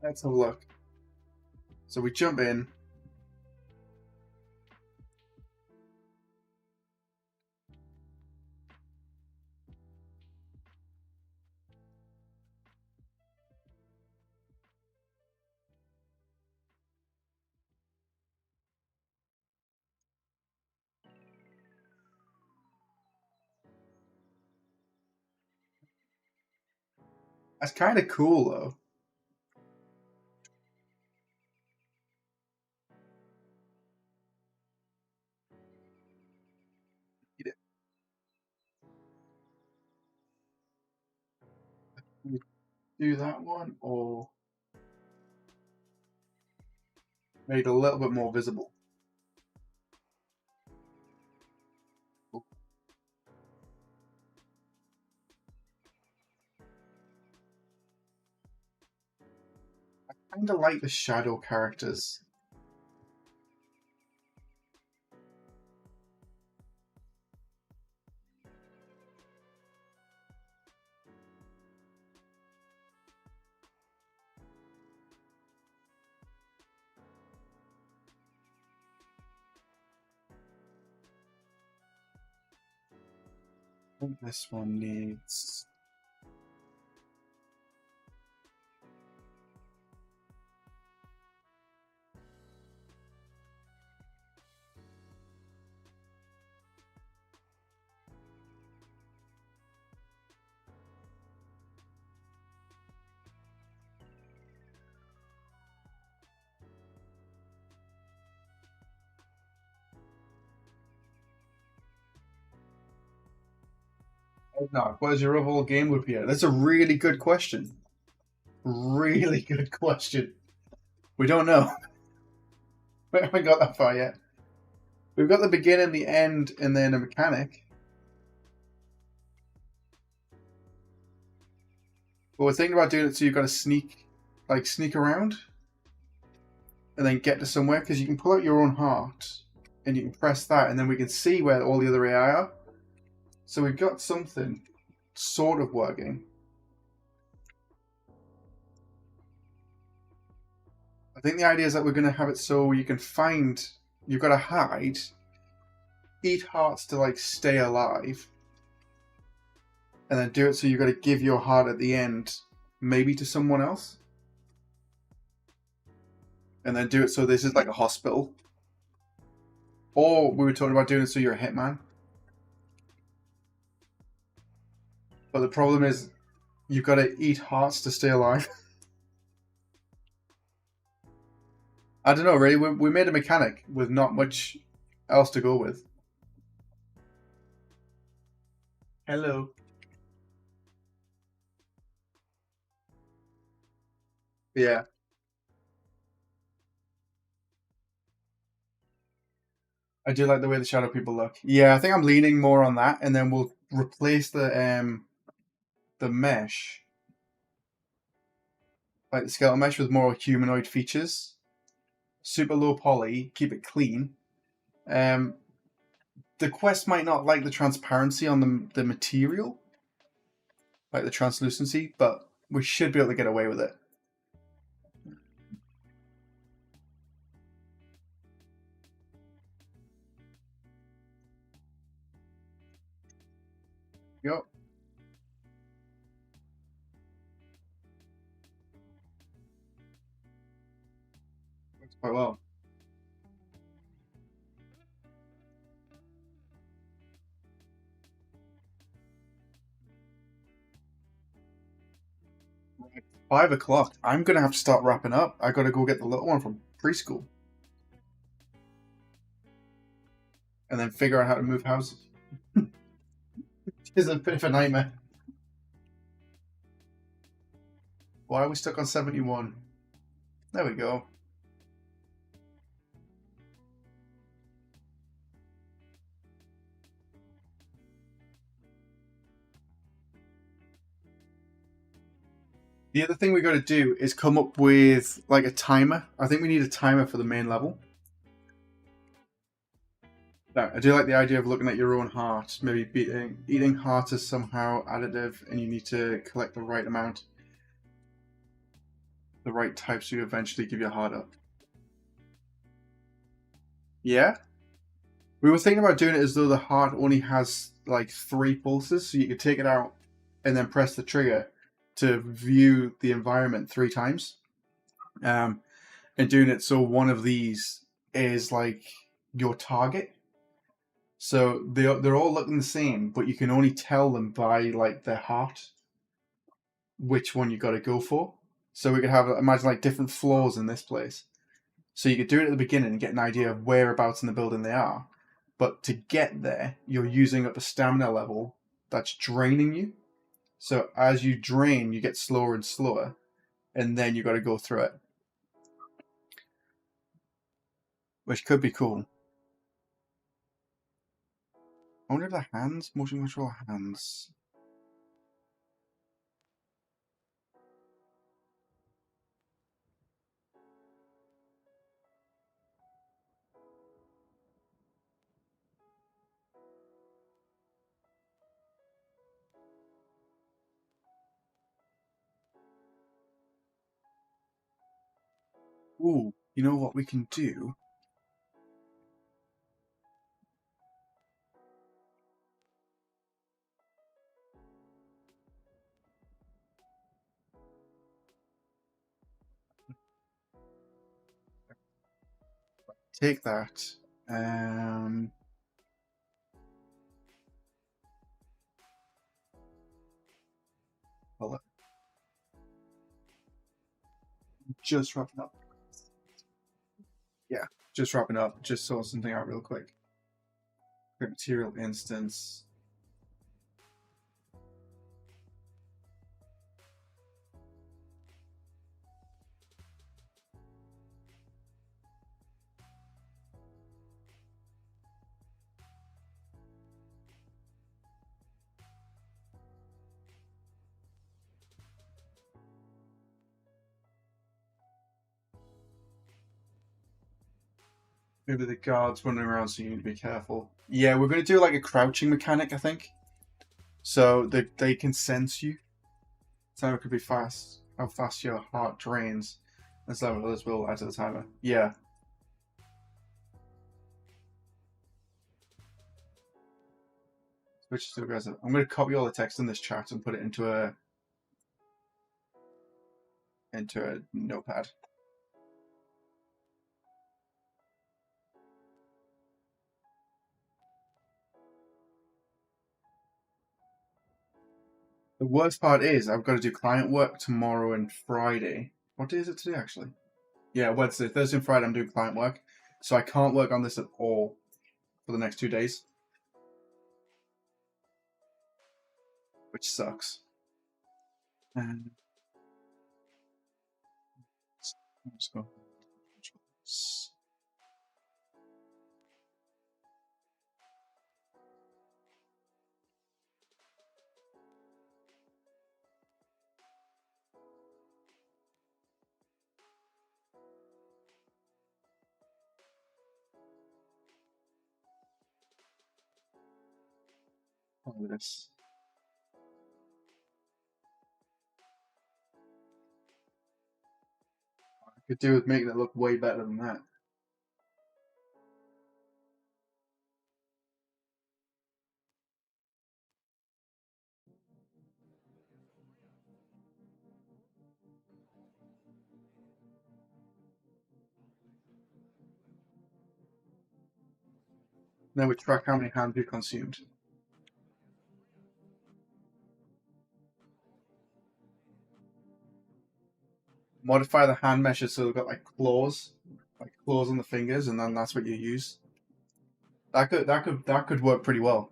Let's have a look. So we jump in. That's kind of cool, though. Do that one, or made it a little bit more visible. I kind of like the shadow characters. I think this one needs... No, what is your overall game loop here? That's a really good question. Really good question. We don't know. We haven't got that far yet. We've got the beginning, the end, and then a mechanic. But we're thinking about doing it so you've got to sneak around, and then get to somewhere, because you can pull out your own heart, and you can press that, and then we can see where all the other AI are. So we've got something sort of working. I think the idea is that we're going to have it so you can find, you've got to hide, eat hearts to like stay alive, and then do it so you've got to give your heart at the end, maybe to someone else. And then do it so this is like a hospital. Or we were talking about doing it so you're a hitman. But the problem is, you've got to eat hearts to stay alive. I don't know, really. We made a mechanic with not much else to go with. Hello. Yeah. I do like the way the shadow people look. Yeah, I think I'm leaning more on that, and then we'll replace the mesh, like the skeletal mesh, with more humanoid features. Super low poly, keep it clean. The quest might not like the transparency on the material, like the translucency, but we should be able to get away with it. Yep. Works quite well. Right. 5 o'clock. I'm gonna have to start wrapping up. I gotta go get the little one from preschool. And then figure out how to move houses. It's a bit of a nightmare. Why are we stuck on 71? There we go. The other thing we got to do is come up with like a timer. I think we need a timer for the main level. I do like the idea of looking at your own heart. Maybe eating heart is somehow additive, and you need to collect the right amount, the right type, so you eventually give your heart up. Yeah, we were thinking about doing it as though the heart only has like 3 pulses, so you could take it out and then press the trigger to view the environment 3 times. And doing it so one of these is like your target. So they're all looking the same, but you can only tell them by like their heart which one you got to go for. So we could have, imagine like different floors in this place. So you could do it at the beginning and get an idea of whereabouts in the building they are. But to get there, you're using up a stamina level that's draining you. So as you drain, you get slower and slower, and then you got to go through it, which could be cool. I wonder if the hands, motion control hands. Ooh, you know what we can do? Take that. Hold up. Just wrapping up. Yeah, just wrapping up. Just saw something out real quick. Create material instance. Maybe the guards running around, so you need to be careful. Yeah, we're going to do like a crouching mechanic, I think. So they can sense you. Timer could be fast. How fast your heart drains. This level as well add to the timer. Yeah. Switch to aggressive. I'm going to copy all the text in this chat and put it into a notepad. The worst part is I've got to do client work tomorrow and Friday. What day is it today, actually? Yeah, Wednesday, Thursday and Friday I'm doing client work. So I can't work on this at all for the next 2 days. which sucks. And let's go. All of this. I could do with making it look way better than that. Then we track how many hands we consumed. Modify the hand meshes so they've got like claws on the fingers, and then that's what you use. That could work pretty well.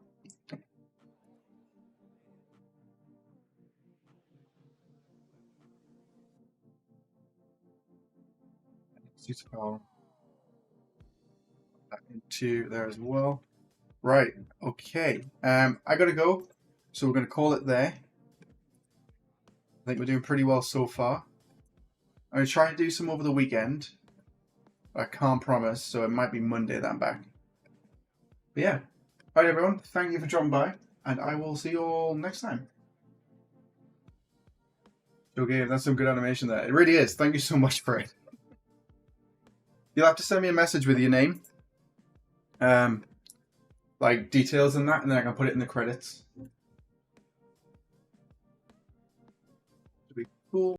Power that into there as well. Right. Okay. I gotta go, so we're gonna call it there. I think we're doing pretty well so far. I'm gonna try and do some over the weekend. I can't promise, so it might be Monday that I'm back. But yeah. Alright everyone, thank you for dropping by, and I will see you all next time. Okay, that's some good animation there. It really is. Thank you so much for it. You'll have to send me a message with your name. Like details and that, and then I can put it in the credits.